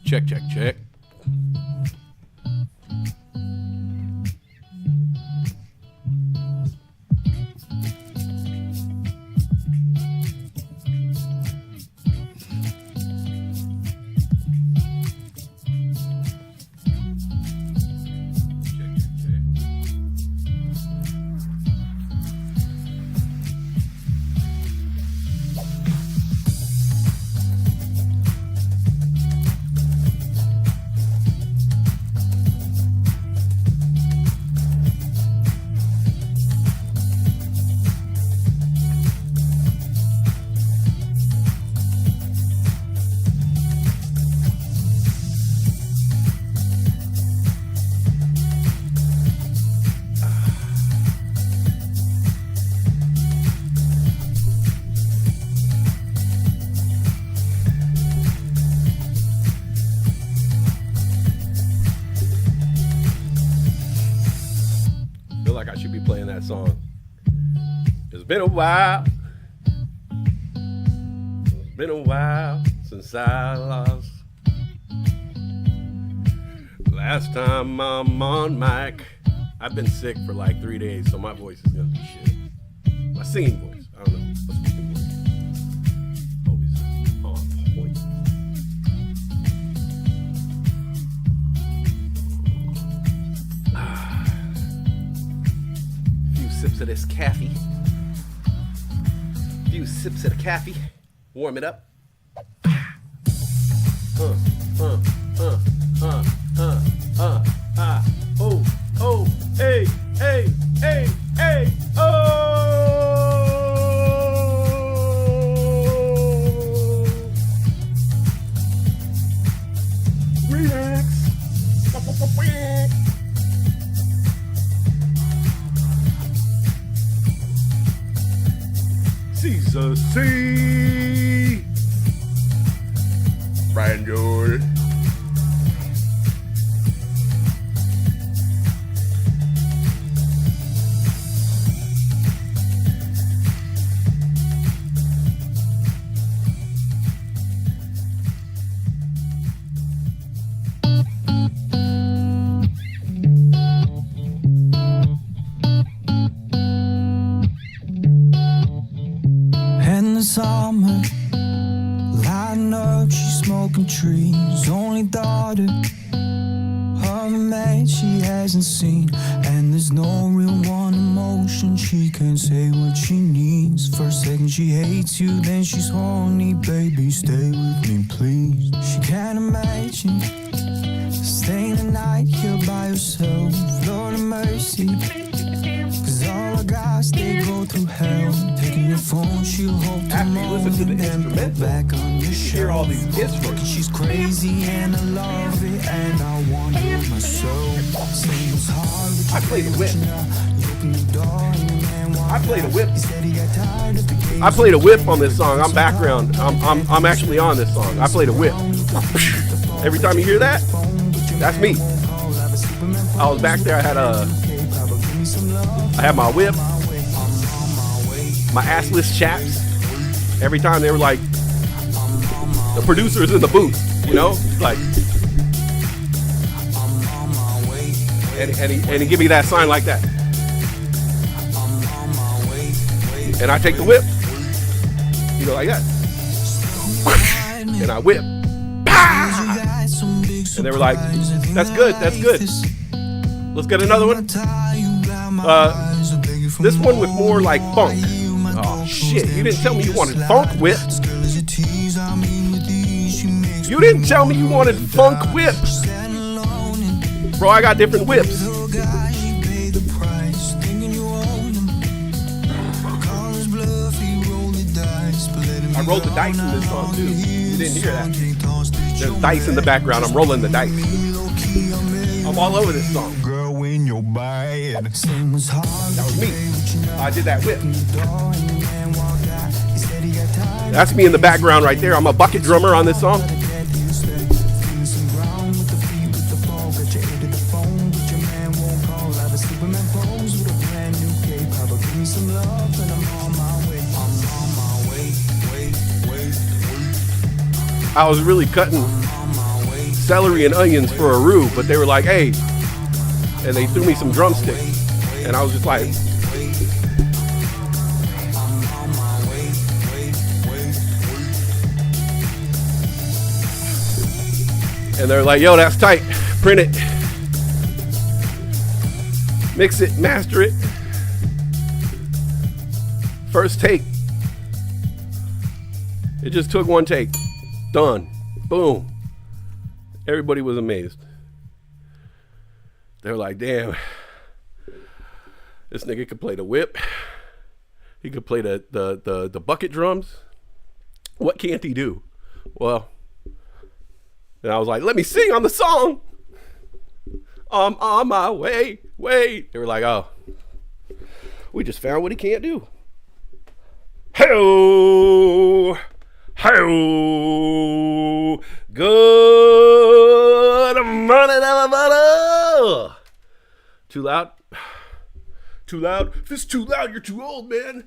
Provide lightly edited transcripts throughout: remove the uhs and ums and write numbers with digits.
Check, check, check. Like I should be playing that song. It's been a while. It's been a while since I lost. Last time I'm on mic. I've been sick for like 3 days, so my voice is gonna be shit. My singing voice. I don't know. My speaking voice. Always on point. Sips of this coffee. Few sips of the coffee. Warm it up. Oh, hey, hey, hey, hey, oh. Remix. Caesar C. Brian George. In the summer, lighting up, she's smoking trees. Only daughter of a man she hasn't seen. And there's no real one emotion, she can't say what she needs. For a second she hates you, then she's horny. Baby, stay with me, please. She can't imagine staying the night here by herself. Lord of mercy, cause all the guys, they go through hell. Taking your phone, she'll hope After you listen to the instrumental, back on your you hear all these instruments. She's crazy and I love it, and I want her myself. Seems hard, but I play the whip. you open the door and the man walks I play the whip. out. He said he got tired of the games. I played a whip on this song. I'm background. I'm actually on this song. I played a whip. Every time you hear that, that's me. I was back there. I had my whip, my assless chaps. Every time they were like, the producer's in the booth, you know, like, and he give me that sign like that, and I take the whip, you know, like that, and I whip, and they were like, that's good, that's good. Let's get another one. This one with more like funk. Oh shit, you didn't tell me you wanted funk whip. You didn't tell me you wanted funk whip. Bro, I got different whips. I rolled the dice in this song too. You didn't hear that. There's dice in the background. I'm rolling the dice. I'm all over this song. That was me. I did that whip. That's me in the background right there. I'm a bucket drummer on this song. I was really cutting celery and onions for a roux, but they were like, hey, and they threw me some drumsticks, and I was just like, and they're like, yo, that's tight, print it, mix it, master it, first take. It just took one take. Done. Boom. Everybody was amazed. They were like, damn, this nigga could play the whip. He could play the bucket drums. What can't he do? Well, and I was like, let me sing on the song. I'm on my way. They were like, oh, we just found what he can't do. Hey-oh. Hi-oh. Good morning, everybody. Too loud? Too loud? If it's too loud, you're too old, man.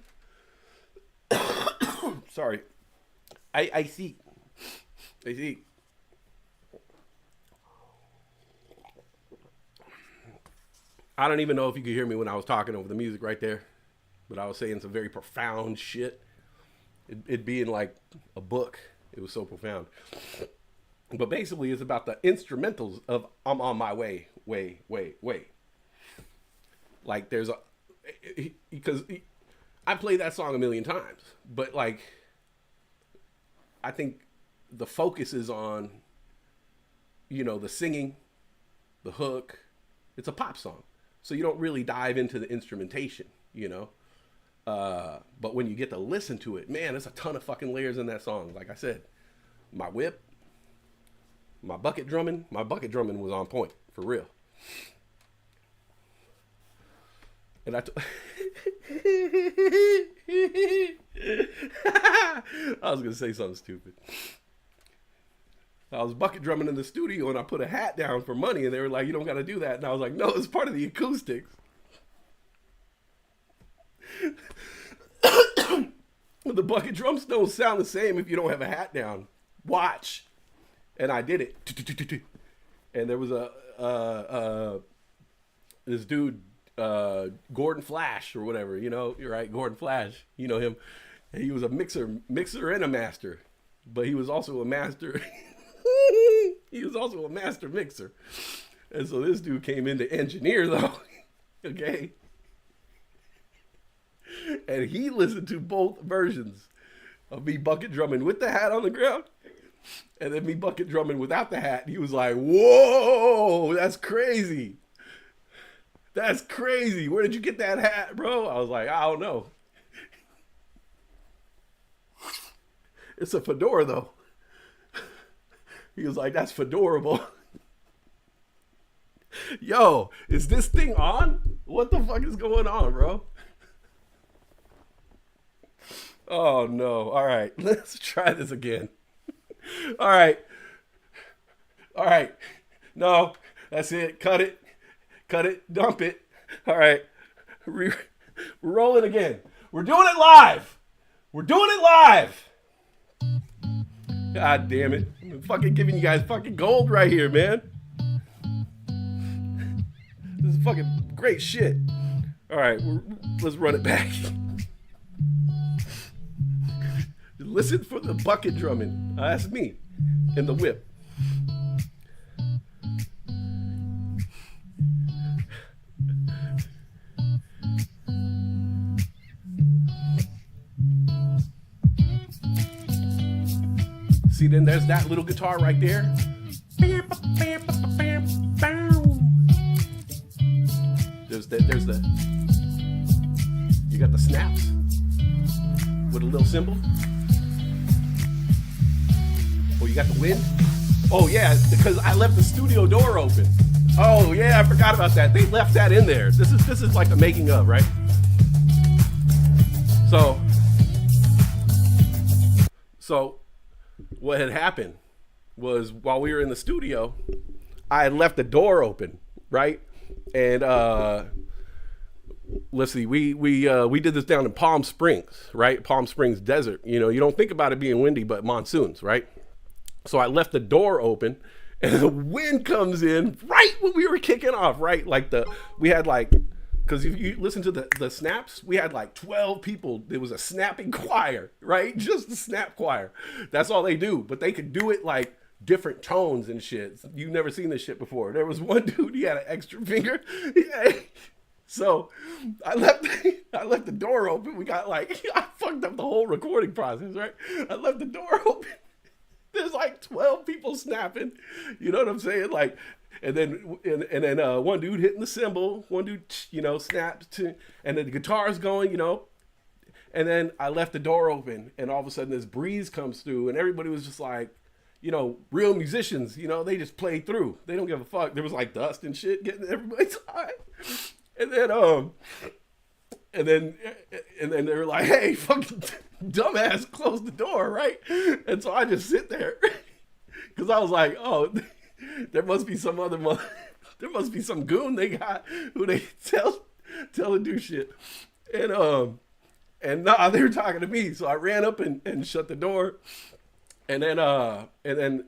Sorry. I see. I don't even know if you could hear me when I was talking over the music right there, but I was saying some very profound shit. It being like a book. It was so profound. But basically, it's about the instrumentals of I'm on my way. Like, there's because I played that song a million times, but like, I think the focus is on the singing, the hook. It's a pop song, so you don't really dive into the instrumentation, But when you get to listen to it, man, there's a ton of fucking layers in that song. Like I said, my whip, my bucket drumming was on point for real. And I was gonna say something stupid. I was bucket drumming in the studio and I put a hat down for money and they were like, you don't got to do that. And I was like, no, it's part of the acoustics. The bucket drums don't sound the same if you don't have a hat down. Watch. And I did it. And there was this dude, Gordon Flash or whatever, you're right, Gordon Flash, you know him. And he was a mixer and a master, but he was also a master. He was also a master mixer. And so this dude came in to engineer though. Okay. And he listened to both versions of me bucket drumming with the hat on the ground and then me bucket drumming without the hat. He was like, whoa, that's crazy. That's crazy. Where did you get that hat, bro? I was like, I don't know. It's a fedora though. He was like, that's fedorable. Yo, is this thing on? What the fuck is going on, bro? Oh, no. All right. Let's try this again. All right. No, that's it. Cut it. Dump it. All right. We're rolling again. We're doing it live. God damn it. I'm fucking giving you guys fucking gold right here, man. This is fucking great shit. All right, let's run it back. Listen for the bucket drumming. That's me in the whip. See, then there's that little guitar right there. There's the, you got the snaps with a little cymbal. Oh, you got the wind? Oh yeah, because I left the studio door open. Oh yeah, I forgot about that. They left that in there. This is like the making of, right? So what had happened was while we were in the studio, I had left the door open, right? And let's see, we did this down in Palm Springs, right? Palm Springs desert. You don't think about it being windy, but monsoons, right? So I left the door open and the wind comes in right when we were kicking off, right? Because if you listen to the snaps, we had like 12 people. There was a snapping choir, right? Just the snap choir. That's all they do. But they could do it like different tones and shit. You've never seen this shit before. There was one dude, he had an extra finger. So I left the door open. We got I fucked up the whole recording process, right? I left the door open. There's like 12 people snapping. You know what I'm saying? And then one dude hitting the cymbal, one dude, snaps, and then the guitar's going, and then I left the door open and all of a sudden this breeze comes through and everybody was just like, real musicians, they just play through. They don't give a fuck. There was like dust and shit getting everybody's eye. And then they were like, hey, fucking dumbass, close the door, right? And so I just sit there because I was like, oh, there must be some there must be some goon they got who they tell to do shit. And nah, they were talking to me. So I ran up and shut the door. And then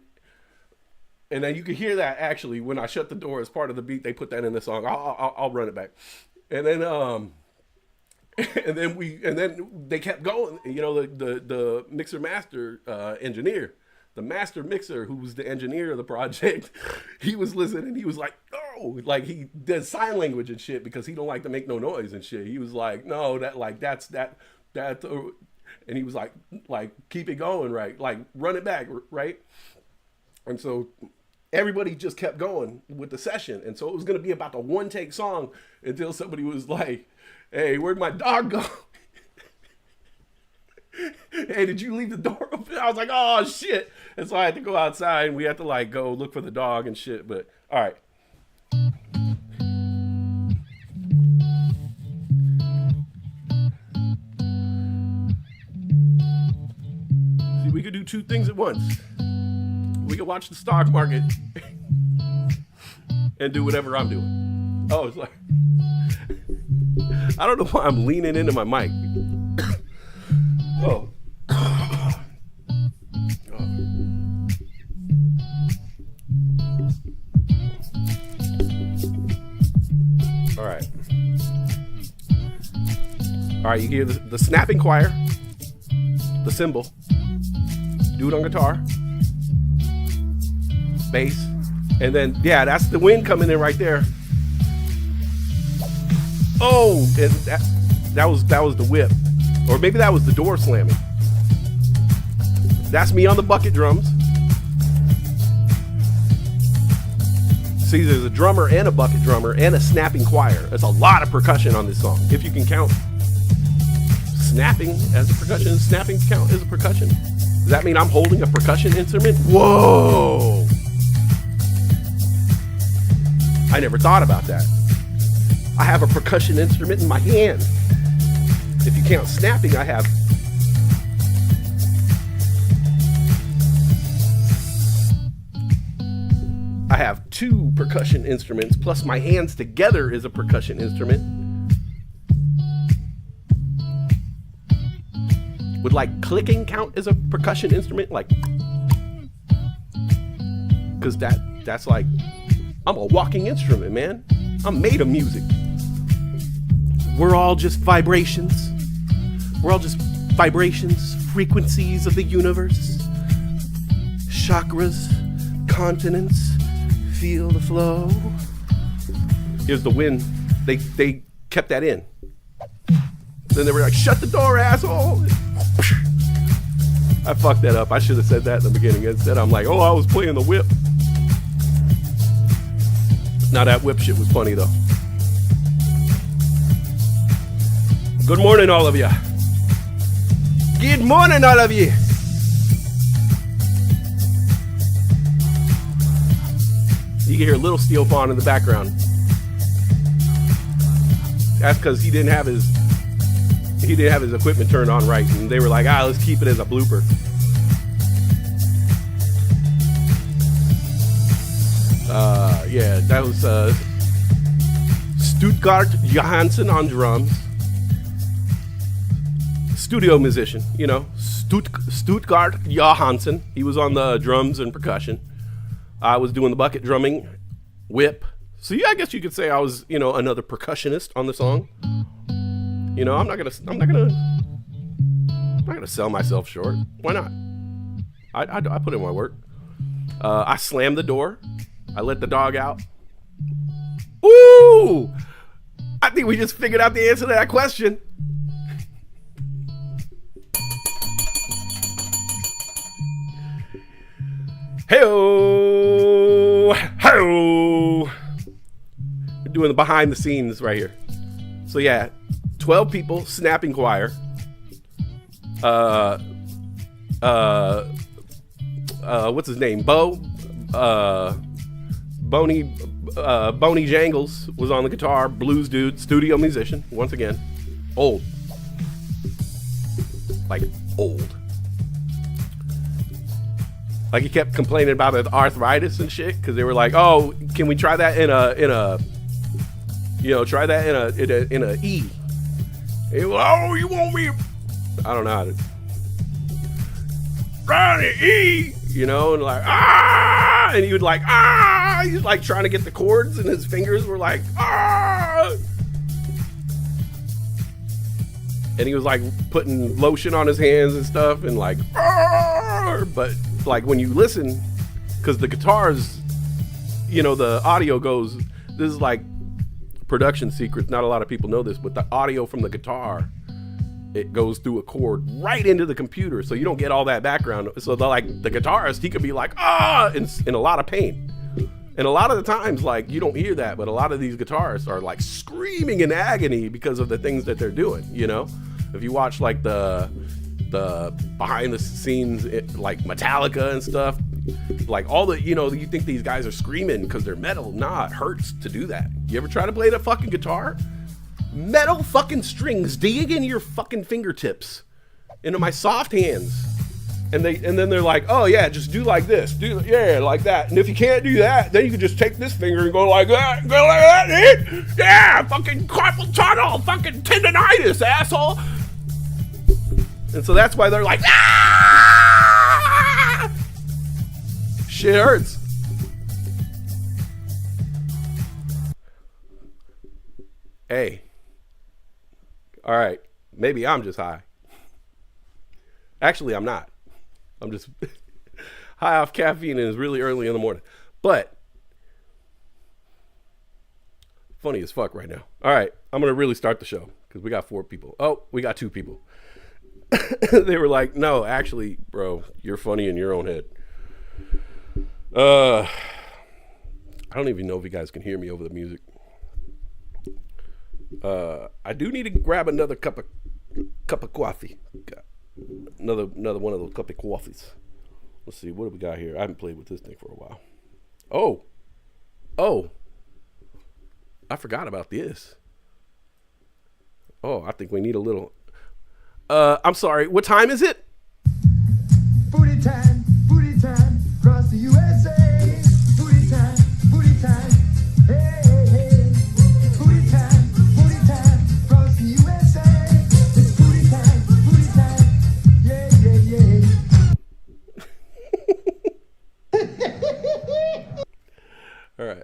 you can hear that actually when I shut the door as part of the beat. They put that in the song. I'll run it back. And then and then they kept going. The mixer master engineer, the master mixer who was the engineer of the project, he was listening. He was like, oh, like he did sign language and shit because he don't like to make no noise and shit. He was like, no, that's and he was like keep it going, right? Like run it back, right? And so everybody just kept going with the session. And so it was going to be about the one take song until somebody was like, hey, where'd my dog go? Hey, did you leave the door open? I was like, oh shit. And so I had to go outside and we had to like go look for the dog and shit. But all right. See, we could do two things at once. We could watch the stock market and do whatever I'm doing. Oh, it's like, I don't know why I'm leaning into my mic. Oh. All right. All right, you hear the snapping choir, the cymbal, dude on guitar, bass, and then, yeah, that's the wind coming in right there. Oh, and that was the whip. Or maybe that was the door slamming. That's me on the bucket drums. See, there's a drummer and a bucket drummer and a snapping choir. That's a lot of percussion on this song. If you can count snapping as a percussion, snapping count as a percussion. Does that mean I'm holding a percussion instrument? Whoa! I never thought about that. I have a percussion instrument in my hand. If you count snapping, I have two percussion instruments, plus my hands together is a percussion instrument. Would like clicking count as a percussion instrument? Like, cause that's like, I'm a walking instrument, man. I'm made of music. We're all just vibrations. We're all just vibrations, frequencies of the universe. Chakras, continents, feel the flow. Here's the wind. They kept that in. Then they were like, shut the door, asshole. I fucked that up. I should have said that in the beginning. Instead, I'm like, oh, I was playing the whip. Now that whip shit was funny though. Good morning, all of you. Good morning, all of you. You can hear Little Steel Fawn in the background. That's because he didn't have his equipment turned on right, and they were like, let's keep it as a blooper. Yeah, that was Stuttgart Johansson on drums. Studio musician, you know, Stuttgart Johansson. He was on the drums and percussion. I was doing the bucket drumming, whip. So yeah, I guess you could say I was, you know, another percussionist on the song. You know, I'm not gonna sell myself short. Why not? I put in my work. I slammed the door. I let the dog out. Ooh! I think we just figured out the answer to that question. Hey-oh! Hey-oh! We're doing the behind the scenes right here. So yeah, 12 people, snapping choir. What's his name? Boney Jangles was on the guitar, blues dude, studio musician, once again. Old. Like, old. Like, he kept complaining about the arthritis and shit, because they were like, oh, can we try that in a E? He was, oh, you want me? I don't know how to. Try the E, you know, and like, and he would like, he's like trying to get the chords, and his fingers were like, and he was like putting lotion on his hands and stuff, and like, but like when you listen, because the guitars, you know, the audio goes, this is like production secrets, not a lot of people know this, but the audio from the guitar, it goes through a cord right into the computer, so you don't get all that background. So the guitarist, he could be like, in a lot of pain. And a lot of the times, like, you don't hear that, but a lot of these guitarists are like screaming in agony because of the things that they're doing, you know? If you watch like the behind the scenes, like Metallica and stuff, like all the, you know, you think these guys are screaming because they're metal. Nah, it hurts to do that. You ever try to play the fucking guitar? Metal fucking strings digging into your fucking fingertips, into my soft hands. And then they're like, oh yeah, just do like this, like that. And if you can't do that, then you can just take this finger and go like that, dude. Yeah, fucking carpal tunnel, fucking tendonitis, asshole. And so that's why they're like, ah! Shit hurts. Hey. All right, maybe I'm just high. Actually, I'm not. I'm just high off caffeine and it's really early in the morning. But funny as fuck right now. All right, I'm going to really start the show because we got 4 people. Oh, we got 2 people. They were like, no, actually, bro, you're funny in your own head. I don't even know if you guys can hear me over the music. I do need to grab another cup of coffee. Another one of those cup of coffees. Let's see, what do we got here? I haven't played with this thing for a while. Oh, I forgot about this. Oh, I think we need a little. I'm sorry. What time is it? Booty time, across the USA. Booty time, hey, hey, hey. Booty time, across the USA. It's booty time, yeah, yeah, yeah. All right.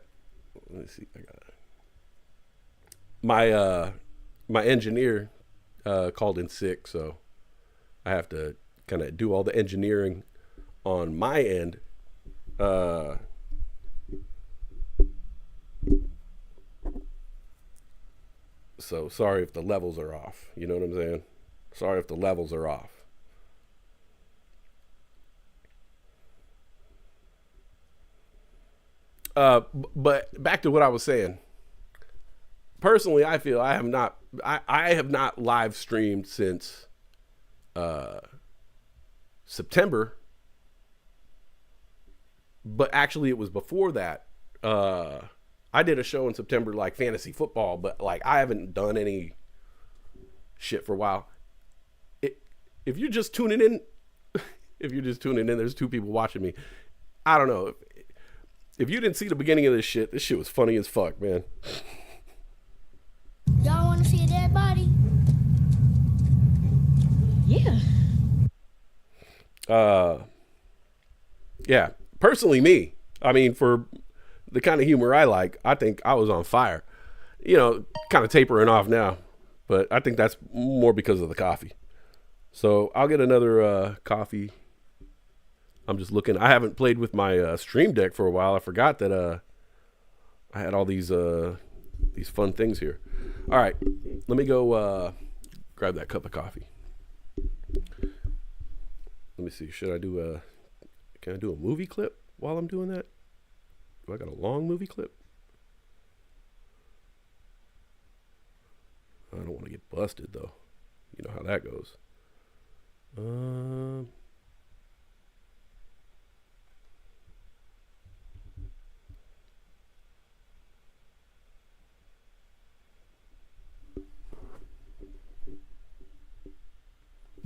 Let me see. I got it. My engineer called in sick, so I have to kind of do all the engineering on my end. So sorry if the levels are off. You know what I'm saying? Sorry if the levels are off. But back to what I was saying. Personally, I feel I have not live streamed since September. But actually it was before that. I did a show in September, like fantasy football, but like I haven't done any shit for a while. If you're just tuning in, there's 2 people watching me. I don't know. If you didn't see the beginning of this shit was funny as fuck, man. Y'all want to see a dead body? Yeah. Yeah. Personally, me. I mean, for the kind of humor I like, I think I was on fire. You know, kind of tapering off now, but I think that's more because of the coffee. So I'll get another coffee. I'm just looking. I haven't played with my Stream Deck for a while. I forgot that I had all these fun things here. All right, let me go grab that cup of coffee. Let me see. Should I do can I do a movie clip while I'm doing that? Do I got a long movie clip? I don't want to get busted though. You know how that goes.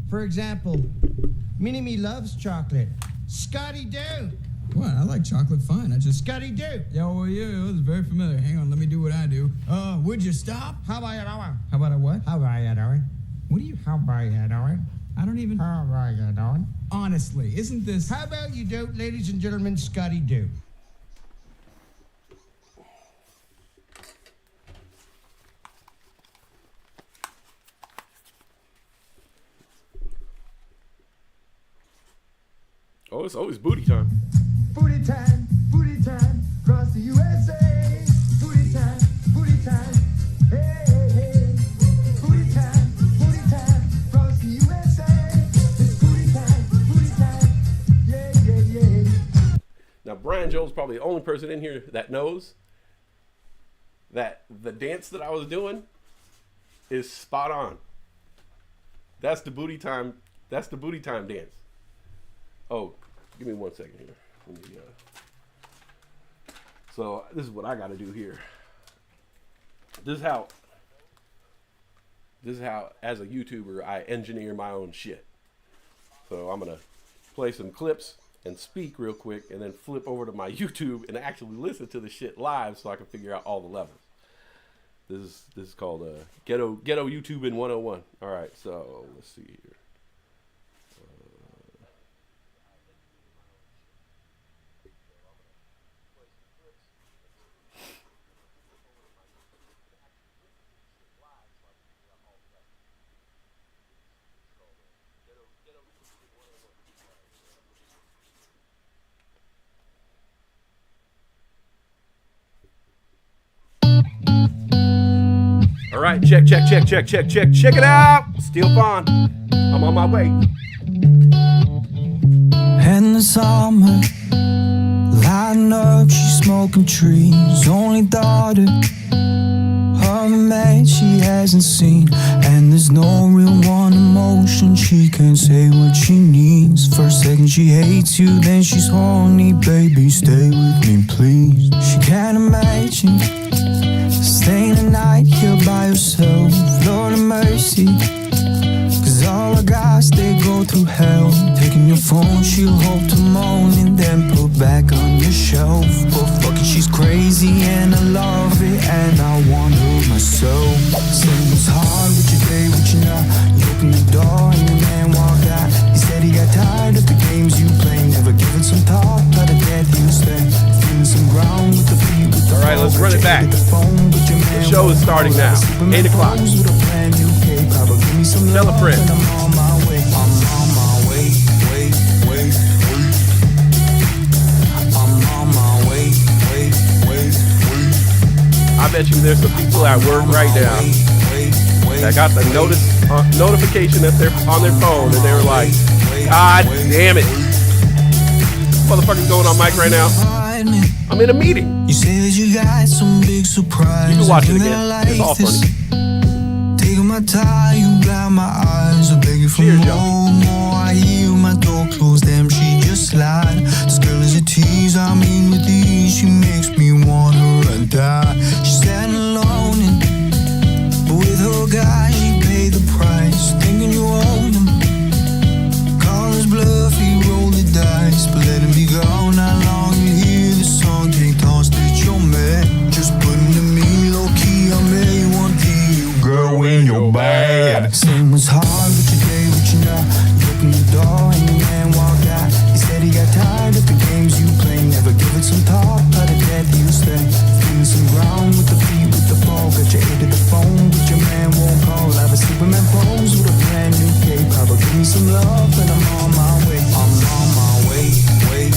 For example, Minnie-Me loves chocolate. Scotty Doo. What? I like chocolate fine. I just... Scotty Doo. Yeah, well, yeah, it was very familiar. Hang on, let me do what I do. Would you stop? How about you doing? How about a what? How about you doing? What do you... How about you doing? I don't even... How about you doing? Honestly, isn't this... How about you do, ladies and gentlemen, Scotty Doo. Oh, it's always booty time. Booty time, across the USA. Booty time, hey, hey, hey. Booty time, across the USA. It's booty time, yeah, yeah, yeah. Now, Brian Brian Joel's probably the only person in here that knows that the dance that I was doing is spot on. That's the booty time. That's the booty time dance. Oh, give me 1 second here. Let me, so this is what I got to do here. This is how, as a YouTuber, I engineer my own shit. So I'm gonna play some clips and speak real quick, and then flip over to my YouTube and actually listen to the shit live, so I can figure out all the levels. This is called ghetto YouTube in 101. All right, so let's see here. All right, check it out. Steel Fawn, I'm on my way. In the summer, lighting up, she's smoking trees. Only daughter of a man she hasn't seen. And there's no real one emotion, she can't say what she needs. First second she hates you, then she's horny. Baby, stay with me, please. She can't imagine staying the night here by yourself. Lord of mercy, cause all our guys, they go through hell. Taking your phone, she'll hope to moan and then put back on your shelf. But fuck it, she's crazy and I love it, and I want her myself. Saying it's hard with your day, with your night. You open the door and your man walked out. He said he got tired of the games you play, never giving some thought to the death you stay. Feeling some ground with the feet, with the all right, let's run it back. The show is starting now. 8 o'clock. Tell a friend. I bet you there's some people at work right now that got the notification that they're on their phone, and they were like, God damn it. Motherfucker's going on mic right now. I'm in a meeting. You said you got some big surprise. You can watch it again. It's all funny. Taking my time, you blind my eyes. I beg you for cheers, more. I hear my door close, damn, she just lied. This girl is a tease, I mean with ease. She makes me want her and die. She's standing alone, but with her guy, she paid the price. Thinking you own him. Call his bluff, he rolled the dice. But let him be gone, how long you hear the song? Take thoughts that you're mad. Just putting to me low key, I may want you, girl, when you're bad. Same was hard with your day, with your night. You open the door and your man walked out. He said he got tired of the games you play, never giving some thought to the death you stay. Feeling some ground with the feet, with the ball. Got your ear to the phone, but your man won't call. I have a Superman pose with a brand new cape. Papa, give me some love and I'm on my way. I'm on my way, wait.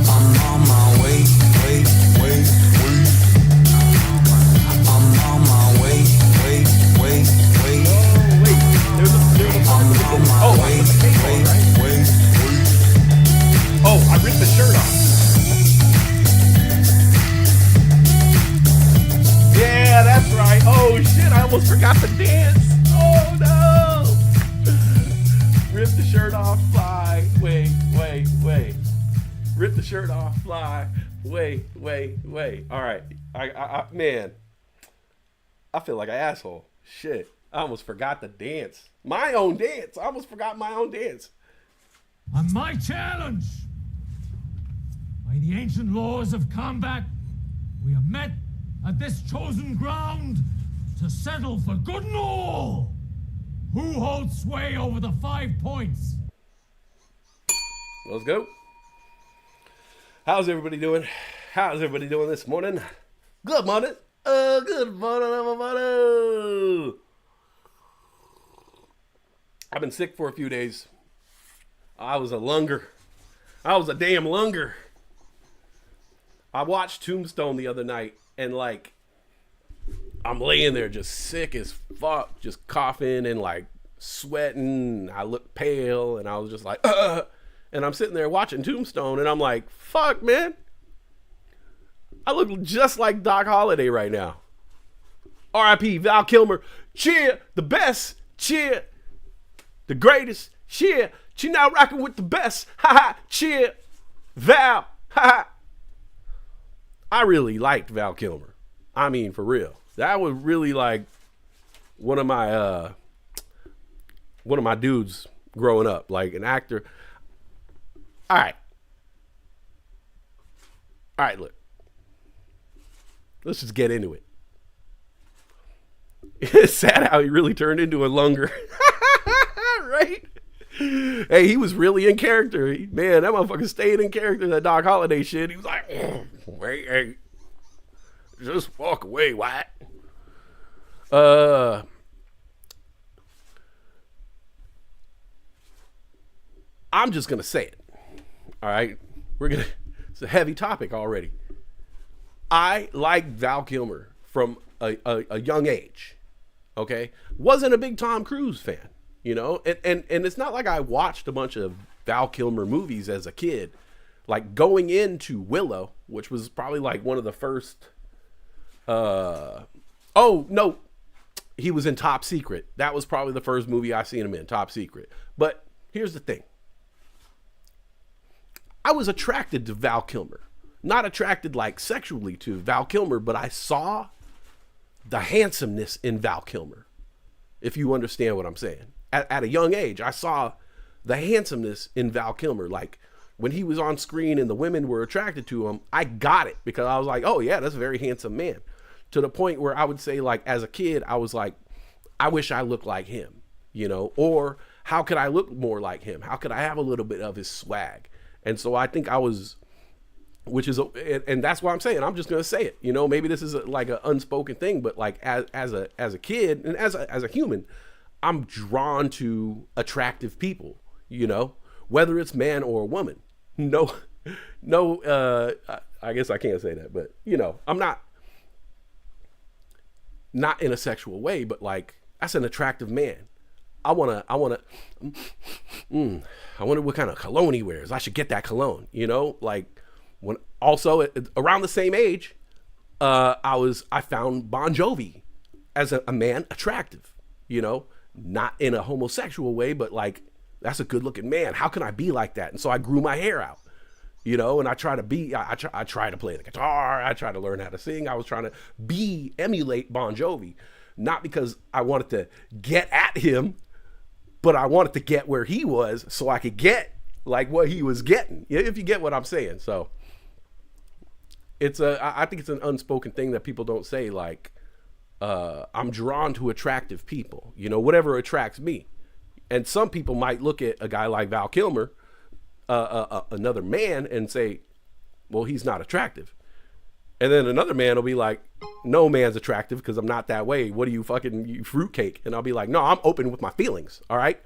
I'm on my way, wait. I'm on my way, wait. There's a part with the, oh, I put the cape on, right? Oh, I ripped the shirt off. Yeah, that's right. Oh shit, I almost forgot the dance. Oh no. Rip the shirt off, fly. Wait. Rip the shirt off, fly. Wait. All right. I man, I feel like an asshole. Shit. I almost forgot the dance. My own dance. I almost forgot my own dance. On my challenge, by the ancient laws of combat, we are met at this chosen ground to settle for good and all. Who holds sway over the 5 points? Let's go. How's everybody doing? How's everybody doing this morning? Good morning. Good morning, everybody. I've been sick for a few days. I was a lunger. I was a damn lunger. I watched Tombstone the other night, and like, I'm laying there just sick as fuck, just coughing and like sweating. I looked pale, and I was just like, And I'm sitting there watching Tombstone, and I'm like, fuck, man. I look just like Doc Holliday right now. R.I.P. Val Kilmer. Cheer, the best. Cheer, the greatest. Cheer, she now rocking with the best. Ha ha. Cheer, Val. Ha ha. I really liked Val Kilmer. I mean, for real. That was really like one of my dudes growing up, like an actor. All right, look. Let's just get into it. It's sad how he really turned into a lunger. Right? Hey, he was really in character. Man, that motherfucker stayed in character, that Doc Holliday shit. He was like, hey, just walk away, White. I'm just going to say it. All right? It's a heavy topic already. I like Val Kilmer from a young age. Okay? Wasn't a big Tom Cruise fan, you know? And it's not like I watched a bunch of Val Kilmer movies as a kid. Like going into Willow, which was probably like one of the first. Oh, no. He was in Top Secret. That was probably the first movie I seen him in, Top Secret. But here's the thing. I was attracted to Val Kilmer. Not attracted like sexually to Val Kilmer, but I saw the handsomeness in Val Kilmer. If you understand what I'm saying. At a young age, I saw the handsomeness in Val Kilmer. Like when he was on screen and the women were attracted to him, I got it because I was like, oh yeah, that's a very handsome man. To the point where I would say, like, as a kid, I was like, I wish I looked like him, you know, or how could I look more like him? How could I have a little bit of his swag? And so I think I was, and that's why I'm saying, I'm just going to say it, you know, maybe this is like an unspoken thing, but like as a kid and as a human, I'm drawn to attractive people, you know, whether it's man or woman. No, I guess I can't say that, but you know, I'm not in a sexual way, but like that's an attractive man. I wonder what kind of cologne he wears. I should get that cologne, you know, like when also around the same age, I found Bon Jovi as a man attractive, you know, not in a homosexual way, but like, that's a good looking man. How can I be like that? And so I grew my hair out, you know, and I try to play the guitar. I try to learn how to sing. I was trying to emulate Bon Jovi, not because I wanted to get at him, but I wanted to get where he was so I could get like what he was getting, if you get what I'm saying. So I think it's an unspoken thing that people don't say, like, I'm drawn to attractive people, you know, whatever attracts me. And some people might look at a guy like Val Kilmer, another man, and say, well, he's not attractive. And then another man will be like, no man's attractive because I'm not that way. What are you, fucking fruitcake? And I'll be like, no, I'm open with my feelings. All right.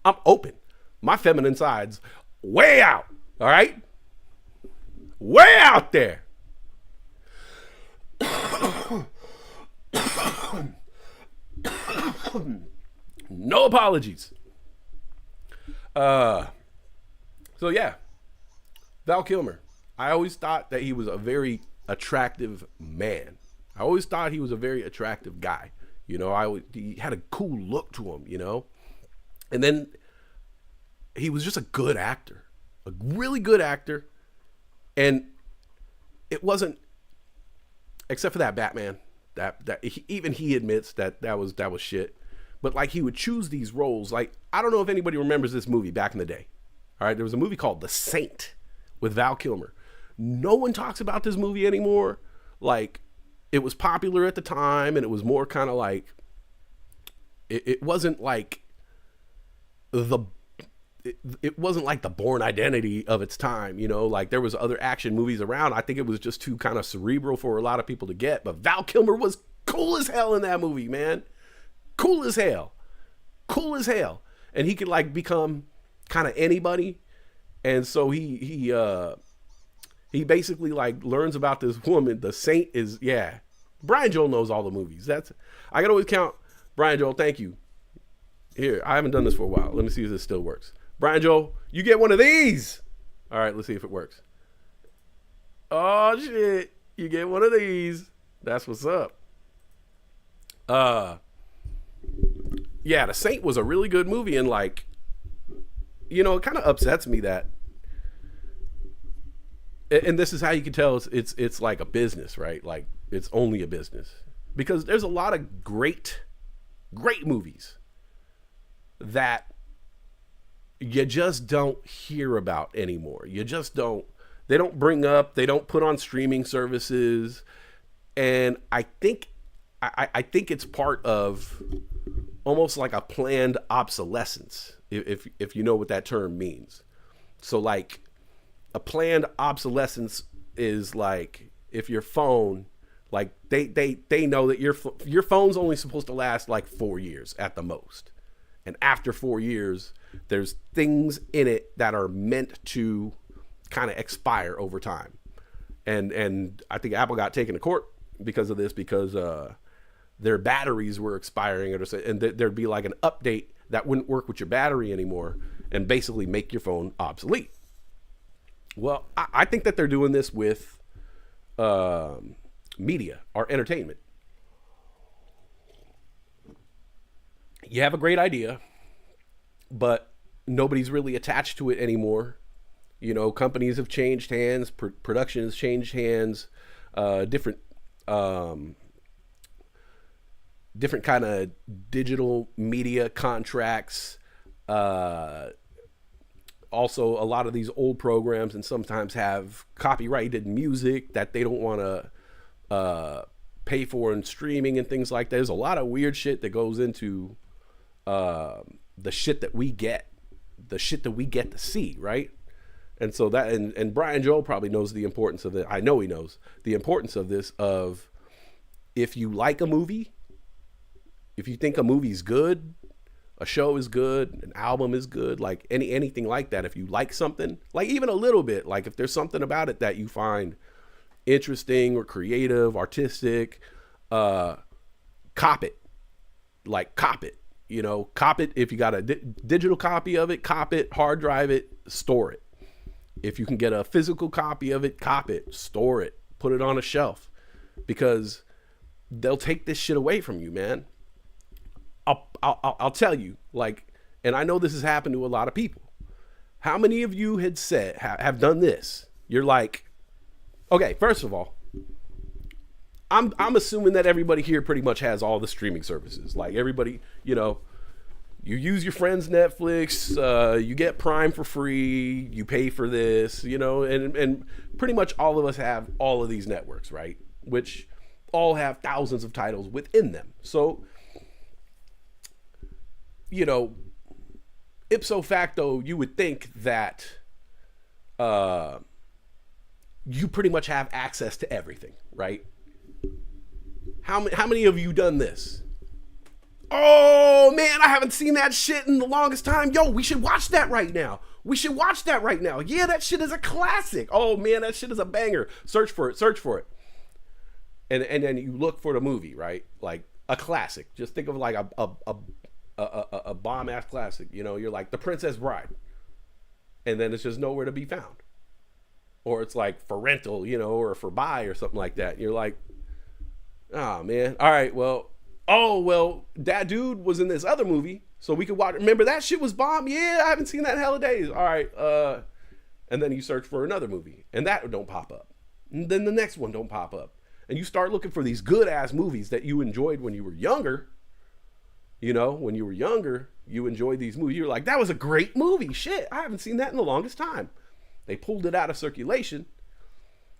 I'm open. My feminine side's way out. All right. Way out there. No apologies. So yeah, Val Kilmer. I always thought that he was a very attractive man. I always thought he was a very attractive guy. You know, he had a cool look to him, you know. And then he was just a good actor, a really good actor. And it wasn't, except for that Batman, even he admits that was shit. But like he would choose these roles. Like, I don't know if anybody remembers this movie back in the day. All right, there was a movie called The Saint with Val Kilmer. No one talks about this movie anymore. Like, it was popular at the time, and it was more kind of like, it wasn't like it wasn't like the Bourne Identity of its time, you know, like there was other action movies around. I think it was just too kind of cerebral for a lot of people to get, but Val Kilmer was cool as hell in that movie, man. Cool as hell. And he could like become kind of anybody. And so he basically like learns about this woman. The Saint is, yeah. Brian Joel knows all the movies. I can always count. Brian Joel, thank you. Here, I haven't done this for a while. Let me see if this still works. Brian Joel, you get one of these. All right, let's see if it works. Oh shit, you get one of these. That's what's up. Yeah, The Saint was a really good movie, and like, you know, it kind of upsets me that, and this is how you can tell it's like a business, right? Like, it's only a business, because there's a lot of great movies that you just don't hear about anymore. You just don't, they don't bring up, they don't put on streaming services. And I think it's part of almost like a planned obsolescence, if you know what that term means. So like, a planned obsolescence is like, if your phone, like they know that your phone's only supposed to last like 4 years at the most. And after 4 years, there's things in it that are meant to kind of expire over time. And I think Apple got taken to court because of this, because their batteries were expiring, and there'd be like an update that wouldn't work with your battery anymore and basically make your phone obsolete. Well, I think that they're doing this with media or entertainment. You have a great idea, but nobody's really attached to it anymore. You know, companies have changed hands, production has changed hands, different kind of digital media contracts. Also, a lot of these old programs and sometimes have copyrighted music that they don't want to pay for in streaming and things like that. There's a lot of weird shit that goes into the shit that we get to see, right? And so that, and Brian Joel probably knows the importance of it. I know he knows the importance of this, of if you like a movie, if you think a movie's good, a show is good, an album is good, like anything like that, if you like something, like even a little bit, like if there's something about it that you find interesting or creative, artistic, cop it. Like, cop it. You know, cop it. If you got a digital copy of it, cop it, hard drive it, store it. If you can get a physical copy of it, cop it, store it, put it on a shelf, because they'll take this shit away from you, man. I'll tell you, like, and I know this has happened to a lot of people. How many of you had said, have done this? You're like, okay, first of all, I'm assuming that everybody here pretty much has all the streaming services. Like, everybody, you know, you use your friend's Netflix, you get Prime for free, you pay for this, you know, and pretty much all of us have all of these networks, right? Which all have thousands of titles within them. So, you know, ipso facto, you would think that you pretty much have access to everything, right? How many of you done this? Oh man, I haven't seen that shit in the longest time. Yo, we should watch that right now. Yeah, that shit is a classic. Oh man, that shit is a banger. Search for it. And then you look for the movie, right? Like a classic. Just think of like a bomb ass classic. You know, you're like The Princess Bride, and then it's just nowhere to be found. Or it's like for rental, you know, or for buy or something like that. You're like, oh man, all right, well, that dude was in this other movie, so we could watch. Remember that shit was bomb? Yeah, I haven't seen that in hella days. All right, and then you search for another movie, and that don't pop up. And then the next one don't pop up, and you start looking for these good ass movies that you enjoyed when you were younger. You know, when you were younger, you enjoyed these movies. You're like, that was a great movie. Shit, I haven't seen that in the longest time. They pulled it out of circulation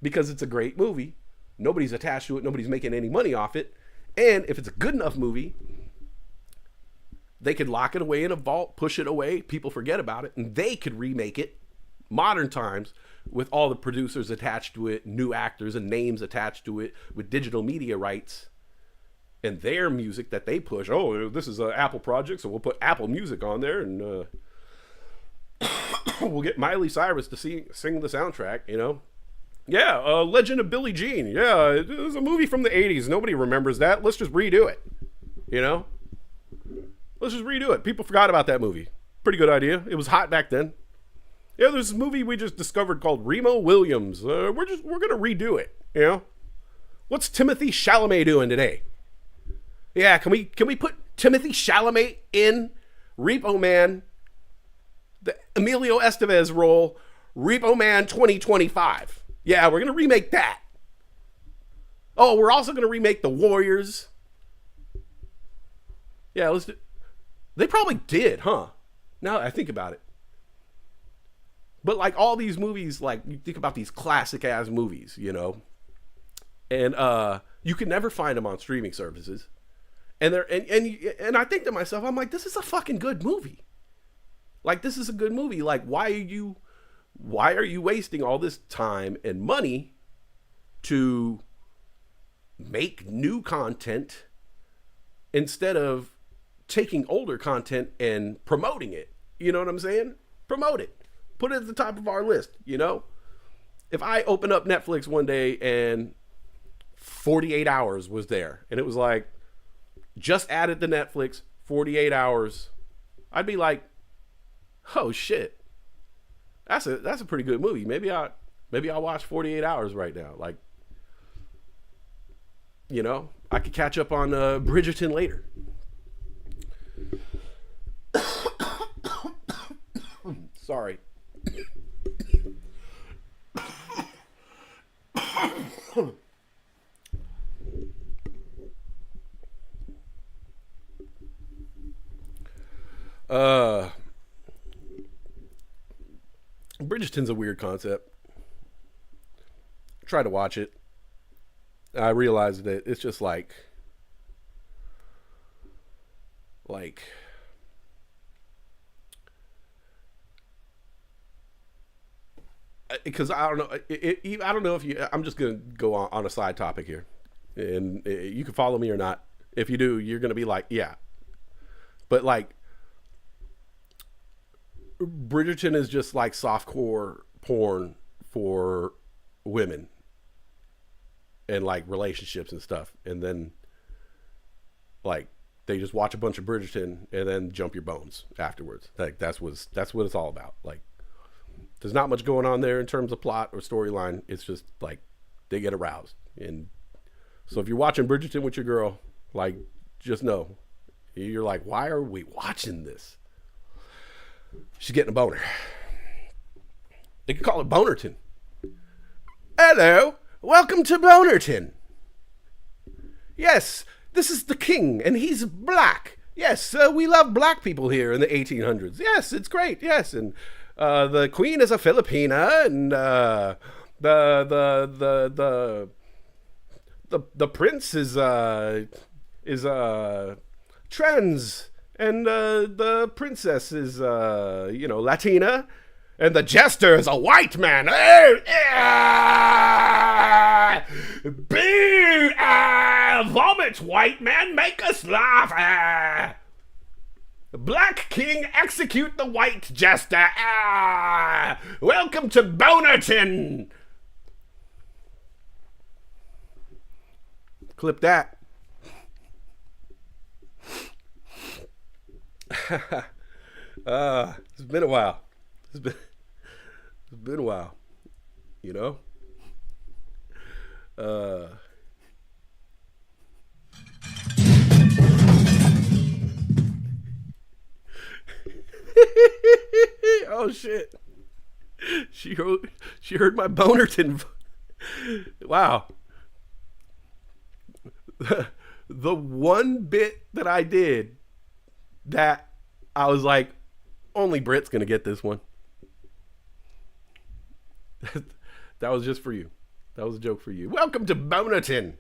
because it's a great movie. Nobody's attached to it. Nobody's making any money off it. And if it's a good enough movie, they could lock it away in a vault, push it away. People forget about it. And they could remake it modern times with all the producers attached to it, new actors and names attached to it, with digital media rights and their music that they push. Oh, this is an Apple project, so we'll put Apple Music on there, and we'll get Miley Cyrus to sing the soundtrack, you know? Yeah, Legend of Billie Jean. Yeah, it was a movie from the 80s. Nobody remembers that. Let's just redo it, you know? Let's just redo it. People forgot about that movie. Pretty good idea. It was hot back then. Yeah, there's this movie we just discovered called Remo Williams. We're gonna redo it. You know, what's Timothy Chalamet doing today? Yeah, can we put Timothy Chalamet in Repo Man, the Emilio Estevez role, Repo Man 2025? Yeah, we're gonna remake that. Oh, we're also gonna remake The Warriors. Yeah, let's do. They probably did, huh? Now that I think about it. But like all these movies, like you think about these classic ass movies, you know, and you can never find them on streaming services. And they're and I think to myself, I'm like, this is a fucking good movie. Like, this is a good movie. Like, why are you wasting all this time and money to make new content instead of taking older content and promoting it? You know what I'm saying? Promote it. Put it at the top of our list, you know? If I open up Netflix one day and 48 Hours was there and it was like, just added to Netflix, 48 Hours, I'd be like, oh shit. That's a pretty good movie. Maybe I'll watch 48 Hours right now. Like, you know, I could catch up on Bridgerton later. Sorry. Bridgerton's a weird concept. Try to watch it. I realized that it's just like because I don't know. I don't know if you. I'm just gonna go on a side topic here, and you can follow me or not. If you do, you're gonna be like, yeah. But like, Bridgerton is just like softcore porn for women, and like relationships and stuff, and then like they just watch a bunch of Bridgerton and then jump your bones afterwards. Like that's what it's all about. Like, there's not much going on there in terms of plot or storyline. It's just like they get aroused. And so if you're watching Bridgerton with your girl, like, just know, you're like, why are we watching this? She's getting a boner. They could call it Bonerton. Hello, welcome to Bonerton. Yes, this is the king, and he's black. Yes, we love black people here in the 1800s. Yes, it's great. Yes, and the queen is a Filipina, and the prince is trans, and the princess is Latina, and the jester is a white man. Boo! Vomit, white man, make us laugh. Black king, execute the white jester. Welcome to Bonerton. Clip that. It's been a while. It's been a while. You know? Oh shit. She heard my Bonerton. Wow. The one bit that I did that I was like, only Brit's gonna get this one. That was just for you. That was a joke for you. Welcome to Bonerton.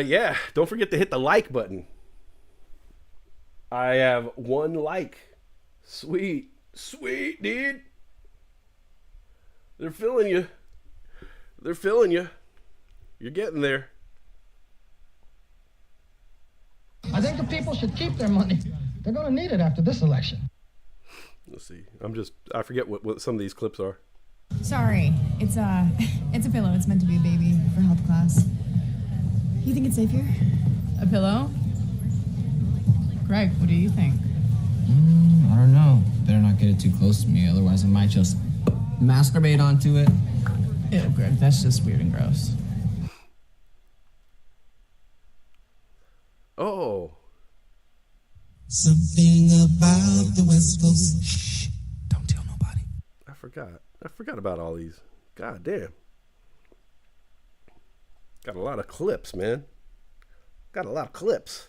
Yeah, don't forget to hit the like button. I have one like. Sweet, dude. They're feeling you. They're filling you. You're getting there. I think the people should keep their money. They're going to need it after this election. Let's see. I forget what some of these clips are. Sorry, it's a pillow. It's meant to be a baby for health class. You think it's safe here? A pillow? Greg, what do you think? I don't know. Better not get it too close to me, otherwise I might just masturbate onto it. Ew, Greg, that's just weird and gross. Oh. Something about the West Coast. Shh, don't tell nobody. I forgot about all these. God damn. Got a lot of clips, man. Got a lot of clips.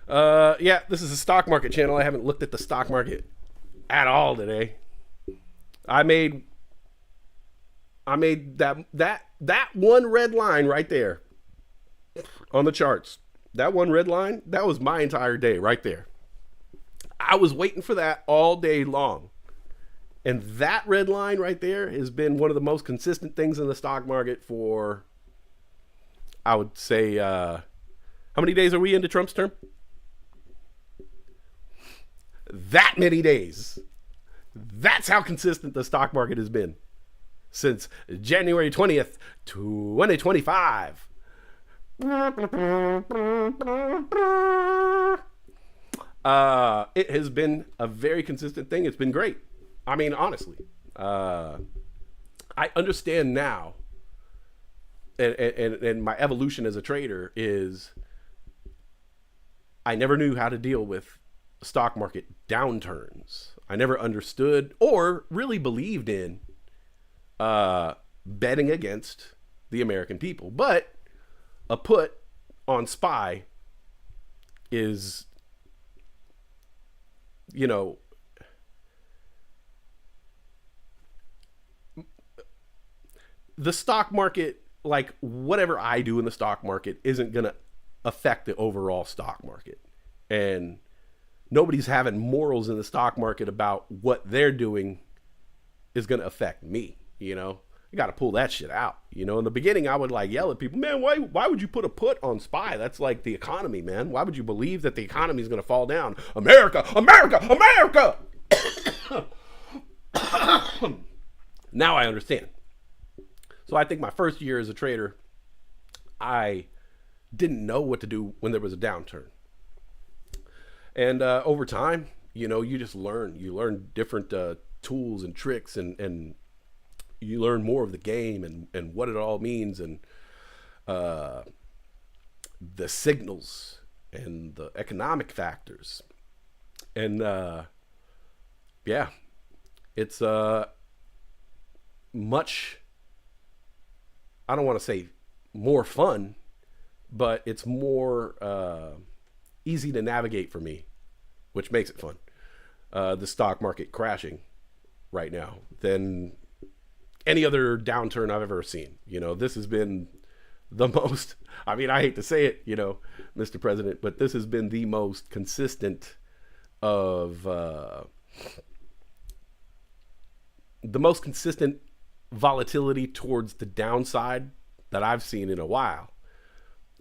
Yeah, this is a stock market channel. I haven't looked at the stock market at all today. I made that one red line right there on the charts. That one red line, that was my entire day right there. I was waiting for that all day long. And that red line right there has been one of the most consistent things in the stock market for, I would say, how many days are we into Trump's term? That many days. That's how consistent the stock market has been since January 20th, 2025. It has been a very consistent thing. It's been great. I mean, honestly, I understand now, and my evolution as a trader is I never knew how to deal with stock market downturns. I never understood or really believed in betting against the American people. But a put on SPY is, you know, the stock market, like whatever I do in the stock market isn't going to affect the overall stock market. And nobody's having morals in the stock market about what they're doing is going to affect me. You know, you got to pull that shit out. You know, in the beginning, I would like yell at people, man, why would you put a put on SPY? That's like the economy, man. Why would you believe that the economy is going to fall down? America, America, America. Now I understand. So I think my first year as a trader, I didn't know what to do when there was a downturn. And over time, you know, you just learn. You learn different tools and tricks, and you learn more of the game and what it all means, and the signals and the economic factors. And yeah, it's much, I don't want to say more fun, but it's more easy to navigate for me, which makes it fun. The stock market crashing right now than any other downturn I've ever seen. You know, this has been the most, I mean, I hate to say it, you know, Mr. President, but this has been the most consistent of the most consistent volatility towards the downside that I've seen in a while.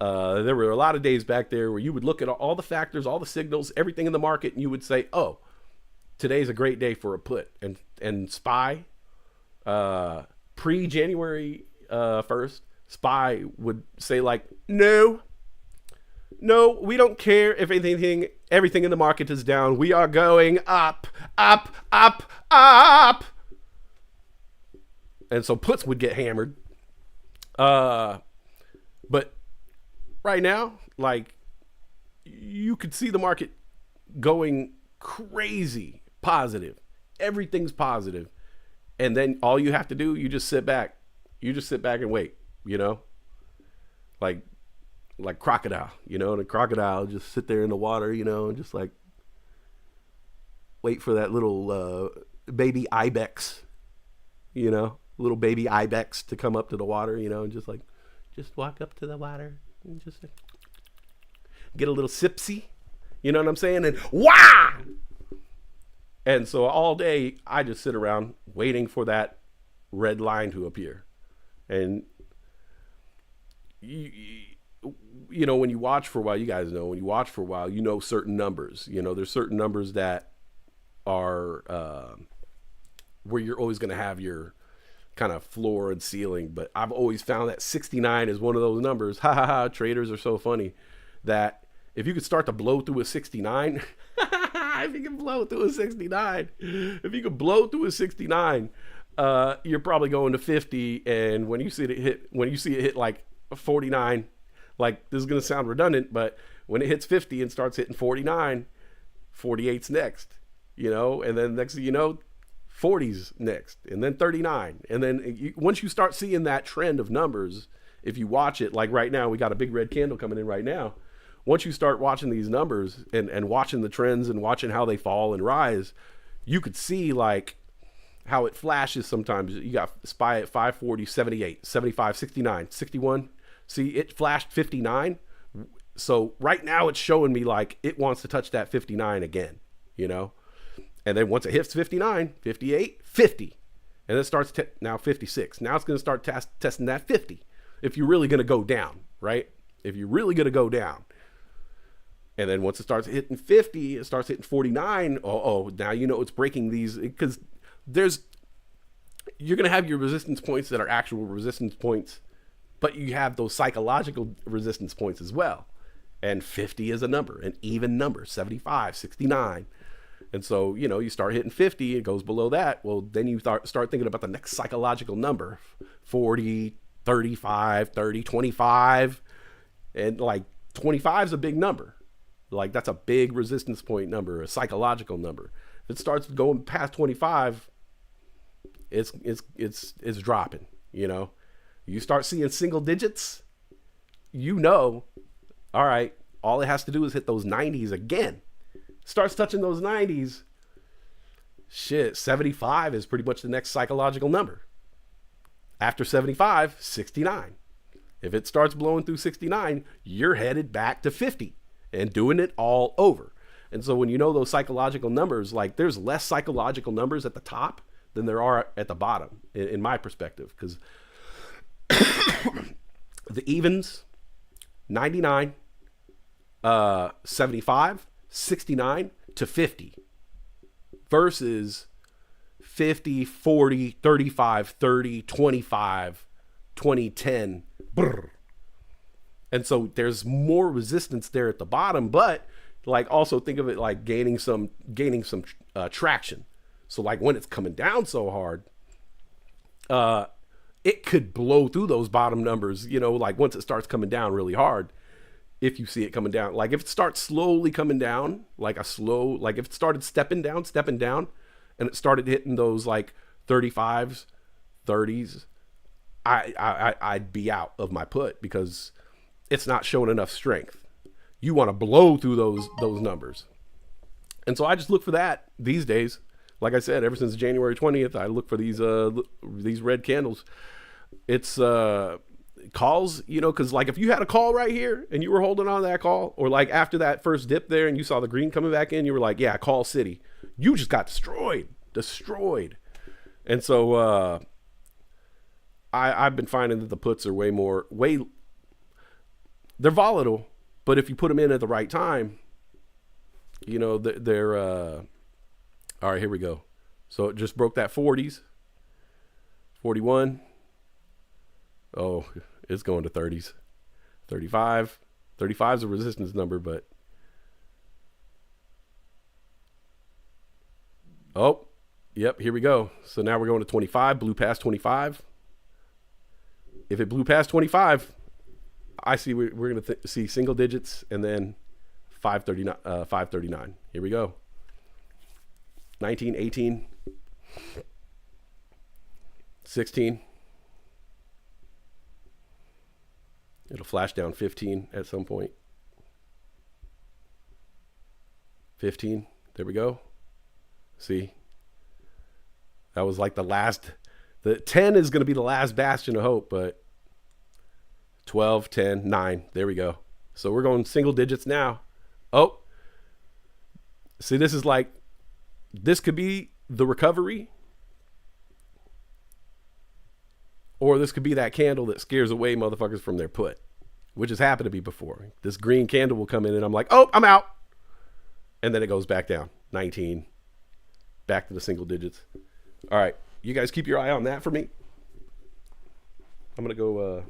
There were a lot of days back there where you would look at all the factors, all the signals, everything in the market, and you would say, oh, today's a great day for a put. And SPY, pre-January 1st, SPY would say like, no, we don't care if everything in the market is down. We are going up, up, up, up. And so puts would get hammered. But right now, like, you could see the market going crazy positive. Everything's positive. And then all you have to do, you just sit back. You just sit back and wait, you know? Like crocodile, you know? And a crocodile just sit there in the water, you know, and just like wait for that little baby ibex, you know? Little baby ibex to come up to the water, you know, and just walk up to the water and just like, get a little sipsy, you know what I'm saying? And wah! And so all day I just sit around waiting for that red line to appear. And you know, when you watch for a while, you guys know, when you watch for a while, you know certain numbers. You know, there's certain numbers that are where you're always going to have your kind of floor and ceiling. But I've always found that 69 is one of those numbers. Ha ha ha, traders are so funny. That if you could start to blow through a 69, if you can blow through a 69, if you could blow through a 69, you're probably going to 50. And when you see it hit like 49, like, this is going to sound redundant, but when it hits 50 and starts hitting 49, 48's next, you know, and then next thing you know, 40's next, and then 39. And then once you start seeing that trend of numbers, if you watch it, like right now, we got a big red candle coming in right now. Once you start watching these numbers and watching the trends and watching how they fall and rise, you could see like how it flashes sometimes. You got SPY at 540, 78, 75, 69, 61. See, it flashed 59. So right now it's showing me like it wants to touch that 59 again, you know? And then once it hits 59, 58, 50. And then it starts now 56. Now it's going to start testing that 50. If you're really going to go down, right? If you're really going to go down. And then once it starts hitting 50, it starts hitting 49. Now you know it's breaking these, because you're going to have your resistance points that are actual resistance points, but you have those psychological resistance points as well. And 50 is a number, an even number, 75, 69. And so, you know, you start hitting 50, it goes below that. Well, then you start thinking about the next psychological number, 40, 35, 30, 25. And like 25 is a big number. Like, that's a big resistance point number, a psychological number. If it starts going past 25, it's dropping, you know. You start seeing single digits, you know, all right, all it has to do is hit those 90s again. Starts touching those 90s, shit, 75 is pretty much the next psychological number. After 75, 69. If it starts blowing through 69, you're headed back to 50 and doing it all over. And so when you know those psychological numbers, like, there's less psychological numbers at the top than there are at the bottom, in my perspective, because the evens, 99, 75, 69 to 50 versus 50, 40, 35, 30, 25, 20, 10. Brr. And so there's more resistance there at the bottom, but like, also think of it like gaining some traction. So like when it's coming down so hard, it could blow through those bottom numbers, you know, like once it starts coming down really hard. If you see it coming down, like if it starts slowly coming down, like if it started stepping down, and it started hitting those like 35s, 30s, I'd be out of my put, because it's not showing enough strength. You want to blow through those numbers. And so I just look for that these days. Like I said, ever since January 20th, I look for these red candles. It's calls, you know, because like if you had a call right here and you were holding on to that call, or like after that first dip there and you saw the green coming back in, you were like, yeah, call city. You just got destroyed. And so I've been finding that the puts are they're volatile, but if you put them in at the right time, you know, they're all right, here we go. So it just broke that 40s, 41. Oh, it's going to 30s, 35. 35 is a resistance number, but oh, yep, here we go. So now we're going to 25, blew past 25. If it blew past 25, I see we're going to see single digits, and then 539. Here we go. 19, 18, 16. It'll flash down 15 at some point. 15. There we go. See? That was like the 10 is going to be the last bastion of hope, but 12, 10, 9. There we go. So we're going single digits now. Oh. See, this is like this could be the recovery, or this could be that candle that scares away motherfuckers from their put, which has happened to me before. This green candle will come in and I'm like, oh, I'm out. And then it goes back down. 19. Back to the single digits. All right. You guys keep your eye on that for me. I'm going to go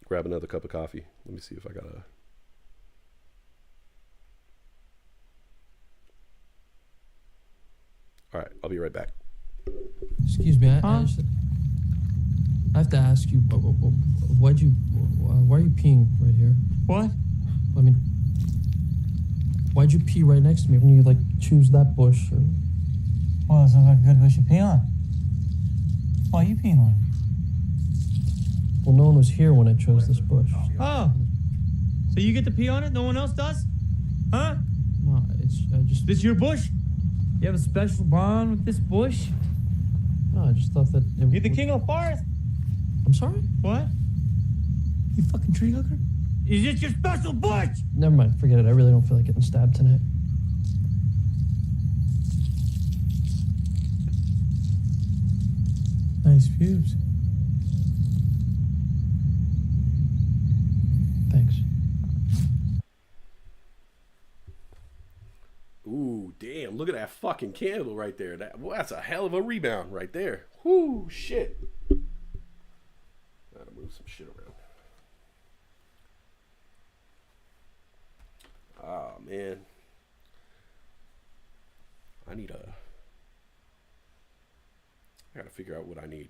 grab another cup of coffee. Let me see if I got a... All right. I'll be right back. Excuse me. I have to ask you, why are you peeing right here? What? I mean, why'd you pee right next to me when you, like, choose that bush? Or... Well, it sounds like a good bush to pee on. Why are you peeing on it? Well, no one was here when I chose this bush. Oh. So you get to pee on it? No one else does? Huh? No, it's just... This your bush? You have a special bond with this bush? No, I just thought that... You're the king of the forest? I'm sorry? What? You fucking tree hugger? Is it your special bush? Never mind, forget it. I really don't feel like getting stabbed tonight. Nice pubes. Thanks. Ooh, damn. Look at that fucking candle right there. That's a hell of a rebound right there. Whoo, shit. Gotta move some shit around. Oh, man. I gotta figure out what I need.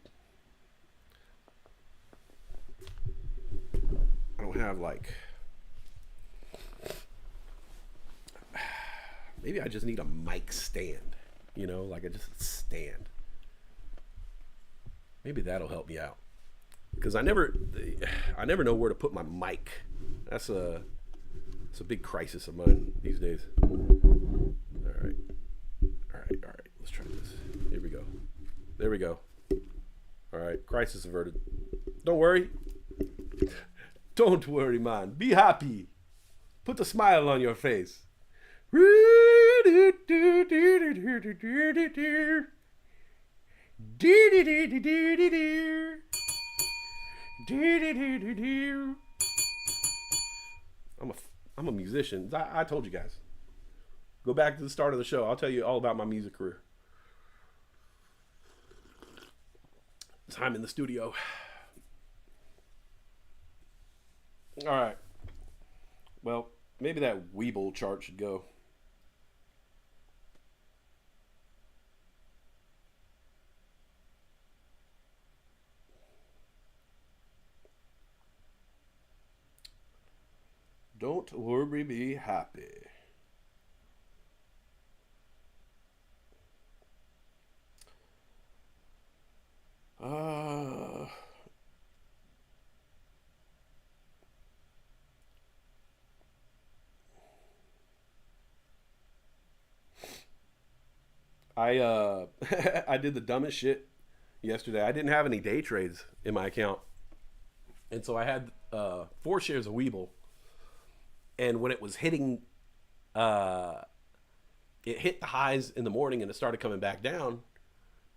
I don't have, like... Maybe I just need a mic stand. You know, like just a stand. Maybe that'll help me out. Because I never know where to put my mic. It's a big crisis of mine these days. All right. Let's try this. Here we go. There we go. All right, crisis averted. Don't worry. Don't worry, man. Be happy. Put a smile on your face. I'm a musician. I told you guys. Go back to the start of the show. I'll tell you all about my music career. Time in the studio. All right. Well, maybe that Weeble chart should go. Don't worry, be happy. I did the dumbest shit yesterday. I didn't have any day trades in my account. And so I had 4 shares of Weeble. And when it was hitting, it hit the highs in the morning and it started coming back down.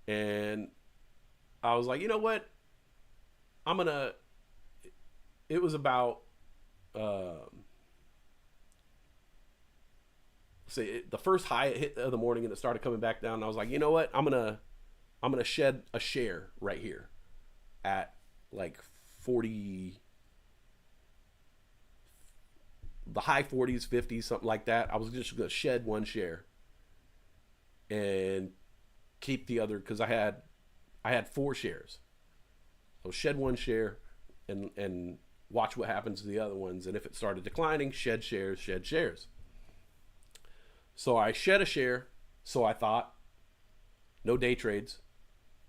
And I was like, you know what? It was about, the first high it hit of the morning and it started coming back down. And I was like, you know what? I'm gonna shed a share right here at like 40, the high 40s, 50s, something like that. I was just gonna shed 1 share and keep the other, because I had 4 shares. So shed 1 share and watch what happens to the other ones. And if it started declining, shed shares. So I shed a share, so I thought, no day trades.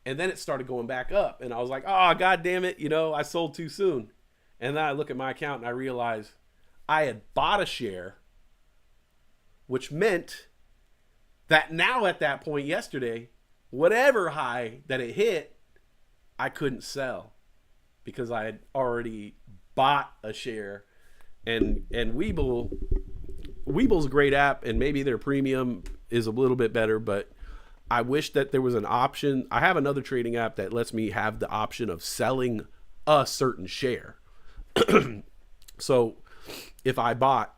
And then it started going back up. And I was like, oh, God damn it, I sold too soon. And then I look at my account and I realize I had bought a share, which meant that now at that point yesterday, whatever high that it hit, I couldn't sell because I had already bought a share. And Weeble Weeble's a great app, and maybe their premium is a little bit better, but I wish that there was an option. I have another trading app that lets me have the option of selling a certain share. So if I bought,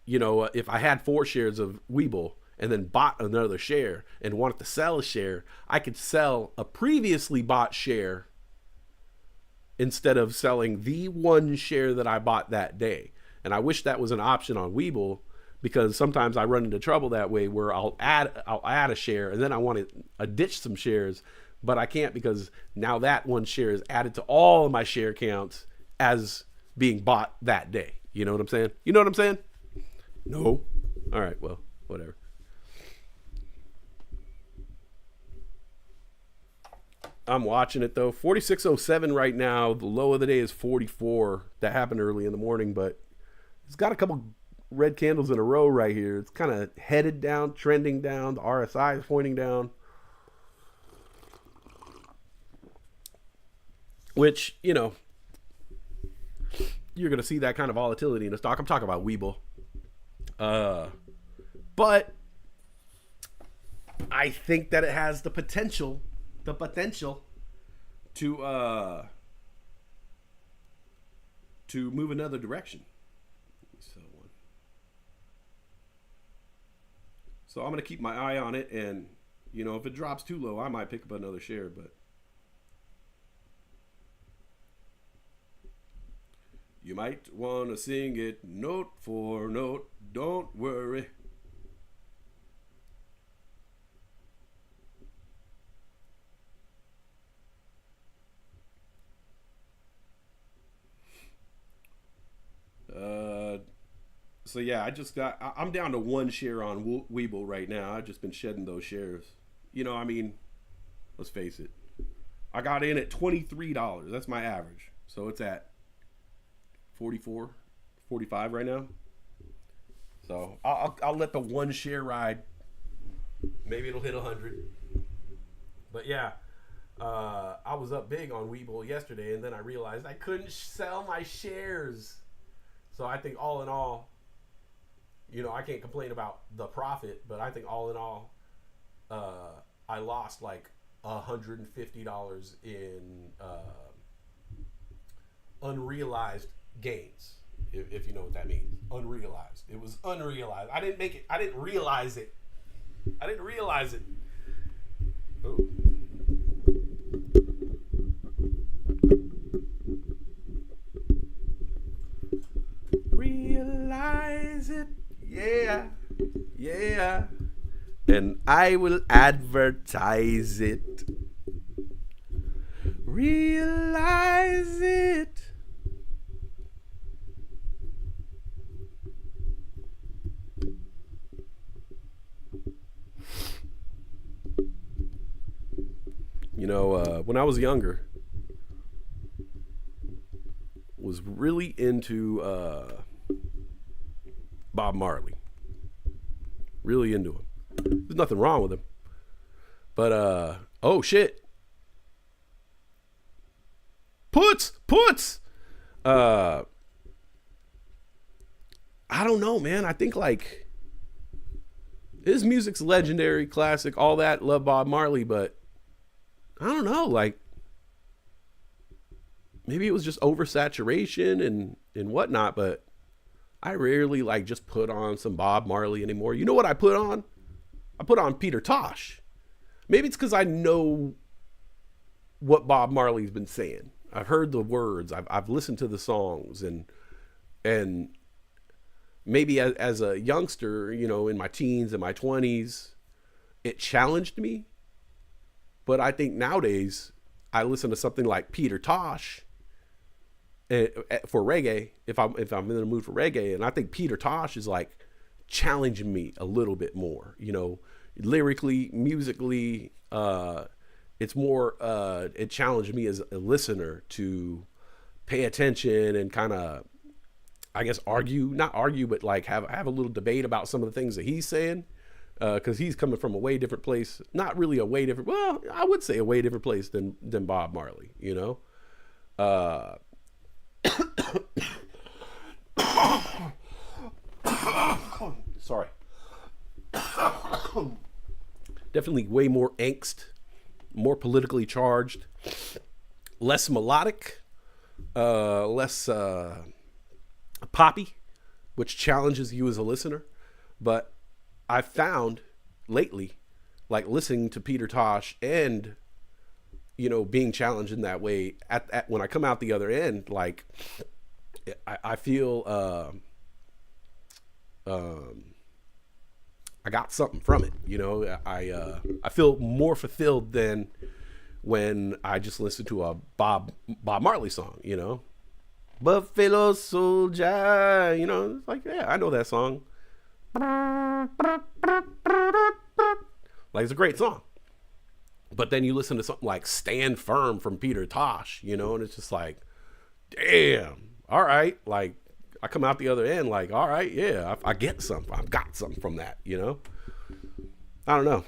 if I had 4 shares of Weeble and then bought another share and wanted to sell a share, I could sell a previously bought share instead of selling the one share that I bought that day. And I wish that was an option on Weeble, because sometimes I run into trouble that way where I'll add a share and then I want to ditch some shares, but I can't, because now that one share is added to all of my share counts as being bought that day. You know what I'm saying? You know what I'm saying? No. All right. Well, whatever. I'm watching it though. 46.07 right now. The low of the day is 44. That happened early in the morning, but it's got a couple red candles in a row right here. It's kind of headed down, trending down. The RSI is pointing down, which, you're going to see that kind of volatility in the stock. I'm talking about Weeble. But I think that it has the potential to move another direction. So I'm going to keep my eye on it, and if it drops too low, I might pick up another share, but you might want to sing it note for note, don't worry. So yeah, I'm down to 1 share on Weeble right now. I've just been shedding those shares. Let's face it. I got in at $23. That's my average. So it's at 44, 45 right now. So I'll let the 1 share ride. Maybe it'll hit 100. But yeah, I was up big on Weeble yesterday, and then I realized I couldn't sell my shares. So I think all in all, I can't complain about the profit, but I think all in all, I lost like $150 in unrealized gains, if you know what that means. Unrealized. It was unrealized. I didn't make it. I didn't realize it. Oh. Realize it. Yeah. And I will advertise it. Realize it. When I was younger, was really into Bob Marley. Really into him. There's nothing wrong with him. But oh shit. Puts. I don't know, man. I think like his music's legendary, classic, all that. Love Bob Marley, but I don't know, like maybe it was just oversaturation and whatnot, but I rarely like just put on some Bob Marley anymore. You know what I put on? I put on Peter Tosh. Maybe it's because I know what Bob Marley's been saying. I've heard the words. I've listened to the songs, and maybe as a youngster, in my teens and my 20s, it challenged me. But I think nowadays I listen to something like Peter Tosh for reggae, if I'm in the mood for reggae, and I think Peter Tosh is like challenging me a little bit more, lyrically, musically. It's more it challenged me as a listener to pay attention and kind of, I guess, not argue, but like have a little debate about some of the things that he's saying, because he's coming from a way different place. Not really a way different, well, I would say a way different place than Bob Marley, Sorry. Definitely way more angst, more politically charged, less melodic, less poppy, which challenges you as a listener. But I found lately, like listening to Peter Tosh and, you know, being challenged in that way, at when I come out the other end, like I feel I got something from it, you know. I feel more fulfilled than when I just listen to a Bob Marley song, you know. Buffalo Soldier, you know, it's like, yeah, I know that song. Like, it's a great song. But then you listen to something like Stand Firm from Peter Tosh, you know, and it's just like, damn, all right, like, I come out the other end like, all right, yeah, I get something. I've got something from that, you know? I don't know.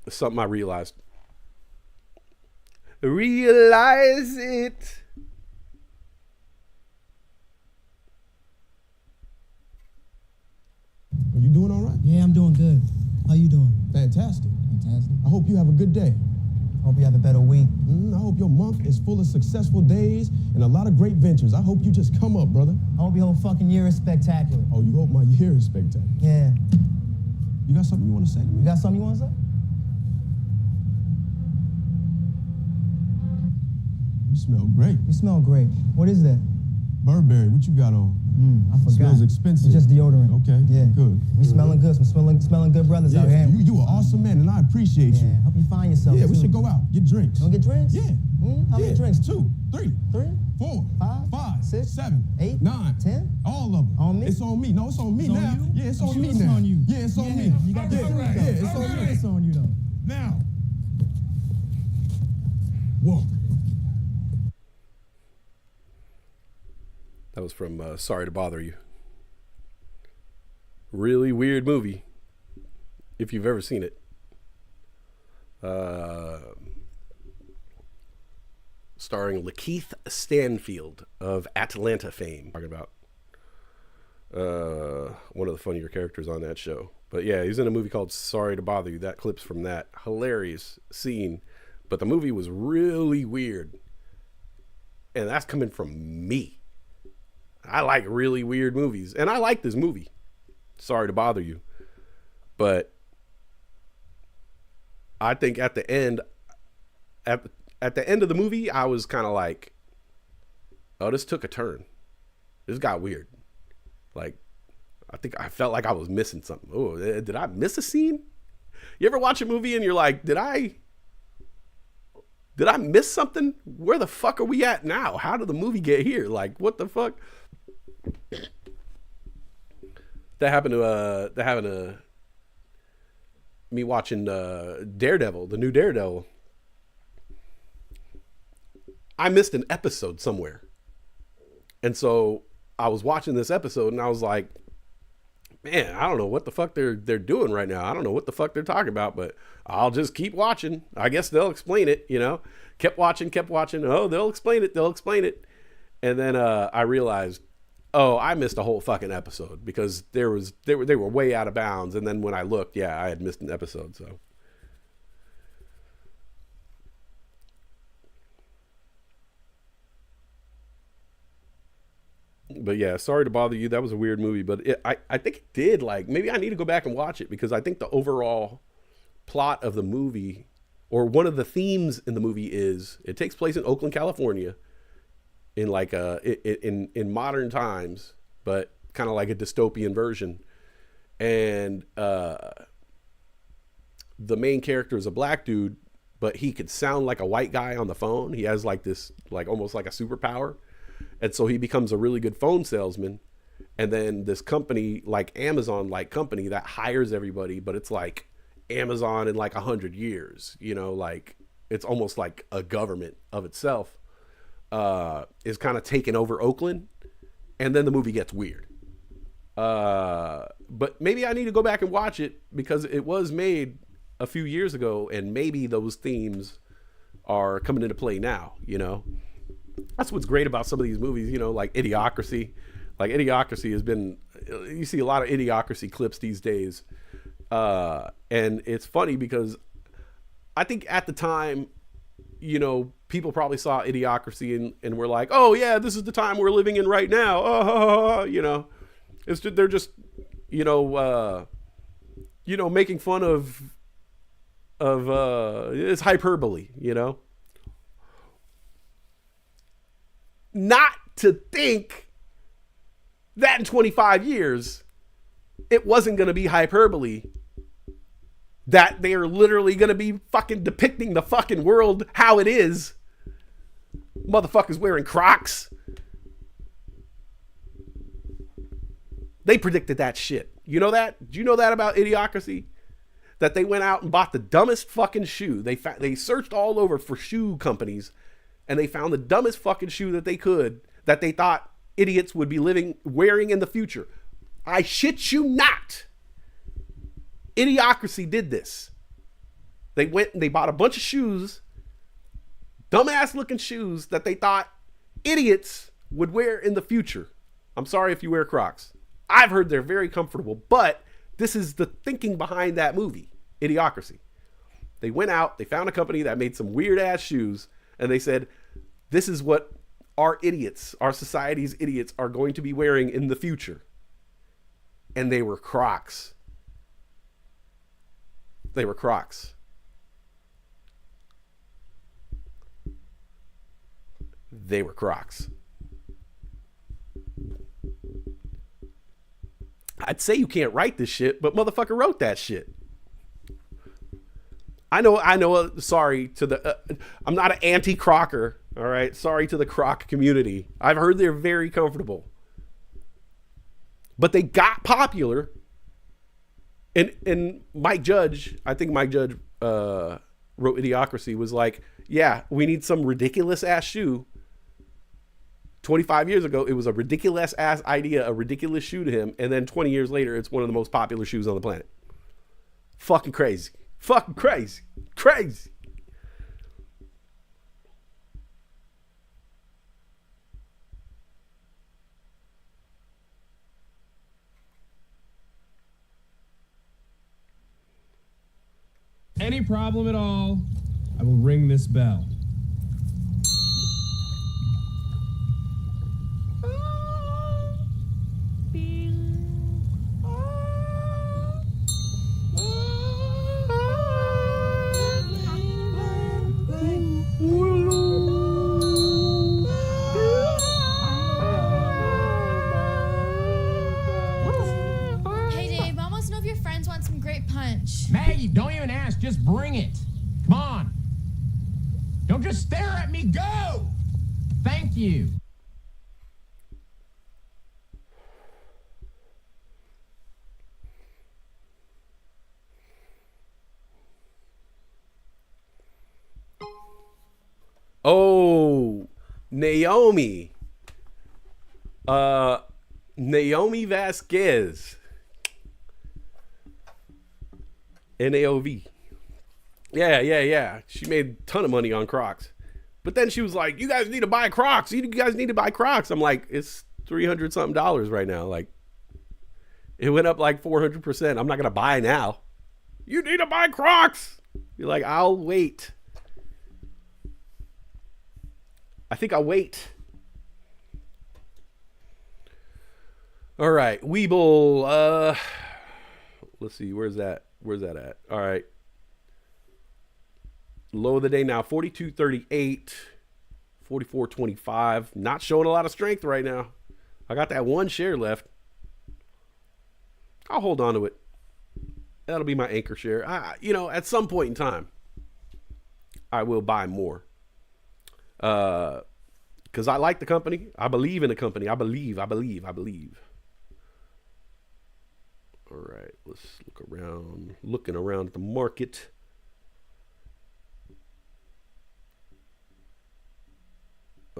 It's something I realized. Realize it. Are you doing all right? Yeah, I'm doing good. How you doing? Fantastic. Fantastic. I hope you have a good day. Hope you have a better week. I hope your month is full of successful days and a lot of great ventures. I hope you just come up, brother. I hope your whole fucking year is spectacular. Oh, you hope my year is spectacular. Yeah. You got something you want to say to me? You got something you want to say? You smell great. You smell great. What is that? Burberry, what you got on? I forgot. Smells expensive. It's just deodorant. Okay, Yeah. good. We smelling good. Some smelling good brothers out here. You an awesome man, and I appreciate you. Yeah. Hope you find yourself. Yeah, we too. should go out, get drinks. Wanna get drinks? Yeah. How many drinks? 2, 3, 4, 5, 5, 6, 7, 8, 9, 10. All of them. On me? It's on me. No, it's on me It's on now. you? Yeah, it's I'm on sure me it's now. on you. Yeah, it's on me. You got yeah, the food, yeah, though. it's on me. It's on you though. Now, walk. That was from Sorry to Bother You. Really weird movie, if you've ever seen it. Starring Lakeith Stanfield of Atlanta fame. Talking about one of the funnier characters on that show. But yeah, he's in a movie called Sorry to Bother You. That clip's from that. Hilarious scene. But the movie was really weird. And that's coming from me. I like really weird movies. And I like this movie. Sorry to Bother You. But I think at the end of the movie, I was kind of like, oh, this took a turn. This got weird. Like, I think I felt like I was missing something. Oh, did I miss a scene? You ever watch a movie and you're like, did I miss something? Where the fuck are we at now? How did the movie get here? Like, what the fuck? That happened to me watching Daredevil, the new Daredevil. I missed an episode somewhere. And so I was watching this episode and I was like, man, I don't know what the fuck they're doing right now. I don't know what the fuck they're talking about, but I'll just keep watching. I guess they'll explain it, you know. Kept watching. Oh, they'll explain it. And then I realized, oh, I missed a whole fucking episode because they were way out of bounds. And then when I looked, yeah, I had missed an episode. So, but yeah, Sorry to Bother You. That was a weird movie, but I think it did, like, maybe I need to go back and watch it because I think the overall plot of the movie, or one of the themes in the movie, is it takes place in Oakland, California, in like in modern times, but kind of like a dystopian version. And the main character is a black dude, but he could sound like a white guy on the phone. He has like this, like almost like a superpower. And so he becomes a really good phone salesman. And then this company, like Amazon, like company that hires everybody, but it's like Amazon in like 100 years, you know, like it's almost like a government of itself, is kind of taking over Oakland. And then the movie gets weird. But maybe I need to go back and watch it because it was made a few years ago and maybe those themes are coming into play now, you know? That's what's great about some of these movies, you know, like Idiocracy. Like Idiocracy has been, you see a lot of Idiocracy clips these days. And it's funny because I think at the time, you know, people probably saw Idiocracy and were like, oh yeah, this is the time we're living in right now. You know, they're just, you know, making fun of it's hyperbole, you know. Not to think that in 25 years, it wasn't going to be hyperbole. That they are literally going to be fucking depicting the fucking world how it is. Motherfuckers wearing Crocs. They predicted that shit. You know that? Do you know that about Idiocracy? That they went out and bought the dumbest fucking shoe. They searched all over for shoe companies, and they found the dumbest fucking shoe that they could, that they thought idiots would be wearing in the future. I shit you not. Idiocracy did this. They went and they bought a bunch of shoes, dumbass looking shoes that they thought idiots would wear in the future. I'm sorry if you wear Crocs. I've heard they're very comfortable, but this is the thinking behind that movie, Idiocracy. They went out, they found a company that made some weird ass shoes, and they said, this is what our idiots, our society's idiots, are going to be wearing in the future. And they were Crocs. They were Crocs. They were Crocs. I'd say you can't write this shit, but motherfucker wrote that shit. I know, sorry to the, I'm not an anti-Crocker, all right? Sorry to the Croc community. I've heard they're very comfortable. But they got popular. And Mike Judge, I think Mike Judge wrote Idiocracy, was like, yeah, we need some ridiculous ass shoe. 25 years ago, it was a ridiculous ass idea, a ridiculous shoe to him. And then 20 years later, it's one of the most popular shoes on the planet. Fucking crazy. Fucking crazy. Crazy. Any problem at all, I will ring this bell. Hey, Dave, Mom wants to know if your friends want some great punch. Maggie, don't even ask. Just bring it. Come on. Don't just stare at me. Go. Thank you. Oh, Naomi. Naomi Vasquez. NAOV. Yeah. She made a ton of money on Crocs. But then she was like, you guys need to buy Crocs. You guys need to buy Crocs. I'm like, it's $300 something right now. Like, it went up like 400%. I'm not going to buy now. You need to buy Crocs. You're like, I'll wait. I think I'll wait. All right. Weeble. Let's see. Where's that at? All right. Low of the day now, 42.38, 44.25. Not showing a lot of strength right now. I got that one share left. I'll hold on to it. That'll be my anchor share. At some point in time, I will buy more. Because I like the company. I believe in the company. I believe. All right, let's look around. Looking around at the market.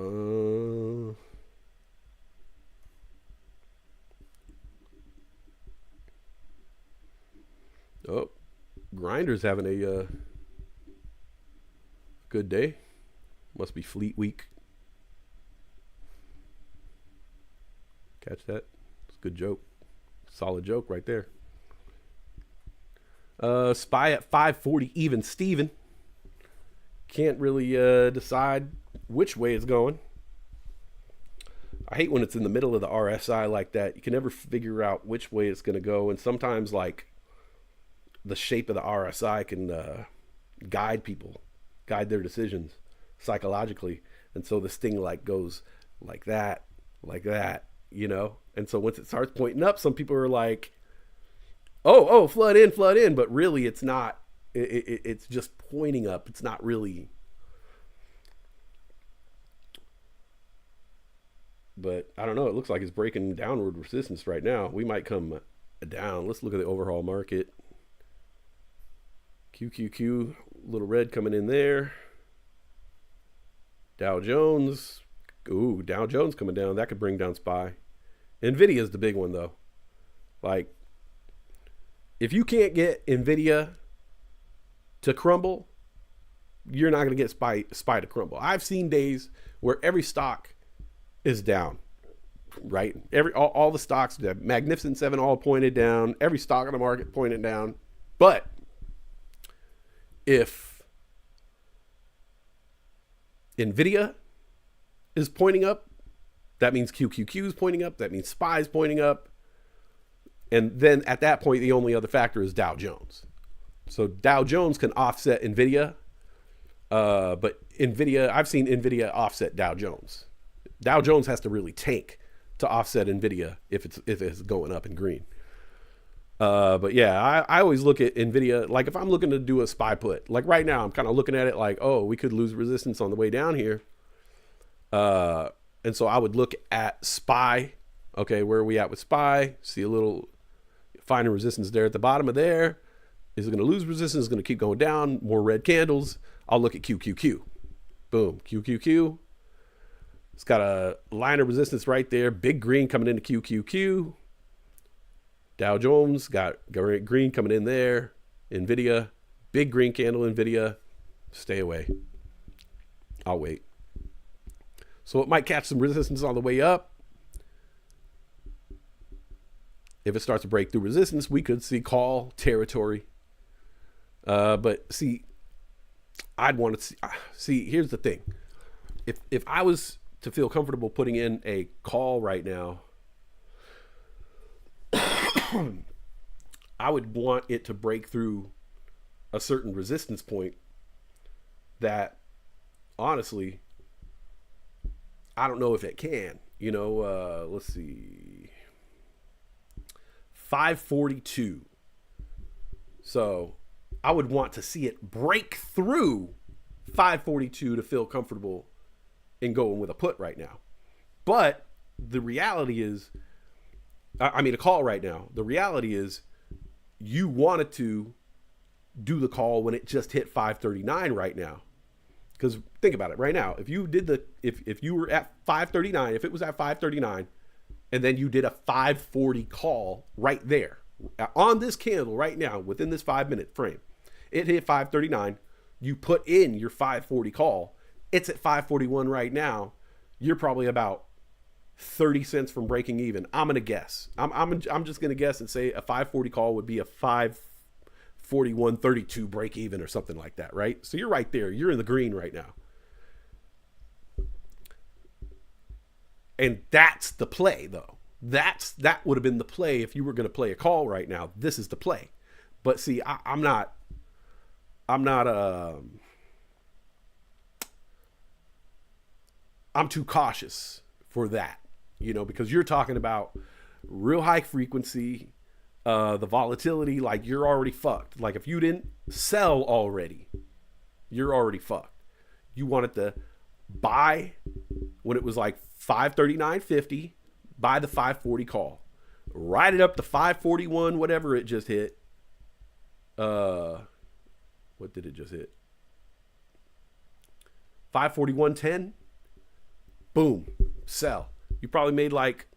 Oh, Grinder's having a good day. Must be Fleet Week. Catch that? It's a good joke. Solid joke right there. SPY at 540 even Steven. Can't really decide which way it's going. I hate when it's in the middle of the RSI like that. You can never figure out which way it's going to go. And sometimes like the shape of the RSI can guide people, guide their decisions psychologically. And so this thing like goes like that, you know? And so once it starts pointing up, some people are like, oh, flood in. But really it's not, it's just pointing up. It's not really. But I don't know. It looks like it's breaking downward resistance right now. We might come down. Let's look at the overall market. QQQ, little red coming in there. Dow Jones. Ooh, Dow Jones coming down. That could bring down SPY. Nvidia is the big one, though. Like, if you can't get Nvidia to crumble, you're not going to get SPY to crumble. I've seen days where every stock is down, right? All the stocks, the Magnificent Seven all pointed down. Every stock on the market pointed down. But if Nvidia is pointing up, that means QQQ is pointing up. That means SPY is pointing up. And then at that point, the only other factor is Dow Jones. So Dow Jones can offset Nvidia. But Nvidia, I've seen Nvidia offset Dow Jones. Dow Jones has to really tank to offset Nvidia if it's going up in green. But yeah, I always look at Nvidia, like if I'm looking to do a SPY put, like right now, I'm kind of looking at it like, oh, we could lose resistance on the way down here. And so I would look at SPY. Okay, where are we at with SPY? See a little finding resistance there at the bottom of there. Is it going to lose resistance? Is it going to keep going down? More red candles. I'll look at QQQ. Boom, QQQ. It's got a line of resistance right there. Big green coming into QQQ. Dow Jones got green coming in there. Nvidia, big green candle, Nvidia. Stay away. I'll wait. So it might catch some resistance on the way up. If it starts to break through resistance, we could see call territory. But see, I'd want to see. Here's the thing: if I was to feel comfortable putting in a call right now, I would want it to break through a certain resistance point that, honestly, I don't know if it can. You know, let's see. 542. So I would want to see it break through 542 to feel comfortable in going with a put right now. But the reality is, a call right now. The reality is you wanted to do the call when it just hit 539 right now. Because think about it right now. If you did if you were at 539, if it was at 539, and then you did a 540 call right there on this candle right now within this 5-minute frame, it hit 539. You put in your 540 call. It's at 541 right now. You're probably about 30 cents from breaking even. I'm gonna guess. I'm just gonna guess and say a 540 call would be a 541.32 break even or something like that, right? So you're right there. You're in the green right now. And that's the play, though. That would have been the play if you were going to play a call right now. This is the play. But see, I'm too cautious for that, you know, because you're talking about real high frequency, the volatility, like you're already fucked. Like if you didn't sell already, you're already fucked. You wanted to buy when it was like 539.50, buy the 540 call, ride it up to 541, whatever it just hit. What did it just hit? 541.10. Boom, sell. You probably made like,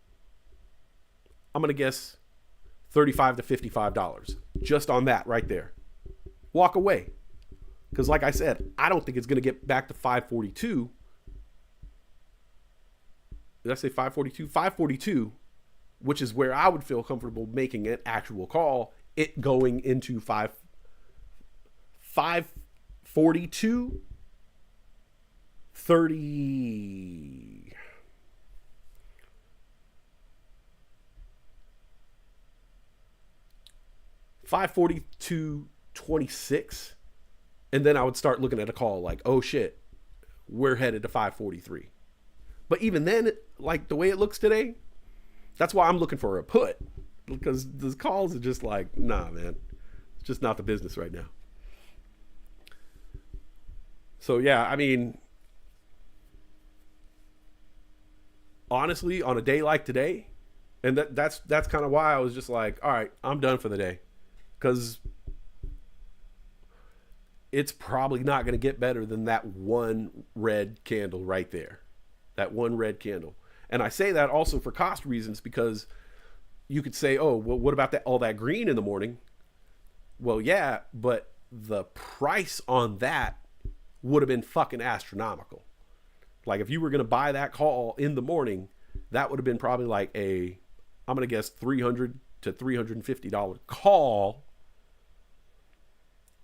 I'm gonna guess $35 to $55 just on that right there. Walk away. Because like I said, I don't think it's going to get back to 542. Did I say 542? 542 which is where I would feel comfortable making an actual call, it going into 542 30 542.26, and then I would start looking at a call like, oh shit, we're headed to 543. But even then, like the way it looks today, that's why I'm looking for a put, because the calls are just like, nah, man, it's just not the business right now. So yeah, I mean, honestly, on a day like today, and that's kind of why I was just like, all right, I'm done for the day, because it's probably not going to get better than that one red candle right there. That one red candle. And I say that also for cost reasons, because you could say, oh, well, what about all that green in the morning? Well, yeah, but the price on that would have been fucking astronomical. Like if you were going to buy that call in the morning, that would have been probably like I'm going to guess $300 to $350 call.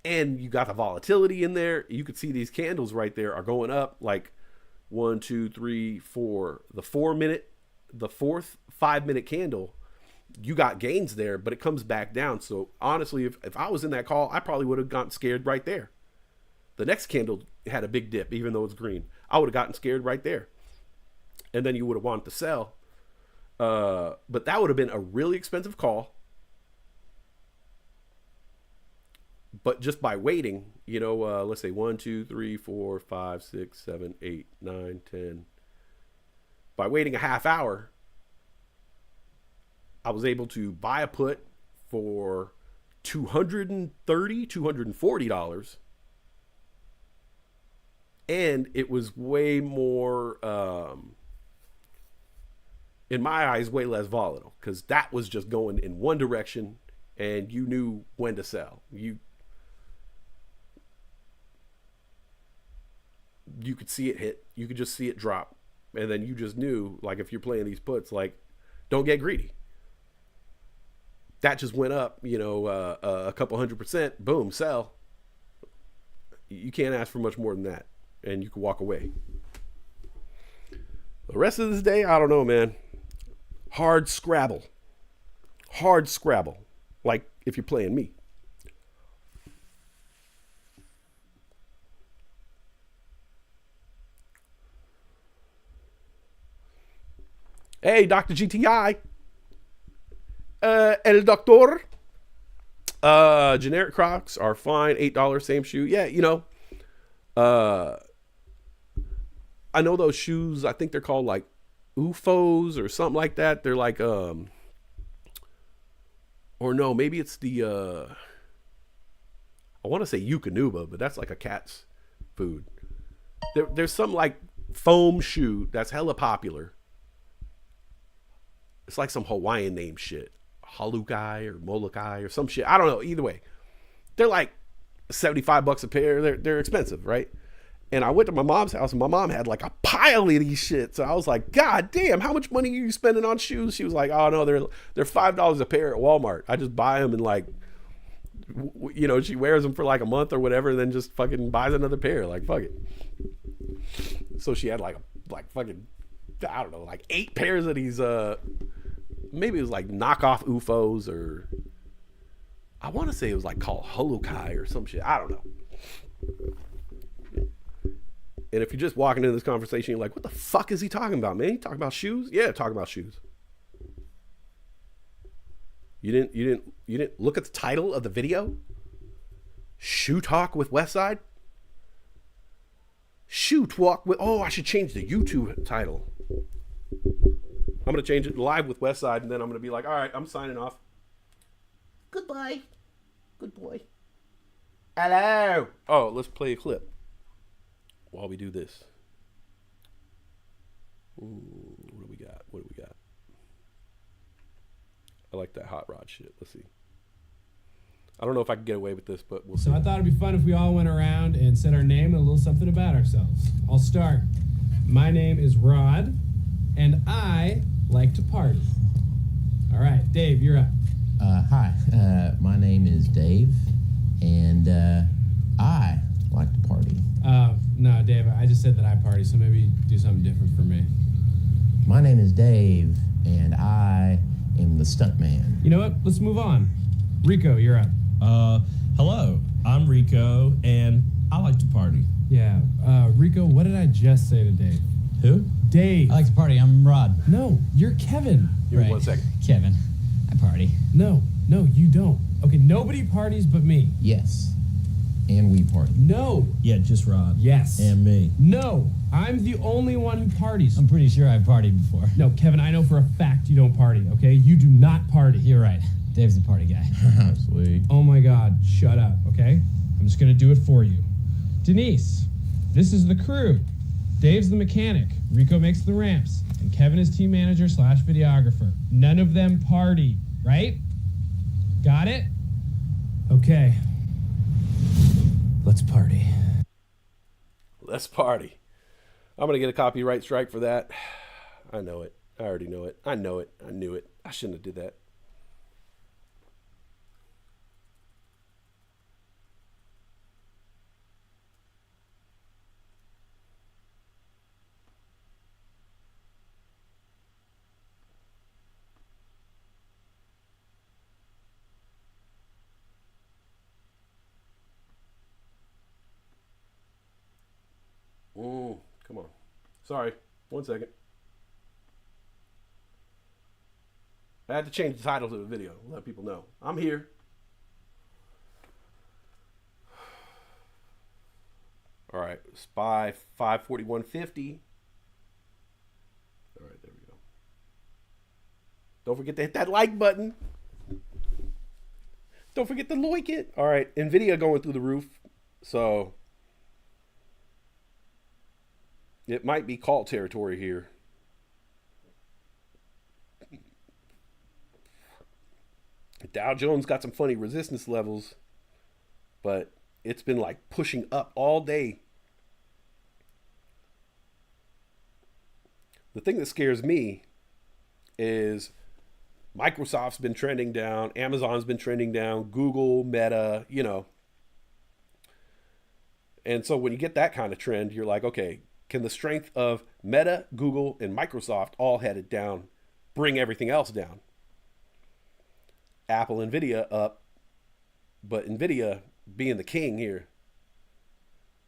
And you got the volatility in there. You could see these candles right there are going up like 1, 2, 3, 4. The fourth 5-minute candle, you got gains there, but it comes back down. So honestly, if I was in that call, I probably would have gotten scared right there. The next candle had a big dip, even though it's green. I would have gotten scared right there. And then you would have wanted to sell. But that would have been a really expensive call. But just by waiting, let's say 1, 2, 3, 4, 5, 6, 7, 8, 9, 10. By waiting a half hour, I was able to buy a put for $230, $240. And it was way more, in my eyes, way less volatile, because that was just going in one direction and you knew when to sell. You could see it hit, you could just see it drop, and then you just knew, like, if you're playing these puts, like, don't get greedy. That just went up, a couple 100%, boom, sell. You can't ask for much more than that, and you can walk away. The rest of this day, I don't know, man. Hard scrabble, like if you're playing me. Hey, Dr. GTI. El Doctor. Generic Crocs are fine. $8, same shoe. Yeah, I know those shoes, I think they're called like UFOs or something like that. They're like, or no, maybe it's the, I want to say Yukonuba, but that's like a cat's food. There's some like foam shoe that's hella popular. It's like some Hawaiian name shit. Halukai or Molokai or some shit. I don't know. Either way, they're like $75 a pair. They're expensive, right? And I went to my mom's house and my mom had like a pile of these shit. So I was like, God damn, how much money are you spending on shoes? She was like, oh no, they're $5 a pair at Walmart. I just buy them and like, she wears them for like a month or whatever, and then just fucking buys another pair. Like, fuck it. So she had like fucking, I don't know, like 8 pairs of these, maybe it was like knockoff UFOs, or I want to say it was like called Halukai or some shit. I don't know. And if you're just walking into this conversation, you're like, what the fuck is he talking about, man? He talking about shoes? Yeah, talking about shoes. You didn't look at the title of the video? Shoe Talk with Westside? Shoe Talk with, I should change the YouTube title. I'm going to change it live with Westside, and then I'm going to be like, all right, I'm signing off. Goodbye. Good boy. Hello. Oh, let's play a clip while we do this. What do we got? I like that hot rod shit. Let's see. I don't know if I can get away with this, but we'll see. So I thought it'd be fun if we all went around and said our name and a little something about ourselves. I'll start. My name is Rod, and I like to party. All right, Dave, you're up. Hi, my name is Dave, and I like to party. No, Dave, I just said that I party, so maybe do something different for me. My name is Dave, and I am the stunt man. You know what? Let's move on. Rico, you're up. Hello, I'm Rico, and I like to party. Yeah, Rico, what did I just say to Dave? Who? Dave. I like to party. I'm Rod. No, you're Kevin. Give me 1 second. Kevin. I party. No, you don't. Okay, nobody parties but me. Yes, and we party. No. Yeah, just Rod. Yes. And me. No, I'm the only one who parties. I'm pretty sure I've partied before. No, Kevin, I know for a fact you don't party, okay? You do not party. You're right. Dave's the party guy. Sweet. Oh my God, shut up, okay? I'm just gonna do it for you. Denise, this is the crew. Dave's the mechanic, Rico makes the ramps, and Kevin is team manager / videographer. None of them party, right? Got it? Okay. Let's party. Let's party. I'm going to get a copyright strike for that. I know it. I already know it. I know it. I knew it. I shouldn't have did that. Come on. Sorry. 1 second. I had to change the title to the video. Let people know. I'm here. All right. Spy 54150. All right. There we go. Don't forget to hit that like button. Don't forget to like it. All right. NVIDIA going through the roof. So it might be cult territory here. Dow Jones got some funny resistance levels, but it's been like pushing up all day. The thing that scares me is Microsoft's been trending down, Amazon's been trending down, Google, Meta, you know. And so when you get that kind of trend, you're like, okay, can the strength of Meta, Google, and Microsoft all headed down bring everything else down? Apple, NVIDIA up, but NVIDIA being the king here.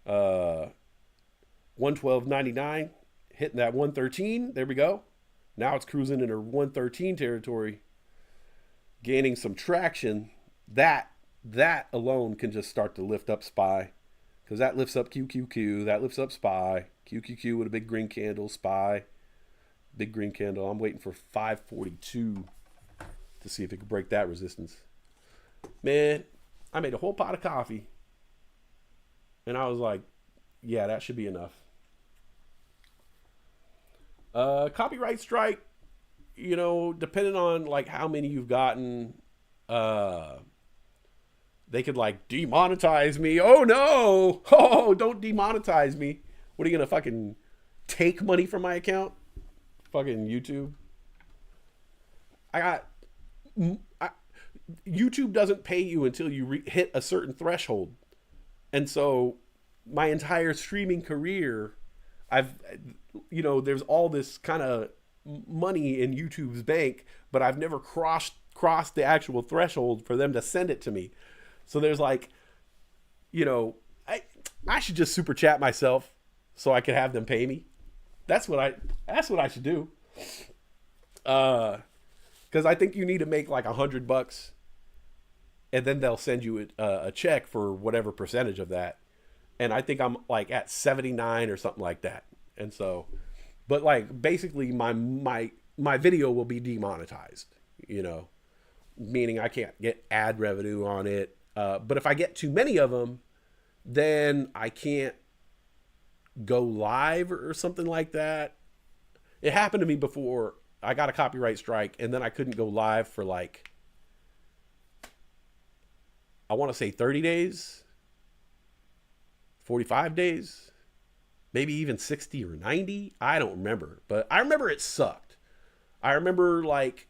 112.99, hitting that 113. There we go. Now it's cruising into 113 territory, gaining some traction. That alone can just start to lift up SPY, because that lifts up QQQ, that lifts up SPY. QQQ with a big green candle, SPY, big green candle. I'm waiting for 542 to see if it can break that resistance. Man, I made a whole pot of coffee, and I was like, yeah, that should be enough. Copyright strike, you know, depending on like how many you've gotten, they could like demonetize me. Oh no! Oh, don't demonetize me. What are you gonna fucking take money from my account? Fucking YouTube. YouTube doesn't pay you until you hit a certain threshold, and so my entire streaming career, there's all this kind of money in YouTube's bank, but I've never crossed the actual threshold for them to send it to me. So there's like, I should just super chat myself so I could have them pay me. That's what I should do. Because I think you need to make like $100, and then they'll send you a check for whatever percentage of that. And I think I'm like at 79 or something like that. And so, but like basically my video will be demonetized, meaning I can't get ad revenue on it. But if I get too many of them, then I can't go live or something like that. It happened to me before. I got a copyright strike, and then I couldn't go live for like, I want to say 30 days, 45 days, maybe even 60 or 90. I don't remember, but I remember it sucked. I remember like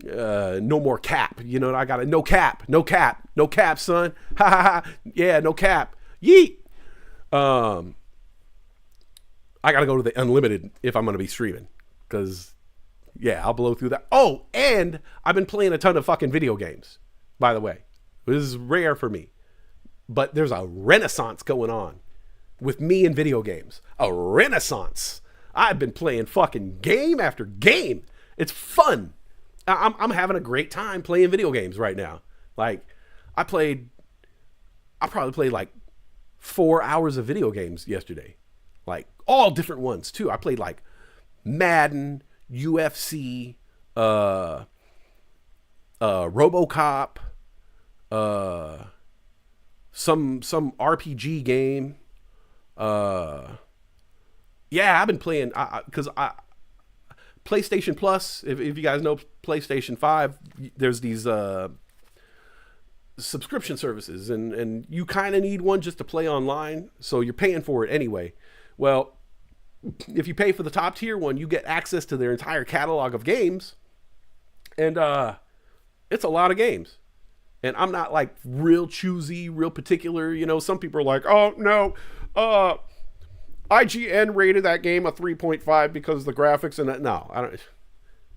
no more cap. You know, I got no cap, son. Ha ha ha. Yeah, no cap. Yeet. I got to go to the unlimited if I'm going to be streaming, because yeah, I'll blow through that. Oh, and I've been playing a ton of fucking video games, by the way. This is rare for me, but there's a renaissance going on with me in video games. A renaissance. I've been playing fucking game after game. It's fun. I'm having a great time playing video games right now. Like, I probably played like 4 hours of video games yesterday. Like, all different ones too. I played like Madden, UFC, RoboCop, some RPG game. Yeah, I've been playing because PlayStation Plus. If you guys know PlayStation 5, there's these subscription services, and you kind of need one just to play online, so you're paying for it anyway. Well, if you pay for the top tier one, you get access to their entire catalog of games, and it's a lot of games. And I'm not like real choosy, real particular. You know, some people are like, oh no, IGN rated that game a 3.5 because of the graphics and that. No, I don't.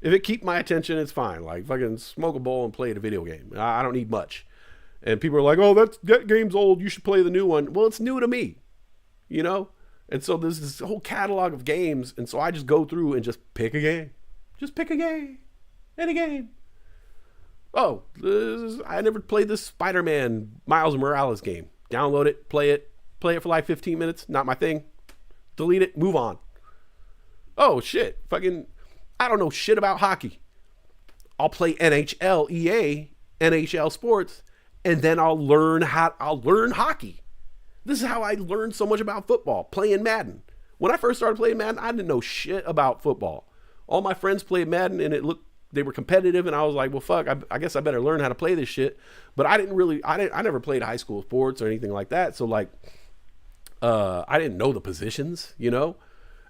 If it keep my attention, it's fine. Like, fucking smoke a bowl and play a video game. I don't need much. And people are like, oh, that game's old, you should play the new one. Well, it's new to me, you know? And so there's this whole catalog of games, and so I just go through and just pick a game. Just pick a game. Any game. Oh, I never played this Spider-Man Miles Morales game. Download it, play it for like 15 minutes. Not my thing. Delete it, move on. Oh, shit. Fucking, I don't know shit about hockey. I'll play NHL, EA, NHL Sports, and then I'll learn hockey. This is how I learned so much about football, playing Madden. When I first started playing Madden, I didn't know shit about football. All my friends played Madden, and they were competitive, and I was like, well, fuck, I guess I better learn how to play this shit. But I never played high school sports or anything like that, so like, I didn't know the positions, you know?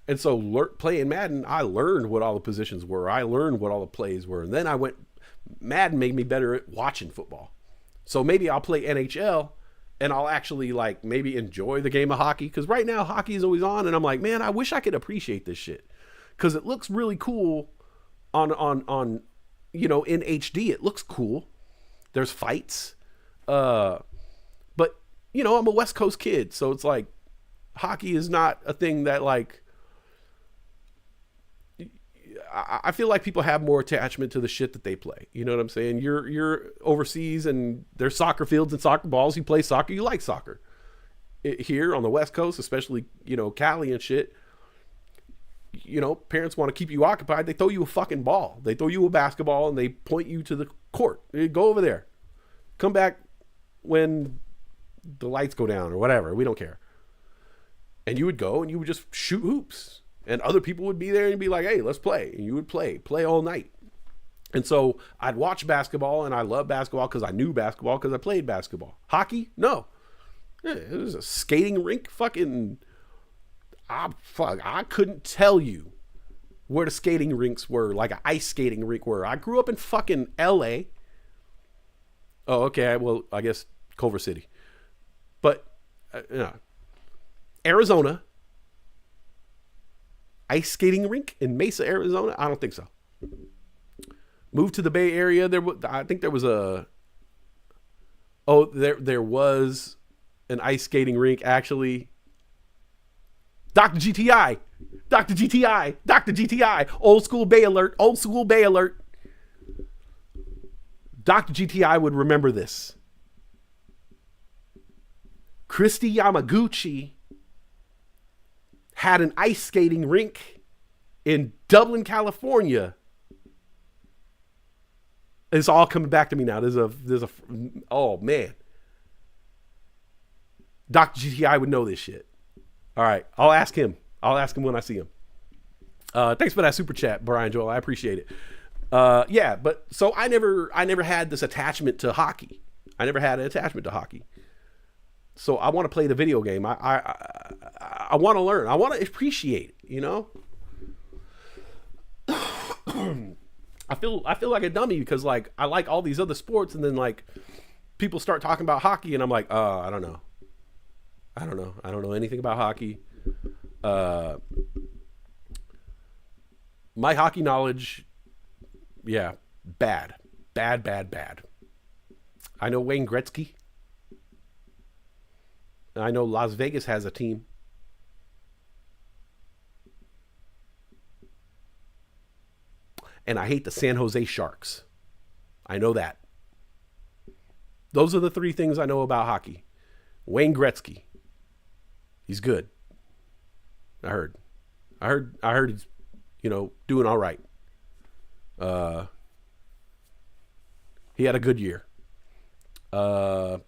And so playing Madden, I learned what all the positions were. I learned what all the plays were. And then Madden made me better at watching football. So maybe I'll play NHL, and I'll actually like maybe enjoy the game of hockey. Because right now hockey is always on, and I'm like, man, I wish I could appreciate this shit. Because it looks really cool on you know, in HD. It looks cool. There's fights. But, you know, I'm a West Coast kid, so it's like hockey is not a thing that like, I feel like people have more attachment to the shit that they play. You know what I'm saying? You're overseas and there's soccer fields and soccer balls. You play soccer, you like soccer. Here on the West Coast, especially, you know, Cali and shit, you know, parents want to keep you occupied. They throw you a fucking ball. They throw you a basketball and they point you to the court. Go over there. Come back when the lights go down or whatever. We don't care. And you would go and you would just shoot hoops. And other people would be there and be like, hey, let's play. And you would play all night. And so I'd watch basketball, and I love basketball because I knew basketball because I played basketball. Hockey? No. It was a skating rink. Fucking, I couldn't tell you where the skating rinks were, like an ice skating rink were. I grew up in fucking LA. Oh, okay. Well, I guess Culver City. But, Arizona. Ice skating rink in Mesa, Arizona? I don't think so. Moved to the Bay Area. There was an ice skating rink actually. Dr. GTI. Old school Bay alert. Dr. GTI would remember this. Christy Yamaguchi had an ice skating rink in Dublin, California. It's all coming back to me now. Oh man. Dr. GTI would know this shit. All right. I'll ask him when I see him. Thanks for that super chat, Brian Joel. I appreciate it. Yeah, but so I never had this attachment to hockey. I never had an attachment to hockey. So I want to play the video game. I want to learn. I want to appreciate it, you know? I feel like a dummy because like I like all these other sports, and then like people start talking about hockey, and I'm like, I don't know. I don't know anything about hockey. My hockey knowledge, yeah, bad. I know Wayne Gretzky. I know Las Vegas has a team. And I hate the San Jose Sharks. I know that. Those are the three things I know about hockey. Wayne Gretzky. He's good. I heard he's, doing all right. He had a good year. Wayne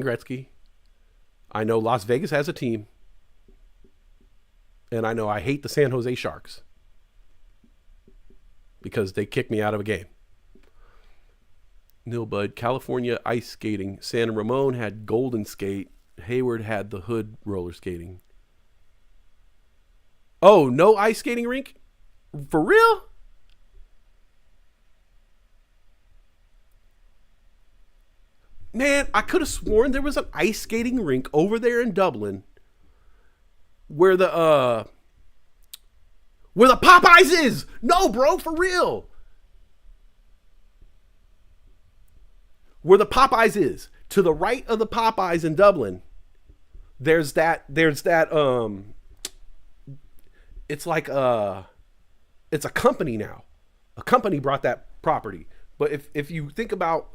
Gretzky. I know Las Vegas has a team. And I know I hate the San Jose Sharks. Because they kicked me out of a game. Nilbud, California ice skating. San Ramon had golden skate. Hayward had the hood roller skating. Oh, no ice skating rink? For real? Man, I could have sworn there was an ice skating rink over there in Dublin where the Popeyes is. No, bro, for real. Where the Popeyes is. To the right of the Popeyes in Dublin, there's that it's like it's a company now. A company brought that property. But if you think about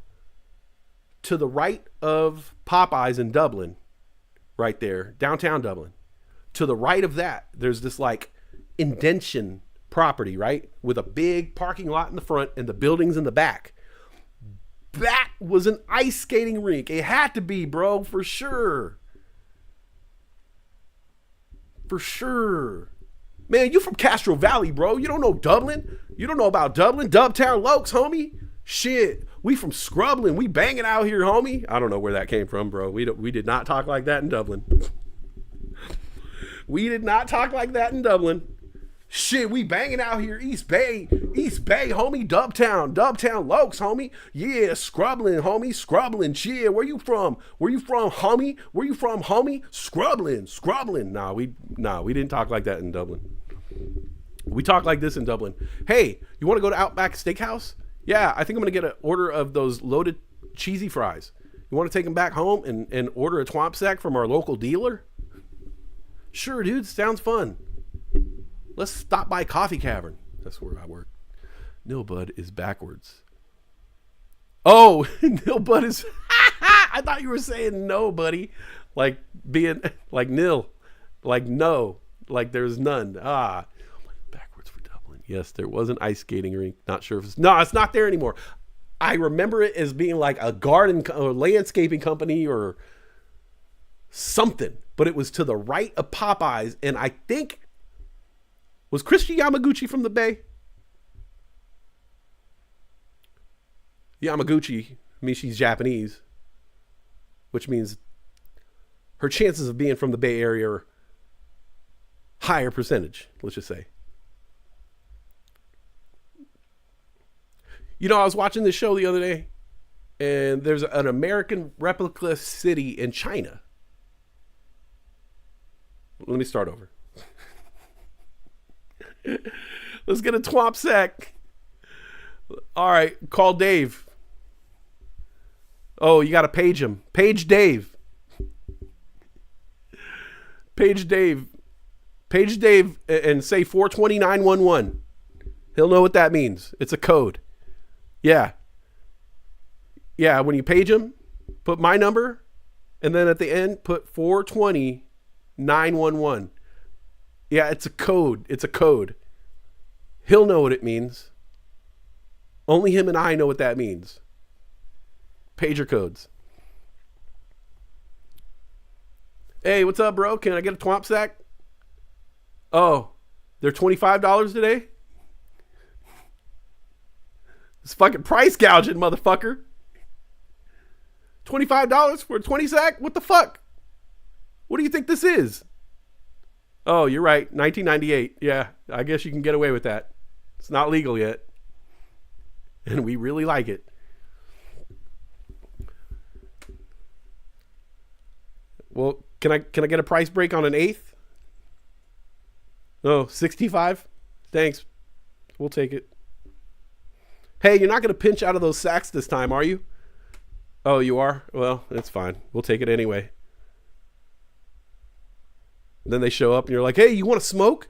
to the right of Popeyes in Dublin, right there, downtown Dublin, to the right of that, there's this like indention property, right? With a big parking lot in the front and the buildings in the back. That was an ice skating rink. It had to be, bro, for sure. For sure. Man, you from Castro Valley, bro. You don't know Dublin. You don't know about Dublin. Dubtown Lokes, homie. Shit. We from Scrublin. We banging out here, homie. I don't know where that came from, bro. We did not talk like that in Dublin. We did not talk like that in Dublin. Shit, we banging out here, East Bay, homie, Dubtown Lokes, homie. Yeah, Scrublin, homie, Scrublin, yeah. Where you from, homie? Where you from, homie? Scrublin. Nah, we didn't talk like that in Dublin. We talk like this in Dublin. Hey, you want to go to Outback Steakhouse? Yeah, I think I'm going to get an order of those loaded cheesy fries. You want to take them back home and order a twomp sack from our local dealer? Sure, dude, sounds fun. Let's stop by Coffee Cavern. That's where I work. Nilbud is backwards. Oh, Nilbud is... I thought you were saying no, buddy. Like being... Like nil. Like no. Like there's none. Backwards for Dublin. Yes, there was an ice skating rink. Not sure if it's... No, it's not there anymore. I remember it as being like a garden or landscaping company or something. But it was to the right of Popeyes. And I think... Was Christy Yamaguchi from the Bay? Yamaguchi means she's Japanese, which means her chances of being from the Bay Area are higher percentage, let's just say. You know, I was watching this show the other day, and there's an American replica city in China. Let me start over. Let's get a twomp sack. All right, call Dave. Oh, you got to page him. Page Dave. Page Dave. Page Dave and say 42911. He'll know what that means. It's a code. Yeah. Yeah, when you page him, put my number, and then at the end, put 42911. Yeah, it's a code. It's a code. He'll know what it means. Only him and I know what that means. Pager codes. Hey, what's up, bro? Can I get a twomp sack? Oh, they're $25 today? It's fucking price gouging, motherfucker. $25 for a 20 sack? What the fuck? What do you think this is? Oh, you're right. 1998. Yeah, I guess you can get away with that. It's not legal yet. And we really like it. Well, can I get a price break on an eighth? No, 65? Thanks. We'll take it. Hey, you're not going to pinch out of those sacks this time, are you? Oh, you are? Well, it's fine. We'll take it anyway. Then they show up and you're like, hey, you want to smoke?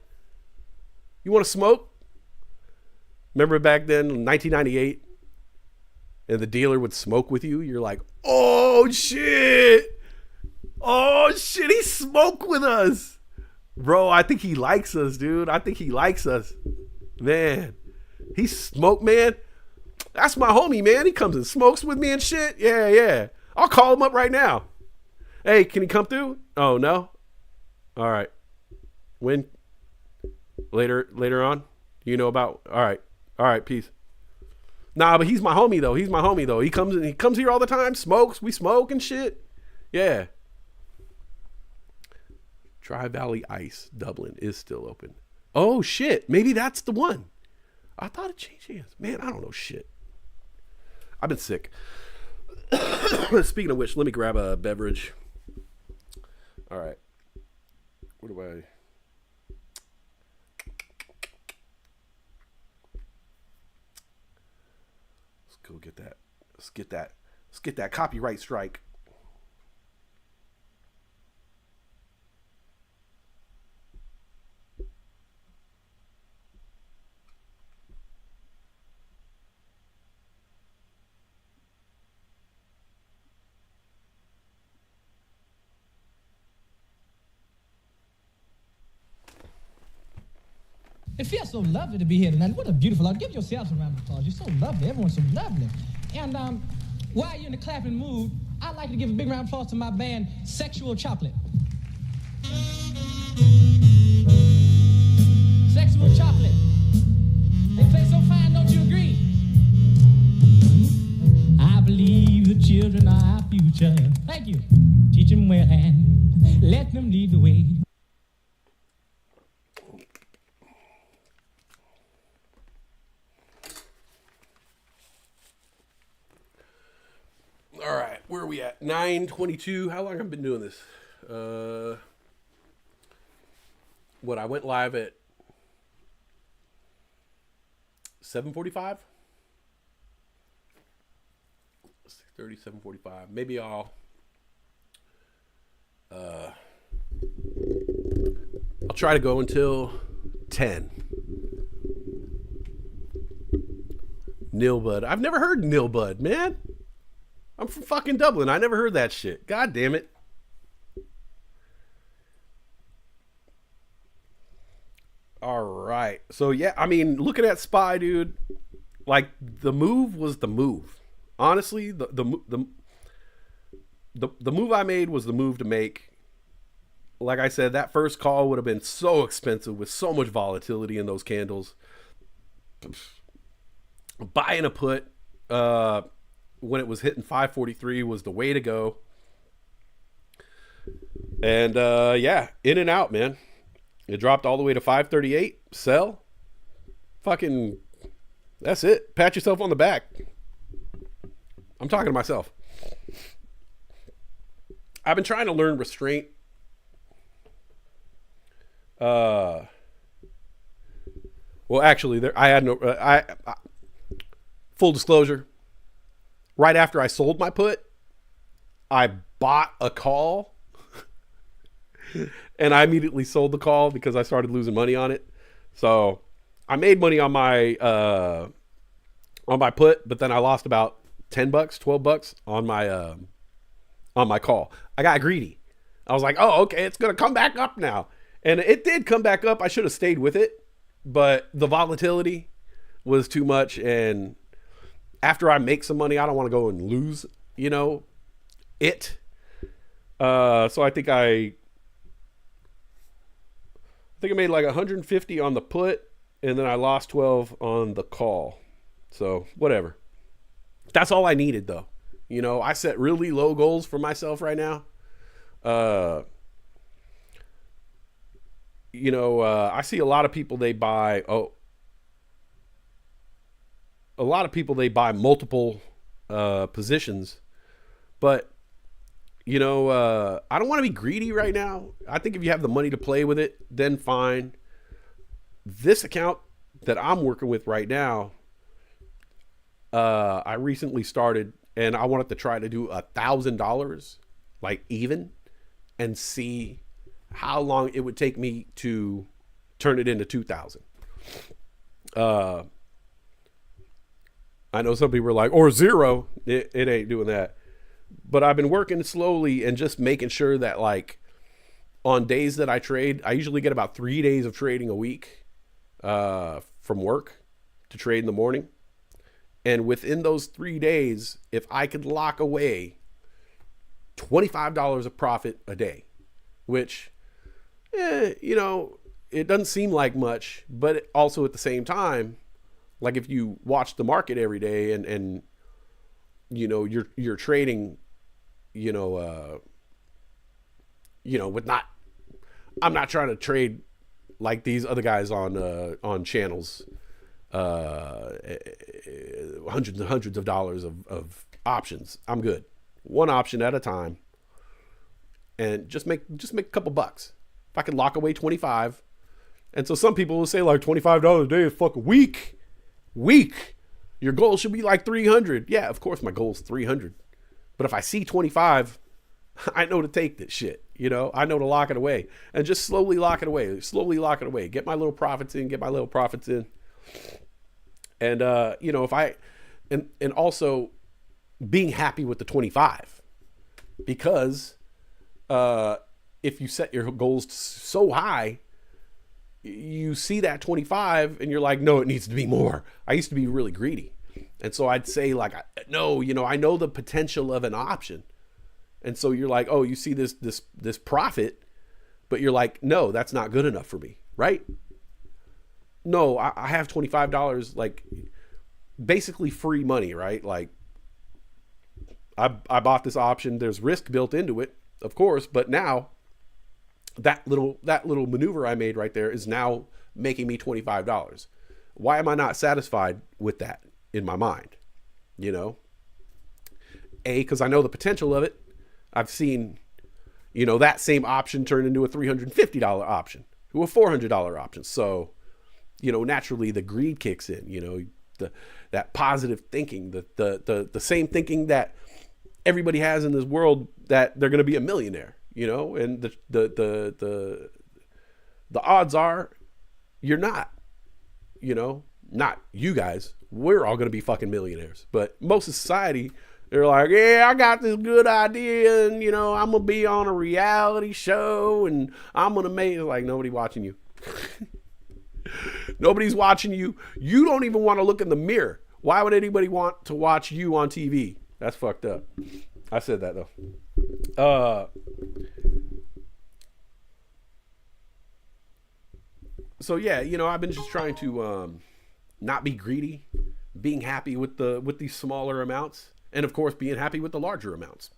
You want to smoke? Remember back then, 1998? And the dealer would smoke with you? You're like, oh, shit. Oh, shit, he smoked with us. Bro, I think he likes us, dude. I think he likes us. Man, he smoked, man. That's my homie, man. He comes and smokes with me and shit. Yeah. I'll call him up right now. Hey, can he come through? Oh, no? All right. When? Later on? You know about? All right, peace. Nah, but he's my homie, though. He comes here all the time, smokes. We smoke and shit. Yeah. Tri-Valley Ice, Dublin, is still open. Oh, shit. Maybe that's the one. I thought it changed hands. Man, I don't know shit. I've been sick. Speaking of which, let me grab a beverage. All right. What do I... Let's go get that. Let's get that copyright strike. It feels so lovely to be here tonight. What a beautiful audience. Give yourselves a round of applause. You're so lovely. Everyone's so lovely. And while you're in the clapping mood, I'd like to give a big round of applause to my band, Sexual Chocolate. Sexual Chocolate. They play so fine, don't you agree? I believe the children are our future. Thank you. Teach them well and let them lead the way. All right, where are we at? 9:22. How long have I been doing this? I went live at 7:45? 6:30, 7:45. Maybe I'll try to go until 10. Nilbud. I've never heard Nilbud, man. I'm from fucking Dublin. I never heard that shit. God damn it. All right. So, yeah, I mean, looking at Spy, dude, like, the move was the move. Honestly, the move I made was the move to make. Like I said, that first call would have been so expensive with so much volatility in those candles. Buying a put, when it was hitting 543 was the way to go. And yeah, in and out, man. It dropped all the way to 538. Sell. Fucking, that's it. Pat yourself on the back. I'm talking to myself. I've been trying to learn restraint. Well, actually, I had no. Full disclosure. Right after I sold my put, I bought a call and I immediately sold the call because I started losing money on it. So I made money on my put, but then I lost about $10, $12 on my call. I got greedy. I was like, oh, okay, it's going to come back up now. And it did come back up. I should have stayed with it, but the volatility was too much. And after I make some money, I don't want to go and lose, it. So I think I made like 150 on the put, and then I lost 12 on the call. So whatever. That's all I needed, though. I set really low goals for myself right now. I see a lot of people, they buy, a lot of people, they buy multiple positions, but I don't want to be greedy right now. I think if you have the money to play with it, then fine. This account that I'm working with right now, I recently started, and I wanted to try to do $1,000, like even, and see how long it would take me to turn it into 2,000. I know some people are like, or zero. It ain't doing that. But I've been working slowly and just making sure that, like, on days that I trade, I usually get about 3 days of trading a week from work to trade in the morning. And within those 3 days, if I could lock away $25 of profit a day, which, it doesn't seem like much, but also at the same time, like if you watch the market every day and you're trading, with not, I'm not trying to trade like these other guys on channels, hundreds and hundreds of dollars of options. I'm good. One option at a time, and just make a couple bucks. If I can lock away 25, and so some people will say like $25 a day is fucking weak. Your goal should be like 300. Yeah, of course my goal is 300. But if I see 25, I know to take this shit. I know to lock it away and just slowly lock it away. Get my little profits in. And if I and also being happy with the 25, because if you set your goals so high, you see that 25 and you're like, no, it needs to be more. I used to be really greedy. And so I'd say like, no, I know the potential of an option. And so you're like, oh, you see this profit, but you're like, no, that's not good enough for me. Right? No, I have $25, like basically free money, right? Like I bought this option. There's risk built into it, of course, but now that little maneuver I made right there is now making me $25. Why am I not satisfied with that in my mind? Because I know the potential of it. I've seen, that same option turn into a $350 option, to a $400 option. So, naturally the greed kicks in, that positive thinking, the same thinking that everybody has in this world, that they're going to be a millionaire. And the odds are you're not, not you guys. We're all going to be fucking millionaires. But most of society, they're like, yeah, I got this good idea and, I'm going to be on a reality show and I'm going to make it. Like, nobody watching you. Nobody's watching you. You don't even want to look in the mirror. Why would anybody want to watch you on TV? That's fucked up. I said that though. So yeah, I've been just trying to not be greedy, being happy with these smaller amounts, and of course being happy with the larger amounts.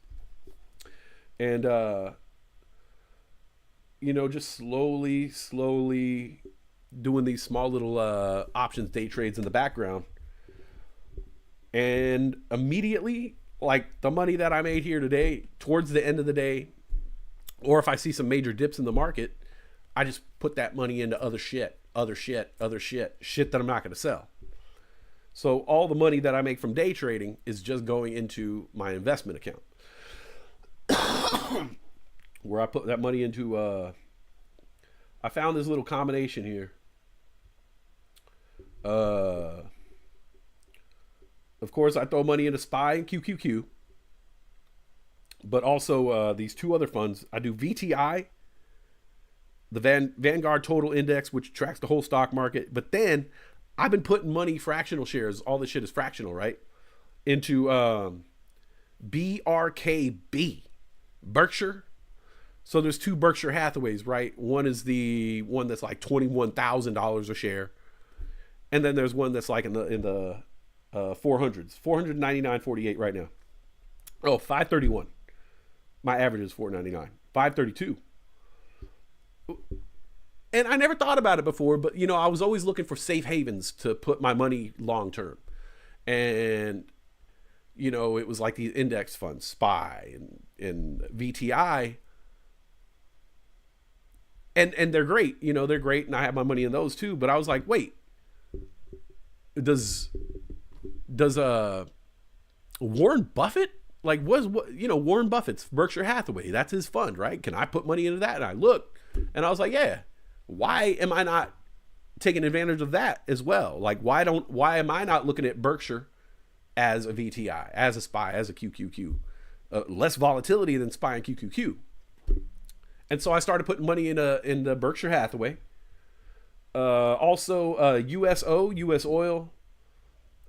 And just slowly doing these small little options day trades in the background. And immediately, like the money that I made here today, towards the end of the day, or if I see some major dips in the market, I just put that money into other shit that I'm not going to sell. So all the money that I make from day trading is just going into my investment account, where I put that money into, I found this little combination here. Of course, I throw money into SPY and QQQ, but also these two other funds. I do VTI, the Vanguard Total Index, which tracks the whole stock market. But then I've been putting money, fractional shares, all this shit is fractional, right? Into BRKB, Berkshire. So there's two Berkshire Hathaways, right? One is the one that's like $21,000 a share. And then there's one that's like in the 400s, 499.48 right now. Oh, 531. My average is 499. 532. And I never thought about it before, but I was always looking for safe havens to put my money long term. And, you know, it was like these index funds, SPY and VTI. And they're great, you know, they're great. And I have my money in those too. But I was like, wait, does Warren Buffett, like, Warren Buffett's Berkshire Hathaway, that's his fund, right? Can I put money into that? And I looked and I was like, yeah, why am I not taking advantage of that as well? Like, why am I not looking at Berkshire as a VTI, as a SPY, as a QQQ? Less volatility than SPY and QQQ. And so I started putting money in the Berkshire Hathaway. Also, US oil.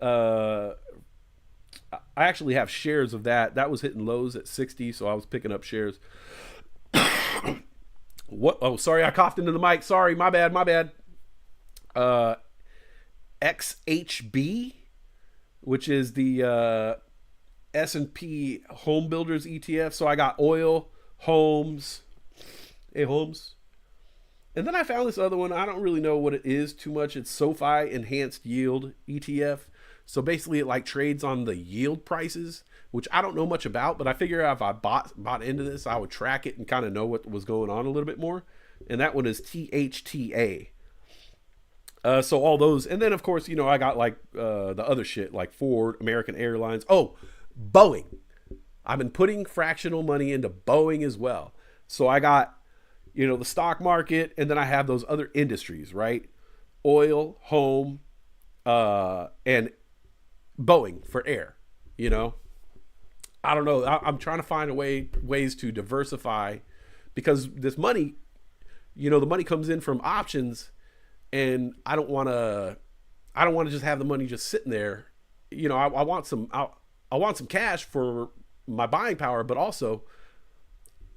I actually have shares of that. That was hitting lows at 60, so I was picking up shares. What? Oh, sorry, I coughed into the mic. Sorry, my bad. XHB, which is the S&P Home Builders ETF. So I got oil, homes. Hey, homes. And then I found this other one. I don't really know what it is too much. It's SoFi Enhanced Yield ETF. So basically it like trades on the yield prices, which I don't know much about, but I figure if I bought into this, I would track it and kind of know what was going on a little bit more. And that one is THTA. So all those, and then of course, you know, I got like the other shit like Ford, American Airlines. Oh, Boeing. I've been putting fractional money into Boeing as well. So I got, you know, the stock market, and then I have those other industries, right? Oil, home, and Boeing for air, you know. I don't know. I'm trying to find ways to diversify, because this money, you know, the money comes in from options, and I don't want to just have the money just sitting there. You know, I want some cash for my buying power, but also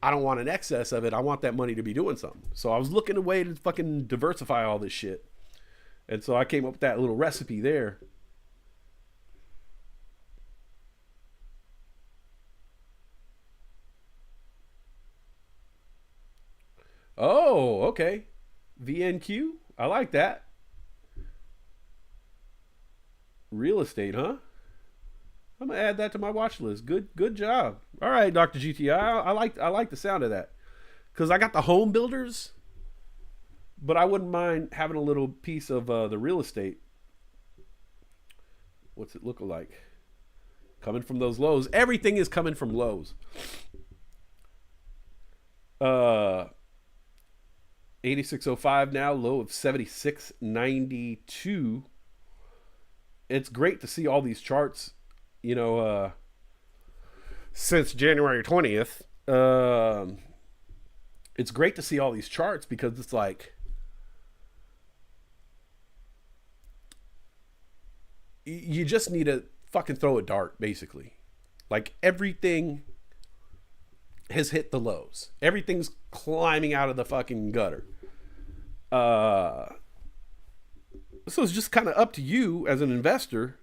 I don't want an excess of it. I want that money to be doing something. So I was looking a way to fucking diversify all this shit. And so I came up with that little recipe there. Oh, okay. VNQ. I like that. Real estate, huh? I'm gonna add that to my watch list. Good job. All right, Dr. GTI. I like the sound of that, because I got the home builders, but I wouldn't mind having a little piece of the real estate. What's it look like? Coming from those lows. Everything is coming from lows. 8605 now, low of 7692. It's great to see all these charts, you know, since January 20th. It's great to see all these charts, because it's like, you just need to fucking throw a dart, basically. Like, everything has hit the lows. Everything's climbing out of the fucking gutter. So it's just kind of up to you as an investor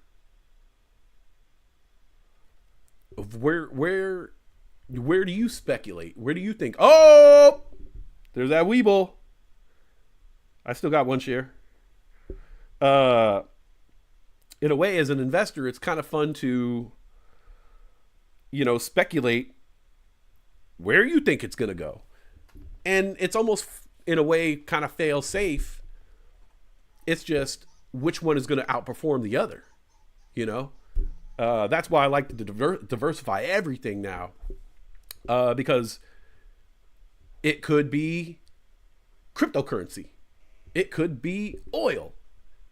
of where do you speculate? Where do you think? Oh, there's that Weeble. I still got one share. In a way, as an investor, it's kind of fun to, you know, speculate where you think it's going to go. And it's almost, in a way, kind of fail safe. It's just which one is going to outperform the other, you know? That's why I like to diversify everything now, because it could be cryptocurrency. It could be oil.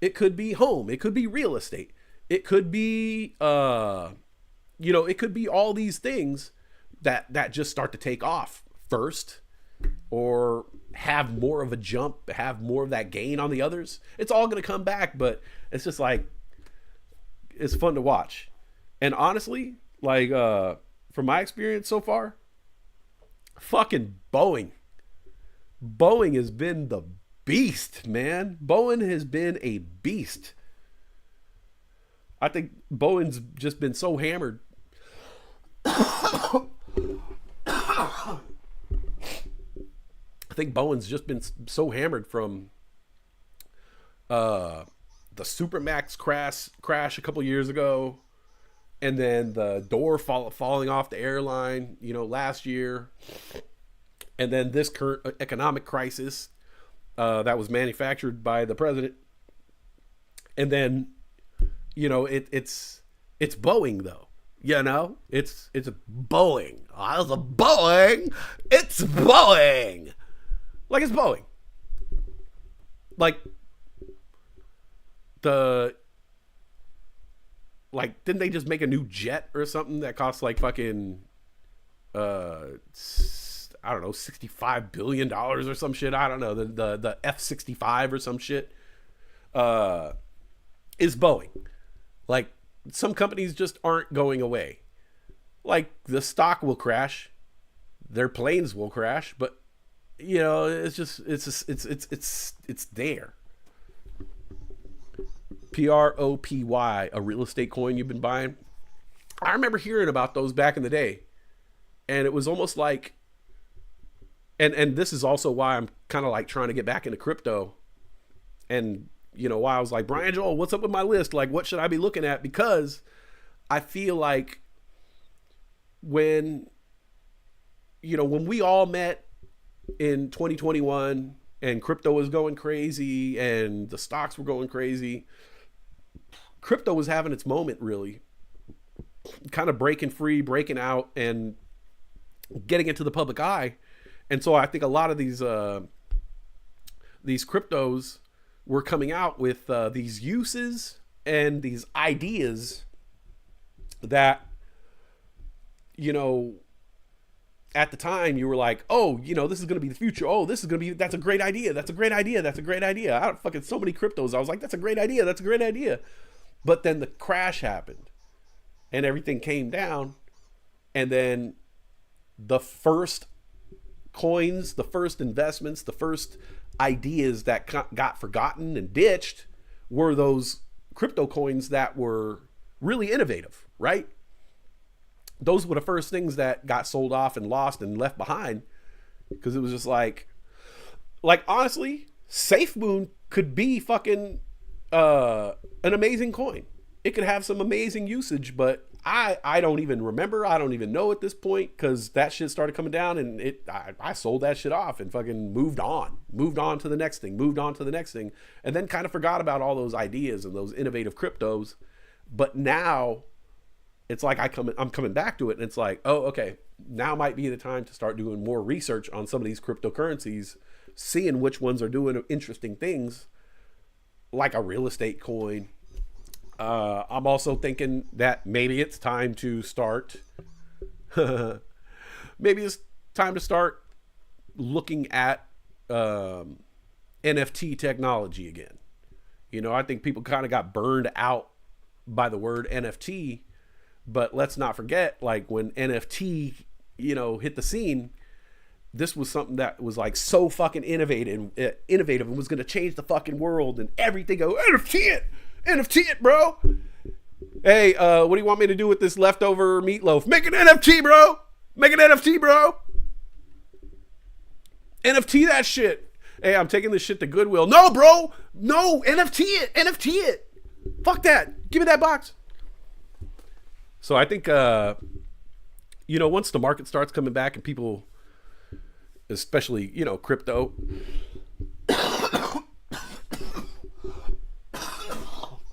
It could be home. It could be real estate. It could be, you know, it could be all these things that just start to take off first, or have more of a jump, have more of that gain on the others. It's all going to come back, but it's just like, it's fun to watch. And honestly, like, from my experience so far, fucking Boeing has been the beast, man. Boeing has been a beast. I think Boeing's just been so hammered. I think Bowen's just been so hammered from the Supermax crash a couple years ago, and then the door falling off the airline, last year, and then this current economic crisis that was manufactured by the president, and then it's Boeing though. It's Boeing. Oh, it's a Boeing. It's Boeing. Like it's Boeing. Like didn't they just make a new jet or something that costs like fucking I don't know, $65 billion or some shit. I don't know, the F-65 or some shit is Boeing. Like, some companies just aren't going away. Like, the stock will crash, their planes will crash, but it's there. PROPY, a real estate coin you've been buying. I remember hearing about those back in the day, and it was almost like, and this is also why I'm kind of like trying to get back into crypto, and why I was like, Brian Joel, what's up with my list? Like, what should I be looking at? Because I feel like when we all met in 2021 and crypto was going crazy and the stocks were going crazy, crypto was having its moment, really kind of breaking free, breaking out, and getting into the public eye. And so I think a lot of these cryptos were coming out with these uses and these ideas that, at the time you were like, oh, this is going to be the future. Oh, that's a great idea. That's a great idea. That's a great idea. I don't fucking so many cryptos. I was like, that's a great idea. That's a great idea. But then the crash happened and everything came down. And then the first coins, the first investments, the first ideas that got forgotten and ditched were those crypto coins that were really innovative, right? Those were the first things that got sold off and lost and left behind, because it was just like honestly, SafeMoon could be fucking an amazing coin. It could have some amazing usage, but I don't even remember. I don't even know at this point, because that shit started coming down, and I sold that shit off and fucking moved on to the next thing, and then kind of forgot about all those ideas and those innovative cryptos. But now it's like I'm coming back to it, and it's like, oh, okay, now might be the time to start doing more research on some of these cryptocurrencies, seeing which ones are doing interesting things, like a real estate coin. I'm also thinking that maybe it's time to start looking at NFT technology again. I think people kind of got burned out by the word NFT, but let's not forget, like, when NFT hit the scene, this was something that was like so fucking innovative and was going to change the fucking world, and everything go NFT it, bro. Hey, what do you want me to do with this leftover meatloaf? Make an NFT, bro. NFT that shit. Hey, I'm taking this shit to Goodwill. No, bro. No, NFT it. Fuck that. Give me that box. So I think, once the market starts coming back and people, especially, crypto.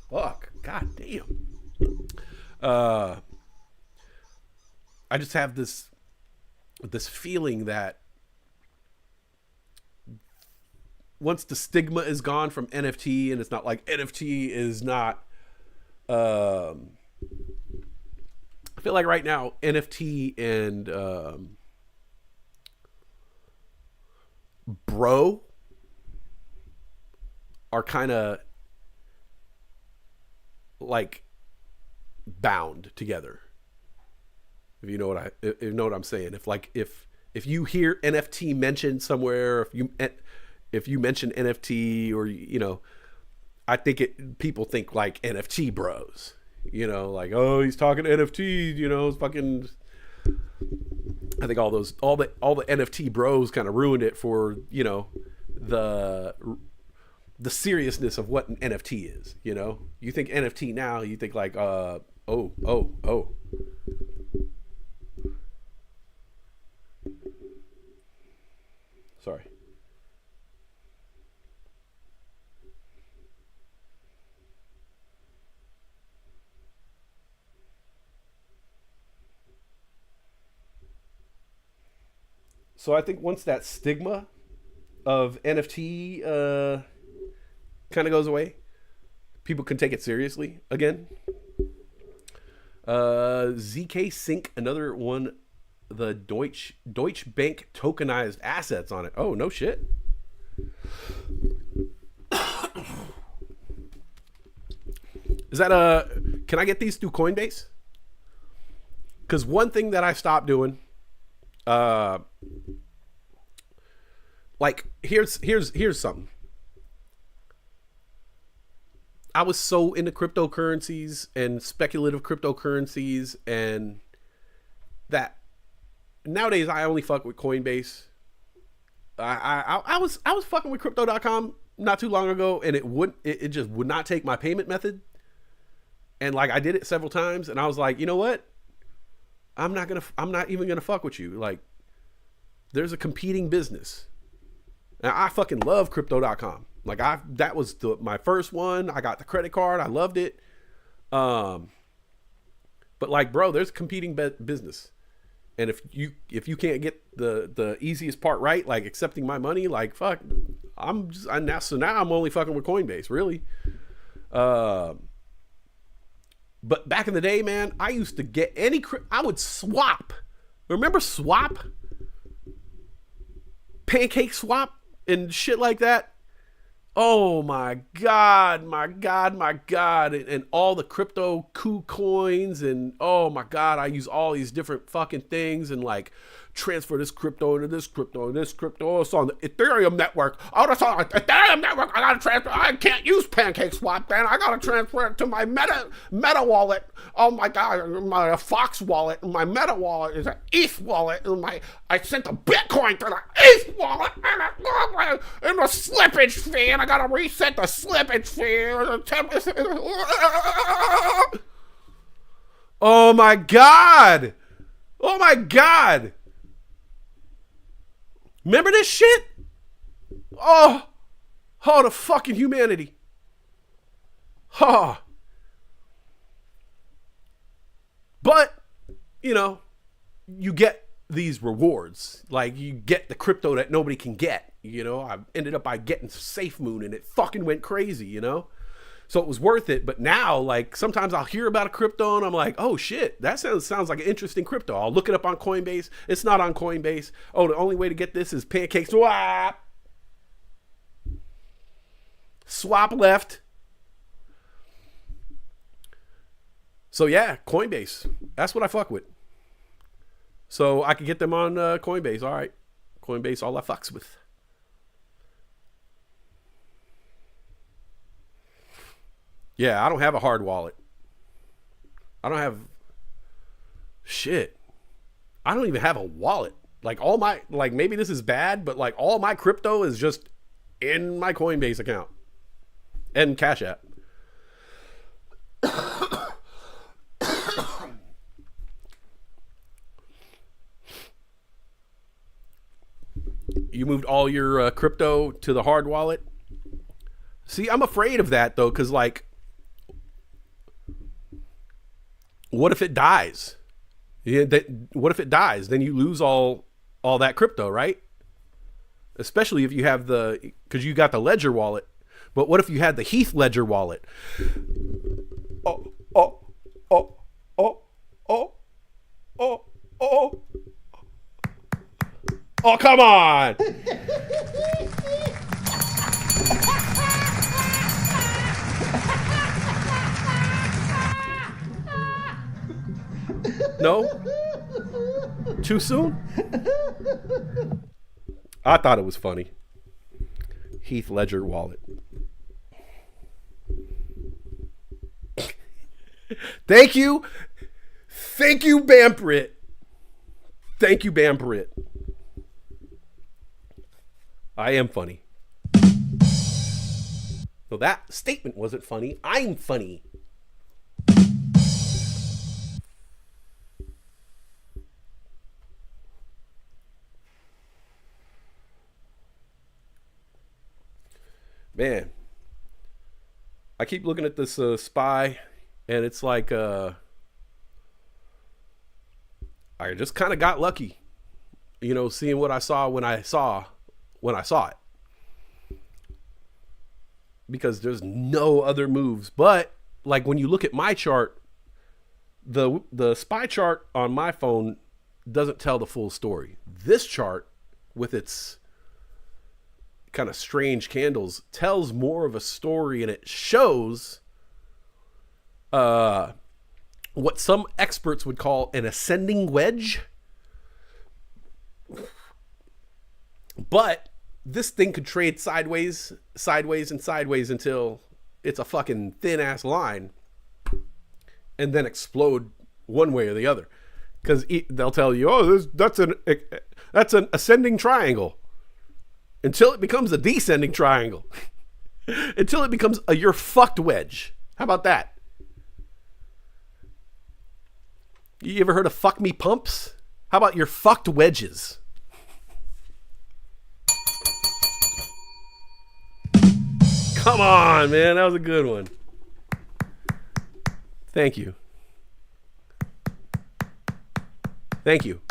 Fuck. God damn. I just have this feeling that once the stigma is gone from NFT, and it's not like NFT is not, I feel like right now NFT and bro are kind of like bound together. If you know what I'm saying. If you hear NFT mentioned somewhere, if you mention NFT, or I think people think like NFT bros. Like, oh, he's talking NFT. Fucking. I think all the NFT bros kind of ruined it for the the seriousness of what an NFT is. You know, you think NFT now, you think like, oh. Sorry. So I think once that stigma of NFT kind of goes away, people can take it seriously again. ZK Sync, another one, the Deutsche Bank tokenized assets on it. Oh, no shit. Is that can I get these through Coinbase? Because one thing that I stopped doing, like here's something. I was so into cryptocurrencies and speculative cryptocurrencies, and that nowadays I only fuck with Coinbase. I was fucking with crypto.com not too long ago, and it just would not take my payment method. And like I did it several times, and I was like, you know what? I'm not even gonna fuck with you. Like, there's a competing business. And I fucking love crypto.com. Like that was my first one. I got the credit card. I loved it. But like, bro, there's competing business. And if you can't get the easiest part right, like accepting my money, like fuck, so now I'm only fucking with Coinbase, really. But back in the day, man, I used to get I would swap. Remember swap? Pancake swap and shit like that. Oh my God. And all the crypto coins and oh my God, I use all these different fucking things and like transfer this crypto into this crypto and this crypto. It's on the Ethereum network. Oh, that's on the Ethereum network. I gotta transfer. I can't use Pancake Swap, then. I gotta transfer it to my Meta wallet. Oh my God, my Fox wallet. My Meta wallet is an ETH wallet. And I sent the Bitcoin to the ETH wallet and the slippage fee, and I gotta reset the slippage fee. Oh my God. Oh my God. Remember this shit? Oh, the fucking humanity. But, you know, you get these rewards. Like, you get the crypto that nobody can get. You know, I ended up by getting Safe Moon, and it fucking went crazy, you know? So it was worth it. But now, like, sometimes I'll hear about a crypto and I'm like, oh shit, that sounds like an interesting crypto. I'll look it up on Coinbase. It's not on Coinbase. Oh, the only way to get this is Pancake Swap. Swap left. So yeah, Coinbase. That's what I fuck with. So I could get them on Coinbase. All right. Coinbase, all I fucks with. Yeah, I don't have a hard wallet. I don't have shit. I don't even have a wallet. Like all my, like maybe this is bad, but like all my crypto is just in my Coinbase account and Cash App. You moved all your crypto to the hard wallet? See, I'm afraid of that though, because like, what if it dies? Yeah, what if it dies? Then you lose all that crypto, right? Especially if you have because you got the Ledger wallet. But what if you had the Heath Ledger wallet? Oh, come on. No? Too soon? I thought it was funny. Heath Ledger wallet. Thank you. Thank you, Bam Brit. Thank you, Bam Brit. I am funny. So that statement wasn't funny. I'm funny. Man, I keep looking at this spy, and it's like I just kind of got lucky, you know, seeing what I saw when I saw it. Because there's no other moves. But like when you look at my chart, the spy chart on my phone doesn't tell the full story. This chart, with its kind of strange candles, tells more of a story, and it shows what some experts would call an ascending wedge. But this thing could trade sideways until it's a fucking thin ass line and then explode one way or the other. Because they'll tell you, oh, that's an ascending triangle, until it becomes a descending triangle, until it becomes a you're fucked wedge. How about that? You ever heard of fuck me pumps? How about your fucked wedges? Come on, man. That was a good one. Thank you. Thank you.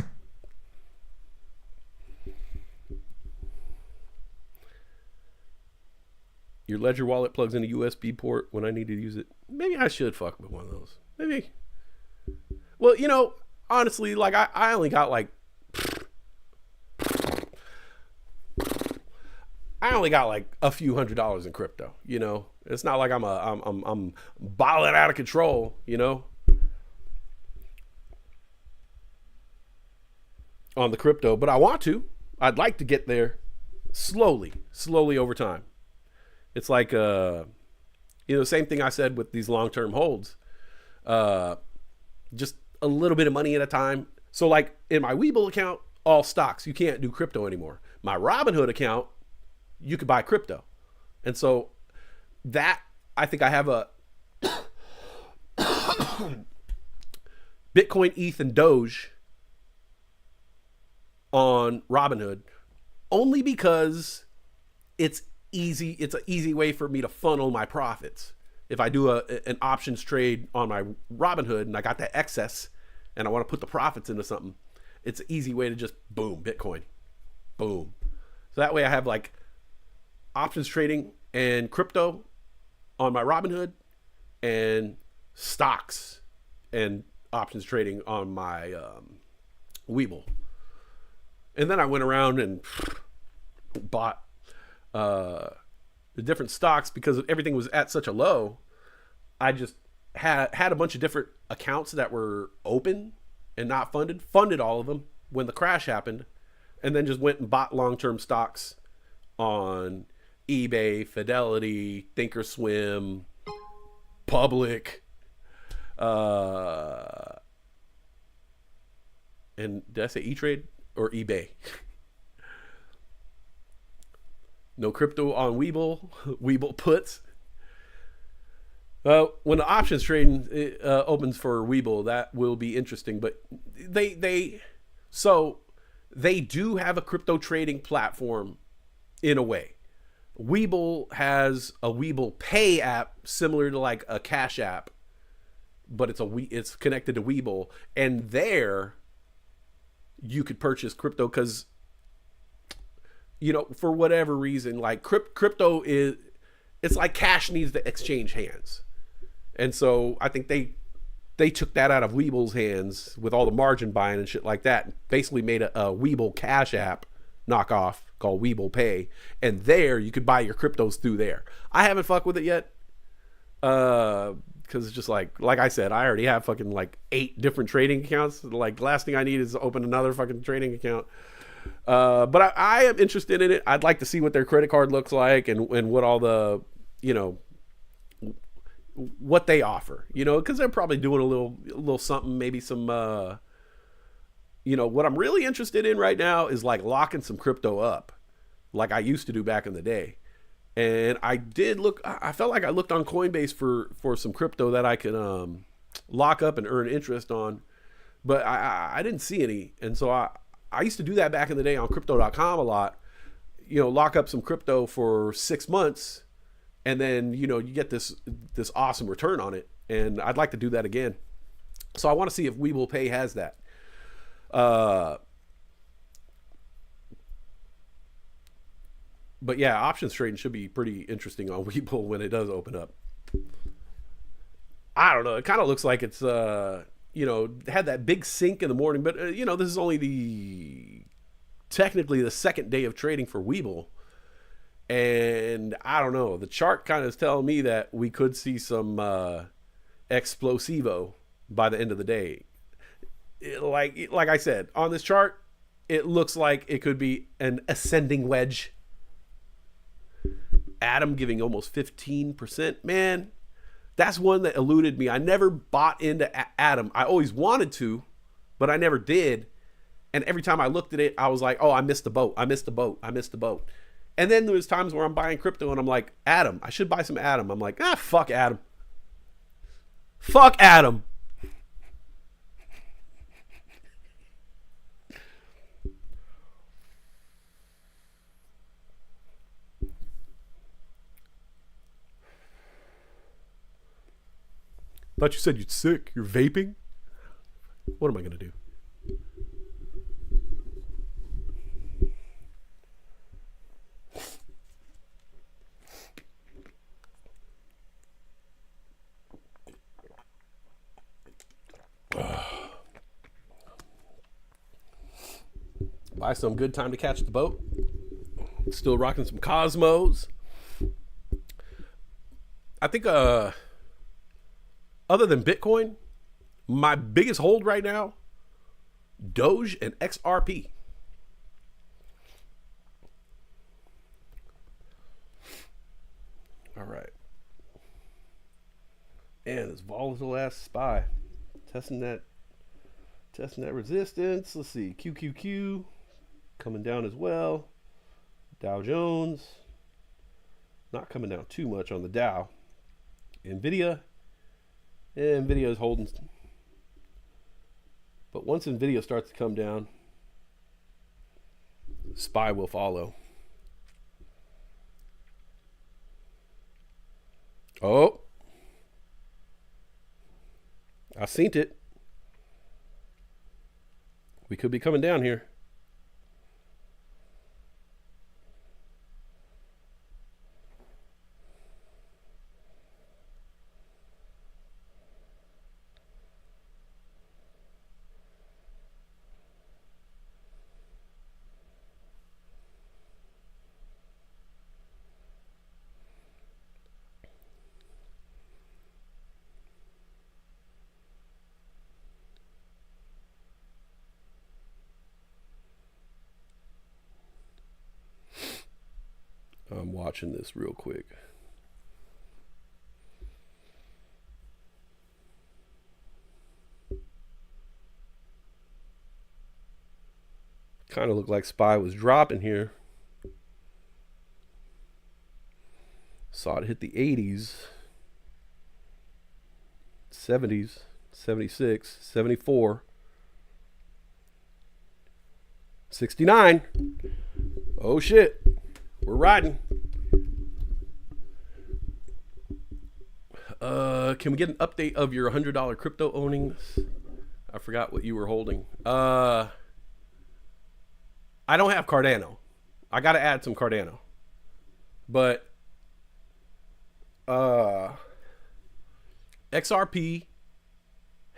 Your Ledger wallet plugs in a USB port when I need to use it. Maybe I should fuck with one of those. Maybe. Well, you know, honestly, like I only got like a few $100s in crypto, you know. It's not like I'm balling out of control, you know, on the crypto, but I want to. I'd like to get there slowly over time. It's like you know, same thing I said with these long-term holds. Just a little bit of money at a time. So like in my Webull account, all stocks. You can't do crypto anymore. My Robinhood account, you could buy crypto. And so that, I think I have a Bitcoin, ETH, and Doge on Robinhood, only because it's easy. It's an easy way for me to funnel my profits. If I do an options trade on my Robinhood and I got that excess and I want to put the profits into something, it's an easy way to just boom, Bitcoin, boom. So that way I have like options trading and crypto on my Robinhood, and stocks and options trading on my Webull. And then I went around and bought the different stocks because everything was at such a low. I just had a bunch of different accounts that were open and not funded all of them when the crash happened, and then just went and bought long-term stocks on eBay, Fidelity, Thinkorswim, Public, and did I say E-Trade or eBay? No crypto on Webull. Webull puts. When the options trading opens for Webull, that will be interesting. But they do have a crypto trading platform in a way. Webull has a Webull Pay app similar to like a Cash App, but it's connected to Webull, and there you could purchase crypto because, you know, for whatever reason, like crypto it's like cash needs to exchange hands. And so I think they took that out of Webull's hands with all the margin buying and shit like that, and basically made a Webull Cash App knockoff called Webull Pay, and there you could buy your cryptos through there. I haven't fucked with it yet because it's just like I said, I already have fucking like 8 different trading accounts. Like last thing I need is to open another fucking trading account. But I am interested in it. I'd like to see what their credit card looks like and what all the, you know, what they offer, you know, because they're probably doing a little something, maybe some, you know, what I'm really interested in right now is like locking some crypto up like I used to do back in the day. And I did look. I felt like I looked on Coinbase for some crypto that I could lock up and earn interest on, but I didn't see any. And so I used to do that back in the day on Crypto.com a lot. Lock up some crypto for 6 months, and then you get this awesome return on it. And I'd like to do that again. So I want to see if Webull Pay has that. But yeah, options trading should be pretty interesting on Webull when it does open up. I don't know. It kind of looks like it's had that big sink in the morning, but this is only technically the second day of trading for Webull. And I don't know. The chart kind of is telling me that we could see some explosivo by the end of the day. Like I said, on this chart, it looks like it could be an ascending wedge. Atom giving almost 15%. Man, that's one that eluded me. I never bought into Atom. I always wanted to, but I never did. And every time I looked at it, I was like, oh, I missed the boat. I missed the boat. I missed the boat. And then there was times where I'm buying crypto and I'm like, Atom, I should buy some Atom. I'm like, fuck Atom. Fuck Atom. Thought you said you're sick. You're vaping? What am I going to do? Buy some good time to catch the boat. Still rocking some Cosmos. I think other than Bitcoin, my biggest hold right now, Doge and XRP. All right. And this volatile ass SPY. Testing that resistance. Let's see. QQQ coming down as well. Dow Jones not coming down too much on the Dow. Nvidia is holding, but once Nvidia starts to come down, SPY will follow. Oh, I seen it. We could be coming down here. I'm watching this real quick. Kind of looked like SPY was dropping here. Saw it hit the 80s, 70s, 76, 74, 69. Oh shit. We're riding. Can we get an update of your $100 crypto ownings? I forgot what you were holding. I don't have Cardano. I got to add some Cardano. But XRP,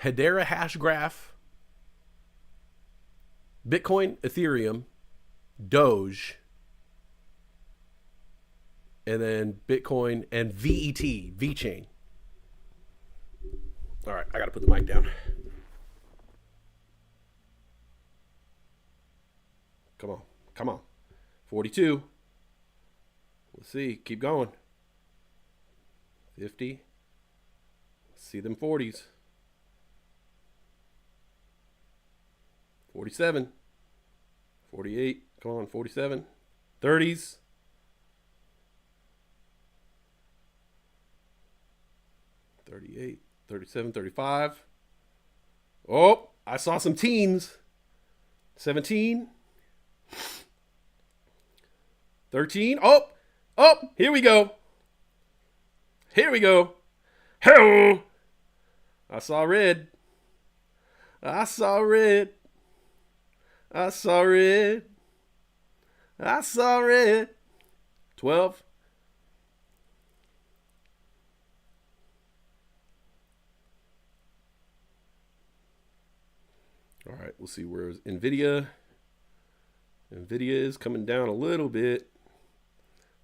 Hedera Hashgraph, Bitcoin, Ethereum, Doge, and then Bitcoin and VET, VeChain. All right, I got to put the mic down. Come on. 42. Let's see, keep going. 50. Let's see them 40s. 47. 48. Come on, 47. 30s. 38, 37, 35. Oh, I saw some teens. 17. 13. Oh, here we go. Here we go. Hello. I saw red. I saw red. I saw red. I saw red. 12. All right, we'll see where's NVIDIA. NVIDIA is coming down a little bit.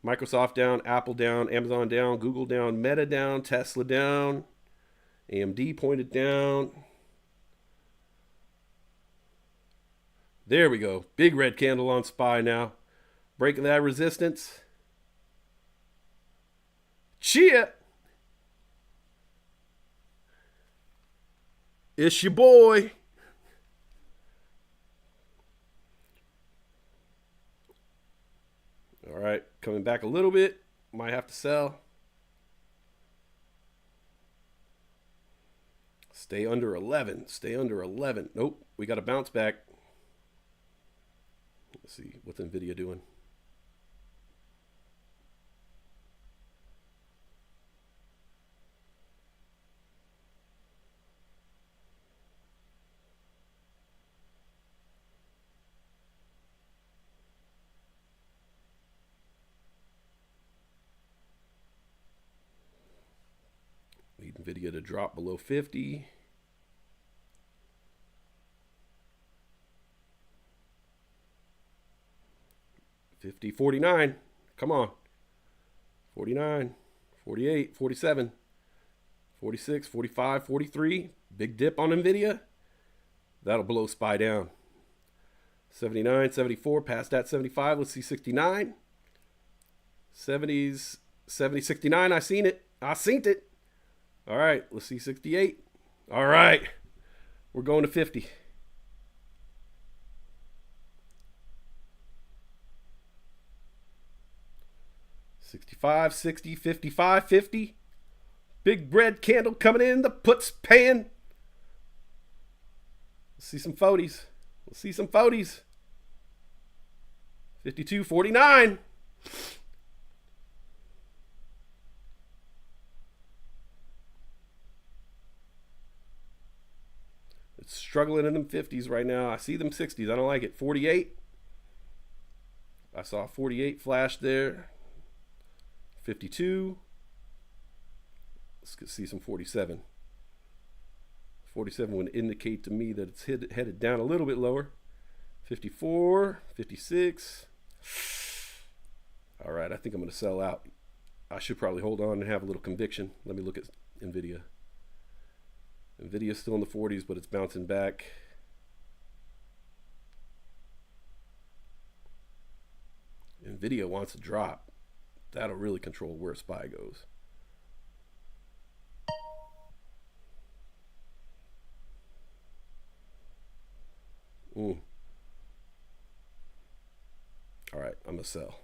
Microsoft down, Apple down, Amazon down, Google down, Meta down, Tesla down, AMD pointed down. There we go. Big red candle on SPY now. Breaking that resistance. Cheer! It's your boy. All right, coming back a little bit. Might have to sell. Stay under 11. Stay under 11. Nope, we got to bounce back. Let's see, what's NVIDIA doing? Need NVIDIA to drop below 50. $50, 49. Come on. 49, 48, 47, 46, 45, 43. Big dip on NVIDIA. That'll blow SPY down. 79, 74, past that 75. Let's see 69. 70s, 70, 69. I seen it. I seen it. All right, let's see 68. All right, we're going to 50. $65, $60, $55, $50. Big red candle coming in. The puts paying. Let's see some 40s. Let's see some 40s. 52, 49. It's struggling in them 50s right now. I see them 60s. I don't like it. 48. I saw 48 flash there. 52. Let's see some 47. 47 would indicate to me that it's headed down a little bit lower. 54, 56. All right, I think I'm going to sell out. I should probably hold on and have a little conviction. Let me look at NVIDIA. NVIDIA's still in the 40s, but it's bouncing back. NVIDIA wants to drop. That'll really control where SPY goes. All right, I'm going to sell.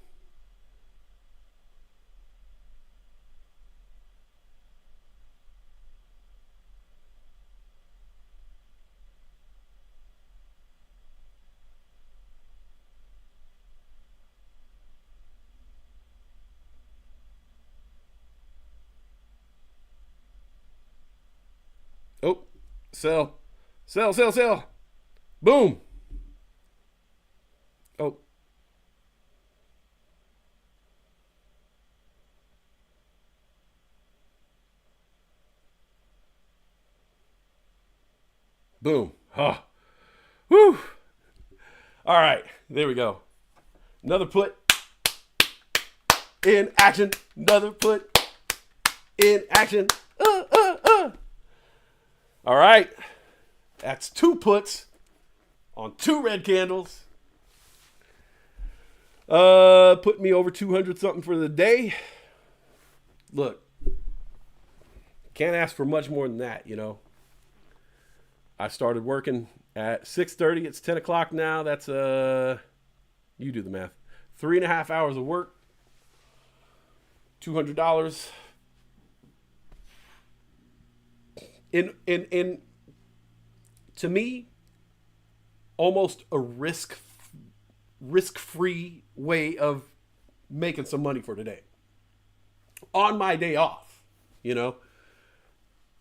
Oh, sell, sell, sell, sell. Boom. Oh. Boom. Huh. Woo. All right, there we go. Another put in action. Another put in action. All right, that's 2 puts on 2 red candles. Put me over 200 something for the day. Look, can't ask for much more than that, you know. I started working at 6:30. It's 10 o'clock now. That's you do the math. 3.5 hours of work. $200. in to me, almost a risk-free way of making some money for today. On my day off, you know.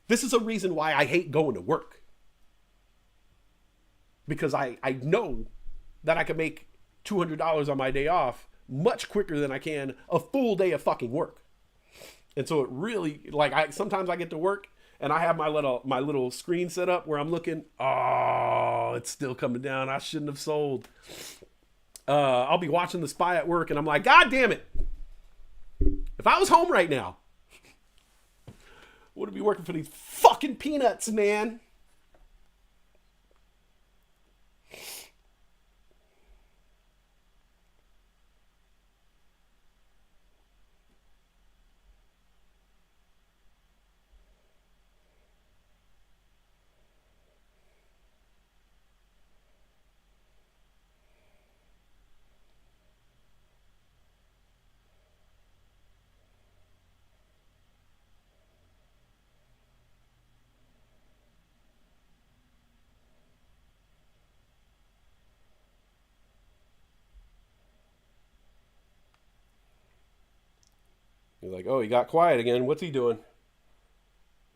This is a reason why I hate going to work. Because I know that I can make $200 on my day off much quicker than I can a full day of fucking work. And so it really, like, sometimes I get to work and I have my little screen set up where I'm looking, oh, it's still coming down. I shouldn't have sold. I'll be watching The Spy at work and I'm like, God damn it. If I was home right now, wouldn't be working for these fucking peanuts, man. He's like, oh, he got quiet again. What's he doing?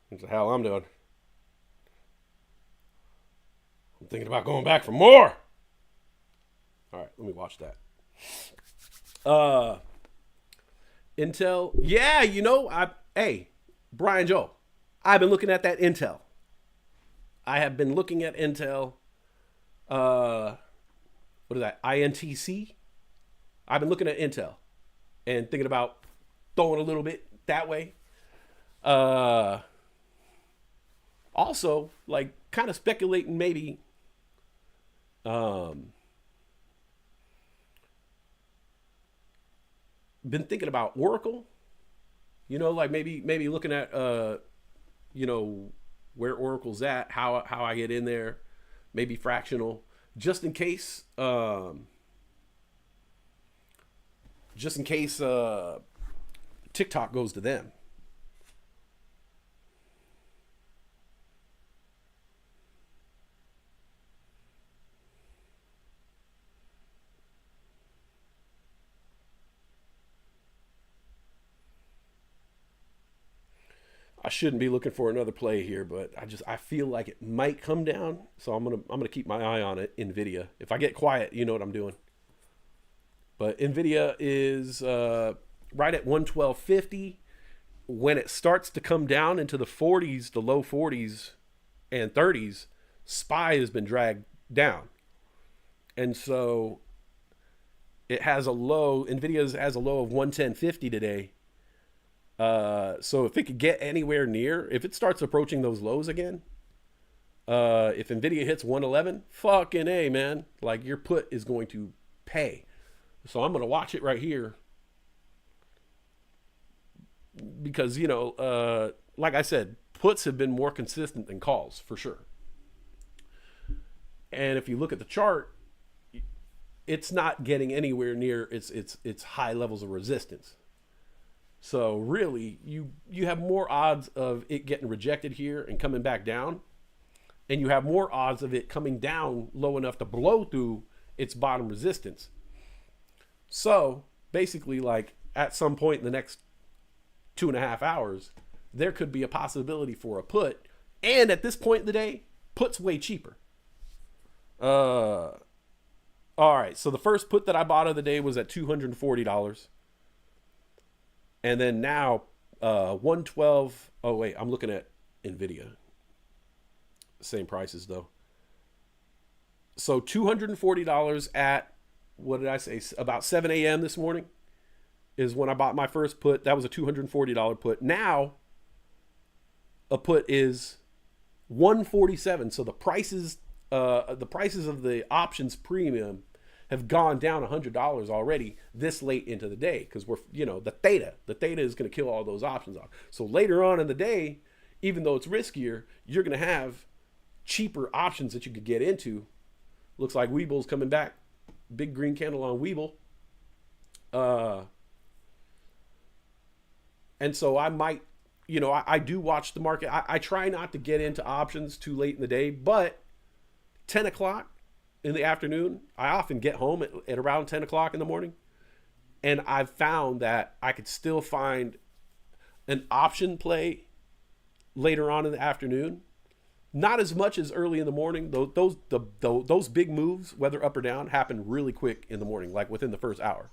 That's the hell I'm doing. I'm thinking about going back for more. All right, let me watch that. Intel. Yeah, you know, hey, Brian Joe, I've been looking at that Intel. I have been looking at Intel. What is that? INTC? I've been looking at Intel and thinking about throwing a little bit that way. Also, like, kind of speculating maybe been thinking about Oracle. You know, like maybe looking at you know, where Oracle's at, how I get in there, maybe fractional, just in case TikTok goes to them. I shouldn't be looking for another play here, but I feel like it might come down, so I'm gonna keep my eye on it. Nvidia. If I get quiet, you know what I'm doing. But Nvidia is right at 112.50. When it starts to come down into the 40s, the low 40s and 30s, SPY has been dragged down. And so it has a low, Nvidia has a low of 110.50 today. So if it could get anywhere near, if it starts approaching those lows again, if Nvidia hits 111, fucking A, man, like your put is going to pay. So I'm going to watch it right here. Because, you know, like I said, puts have been more consistent than calls for sure. And if you look at the chart, it's not getting anywhere near its high levels of resistance. So really, you have more odds of it getting rejected here and coming back down. And you have more odds of it coming down low enough to blow through its bottom resistance. So basically, like at some point in the next 2.5 hours, there could be a possibility for a put. And at this point in the day, put's way cheaper. All right. So the first put that I bought of the day was at $240. And then now 112. Oh, wait, I'm looking at Nvidia. Same prices though. So $240 at, what did I say? About 7 a.m. this morning is when I bought my first put. That was a $240 put. Now a put is $147. So the prices of the options premium have gone down $100 already this late into the day, because we're, you know, the theta is going to kill all those options off. So later on in the day, even though it's riskier, you're going to have cheaper options that you could get into. Looks like Weeble's coming back. Big green candle on Weeble. And so I might you know, I do watch the market. I try not to get into options too late in the day, but 10 o'clock in the afternoon, I often get home at around 10 o'clock in the morning. And I've found that I could still find an option play later on in the afternoon. Not as much as early in the morning. Those big moves, whether up or down, happen really quick in the morning, like within the first hour.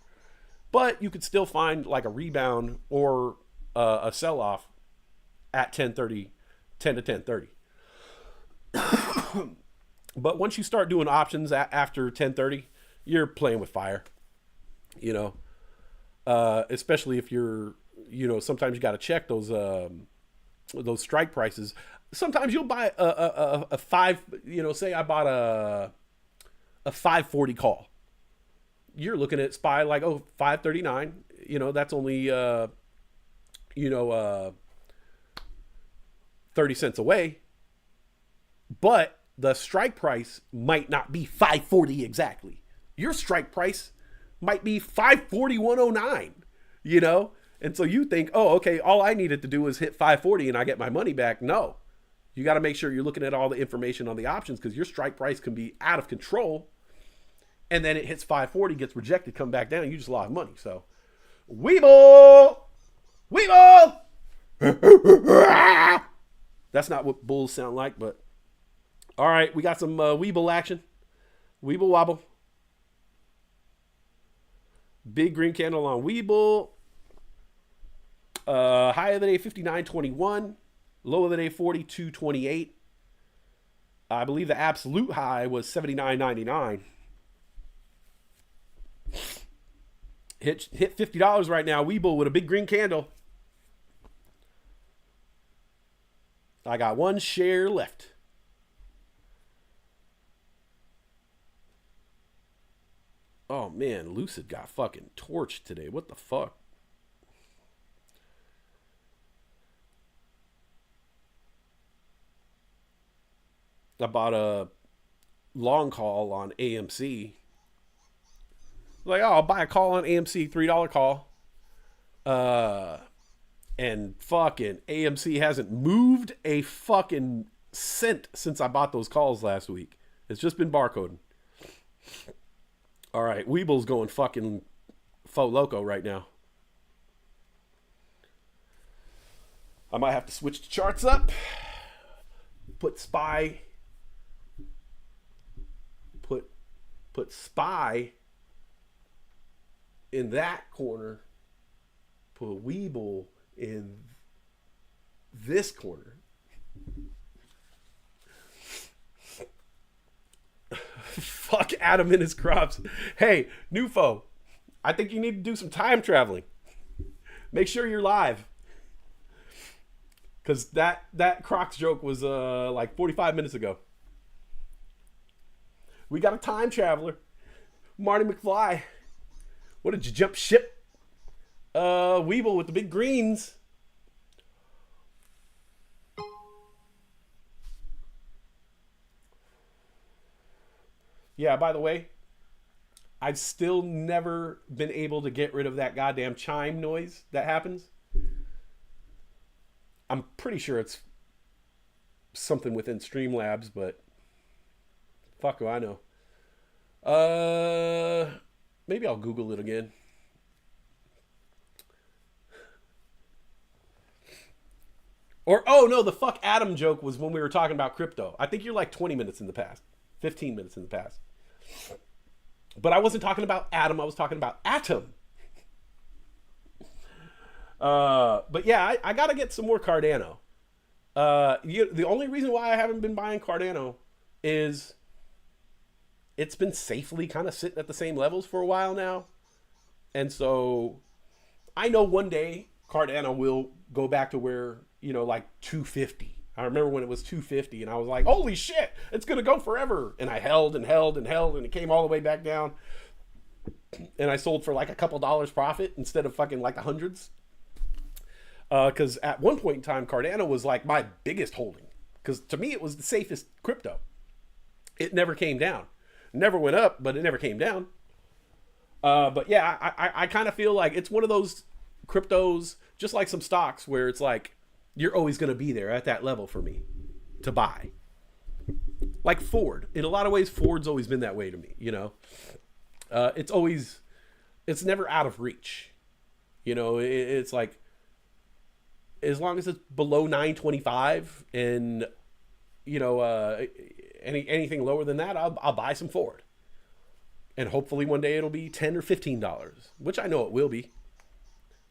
But you could still find like a rebound or a sell-off at 10:30, 10 to 10:30. But once you start doing options after 10:30, you're playing with fire. You know, especially if you're, you know, sometimes you got to check those strike prices. Sometimes you'll buy a five, you know, say I bought a 540 call. You're looking at SPY like, oh, 539. You know, that's only 30 cents away. But the strike price might not be 540 exactly. Your strike price might be 541.09, you know? And so you think, oh, okay, all I needed to do was hit 540 and I get my money back. No, you got to make sure you're looking at all the information on the options, because your strike price can be out of control. And then it hits 540, gets rejected, come back down, and you just lost money. So, Weeble! Weeble! That's not what bulls sound like, but all right, we got some Weeble action. Weeble wobble. Big green candle on Weeble. High of the day 59.21. Low of the day 42.28. I believe the absolute high was 79.99. Hit $50 right now. Weeble with a big green candle. I got one share left. Oh man, Lucid got fucking torched today. What the fuck? I bought a long call on AMC. Like, oh, I'll buy a call on AMC, $3 call. And fucking AMC hasn't moved a fucking cent since I bought those calls last week. It's just been barcoding. All right, Weeble's going fucking faux loco right now. I might have to switch the charts up. Put SPY. Put SPY in that corner. Put Weeble in this corner. Fuck Adam and his crops. Hey, Nufo, I think you need to do some time traveling. Make sure you're live. Because that Crocs joke was like 45 minutes ago. We got a time traveler. Marty McFly. What did you jump ship? Weeble with the big greens. Yeah, by the way, I've still never been able to get rid of that goddamn chime noise that happens. I'm pretty sure it's something within Streamlabs, but fuck do I know. Maybe I'll Google it again. Or, oh no, the fuck Adam joke was when we were talking about crypto. I think you're like 20 minutes in the past. 15 minutes in the past. But I wasn't talking about Adam, I was talking about Atom. But yeah, I gotta get some more Cardano. The only reason why I haven't been buying Cardano is it's been safely kind of sitting at the same levels for a while now. And so I know one day Cardano will go back to where, you know, like 250. I remember when it was 250 and I was like, holy shit, it's going to go forever. And I held and held and held and it came all the way back down. And I sold for like a couple dollars profit instead of fucking like the hundreds. Because at one point in time, Cardano was like my biggest holding. Because to me, it was the safest crypto. It never came down. Never went up, but it never came down. But yeah, I kind of feel like it's one of those cryptos, just like some stocks, where it's like, you're always going to be there at that level for me to buy. Like Ford. In a lot of ways, Ford's always been that way to me, you know. It's never out of reach. You know, it's like, as long as it's below 925 and, you know, anything lower than that, I'll buy some Ford. And hopefully one day it'll be $10 or $15, which I know it will be.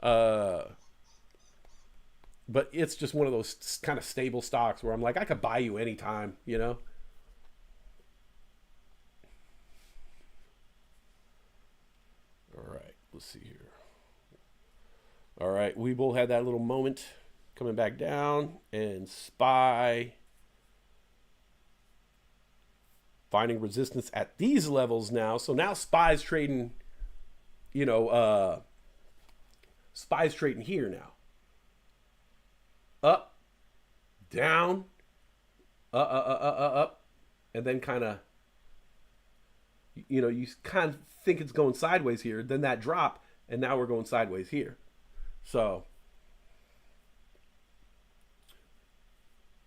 But it's just one of those kind of stable stocks where I'm like, I could buy you anytime, you know? All right, let's see here. All right, we both had that little moment coming back down, and SPY finding resistance at these levels now. So now SPY's trading, you know, SPY's trading here now. Up, down, up, and then kind of, you know, you kind of think it's going sideways here, then that drop, and now we're going sideways here. So,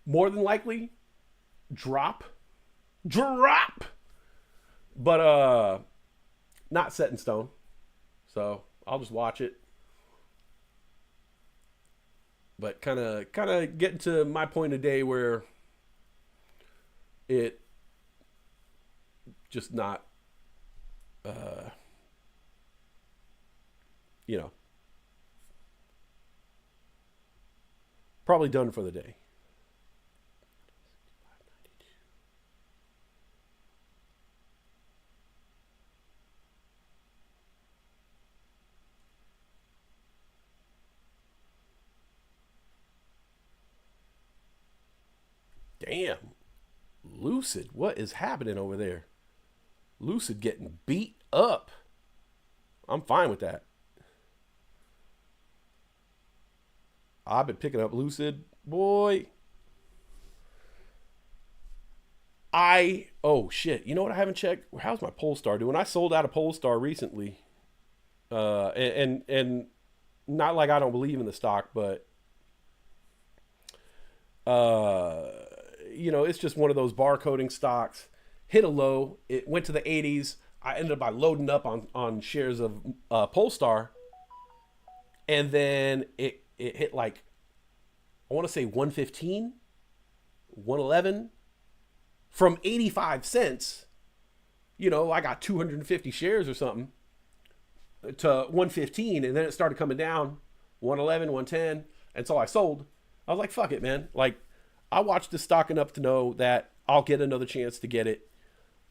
more than likely, drop, but not set in stone. So I'll just watch it. But kind of getting to my point of day where it just not, you know, probably done for the day. Damn. Lucid, what is happening over there? Lucid getting beat up. I'm fine with that. I've been picking up Lucid. Boy. Oh shit. You know what I haven't checked? How's my Polestar doing? I sold out of Polestar recently. And not like I don't believe in the stock, but you know, it's just one of those barcoding stocks. Hit a low. It went to the 80s. I ended up by loading up on shares of Polestar. And then it hit like, I want to say 115, 111 from 85 cents. You know, I got 250 shares or something to 115. And then it started coming down 111, 110. And so I sold. I was like, fuck it, man. Like, I watched this stock enough to know that I'll get another chance to get it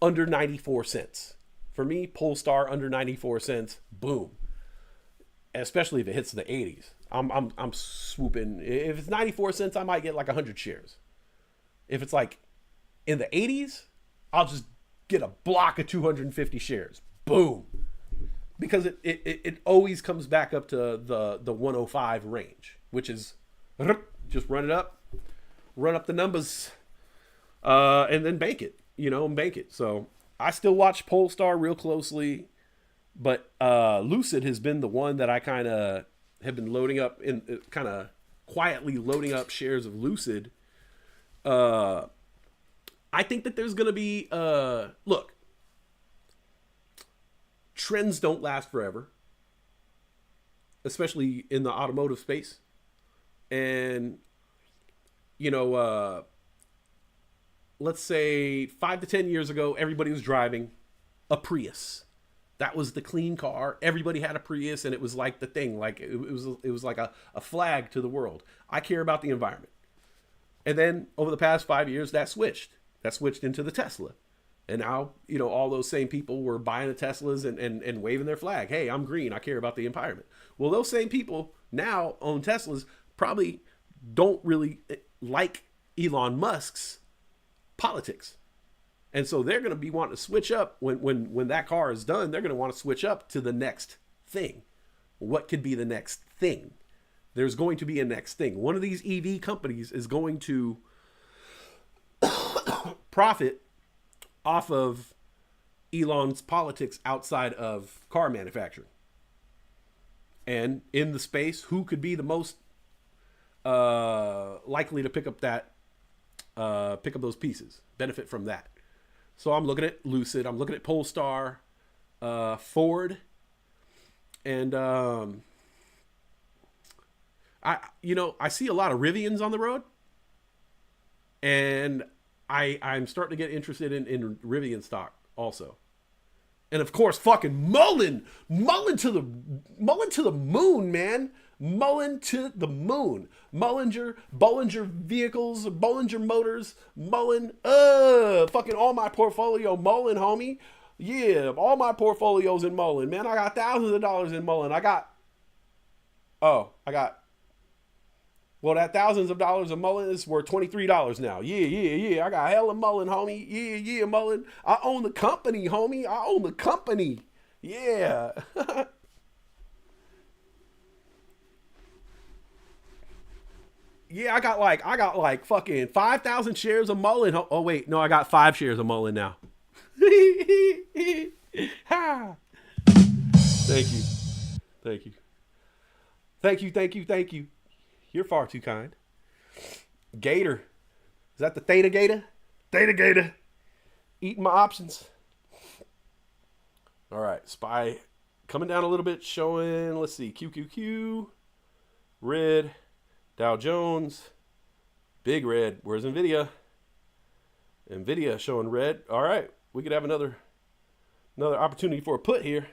under 94 cents. For me, Polestar under 94 cents, boom. Especially if it hits the 80s. I'm swooping. If it's 94 cents, I might get like 100 shares. If it's like in the 80s, I'll just get a block of 250 shares. Boom. Because it always comes back up to the 105 range, which is just run it up. Run up the numbers, and then bank it, you know, and bank it. So I still watch Polestar real closely, but Lucid has been the one that I kind of have been loading up in, kind of quietly loading up shares of Lucid. I think that there's going to be, look, trends don't last forever, especially in the automotive space. And you know, let's say 5 to 10 years ago, everybody was driving a Prius. That was the clean car. Everybody had a Prius, and it was like the thing. Like it was like a flag to the world. I care about the environment. And then over the past 5 years, that switched. That switched into the Tesla. And now, you know, all those same people were buying the Teslas and waving their flag. Hey, I'm green. I care about the environment. Well, those same people now own Teslas, probably don't really like Elon Musk's politics. And so they're going to be wanting to switch up when that car is done. They're going to want to switch up to the next thing. What could be the next thing? There's going to be a next thing. One of these EV companies is going to profit off of Elon's politics outside of car manufacturing. And in the space, who could be the most likely to pick up those pieces, benefit from that. So I'm looking at Lucid, I'm looking at Polestar, Ford, and I see a lot of Rivians on the road, and I'm starting to get interested in Rivian stock also. And of course, fucking Mullen to the moon, man. Mullen to the moon. Bollinger Vehicles, Bollinger Motors, Mullen. Fucking all my portfolio Mullen, homie. Yeah, all my portfolios in Mullen, man. I got thousands of dollars in Mullen. Well, that thousands of dollars of Mullen is worth $23 now. Yeah. I got hella Mullen, homie. Yeah, Mullen. I own the company, homie. I own the company. Yeah. Yeah, I got like fucking 5,000 shares of Mullen. Oh wait, no, I got 5 shares of Mullen now. Thank you. You're far too kind. Gator. Is that the Theta Gator? Theta Gator. Eating my options. All right. SPY coming down a little bit, showing, let's see, QQQ, red, Dow Jones, big red. Where's NVIDIA? NVIDIA showing red. All right. We could have another opportunity for a put here.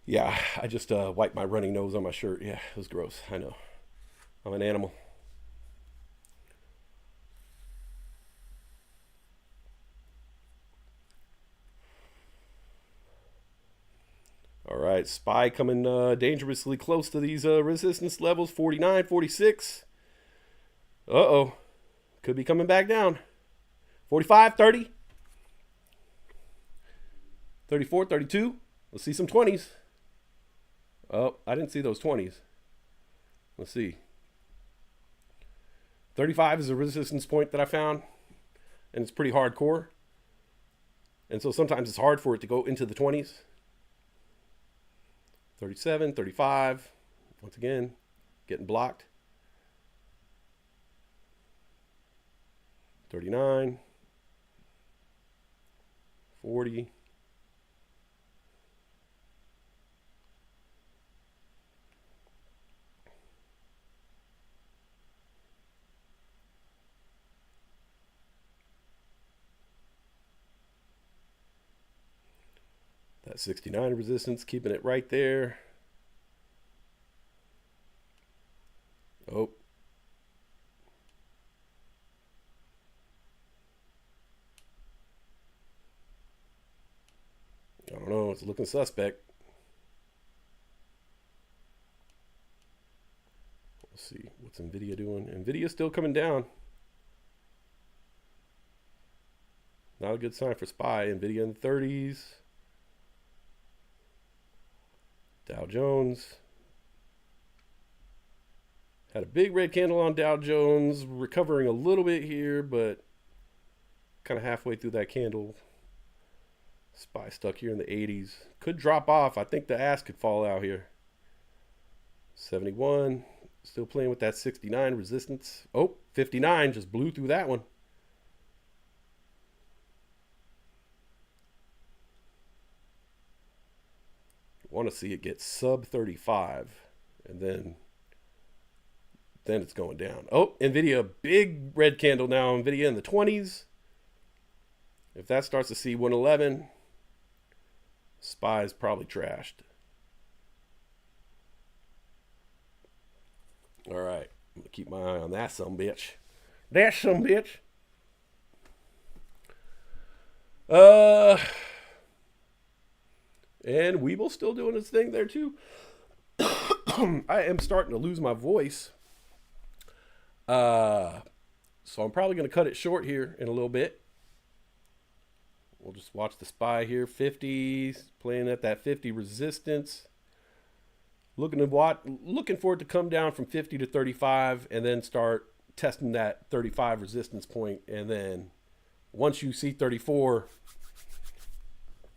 Yeah, I just wiped my running nose on my shirt. Yeah, it was gross. I know. I'm an animal. All right, SPY coming dangerously close to these resistance levels, 49, 46. Uh-oh. Could be coming back down. 45, 30. 34, 32. Let's see some 20s. Oh, I didn't see those 20s. Let's see. 35 is a resistance point that I found, and it's pretty hardcore. And so sometimes it's hard for it to go into the 20s. 37, 35. Once again, getting blocked. 39. 40. That 69 resistance, keeping it right there. Oh. I don't know, it's looking suspect. Let's see, what's NVIDIA doing? NVIDIA's still coming down. Not a good sign for SPY. NVIDIA in the 30s. Dow Jones. Had a big red candle on Dow Jones, recovering a little bit here, but kind of halfway through that candle. SPY stuck here in the 80s. Could drop off. I think the ass could fall out here. 71. Still playing with that 69 resistance. Oh, 59 just blew through that one. Want to see it get sub 35, and then it's going down. Oh, NVIDIA, big red candle now. NVIDIA in the 20s. If that starts to see 111, SPY is probably trashed. All right, I'm gonna keep my eye on that sumbitch. That sumbitch. And Weeble's still doing its thing there too. I am starting to lose my voice. So I'm probably going to cut it short here in a little bit. We'll just watch the SPY here. 50s, playing at that 50 resistance. Looking for it to come down from 50 to 35 and then start testing that 35 resistance point. And then once you see 34,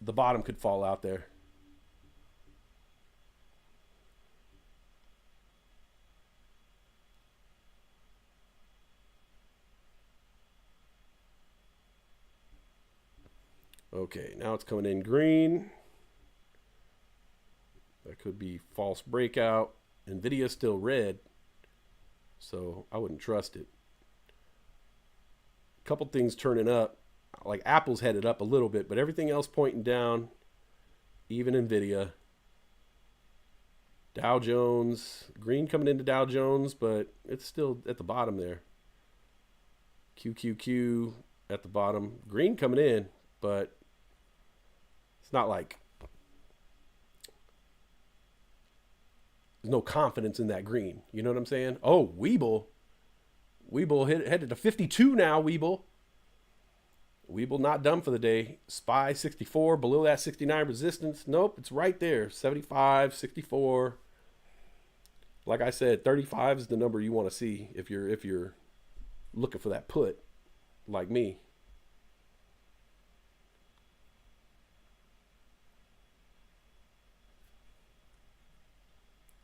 the bottom could fall out there. Okay, now it's coming in green. That could be false breakout. Nvidia's still red, so I wouldn't trust it. A couple things turning up. Like Apple's headed up a little bit, but everything else pointing down, even Nvidia. Dow Jones, green coming into Dow Jones, but it's still at the bottom there. QQQ at the bottom. Green coming in, but it's not like there's no confidence in that green. You know what I'm saying? Oh, Weeble headed to 52 now, Weeble not done for the day. SPY 64, below that 69 resistance. Nope, it's right there. 75, 64. Like I said, 35 is the number you want to see if you're looking for that put, like me.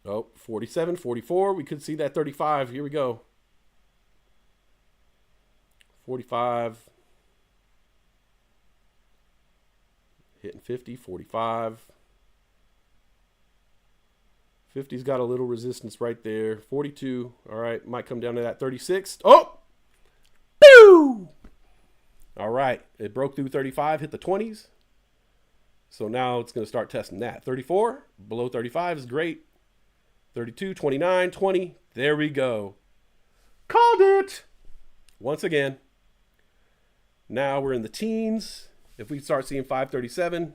Oh, 47, 44. We could see that 35. Here we go. 45. Hitting 50, 45. 50's got a little resistance right there. 42. All right, might come down to that 36. Oh! Pew! All right, it broke through 35, hit the 20s. So now it's going to start testing that. 34, below 35 is great. 32, 29, 20. There we go. Called it. Once again. Now we're in the teens. If we start seeing 537,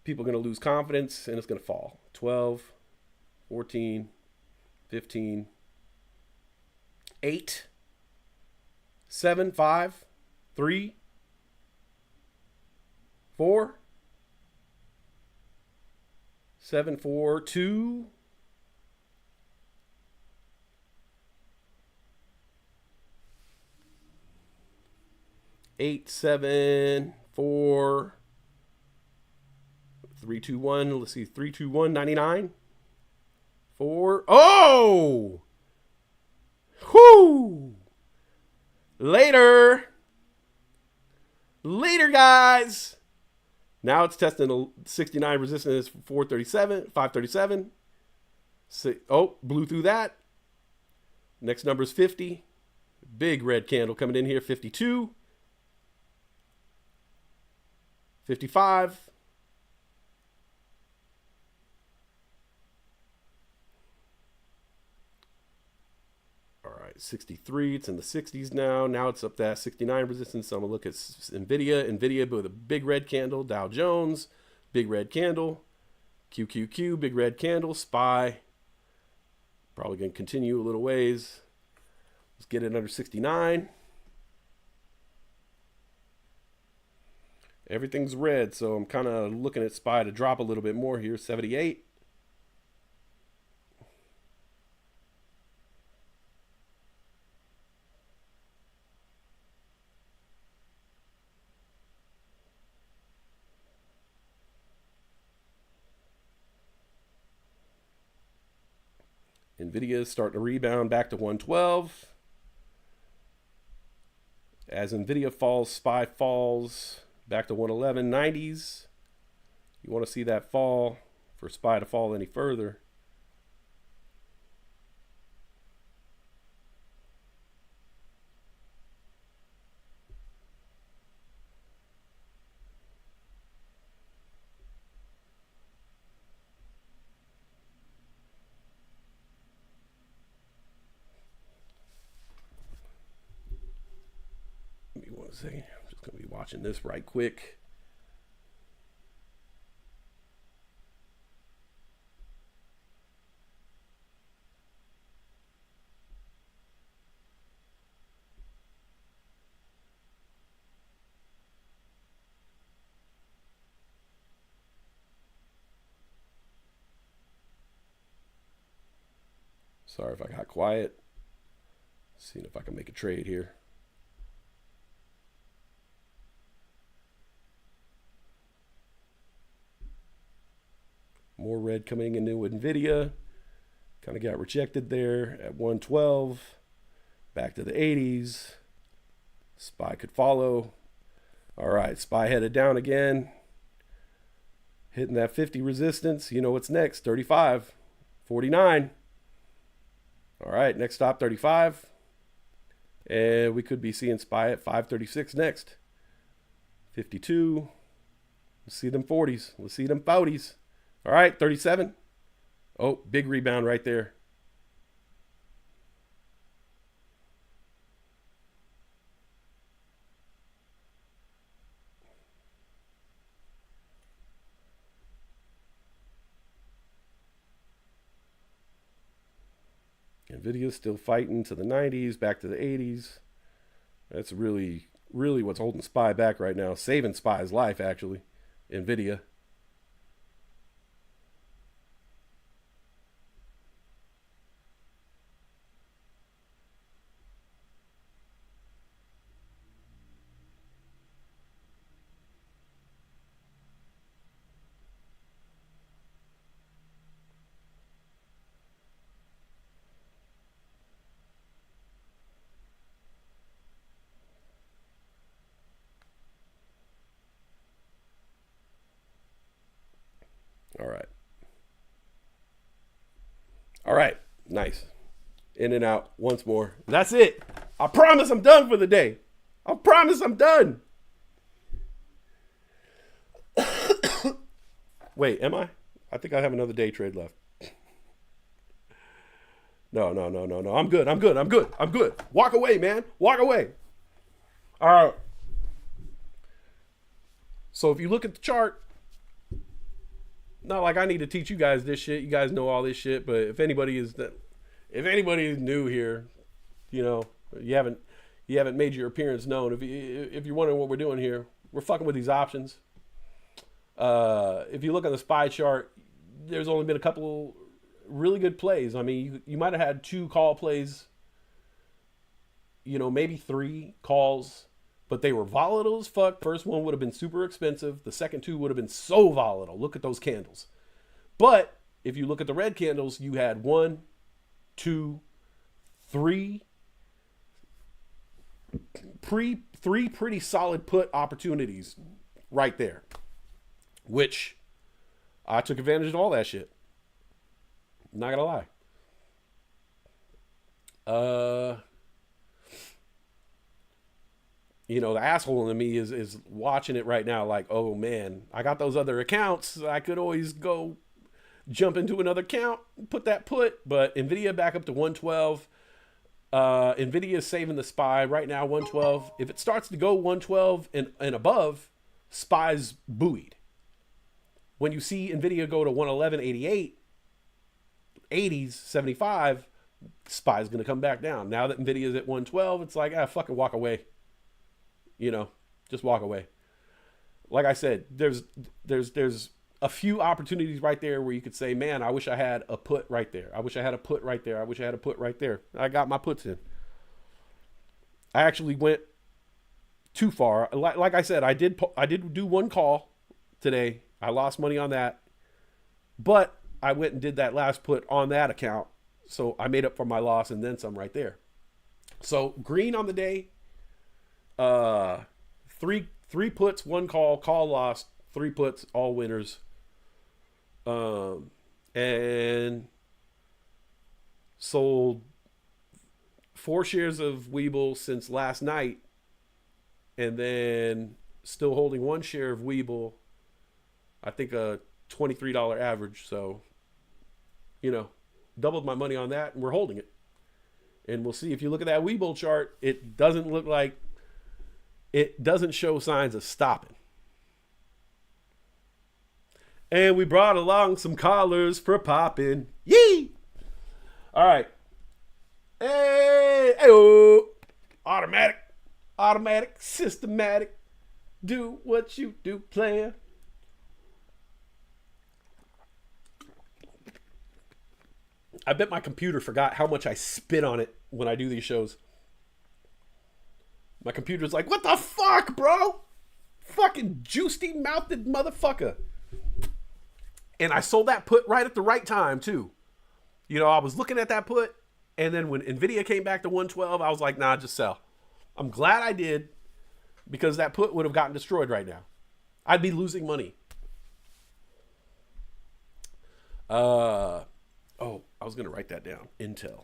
people are going to lose confidence and it's going to fall. 12, 14, 15, 8, 7, 5, 3, 4, 7, 4, 2, 8, 7, 4, 3, 2, 1. Let's see. 3, 2, 1, 99. 4. Oh! Whoo! Later. Later, guys. Now it's testing a 69 resistance, 437, 537. Oh, blew through that. Next number is 50. Big red candle coming in here, 52. 55. All right, 63. It's in the 60s now. Now it's up to that 69 resistance. So I'm going to look at Nvidia. Nvidia with a big red candle. Dow Jones, big red candle. QQQ, big red candle. SPY, probably going to continue a little ways. Let's get it under 69. Everything's red, so I'm kind of looking at SPY to drop a little bit more here. 78. Nvidia is starting to rebound back to 112. As Nvidia falls, SPY falls back to 111, 90s. You want to see that fall for SPY to fall any further. Give me 1 second. I'm just going to be watching this right quick. Sorry if I got quiet. Seeing if I can make a trade here. More red coming into NVIDIA. Kind of got rejected there at 112. Back to the 80s. SPY could follow. All right, SPY headed down again. Hitting that 50 resistance. You know what's next? 35, 49. All right, next stop 35. And we could be seeing SPY at 536 next. 52. Let's see them 40s. Let's see them 40s. All right, 37. Oh, big rebound right there. NVIDIA's still fighting to the 90s, back to the 80s. That's really what's holding SPY back right now. Saving SPY's life, actually. NVIDIA. All right. All right. Nice. In and out once more. That's it. I promise I'm done for the day. I promise I'm done. Wait, am I? I think I have another day trade left. No. I'm good. Walk away, man. Walk away. All right. So if you look at the chart, not like I need to teach you guys this shit. You guys know all this shit, but if anybody is new here, you know, you haven't made your appearance known. If you're wondering what we're doing here, we're fucking with these options. If you look at the SPY chart, there's only been a couple really good plays. I mean, you might have had 2 call plays, you know, maybe 3 calls, but they were volatile as fuck. First one would have been super expensive. The second 2 would have been so volatile. Look at those candles. But if you look at the red candles, you had 1, 2, 3, three pretty solid put opportunities right there, which I took advantage of all that shit. Not gonna lie. You know, the asshole in me is watching it right now like, oh man, I got those other accounts. I could always go jump into another account, put that put, but NVIDIA back up to 112. NVIDIA is saving the SPY right now, 112. If it starts to go 112 and above, SPY's buoyed. When you see NVIDIA go to 111.88, 80s, 75, SPY's going to come back down. Now that NVIDIA's at 112, it's like, fucking walk away. You know, just walk away. Like I said, there's a few opportunities right there where you could say, man, I wish I had a put right there. I wish I had a put right there. I wish I had a put right there. I got my puts in. I actually went too far. Like I said, I did do 1 call today. I lost money on that, but I went and did that last put on that account. So I made up for my loss and then some right there. So green on the day. 3 puts, 1 call lost, 3 puts, all winners. And sold 4 shares of Webull since last night, and then still holding 1 share of Webull. I think a $23 average. So, you know, doubled my money on that, and we're holding it. And we'll see. If you look at that Webull chart, it doesn't show signs of stopping. And we brought along some collars for popping. Yee! All right. Hey, hey-oh. Automatic, systematic. Do what you do, player. I bet my computer forgot how much I spit on it when I do these shows. My computer's like, what the fuck, bro? Fucking juicy mouthed motherfucker. And I sold that put right at the right time, too. You know, I was looking at that put, and then when NVIDIA came back to 112, I was like, nah, just sell. I'm glad I did, because that put would have gotten destroyed right now. I'd be losing money. I was going to write that down. Intel.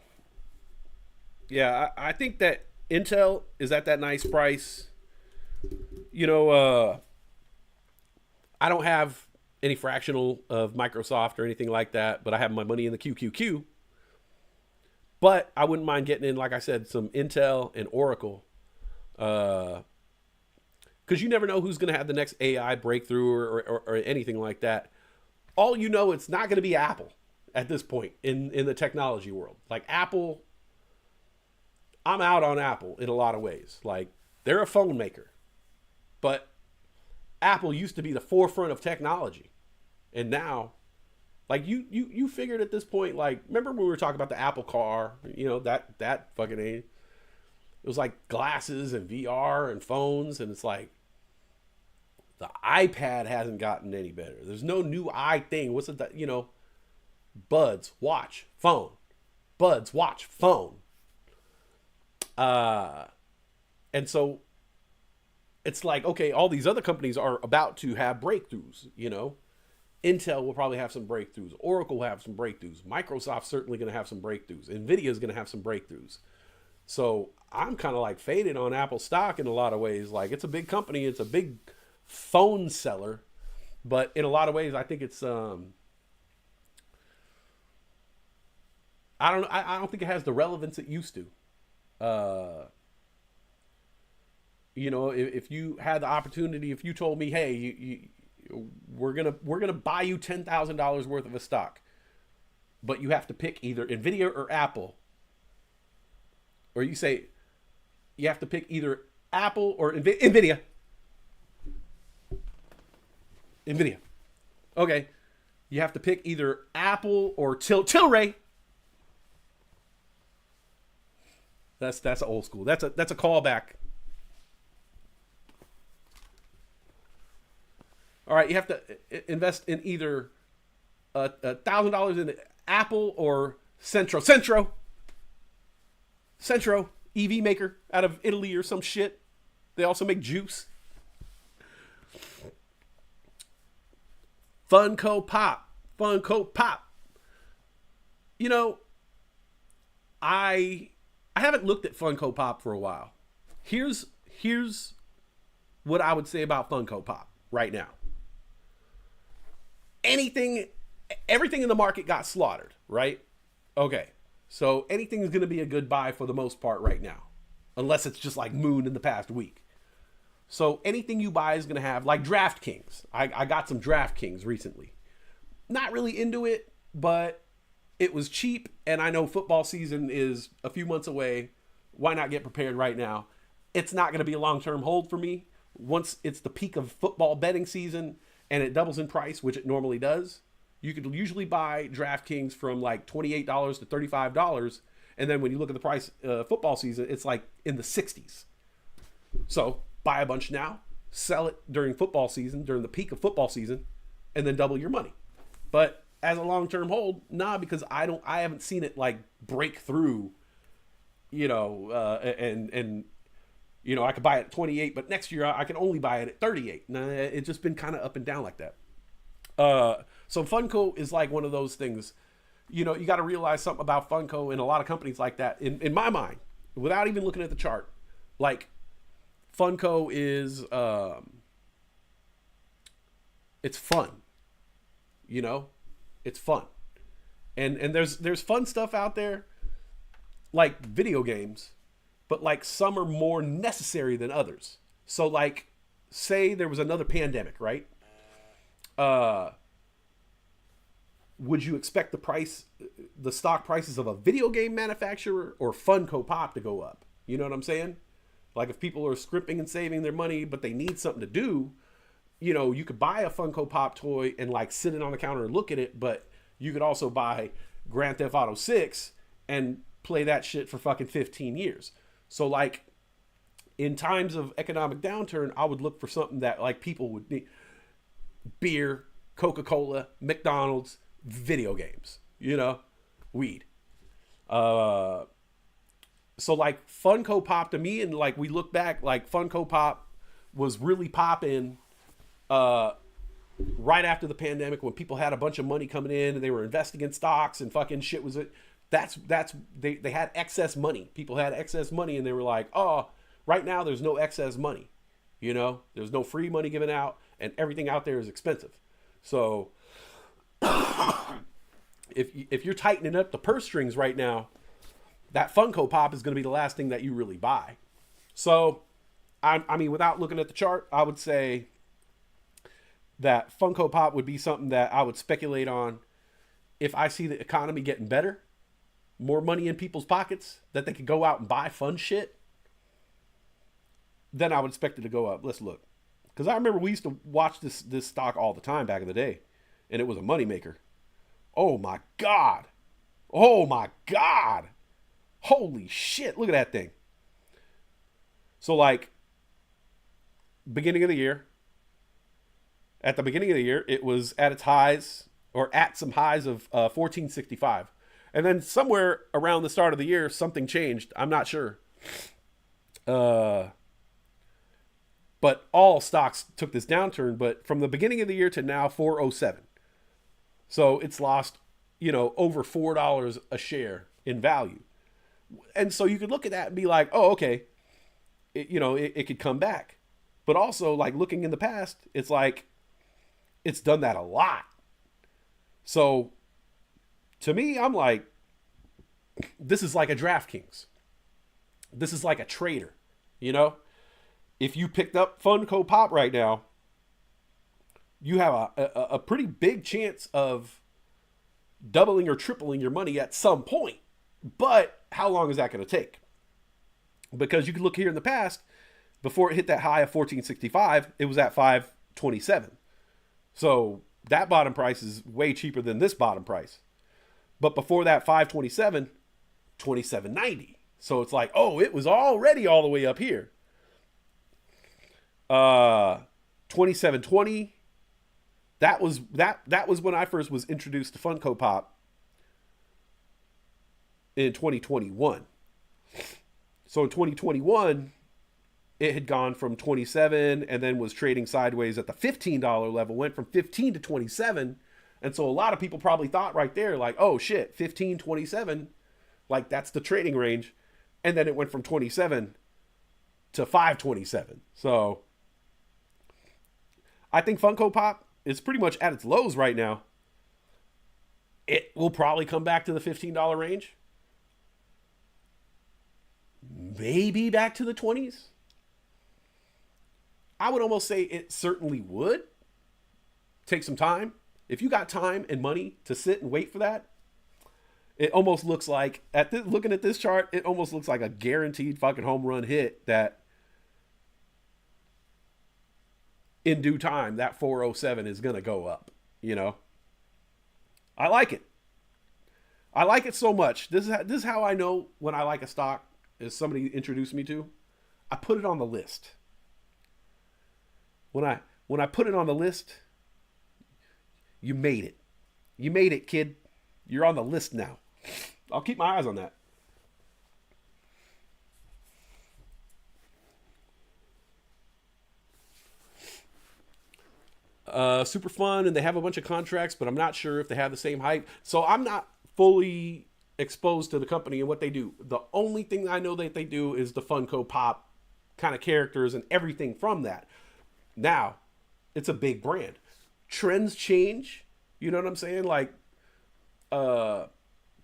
Yeah, I think that Intel is at that nice price. You know, I don't have any fractional of Microsoft or anything like that, but I have my money in the QQQ. But I wouldn't mind getting in, like I said, some Intel and Oracle. Because you never know who's going to have the next AI breakthrough or anything like that. All you know, it's not going to be Apple at this point in the technology world. Like Apple, I'm out on Apple in a lot of ways. Like, they're a phone maker. But Apple used to be the forefront of technology. And now, like, you figured at this point, like, remember when we were talking about the Apple car? You know, that fucking age. It was like glasses and VR and phones, and it's like the iPad hasn't gotten any better. There's no new thing. What's it that, you know, buds, watch, phone. Buds, watch, phone. And so it's like, okay, all these other companies are about to have breakthroughs, you know. Intel will probably have some breakthroughs. Oracle will have some breakthroughs. Microsoft's certainly going to have some breakthroughs. NVIDIA is going to have some breakthroughs. So I'm kind of like faded on Apple stock in a lot of ways. Like, it's a big company. It's a big phone seller. But in a lot of ways, I think it's, I don't think it has the relevance it used to. You know, if you had the opportunity, if you told me, hey, we're gonna buy you $10,000 worth of a stock, but you have to pick either NVIDIA or Apple, or you say you have to pick either Apple or NVIDIA. Okay, you have to pick either Apple or Tilray. That's old school. That's a callback. All right, you have to invest in either $1,000 in Apple or Centro EV maker out of Italy or some shit. They also make juice. Funko Pop. You know, I haven't looked at Funko Pop for a while. Here's what I would say about Funko Pop right now. Everything in the market got slaughtered, right? Okay. So anything is going to be a good buy for the most part right now, unless it's just like Moon in the past week. So anything you buy is going to have, like DraftKings. I got some DraftKings recently. Not really into it, but it was cheap, and I know football season is a few months away. Why not get prepared right now? It's not going to be a long-term hold for me. Once it's the peak of football betting season and it doubles in price, which it normally does, you could usually buy DraftKings from like $28 to $35. And then when you look at the price football season, it's like in the 60s. So buy a bunch now, sell it during football season, during the peak of football season, and then double your money. But as a long-term hold, nah, because I haven't seen it like break through, you know, and you know, I could buy it at 28, but next year I can only buy it at 38. Nah, it's just been kind of up and down like that. So Funko is like one of those things, you know, you got to realize something about Funko and a lot of companies like that. In my mind, without even looking at the chart, like Funko is, it's fun, you know, it's fun. And there's fun stuff out there, like video games, but like some are more necessary than others. So like, say there was another pandemic, right? Would you expect the stock prices of a video game manufacturer or Funko Pop to go up? You know what I'm saying? Like if people are scrimping and saving their money, but they need something to do, you know, you could buy a Funko Pop toy and like sit it on the counter and look at it, but you could also buy Grand Theft Auto 6 and play that shit for fucking 15 years. So like in times of economic downturn, I would look for something that like people would need. Beer, Coca-Cola, McDonald's, video games, you know, weed. So like Funko Pop to me, and like we look back, like Funko Pop was really popping right after the pandemic when people had a bunch of money coming in and they were investing in stocks and fucking shit was it. They had excess money. People had excess money and they were like, oh, right now there's no excess money. You know, there's no free money given out and everything out there is expensive. So if you're tightening up the purse strings right now, that Funko Pop is going to be the last thing that you really buy. So, I mean, without looking at the chart, I would say that Funko Pop would be something that I would speculate on if I see the economy getting better, more money in people's pockets, that they could go out and buy fun shit, then I would expect it to go up. Let's look. Because I remember we used to watch this stock all the time back in the day, and it was a moneymaker. Oh my God. Oh my God. Holy shit. Look at that thing. So like, beginning of the year, at the beginning of the year, it was at its highs, or at some highs of 1465. And then somewhere around the start of the year, something changed. I'm not sure. But all stocks took this downturn. But from the beginning of the year to now, 407. So it's lost, you know, over $4 a share in value. And so you could look at that and be like, oh, okay, it could come back. But also, like, looking in the past, it's like, it's done that a lot. So to me, I'm like, this is like a DraftKings. This is like a trader, you know? If you picked up Funko Pop right now, you have a pretty big chance of doubling or tripling your money at some point. But how long is that going to take? Because you can look here in the past, before it hit that high of 1465, it was at 527. So that bottom price is way cheaper than this bottom price. But before that 527, 2790. So it's like, oh, it was already all the way up here. 2720. That was when I first was introduced to Funko Pop in 2021. So in 2021, it had gone from 27 and then was trading sideways at the $15 level, went from 15 to 27. And so a lot of people probably thought right there, like, oh shit, 15, 27, like that's the trading range. And then it went from 27 to 527. So I think Funko Pop is pretty much at its lows right now. It will probably come back to the $15 range. Maybe back to the 20s. I would almost say it certainly would. Take some time. If you got time and money to sit and wait for that, it almost looks like, looking at this chart, it almost looks like a guaranteed fucking home run hit that in due time, that 407 is going to go up, you know? I like it. I like it so much. This is how I know when I like a stock, is somebody introduced me to. I put it on the list. When I put it on the list, you made it. You made it, kid. You're on the list now. I'll keep my eyes on that. Super fun, and they have a bunch of contracts, but I'm not sure if they have the same hype. So I'm not fully exposed to the company and what they do. The only thing I know that they do is the Funko Pop kind of characters and everything from that. Now, it's a big brand. Trends change. You know what I'm saying? Like,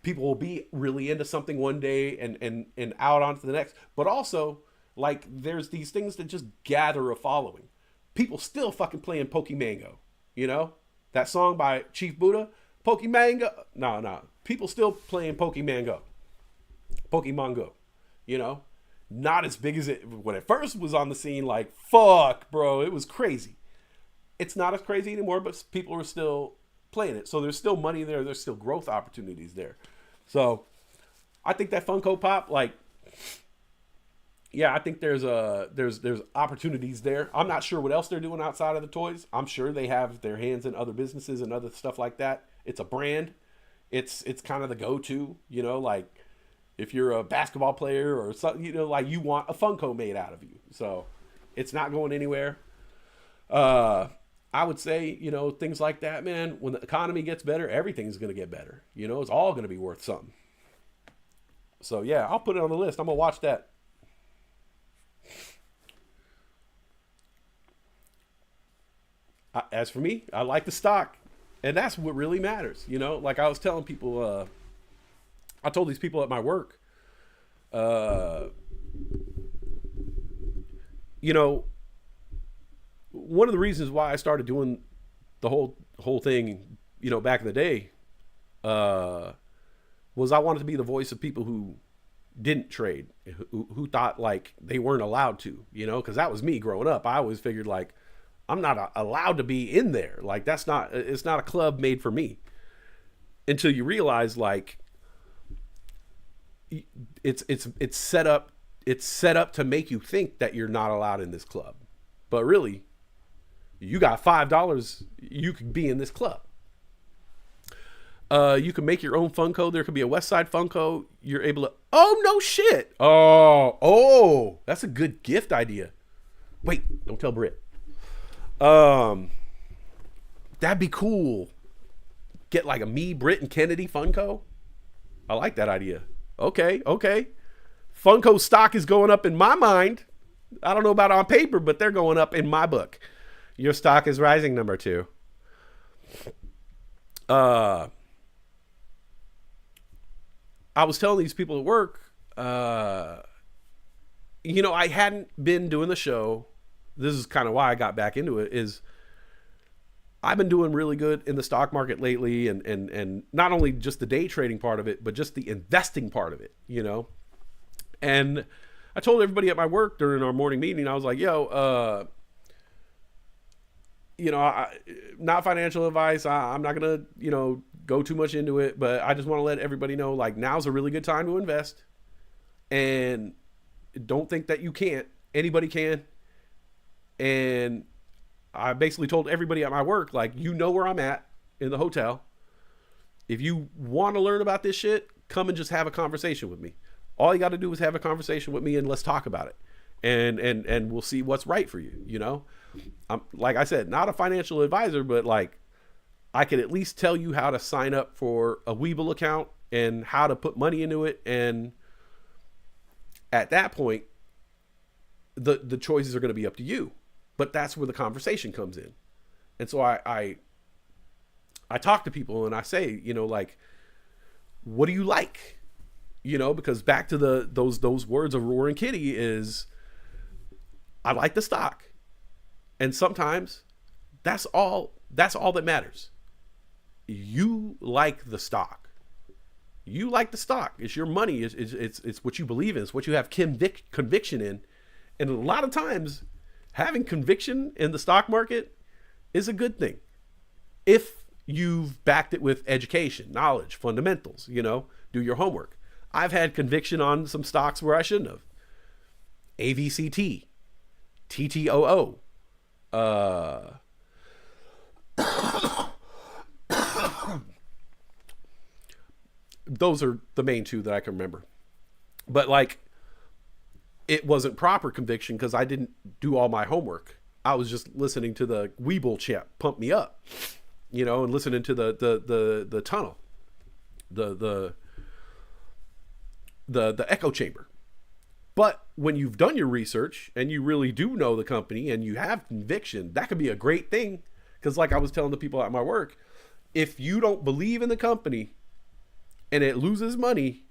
people will be really into something one day and out onto the next. But also, like, there's these things that just gather a following. People still fucking playing Pokemango. You know? That song by Chief Buddha? Pokemango. No. People still playing Pokemango. You know? Not as big as it when it first was on the scene. Like, fuck, bro. It was crazy. It's not as crazy anymore, but people are still playing it. So there's still money there. There's still growth opportunities there. So I think that Funko Pop, like, yeah, I think there's opportunities there. I'm not sure what else they're doing outside of the toys. I'm sure they have their hands in other businesses and other stuff like that. It's a brand. It's kind of the go-to, you know, like if you're a basketball player or something, you know, like you want a Funko made out of you. So it's not going anywhere. I would say, you know, things like that, man, when the economy gets better, everything's going to get better. You know, it's all going to be worth something. So yeah, I'll put it on the list. I'm going to watch that. As for me, I like the stock, and that's what really matters. You know, like I was telling people, I told these people at my work, you know, one of the reasons why I started doing the whole thing, you know, back in the day, was I wanted to be the voice of people who didn't trade, who thought like they weren't allowed to, you know, because that was me growing up. I always figured like, I'm not allowed to be in there. Like it's not a club made for me. Until you realize like it's set up to make you think that you're not allowed in this club. But really, you got $5, you could be in this club. You can make your own Funko. There could be a Westside Funko. You're able to, oh no shit. Oh, that's a good gift idea. Wait, don't tell Britt. That'd be cool. Get like a me, Britt, and Kennedy Funko. I like that idea. Okay. Funko stock is going up in my mind. I don't know about on paper, but they're going up in my book. Your stock is rising, number 2. I was telling these people at work, you know, I hadn't been doing the show. This is kind of why I got back into it, is I've been doing really good in the stock market lately, and not only just the day trading part of it, but just the investing part of it, you know? And I told everybody at my work during our morning meeting, I was like, yo, you know, not financial advice. I'm not going to, you know, go too much into it, but I just want to let everybody know, like, now's a really good time to invest. And don't think that you can't. Anybody can. And I basically told everybody at my work, like, you know where I'm at in the hotel. If you want to learn about this shit, come and just have a conversation with me. All you got to do is have a conversation with me and let's talk about it. And we'll see what's right for you, you know? I'm, like I said, not a financial advisor, but like I could at least tell you how to sign up for a Webull account and how to put money into it. And at that point, the choices are going to be up to you. But that's where the conversation comes in. And so I talk to people and I say, you know, like, what do you like? You know, because back to those words of Roaring Kitty is, I like the stock. And sometimes that's all that matters. You like the stock. You like the stock. It's your money. It's what you believe in. It's what you have conviction in. And a lot of times, having conviction in the stock market is a good thing. If you've backed it with education, knowledge, fundamentals, you know, do your homework. I've had conviction on some stocks where I shouldn't have. AVCT, TTOO, those are the main two that I can remember. But like, it wasn't proper conviction because I didn't do all my homework. I was just listening to the Webull chant pump me up, you know, and listening to the tunnel, the echo chamber. But when you've done your research and you really do know the company and you have conviction, that could be a great thing. Because like I was telling the people at my work, if you don't believe in the company and it loses money,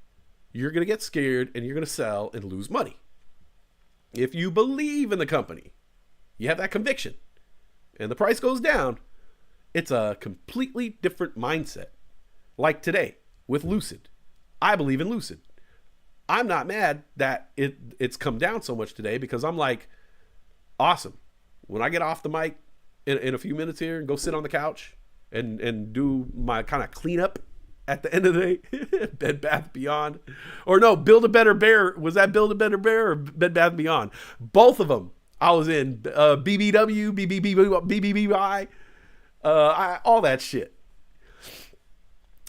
you're going to get scared and you're going to sell and lose money. If you believe in the company, you have that conviction, and the price goes down, it's a completely different mindset. Like today with Lucid. I believe in Lucid. I'm not mad that it's come down so much today because I'm like, awesome. When I get off the mic in a few minutes here and go sit on the couch and do my kind of cleanup at the end of the day. Bed Bath Beyond, or no, Build a Better Bear. Was that Build a Better Bear or Bed Bath Beyond? Both of them. I was in BBW, BBBY, all that shit.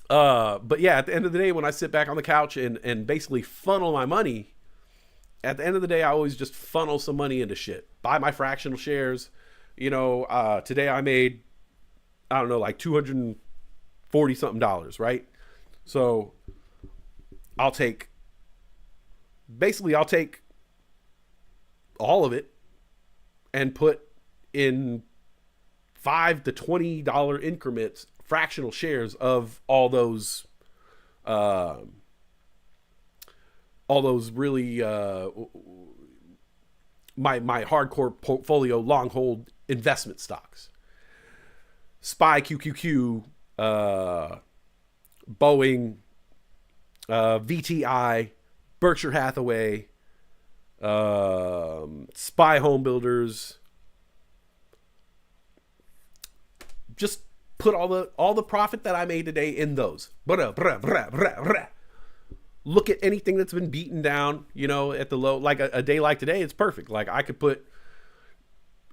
But yeah, at the end of the day, when I sit back on the couch and basically funnel my money, at the end of the day, I always just funnel some money into shit. Buy my fractional shares. Today I made, I don't know, like $240 something, right? So I'll take all of it and put in $5 to $20 increments, fractional shares of all those really my hardcore portfolio long hold investment stocks. SPY QQQ, Boeing, VTI, Berkshire Hathaway, SPY Home Builders. Just put all the profit that I made today in those. Look at anything that's been beaten down, at the low. Like a day like today, it's perfect. Like I could put,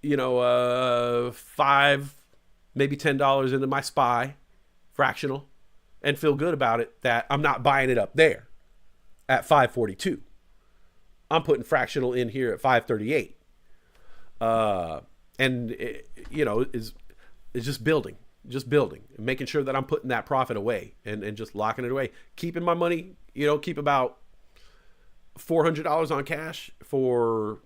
$5, maybe $10 into my SPY fractional and feel good about it that I'm not buying it up there at 542. I'm putting fractional in here at 538. And it's just building and making sure that I'm putting that profit away and just locking it away, keeping my money, keep about $400 on cash for,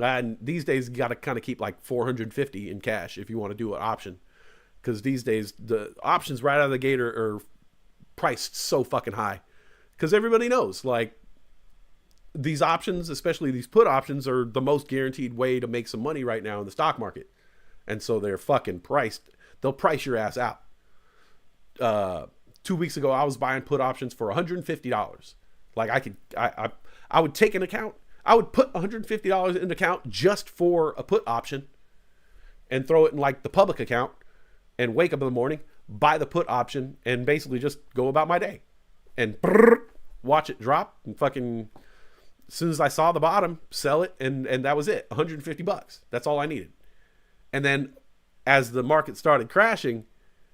and these days you got to kind of keep like $450 in cash if you want to do an option. Because these days the options right out of the gate are priced so fucking high. Because everybody knows, like, these options, especially these put options, are the most guaranteed way to make some money right now in the stock market. And so they're fucking priced. They'll price your ass out. 2 weeks ago, I was buying put options for $150. Like I would take an account. I would put $150 in an account just for a put option and throw it in like the public account and wake up in the morning, buy the put option and basically just go about my day and watch it drop and fucking, as soon as I saw the bottom, sell it. And that was it. $150. That's all I needed. And then as the market started crashing,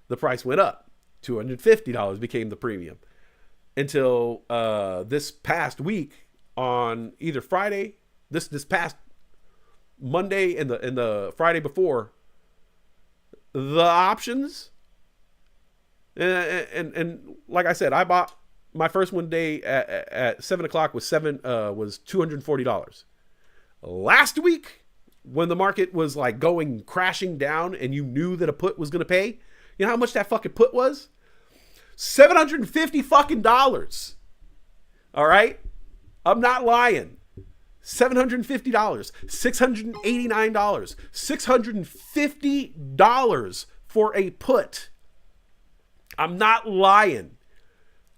the price went up. $250 became the premium until this past week on either Friday, this past Monday and the Friday before, the options and like I said, I bought my first one day at 7:00 was $240. Last week, when the market was like going crashing down and you knew that a put was going to pay, you know how much that fucking put was? $750 fucking dollars. All right? I'm not lying. $750, $689, $650 for a put. I'm not lying.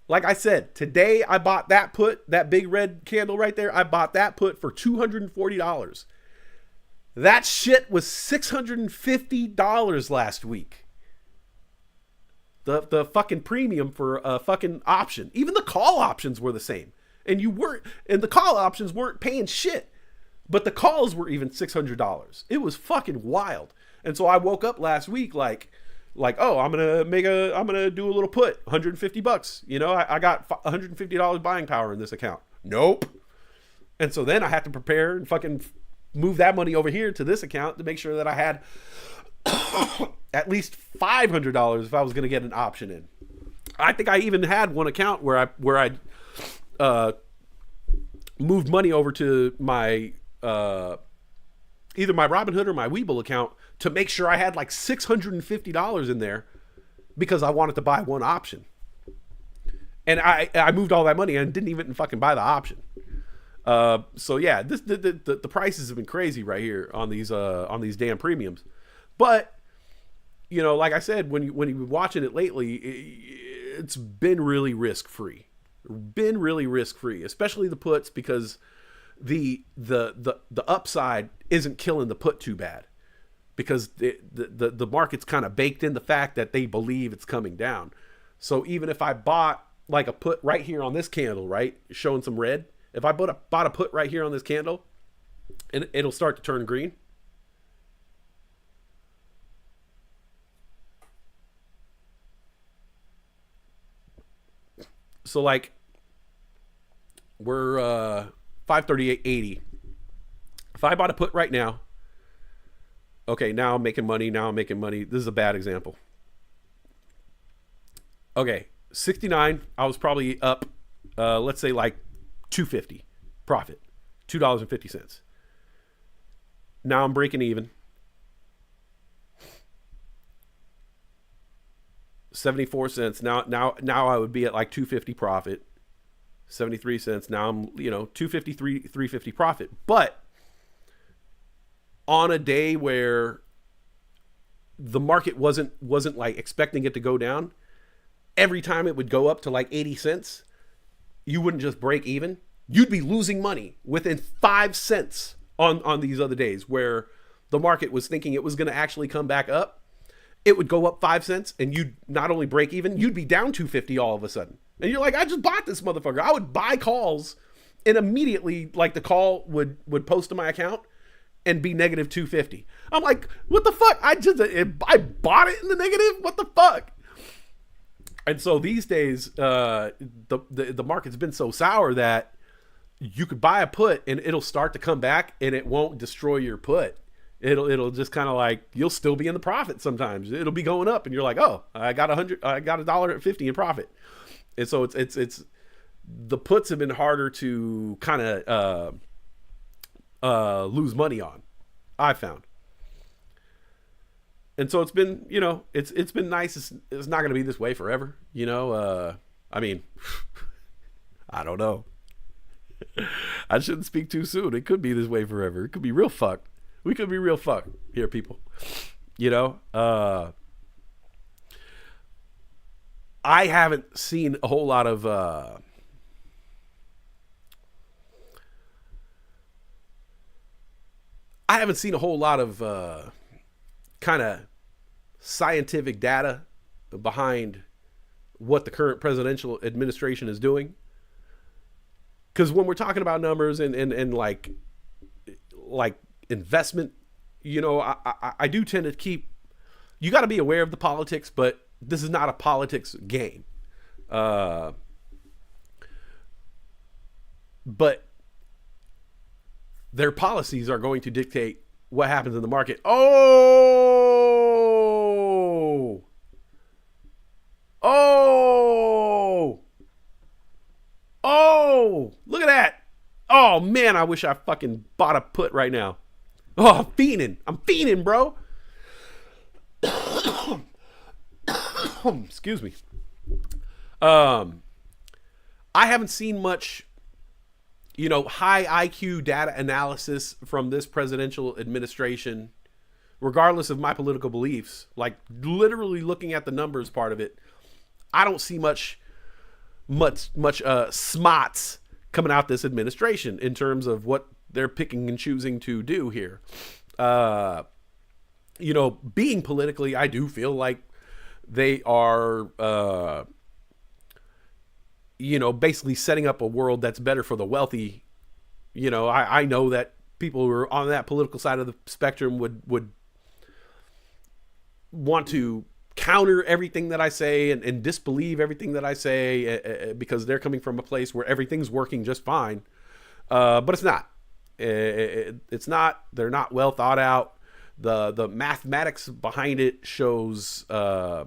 Like I said, today I bought that put, that big red candle right there. I bought that put for $240. That shit was $650 last week. The fucking premium for a fucking option. Even the call options were the same. And the call options weren't paying shit. But the calls were even $600. It was fucking wild. And so I woke up last week like, oh, I'm gonna do a little put, $150. I got $150 buying power in this account. Nope. And so then I had to prepare and fucking move that money over here to this account to make sure that I had at least $500 if I was gonna get an option in. I think I even had one account where I moved money over to my either my Robinhood or my Webull account to make sure I had like $650 in there because I wanted to buy one option. And I moved all that money and didn't even fucking buy the option. So yeah, the prices have been crazy right here on these damn premiums. But like I said, when you've been watching it lately, it's been really risk free. Been really risk free, especially the puts, because the upside isn't killing the put too bad. because the market's kind of baked in the fact that they believe it's coming down. So even if I bought like a put right here on this candle, right, showing some red, if I bought a put right here on this candle, and it'll start to turn green. So like we're 538.80. If I bought a put right now, okay, now I'm making money. This is a bad example. Okay, 69, I was probably up, let's say like $2.50 profit, $2.50. Now I'm breaking even. 74 cents. Now I would be at like $2.50 profit. 73 cents. Now I'm, $2.50, $3.50 profit. But on a day where the market wasn't like expecting it to go down, every time it would go up to like 80 cents, you wouldn't just break even. You'd be losing money within 5 cents on these other days where the market was thinking it was going to actually come back up. It would go up 5 cents and you'd not only break even, you'd be down $2.50 all of a sudden. And you're like, I just bought this motherfucker. I would buy calls and immediately like the call would post to my account and be negative $2.50. I'm like, what the fuck? I bought it in the negative? What the fuck? And so these days, the market's been so sour that you could buy a put and it'll start to come back and it won't destroy your put. It'll just kind of like, you'll still be in the profit sometimes. It'll be going up and you're like, oh, I got $1.50 in profit. And so it's the puts have been harder to kind of lose money on, I found. And so it's been, it's been nice. It's not going to be this way forever, I mean, I don't know. I shouldn't speak too soon. It could be this way forever. It could be real fucked. We could be real fucked here, people. I haven't seen a whole lot of kind of scientific data behind what the current presidential administration is doing. Because when we're talking about numbers and like investment, I do tend to keep, you got to be aware of the politics, but this is not a politics game. But their policies are going to dictate what happens in the market. Oh, look at that. Oh man, I wish I fucking bought a put right now. Oh, I'm fiending, bro. Excuse me. I haven't seen much, high IQ data analysis from this presidential administration, regardless of my political beliefs. Like literally looking at the numbers part of it, I don't see much smarts coming out this administration in terms of what they're picking and choosing to do here. Being politically, I do feel like they are, basically setting up a world that's better for the wealthy. I know that people who are on that political side of the spectrum would want to counter everything that I say and disbelieve everything that I say because they're coming from a place where everything's working just fine. But it's not. It's not. They're not well thought out. The mathematics behind it shows a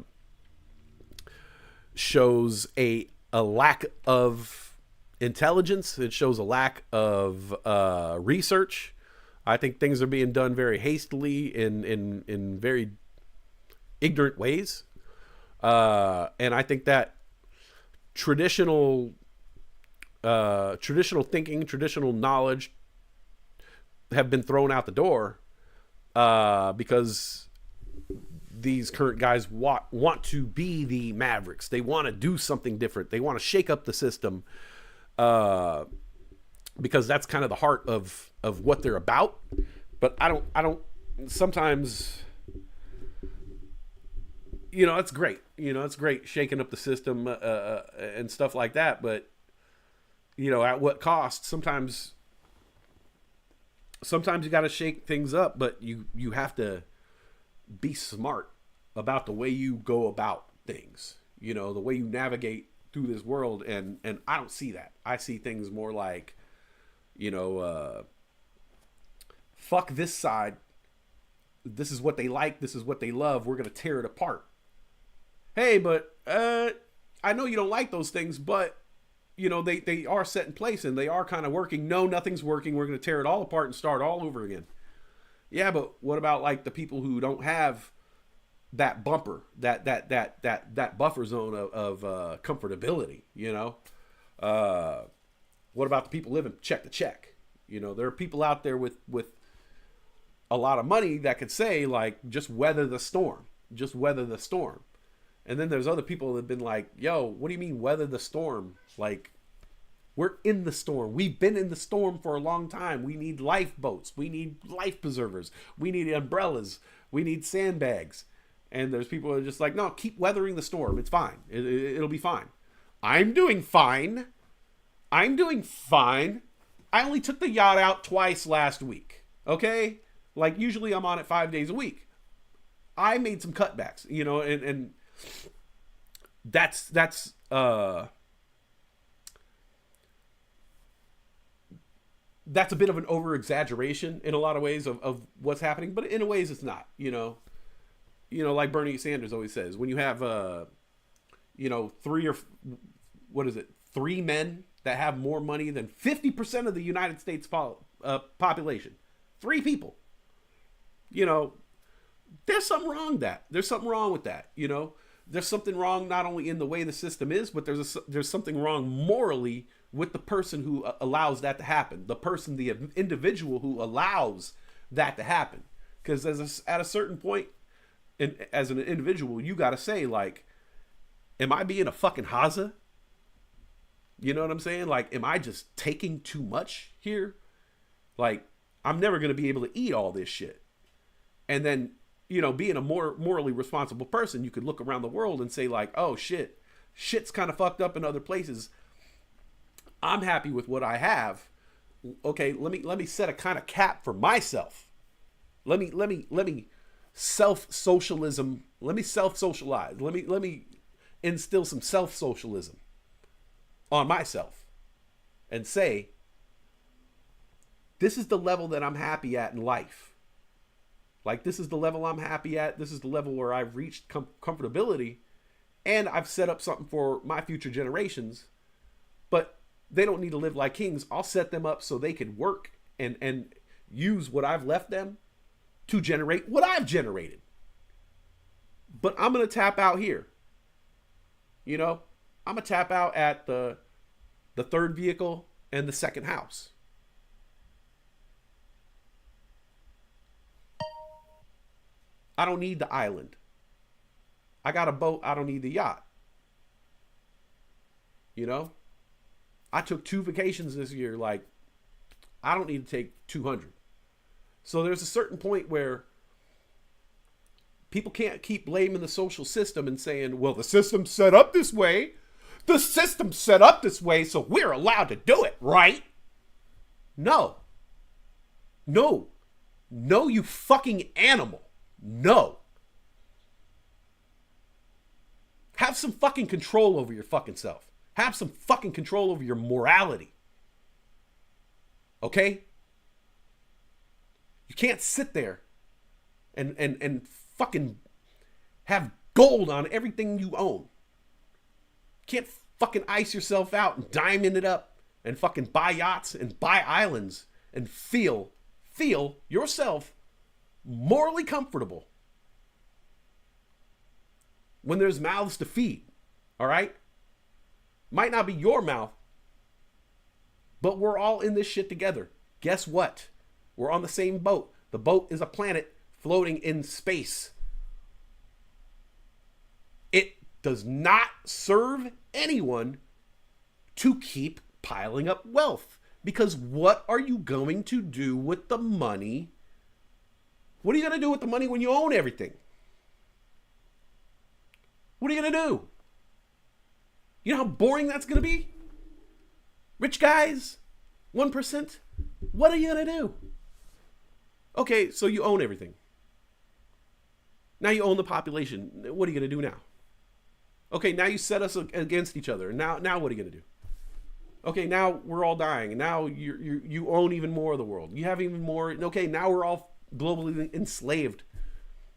lack of intelligence. It shows a lack of research. I think things are being done very hastily in very ignorant ways. And I think that traditional thinking, traditional knowledge have been thrown out the door because these current guys want to be the Mavericks. They want to do something different. They want to shake up the system because that's kind of the heart of what they're about. But I don't sometimes, you know, it's great. You know, it's great shaking up the system and stuff like that. But, you know, at what cost? Sometimes you got to shake things up, but you have to be smart about the way you go about things. You know, the way you navigate through this world. And I don't see that. I see things more like, you know, fuck this side. This is what they like. This is what they love. We're going to tear it apart. Hey, but I know you don't like those things, but, you know, they are set in place and they are kind of working. No, nothing's working. We're going to tear it all apart and start all over again. Yeah, but what about like the people who don't have that bumper, that buffer zone of comfortability, you know? What about the people living check to check? You know, there are people out there with a lot of money that could say, like, just weather the storm. Just weather the storm. And then there's other people that have been like, yo, what do you mean weather the storm? Like, we're in the storm. We've been in the storm for a long time. We need lifeboats. We need life preservers. We need umbrellas. We need sandbags. And there's people who are just like, no, keep weathering the storm. It's fine. It'll be fine. I'm doing fine. I'm doing fine. I only took the yacht out twice last week. Okay? Like, usually I'm on it 5 days a week. I made some cutbacks, you know, and that's a bit of an over exaggeration in a lot of ways of what's happening, but in a ways it's not, you know, like Bernie Sanders always says, when you have, you know, three men that have more money than 50% of the United States population, 3 people, you know, there's something wrong with that. There's something wrong with that, you know. There's something wrong not only in the way the system is, but there's something wrong morally with the person who allows that to happen. The person, the individual who allows that to happen. Because at a certain point, as an individual, you got to say, like, am I being a fucking haza? You know what I'm saying? Like, am I just taking too much here? Like, I'm never going to be able to eat all this shit. And then, you know, being a more morally responsible person, you could look around the world and say, like, oh shit's kind of fucked up in other places. I'm happy with what I have. Okay, let me set a kind of cap for myself. Let me self-socialism. Let me self-socialize. Let me instill some self-socialism on myself and say, this is the level that I'm happy at in life. Like, this is the level I'm happy at. This is the level where I've reached comfortability, and I've set up something for my future generations. But they don't need to live like kings. I'll set them up so they can work and use what I've left them to generate what I've generated. But I'm going to tap out here. You know, I'm going to tap out at the third vehicle and the second house. I don't need the island. I got a boat. I don't need the yacht. You know? I took 2 vacations this year. Like, I don't need to take 200. So there's a certain point where people can't keep blaming the social system and saying, well, the system's set up this way. The system's set up this way, so we're allowed to do it, right? No. No. No, you fucking animal. No. Have some fucking control over your fucking self. Have some fucking control over your morality. Okay? You can't sit there and fucking have gold on everything you own. You can't fucking ice yourself out and diamond it up and fucking buy yachts and buy islands and feel yourself morally comfortable when there's mouths to feed. All right? Might not be your mouth, but we're all in this shit together. Guess what? We're on the same boat. The boat is a planet floating in space. It does not serve anyone to keep piling up wealth, because what are you going to do with the money What are you going to do with the money when you own everything? What are you going to do? You know how boring that's going to be? Rich guys, 1%. What are you going to do? Okay, so you own everything. Now you own the population. What are you going to do now? Okay, now you set us against each other. Now what are you going to do? Okay, now we're all dying. And now you own even more of the world. You have even more. Okay, now we're all globally enslaved.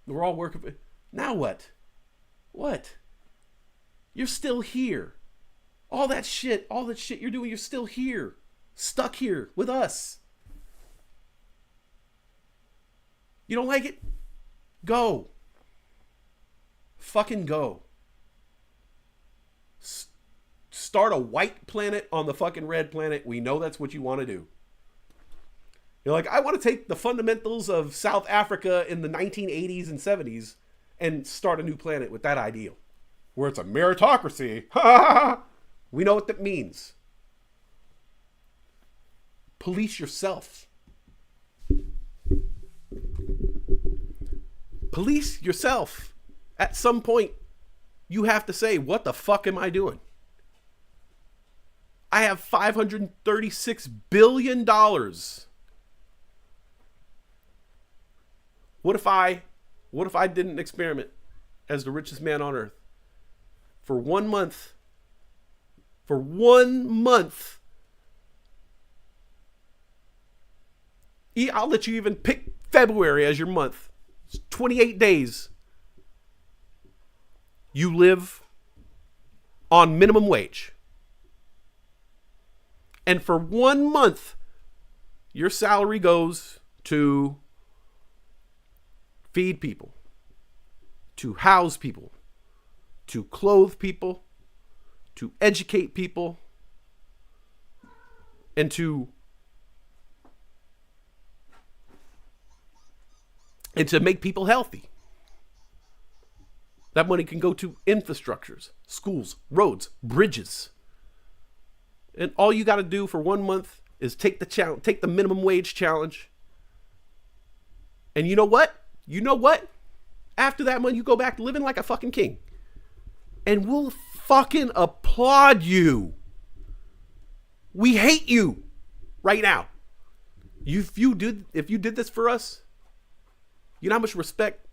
We're all working. Now what? What? You're still here. All that shit you're doing, you're still here. Stuck here with us. You don't like it? Go. Fucking go. Start a white planet on the fucking red planet. We know that's what you want to do. You're like, I want to take the fundamentals of South Africa in the 1980s and 70s and start a new planet with that ideal. Where it's a meritocracy. We know what that means. Police yourself. Police yourself. At some point, you have to say, what the fuck am I doing? I have $536 billion. What if I did an experiment as the richest man on earth? For 1 month. For 1 month. I'll let you even pick February as your month. It's 28 days. You live on minimum wage. And for 1 month, your salary goes to feed people, to house people, to clothe people, to educate people, and to make people healthy. That money can go to infrastructures, schools, roads, bridges. And all you got to do for 1 month is take the minimum wage challenge. And you know what? You know what? After that month, you go back to living like a fucking king. And we'll fucking applaud you. We hate you right now. If you did this for us, you know how much respect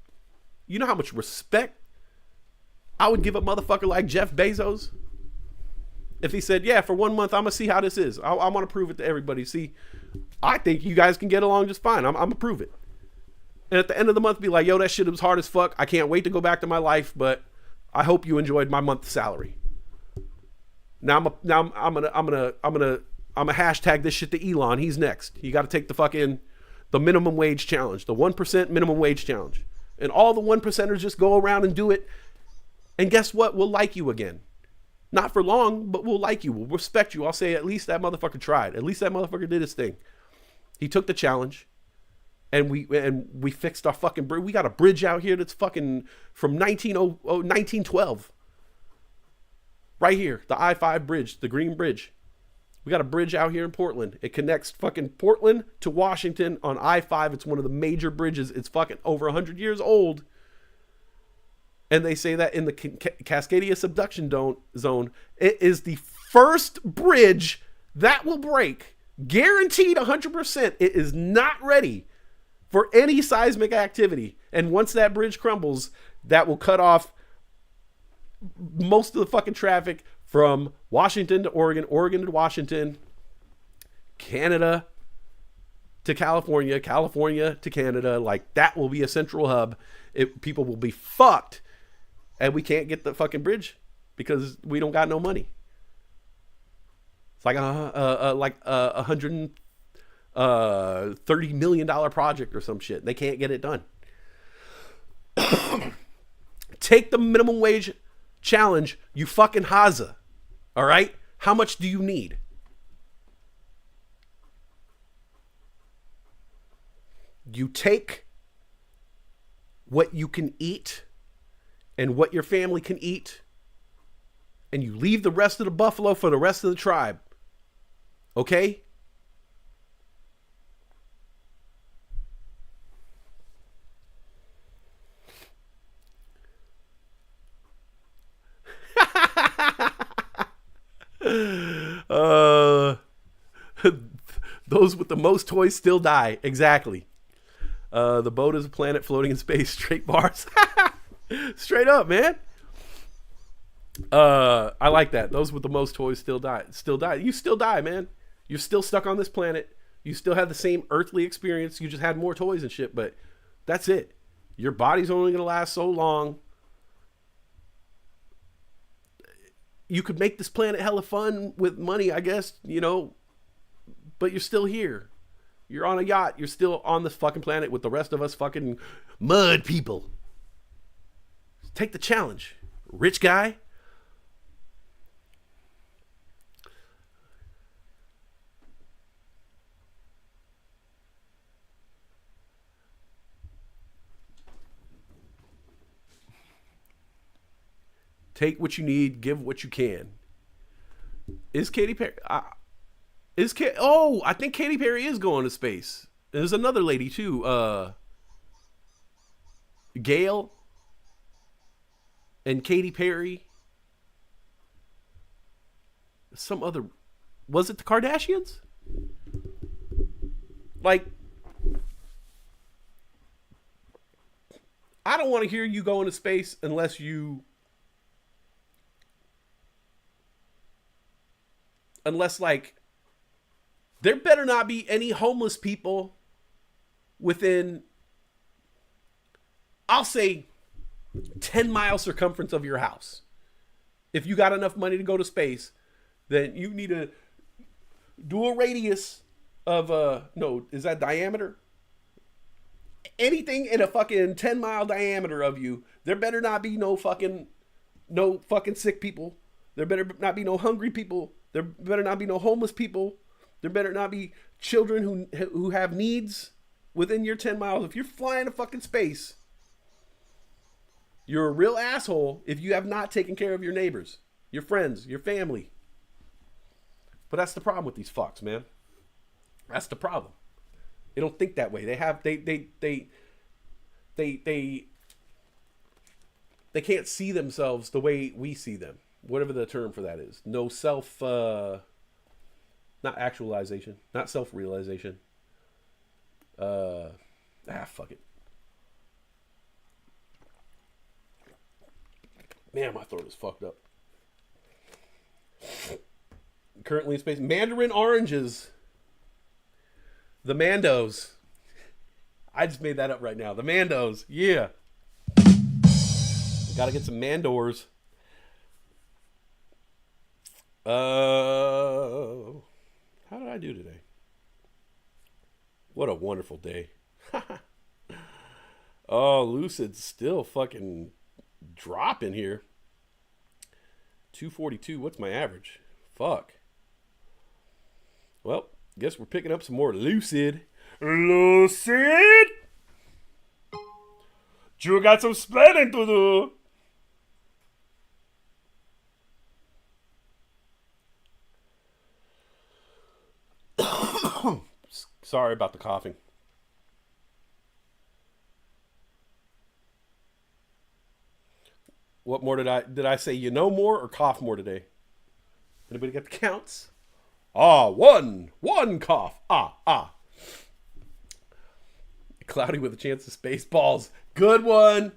I would give a motherfucker like Jeff Bezos if he said, yeah, for 1 month, I'm going to see how this is. I want to prove it to everybody. See, I think you guys can get along just fine. I'm going to prove it. And at the end of the month, be like, yo, that shit was hard as fuck. I can't wait to go back to my life, but I hope you enjoyed my month's salary. Now I'm gonna hashtag this shit to Elon. He's next. You got to take the minimum wage challenge, the 1% minimum wage challenge. And all the 1%ers just go around and do it. And guess what? We'll like you again. Not for long, but we'll like you. We'll respect you. I'll say at least that motherfucker tried. At least that motherfucker did his thing. He took the challenge. And we fixed our fucking bridge. We got a bridge out here that's fucking from 1912. Right here. The I-5 bridge. The Green Bridge. We got a bridge out here in Portland. It connects fucking Portland to Washington on I-5. It's one of the major bridges. It's fucking over 100 years old. And they say that in the Cascadia subduction zone, it is the first bridge that will break. Guaranteed 100%. It is not ready for any seismic activity. And once that bridge crumbles, that will cut off most of the fucking traffic from Washington to Oregon, Oregon to Washington, Canada to California, California to Canada. Like, that will be a central hub. People will be fucked. And we can't get the fucking bridge because we don't got no money. It's like a $130 million project or some shit. They can't get it done. Take the minimum wage challenge, you fucking haza. All right? How much do you need? You take what you can eat and what your family can eat, and you leave the rest of the buffalo for the rest of the tribe. Okay? Those with the most toys still die. Exactly. The boat is a planet floating in space. Straight bars. Straight up, man. I like that. Those with the most toys still die. Still die. You still die, man. You're still stuck on this planet. You still have the same earthly experience. You just had more toys and shit, but that's it. Your body's only going to last so long. You could make this planet hella fun with money, I guess, you know, but you're still here. You're on a yacht. You're still on this fucking planet with the rest of us fucking mud people. Take the challenge, rich guy. Take what you need, give what you can. Is Katy Perry? I think Katy Perry is going to space. There's another lady too. Gail and Katy Perry. Some other. Was it the Kardashians? Like, I don't want to hear you go into space unless like, there better not be any homeless people within, I'll say, 10-mile circumference of your house. If you got enough money to go to space, then you need to do a radius of, is that diameter? Anything in a fucking 10-mile diameter of you, there better not be no fucking sick people. There better not be no hungry people. There better not be no homeless people. There better not be children who have needs within your 10 miles. If you're flying to fucking space, you're a real asshole if you have not taken care of your neighbors, your friends, your family. But that's the problem with these fucks, man. That's the problem. They don't think that way. They can't see themselves the way we see them. Whatever the term for that is. No self, not actualization, not self-realization. Fuck it. Man, my throat is fucked up. Currently in space. Mandarin oranges. The Mandos. I just made that up right now. The Mandos. Yeah. Gotta get some Mandors. How did I do today? What a wonderful day. Oh, Lucid's still fucking dropping here. 242. What's my average? Fuck. Well, guess we're picking up some more Lucid. Lucid! You got some splitting to do. Sorry about the coughing. What more did I say? You know more or cough more today? Anybody got the counts? One cough. Cloudy with a chance of space balls. Good one.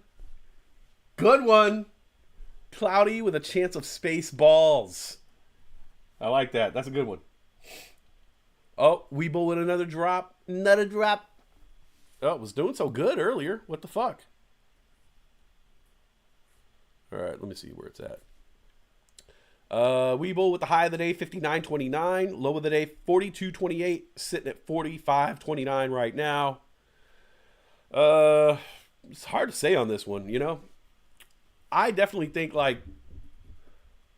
Cloudy with a chance of space balls. I like that. That's a good one. Oh, Weeble with another drop. Another drop. Oh, it was doing so good earlier. What the fuck? All right, let me see where it's at. Weeble with the high of the day, 59.29. Low of the day, 42.28. Sitting at 45.29 right now. It's hard to say on this one, you know? I definitely think, like,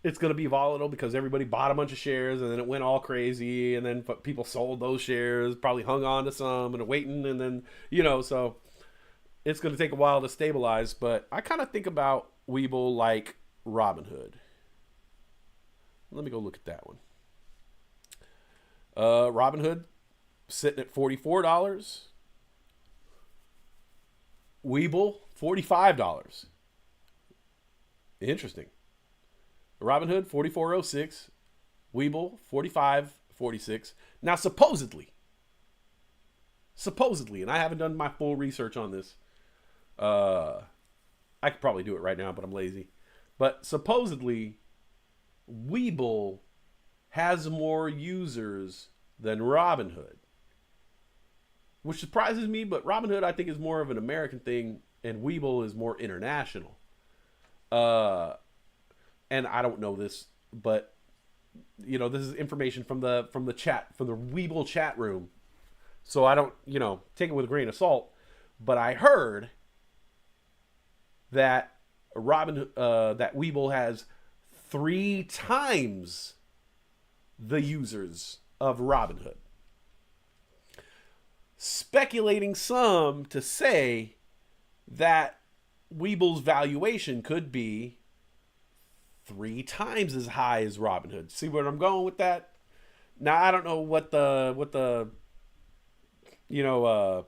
it's going to be volatile because everybody bought a bunch of shares and then it went all crazy and then people sold those shares, probably hung on to some and are waiting and then, you know, so it's going to take a while to stabilize. But I kind of think about Weeble like Robinhood. Let me go look at that one. Robinhood sitting at $44. Weeble, $45. Interesting. Robinhood, 44.06. Weeble 45.46. Now supposedly, and I haven't done my full research on this. I could probably do it right now, but I'm lazy. But supposedly, Weeble has more users than Robinhood, which surprises me. But Robinhood, I think, is more of an American thing, and Weeble is more international. And I don't know this, but you know, this is information from the chat, from the Weeble chat room. So I don't, you know, take it with a grain of salt. But I heard that that Weeble has 3 times the users of Robinhood. Speculating some to say that Weeble's valuation could be 3 times as high as Robinhood. See where I'm going with that? Now I don't know what the you know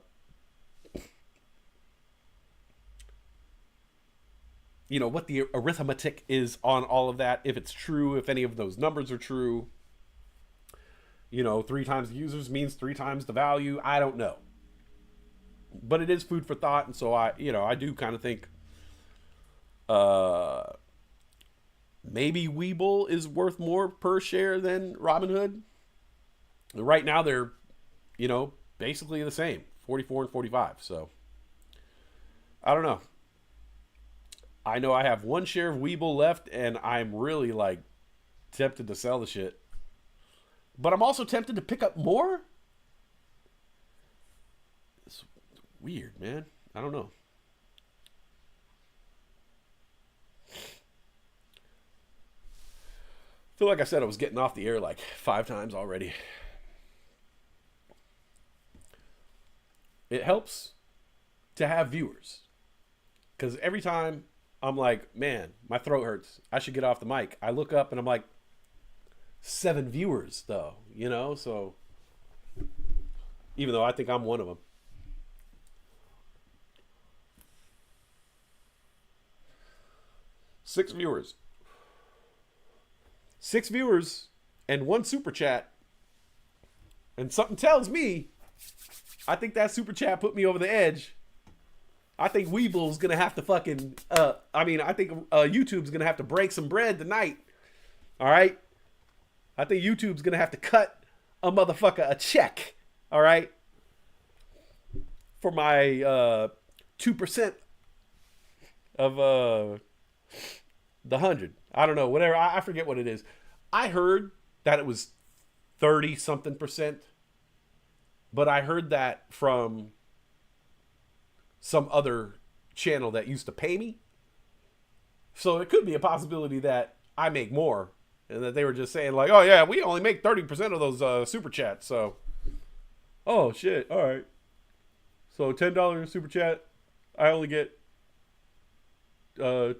what the arithmetic is on all of that, if it's true, if any of those numbers are true. You know, 3 times the users means 3 times the value. I don't know. But it is food for thought, and so I do kind of think maybe Weeble is worth more per share than Robinhood. Right now they're, you know, basically the same, 44 and 45. So I don't know. I know I have 1 share of Weeble left, and I'm really like tempted to sell the shit. But I'm also tempted to pick up more. It's weird, man. I don't know. I feel like I said I was getting off the air like 5 times already. It helps to have viewers. Because every time I'm like, man, my throat hurts, I should get off the mic, I look up and I'm like, 7 viewers though, you know? So even though I think I'm one of them. Six viewers and 1 super chat. And something tells me, I think that super chat put me over the edge. I think Weeble's gonna have to fucking, I think YouTube's gonna have to break some bread tonight. All right? I think YouTube's gonna have to cut a motherfucker a check. All right? For my 2% of the 100. I don't know, whatever. I forget what it is. I heard that it was 30 something percent, but I heard that from some other channel that used to pay me. So it could be a possibility that I make more, and that they were just saying like, oh yeah, we only make 30% of those super chats. So, oh shit, all right. So $10 super chat, I only get $3,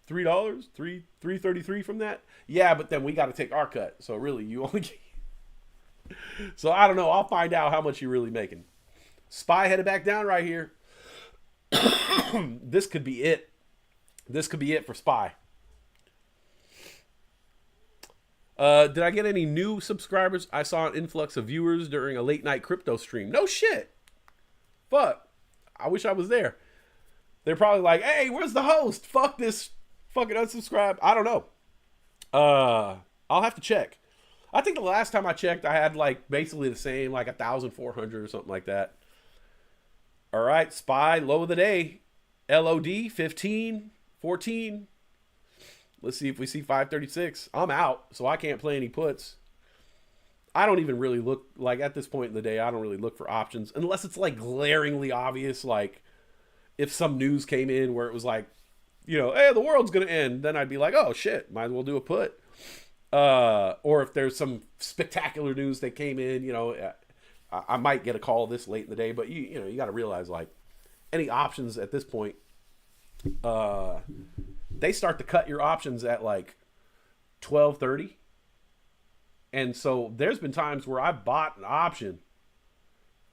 $3.33 from that. Yeah, but then we got to take our cut. So really, you only get. So I don't know. I'll find out how much you're really making. Spy headed back down right here. This could be it. This could be it for Spy. Did I get any new subscribers? I saw an influx of viewers during a late night crypto stream. No shit. Fuck. I wish I was there. They're probably like, hey, where's the host? Fuck this. Fucking unsubscribe. I don't know. I'll have to check. I think the last time I checked, I had like basically the same, like 1,400 or something like that. All right, Spy, low of the day. LOD, 15, 14. Let's see if we see 536. I'm out, so I can't play any puts. I don't even really look, like at this point in the day, I don't really look for options. Unless it's like glaringly obvious, like if some news came in where it was like, you know, hey, the world's going to end. Then I'd be like, oh shit, might as well do a put. Or if there's some spectacular news that came in, you know, I might get a call this late in the day, but you know, you got to realize like any options at this point, they start to cut your options at like 12:30. And so there's been times where I bought an option,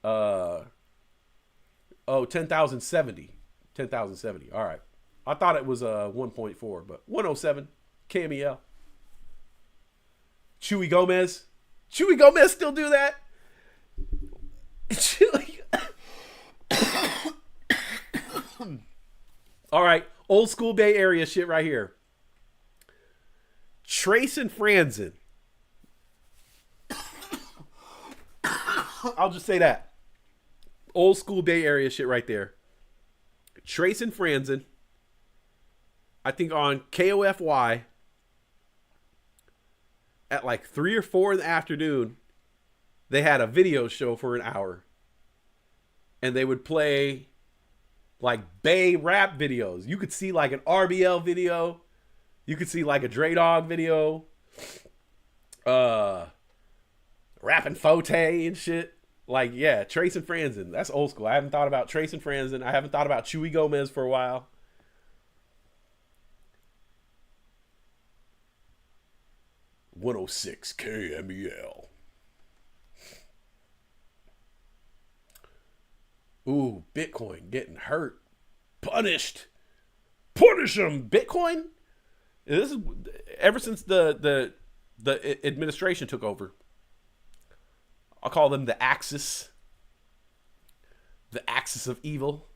10,070. All right. I thought it was 1.4, but 107 KMEL. Chewy Gomez. Chewy Gomez still do that? Chewy. All right, old school Bay Area shit right here. Trace and Franzen. I'll just say that. Old school Bay Area shit right there. Trace and Franzen. I think on KOFY at like 3 or 4 in the afternoon, they had a video show for an hour. And they would play like Bay rap videos. You could see like an RBL video. You could see like a Dre Dog video. Rapping Fote and shit. Like, yeah, Trace and Franzen. That's old school. I haven't thought about Trace and Franzen. I haven't thought about Chewy Gomez for a while. .106 KMEL. Ooh, Bitcoin getting hurt. Punished. Punish them, Bitcoin. This is ever since the administration took over. I'll call them the Axis. The Axis of evil.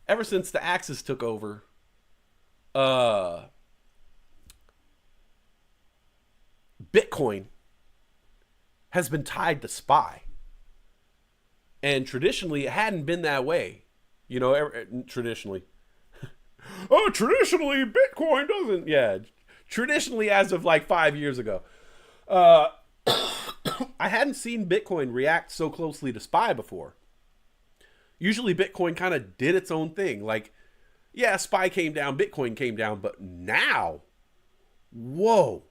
Ever since the Axis took over, Bitcoin has been tied to SPY. And traditionally, it hadn't been that way. You know, traditionally. Oh, traditionally, Bitcoin doesn't. Yeah, traditionally, as of like 5 years ago. I hadn't seen Bitcoin react so closely to SPY before. Usually, Bitcoin kind of did its own thing. Like, yeah, SPY came down, Bitcoin came down, but now, whoa.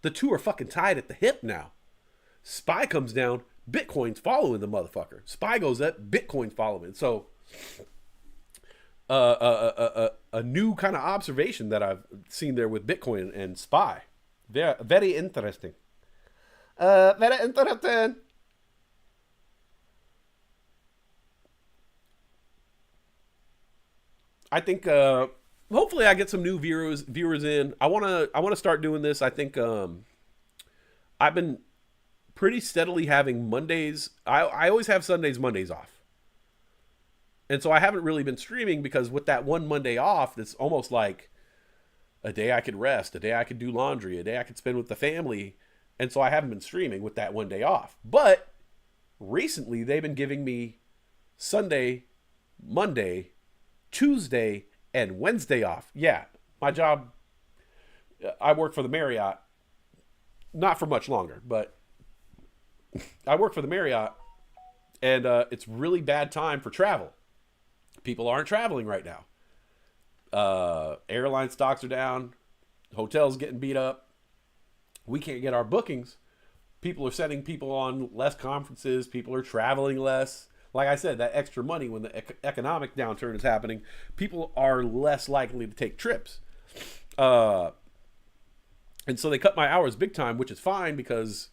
The two are fucking tied at the hip now. SPY comes down, Bitcoin's following the motherfucker. SPY goes up, Bitcoin's following. So, a new kind of observation that I've seen there with Bitcoin and SPY. Very, very interesting. Very interesting. I think hopefully I get some new viewers in. I wanna start doing this. I think I've been pretty steadily having Mondays. I always have Sundays, Mondays off. And so I haven't really been streaming because with that one Monday off, it's almost like a day I could rest, a day I could do laundry, a day I could spend with the family. And so I haven't been streaming with that one day off. But recently they've been giving me Sunday, Monday, Tuesday, and Wednesday off. Yeah, my job, I work for the Marriott. Not for much longer, but I work for the Marriott. And it's really bad time for travel. People aren't traveling right now. Airline stocks are down. Hotels getting beat up. We can't get our bookings. People are sending people on less conferences. People are traveling less. Like I said, that extra money when the economic downturn is happening, people are less likely to take trips. And so they cut my hours big time, which is fine because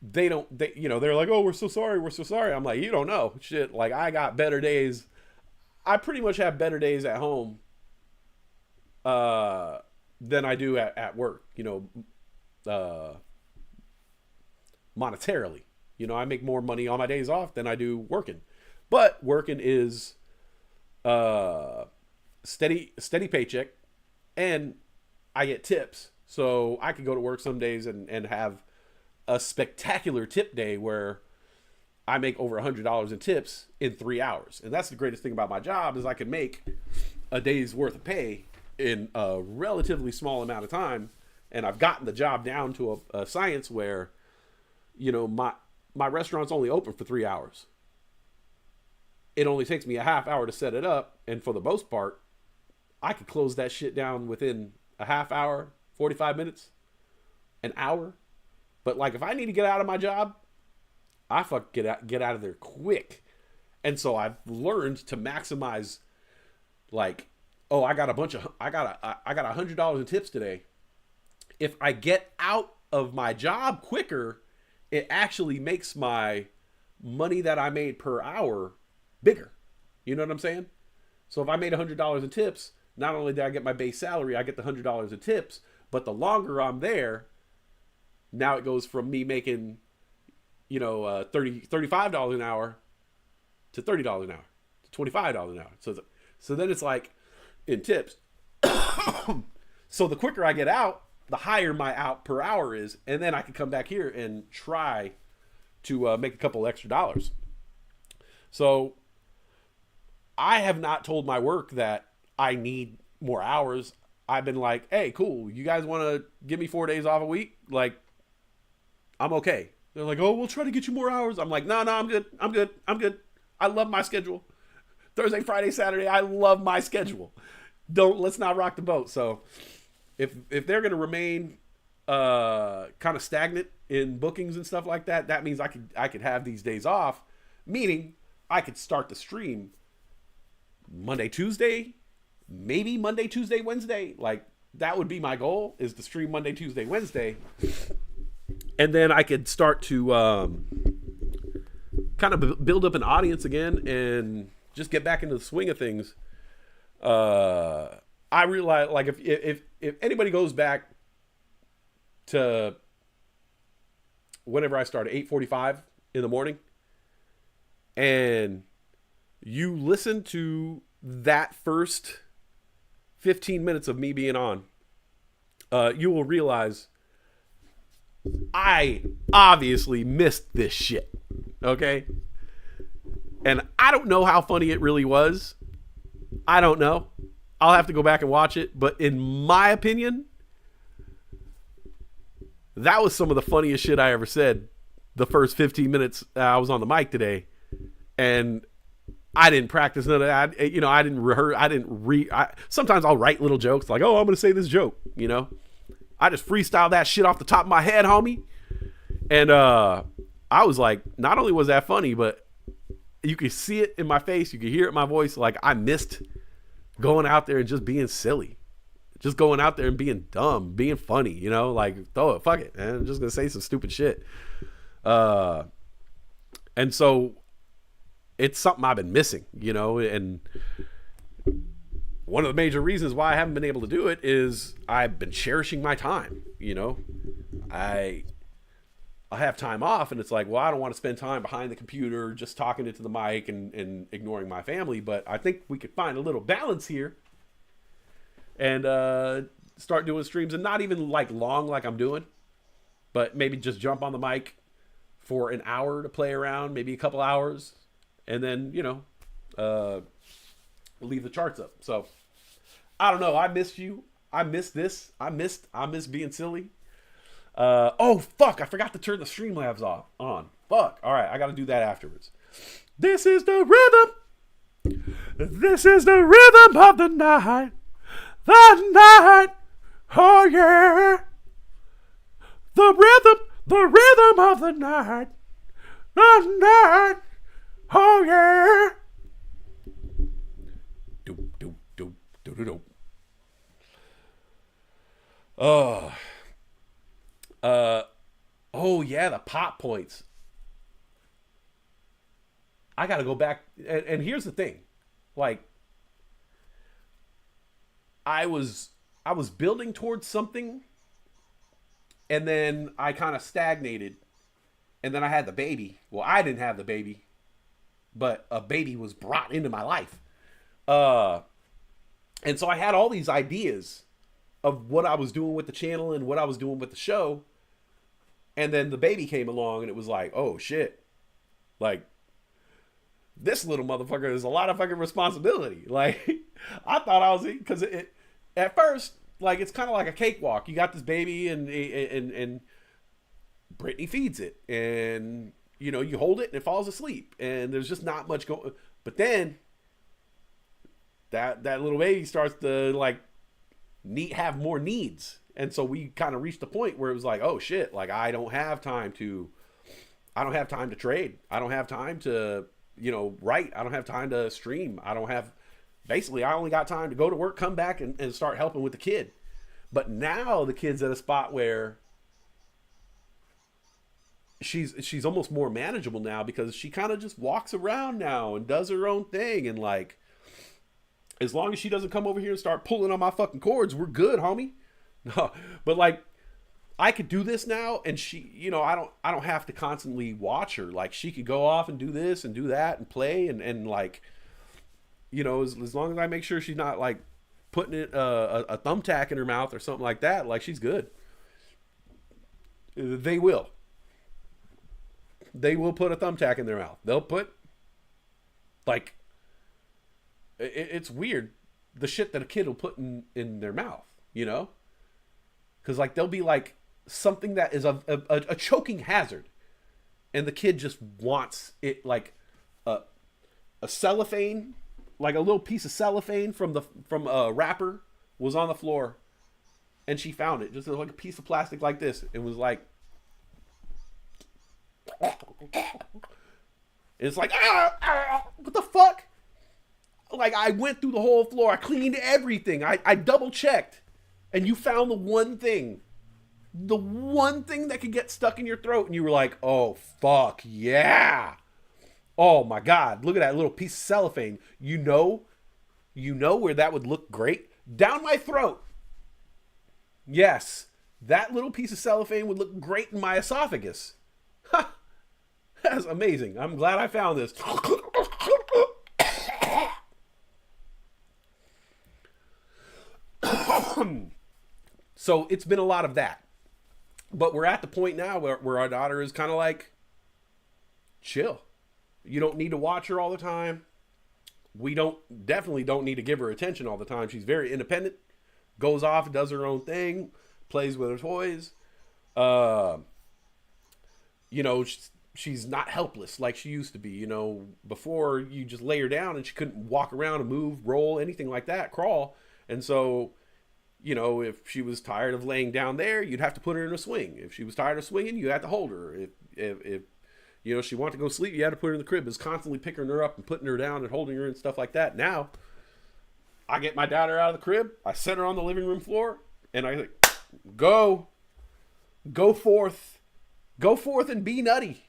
they're like, oh, we're so sorry. I'm like, you don't know. Shit, like I got better days. I pretty much have better days at home than I do at work, monetarily. I make more money on my days off than I do working. But working is steady paycheck, and I get tips. So I could go to work some days and have a spectacular tip day where I make over $100 in tips in 3 hours. And that's the greatest thing about my job is I can make a day's worth of pay in a relatively small amount of time. And I've gotten the job down to a science where, my restaurant's only open for 3 hours. It only takes me a half hour to set it up. And for the most part, I could close that shit down within a half hour, 45 minutes, an hour. But like if I need to get out of my job, I get out of there quick. And so I've learned to maximize like, oh, I got $100 in tips today. If I get out of my job quicker, it actually makes my money that I made per hour bigger. You know what I'm saying? So if I made $100 in tips, not only did I get my base salary, I get the $100 in tips, but the longer I'm there, now it goes from me making, $35 an hour to $30 an hour to $25 an hour. So then it's like in tips. So the quicker I get out, the higher my out per hour is, and then I can come back here and try to make a couple extra dollars. So I have not told my work that I need more hours. I've been like, hey, cool, you guys want to give me 4 days off a week? Like, I'm okay. They're like, oh, we'll try to get you more hours. I'm like, no, I'm good. I love my schedule. Thursday, Friday, Saturday, I love my schedule. Let's not rock the boat. So if they're going to remain kind of stagnant in bookings and stuff like that, that means I could have these days off, meaning I could start the stream Monday, Tuesday, maybe Monday, Tuesday, Wednesday. Like, that would be my goal, is to stream Monday, Tuesday, Wednesday. And then I could start to kind of build up an audience again and just get back into the swing of things. I realize, like, if anybody goes back to whenever I started, 8:45 in the morning, and you listen to that first 15 minutes of me being on, you will realize I obviously missed this shit. Okay? And I don't know how funny it really was. I don't know. I'll have to go back and watch it. But in my opinion, that was some of the funniest shit I ever said the first 15 minutes I was on the mic today. And I didn't practice none of that. I didn't rehearse. Sometimes I'll write little jokes like, oh, I'm going to say this joke, I just freestyle that shit off the top of my head, homie. And I was like, not only was that funny, but you could see it in my face. You could hear it in my voice. Like, I missed going out there and just being silly. Just going out there and being dumb, being funny, like, throw it, fuck it, man. I'm just going to say some stupid shit. And so it's something I've been missing, and one of the major reasons why I haven't been able to do it is I've been cherishing my time. I have time off, and it's like, well, I don't want to spend time behind the computer just talking into the mic and ignoring my family. But I think we could find a little balance here and start doing streams, and not even like long like I'm doing, but maybe just jump on the mic for an hour to play around, maybe a couple hours, and then, leave the charts up. So I don't know. I missed you. I missed this. I miss being silly. Oh fuck, I forgot to turn the Streamlabs on. Fuck. All right, I got to do that afterwards. This is the rhythm. This is the rhythm of the night. The night. Oh yeah. The rhythm of the night. The night. Oh yeah. Oh yeah, the pop points. I gotta go back, and here's the thing, like, I was building towards something, and then I kind of stagnated, and then I had the baby. Well, I didn't have the baby, but a baby was brought into my life. And so I had all these ideas of what I was doing with the channel and what I was doing with the show. And then the baby came along, and it was like, oh shit. Like, this little motherfucker is a lot of fucking responsibility. Like, I thought I was, because it at first, like, it's kind of like a cakewalk. You got this baby, and Brittany feeds it, and you hold it and it falls asleep, and there's just not much going. But then that little baby starts to like have more needs, and so we kind of reached the point where it was like, oh shit, like I don't have time to trade. I don't have time to write. I don't have time to stream. I only got time to go to work, come back, and start helping with the kid. But now the kid's at a spot where she's almost more manageable now, because she kind of just walks around now and does her own thing, and like, as long as she doesn't come over here and start pulling on my fucking cords, we're good, homie. No, but like, I could do this now, and she, you know, I don't have to constantly watch her. Like, she could go off and do this and do that and play and like, you know, as long as I make sure she's not like putting a thumbtack in her mouth or something like that, like, she's good. They will put a thumbtack in their mouth. They'll put, like, it's weird, the shit that a kid will put in their mouth, you know? Because, like, they'll be, like, something that is a choking hazard. And the kid just wants it, like, a cellophane, like a little piece of cellophane from a wrapper was on the floor. And she found it, just like a piece of plastic like this. It was like, it's like, what the fuck? Like, I went through the whole floor. I cleaned everything. I double checked. And you found the one thing that could get stuck in your throat. And you were like, oh, fuck, yeah. Oh, my God. Look at that little piece of cellophane. You know where that would look great? Down my throat. Yes, that little piece of cellophane would look great in my esophagus. Ha! That's amazing. I'm glad I found this. So it's been a lot of that. But we're at the point now where our daughter is kind of like, chill. You don't need to watch her all the time. We definitely don't need to give her attention all the time. She's very independent. Goes off, does her own thing, plays with her toys. You know, she's not helpless like she used to be. You know, before you just lay her down and she couldn't walk around and move, roll, anything like that, crawl. And so, you know, if she was tired of laying down there, you'd have to put her in a swing. If she was tired of swinging, you had to hold her. If you know, she wanted to go sleep, you had to put her in the crib. It's constantly picking her up and putting her down and holding her and stuff like that. Now, I get my daughter out of the crib, I set her on the living room floor, and I like, go forth and be nutty.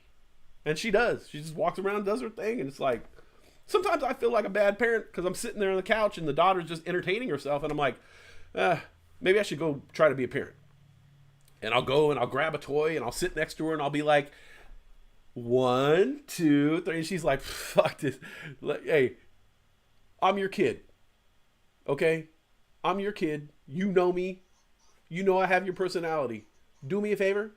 And she does. She just walks around and does her thing, and it's like, sometimes I feel like a bad parent because I'm sitting there on the couch and the daughter's just entertaining herself, and I'm like, maybe I should go try to be a parent. And I'll go and I'll grab a toy and I'll sit next to her and I'll be like, 1, 2, 3. And she's like, fuck this. Hey, I'm your kid. Okay? I'm your kid. You know me. You know I have your personality. Do me a favor.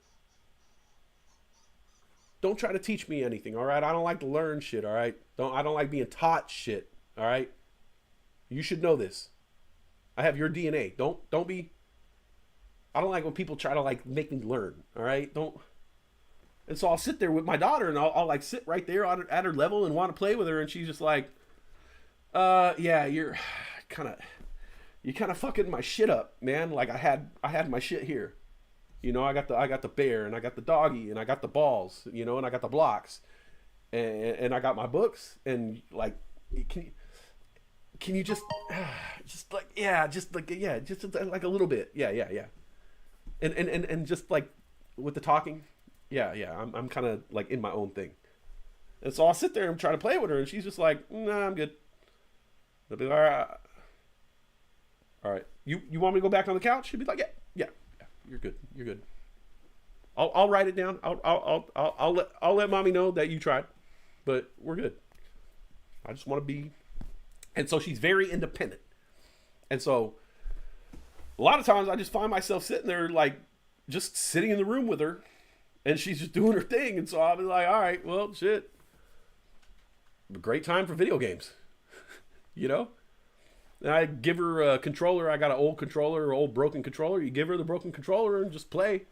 Don't try to teach me anything, all right? I don't like to learn shit, all right? I don't like being taught shit, all right? You should know this. I have your DNA. Don't be. I don't like when people try to like make me learn, all right? Don't. And so I'll sit there with my daughter and I'll like sit right there at her level and want to play with her, and she's just like, yeah, you're kind of fucking my shit up, man. Like I had my shit here. You know, I got the bear and I got the doggy and I got the balls, you know, and I got the blocks and I got my books, and like, can you just like a little bit. Yeah. And just like with the talking. Yeah. I'm kind of like in my own thing. And so I'll sit there and try to play with her, and she's just like, nah, I'm good. I'll be like, all right. You want me to go back on the couch? She'd be like, yeah. You're good. I'll write it down. I'll let mommy know that you tried, but we're good. I just want to be. And so she's very independent. And so a lot of times I just find myself sitting there, like just sitting in the room with her, and she's just doing her thing. And so I'll be like, all right, well, shit. A great time for video games, you know? And I give her a controller. I got an old controller, old broken controller. You give her the broken controller and just play.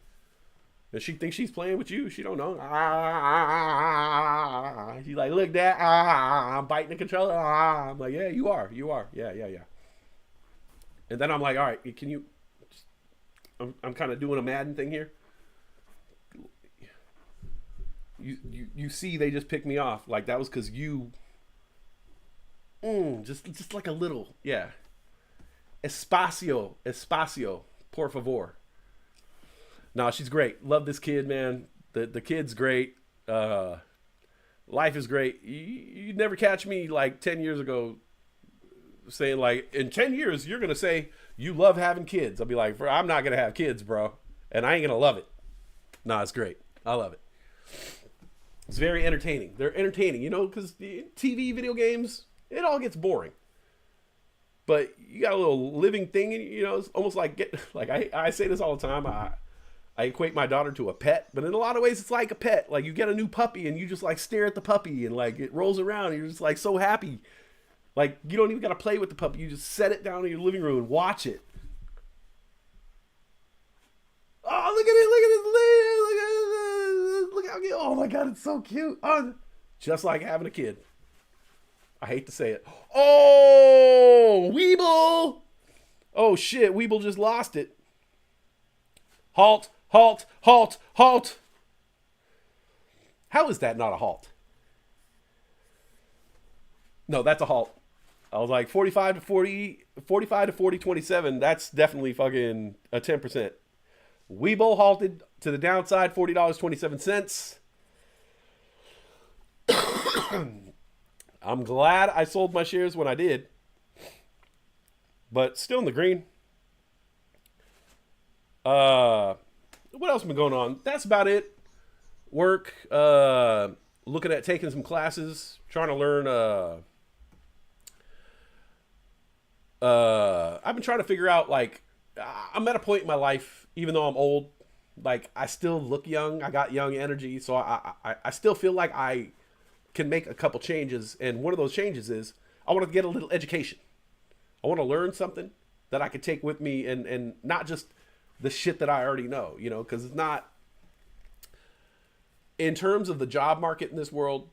And she thinks she's playing with you. She don't know. She's like, look, Dad. I'm biting the controller. I'm like, yeah, you are. Yeah. And then I'm like, all right, can you... I'm kind of doing a Madden thing here. You see, they just picked me off. Like, that was because you... just like a little, yeah. Espacio, por favor. No, she's great. Love this kid, man. The kid's great. Life is great. You'd never catch me like 10 years ago saying like, in 10 years, you're going to say you love having kids. I'll be like, I'm not going to have kids, bro. And I ain't gonna love it. No, it's great. I love it. It's very entertaining. They're entertaining, you know, because TV, video games, it all gets boring. But you got a little living thing, you know, it's almost like I say this all the time. I equate my daughter to a pet, but in a lot of ways it's like a pet. Like you get a new puppy and you just like stare at the puppy and like it rolls around and you're just like so happy. Like you don't even got to play with the puppy. You just set it down in your living room and watch it. Oh, look at it. Look how cute. Oh my God, it's so cute. Oh, just like having a kid. I hate to say it. Oh, Weeble. Oh shit, Weeble just lost it. Halt, halt, halt, halt. How is that not a halt? No, that's a halt. I was like 45 to 40, 27. That's definitely fucking a 10%. Weeble halted to the downside, $40.27. I'm glad I sold my shares when I did, but still in the green. What else been going on? That's about it. Work, looking at taking some classes, trying to learn, I've been trying to figure out, like, I'm at a point in my life, even though I'm old, like, I still look young. I got young energy, so I still feel like I can make a couple changes, and one of those changes is I want to get a little education. I want to learn something that I could take with me, and not just the shit that I already know, you know, because it's not, in terms of the job market in this world,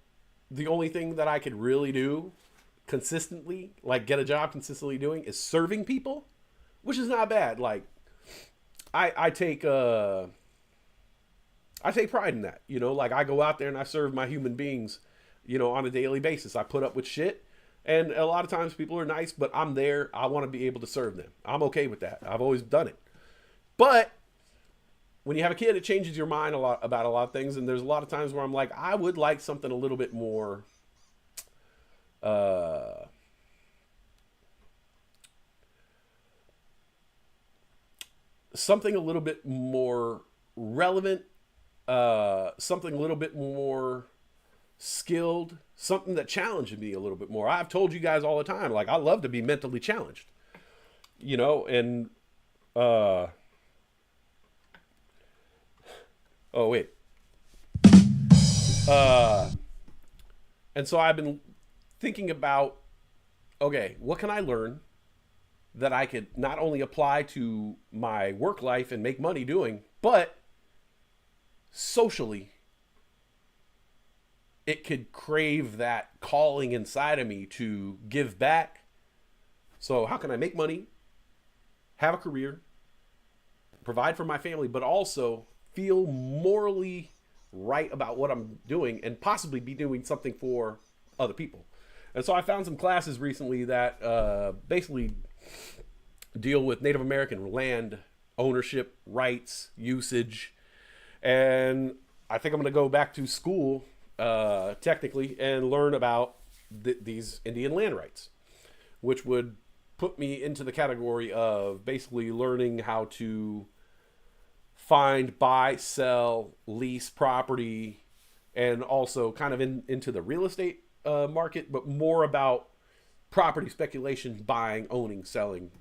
the only thing that I could really do consistently, like get a job consistently doing, is serving people, which is not bad. Like I take pride in that, you know, like I go out there and I serve my human beings, you know, on a daily basis. I put up with shit, and a lot of times people are nice, but I'm there. I want to be able to serve them. I'm okay with that. I've always done it. But when you have a kid, it changes your mind about a lot of things. And there's a lot of times where I'm like, I would like something a little bit more, something a little bit more relevant, something a little bit more skilled, something that challenges me a little bit more. I've told you guys all the time, like, I love to be mentally challenged, you know, and, oh, wait. And so I've been thinking about, okay, what can I learn that I could not only apply to my work life and make money doing, but socially, it could crave that calling inside of me to give back. So how can I make money, have a career, provide for my family, but also feel morally right about what I'm doing and possibly be doing something for other people? And so I found some classes recently that basically deal with Native American land ownership, rights, usage. And I think I'm going to go back to school, technically, and learn about these Indian land rights, which would put me into the category of basically learning how to find, buy, sell, lease property, and also kind of into the real estate market, but more about property speculation, buying, owning, selling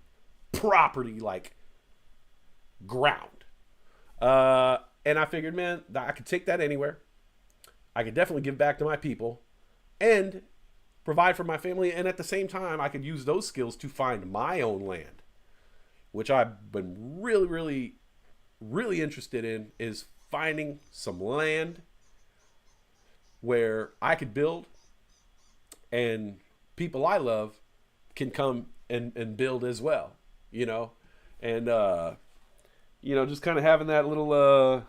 property, like ground. And I figured, man, I could take that anywhere. I could definitely give back to my people and provide for my family. And at the same time, I could use those skills to find my own land, which I've been really, really, really interested in, is finding some land where I could build and people I love can come and build as well, you know? And, you know, just kind of having that little,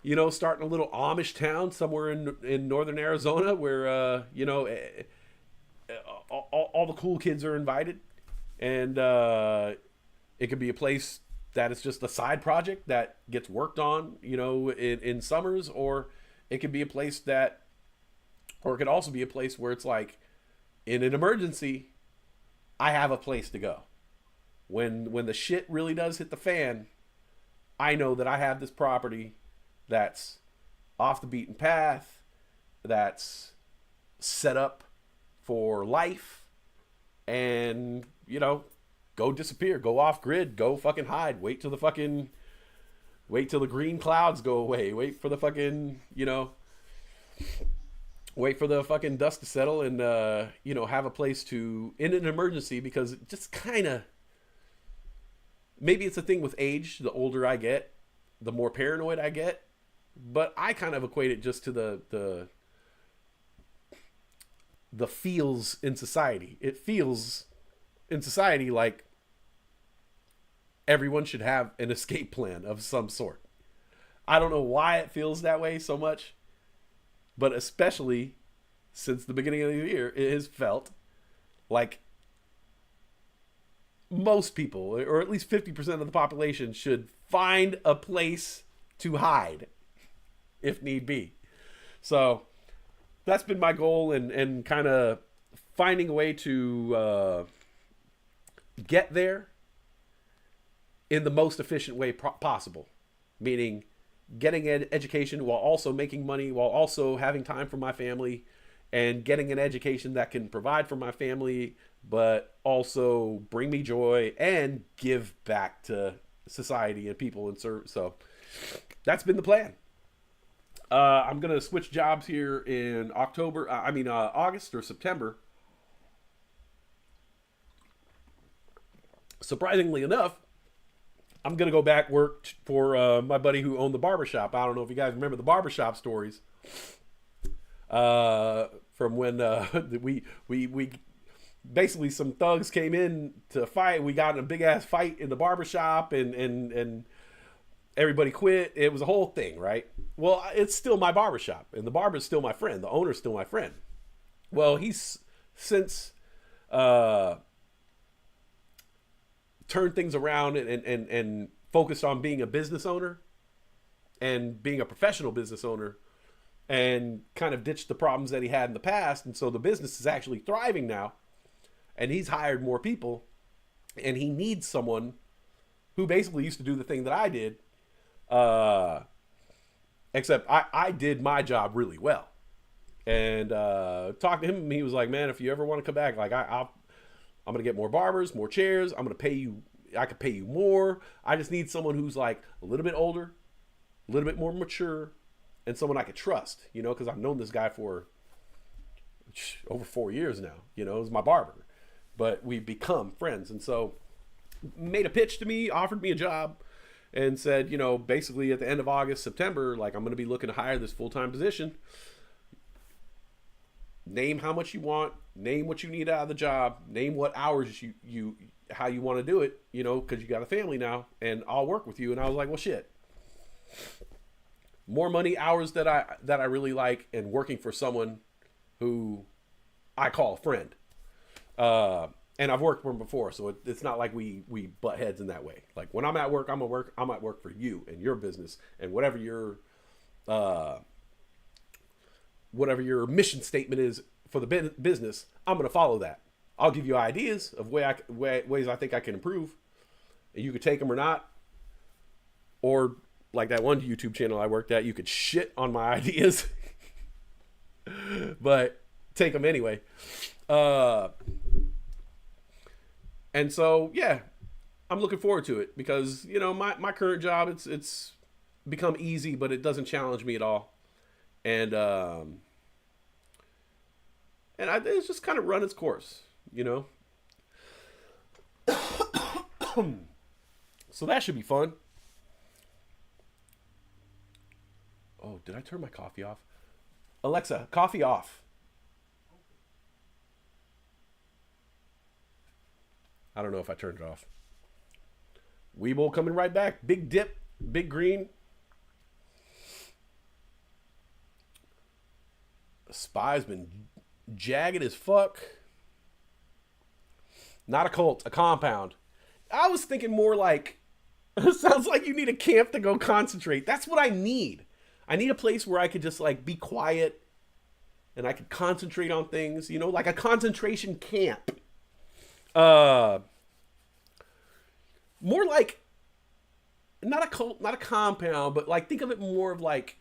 you know, starting a little Amish town somewhere in northern Arizona where, you know, all the cool kids are invited. And it could be a place that is just a side project that gets worked on, you know, in summers, or it could be a place that, or it could also be a place where it's like, in an emergency, I have a place to go. When the shit really does hit the fan, I know that I have this property that's off the beaten path, that's set up for life, and, you know, go disappear, go off grid, go fucking hide, wait till the green clouds go away, wait for the fucking, you know, wait for the fucking dust to settle, and, you know, have a place to, in an emergency, because it just kind of, maybe it's a thing with age. The older I get, the more paranoid I get. But I kind of equate it just to the feels in society. It feels in society like everyone should have an escape plan of some sort. I don't know why it feels that way so much, but especially since the beginning of the year, it has felt like most people, or at least 50% of the population, should find a place to hide if need be. So that's been my goal, and kind of finding a way to get there in the most efficient way possible. Meaning getting an education while also making money, while also having time for my family, and getting an education that can provide for my family, but also bring me joy and give back to society and people and serve. So that's been the plan. I'm going to switch jobs here in August or September. Surprisingly enough, I'm going to go back work for my buddy who owned the barbershop. I don't know if you guys remember the barbershop stories. From when we basically, some thugs came in to fight. We got in a big ass fight in the barbershop, and everybody quit. It was a whole thing, right? Well, it's still my barbershop, and the barber's still my friend. The owner's still my friend. Well, he's since turned things around and focused on being a business owner and being a professional business owner, and kind of ditched the problems that he had in the past. And so the business is actually thriving now, and he's hired more people, and he needs someone who basically used to do the thing that I did. Except I did my job really well. And talked to him, and he was like, man, if you ever want to come back, like I'm going to get more barbers, more chairs. I'm going to pay you. I could pay you more. I just need someone who's like a little bit older, a little bit more mature, and someone I could trust, you know, because I've known this guy for over 4 years now. You know, he's my barber, but we've become friends. And so made a pitch to me, offered me a job, and said, you know, basically at the end of August, September, like, I'm going to be looking to hire this full-time position. Name how much you want, name what you need out of the job, name what hours you how you want to do it, you know, because you got a family now, and I'll work with you. And I was like, well, shit. More money, hours that I really like, and working for someone who I call a friend. And I've worked for him before, so it's not like we butt heads in that way. Like, when I'm at work, I'm at work for you and your business, and whatever your mission statement is for the business, I'm going to follow that. I'll give you ideas of ways I think I can improve, and you could take them or not. Or like that one YouTube channel I worked at, you could shit on my ideas, but take them anyway. And so, yeah, I'm looking forward to it, because, you know, my current job, it's become easy, but it doesn't challenge me at all. And it's just kind of run its course, you know. So that should be fun. Oh, did I turn my coffee off? Alexa, coffee off. I don't know if I turned it off. Weeble coming right back. Big dip, big green. Spy's been jagged as fuck. Not a cult, a compound. I was thinking more like, it sounds like you need a camp to go concentrate. That's what I need. I need a place where I could just like be quiet and I could concentrate on things, you know, like a concentration camp. More like not a cult, not a compound, but like think of it more of like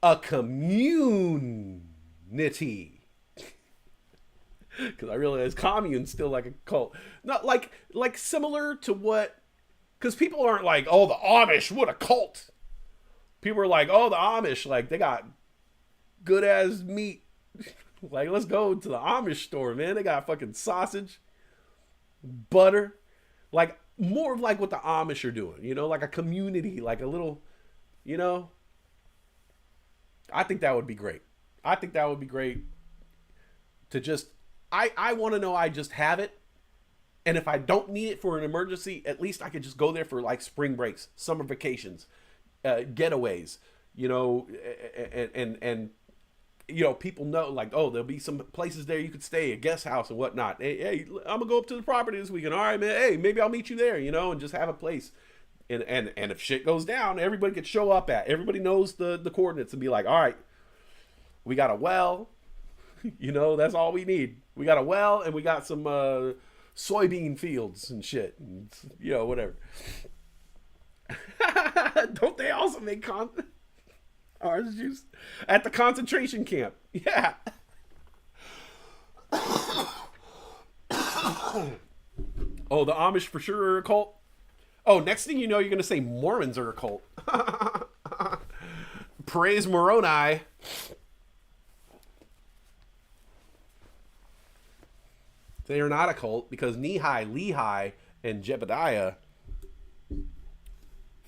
a community. Because I realize commune's still like a cult. Not like similar to what, because people aren't like, oh, the Amish, what a cult. People are like, oh, the Amish, like they got good ass meat. Like, let's go to the Amish store, man. They got fucking sausage, butter. Like, more of like what the Amish are doing, you know, like a community, like a little, you know. I think that would be great. I think that would be great to just, I want to know I just have it. And if I don't need it for an emergency, at least I could just go there for like spring breaks, summer vacations, getaways, you know, and you know, people know like, oh, there'll be some places there you could stay, a guest house and whatnot. Hey, I'm gonna go up to the property this weekend. All right, man. Hey, maybe I'll meet you there, you know, and just have a place. And if shit goes down, everybody could show up at. Everybody knows the coordinates and be like, all right, we got a well, you know, that's all we need. We got a well and we got some soybean fields and shit, and, you know, whatever. Don't they also make orange juice at the concentration camp? Yeah. Oh, the Amish for sure are a cult. Oh, next thing you know, you're gonna say Mormons are a cult. Praise Moroni. They are not a cult because Nehi, Lehi, and Jebediah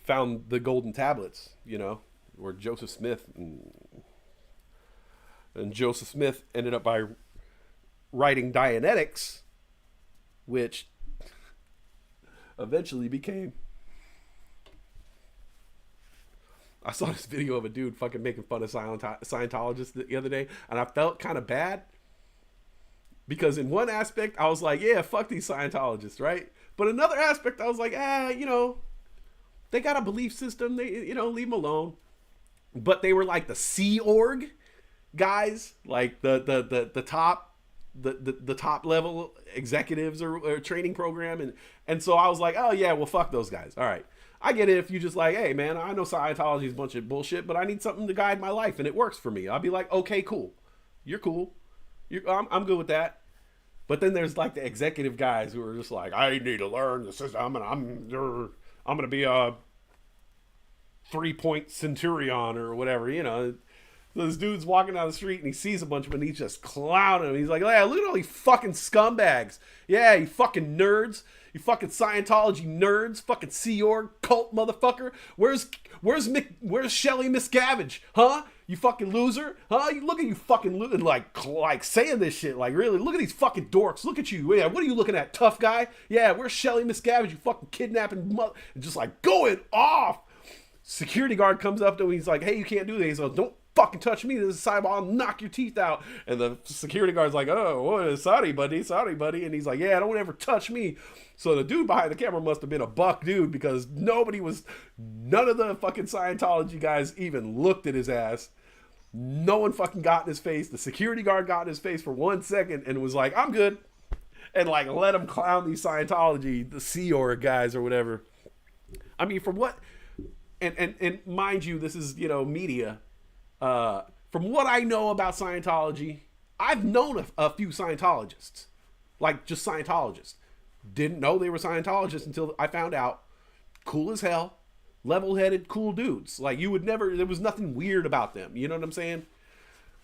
found the golden tablets, you know, where Joseph Smith and Joseph Smith ended up by writing Dianetics, which eventually became, I saw this video of a dude fucking making fun of Scientologists the other day, and I felt kind of bad because in one aspect I was like, yeah, fuck these Scientologists, right? But another aspect I was like, you know, they got a belief system, they, you know, leave them alone. But they were like the Sea Org guys, like the top the top level executives or training program, and so I was like, oh yeah, well fuck those guys. All right, I get it if you just like, hey man, I know Scientology is a bunch of bullshit, but I need something to guide my life and it works for me. I'll be like, okay, cool, you're cool, I'm good with that. But then there's like the executive guys who are just like, I need to learn the system, and I'm gonna be a 3-point centurion or whatever, you know. So this dude's walking down the street and he sees a bunch of them and he's just clowning them. He's like, yeah, look at all these fucking scumbags. Yeah, you fucking nerds. You fucking Scientology nerds. Fucking Sea Org cult motherfucker. Where's Shelly Miscavige? Huh? You fucking loser? Huh? You look at you fucking like saying this shit. Like, really, look at these fucking dorks. Look at you. Yeah, what are you looking at, tough guy? Yeah, where's Shelly Miscavige? You fucking kidnapping mother. And just like going off. Security guard comes up to him. He's like, hey, you can't do this. He's like, don't fucking touch me. This is a sidewalk. I'll knock your teeth out. And the security guard's like, oh, what? Sorry, buddy. Sorry, buddy. And he's like, yeah, don't ever touch me. So the dude behind the camera must have been a buck dude, because none of the fucking Scientology guys even looked at his ass. No one fucking got in his face. The security guard got in his face for 1 second and was like, I'm good. And like let him clown these Scientology, the Sea Org guys or whatever. I mean, from what... And mind you, this is, you know, media. From what I know about Scientology, I've known a few Scientologists. Like, just Scientologists. Didn't know they were Scientologists until I found out. Cool as hell. Level-headed, cool dudes. Like, you would never... There was nothing weird about them. You know what I'm saying?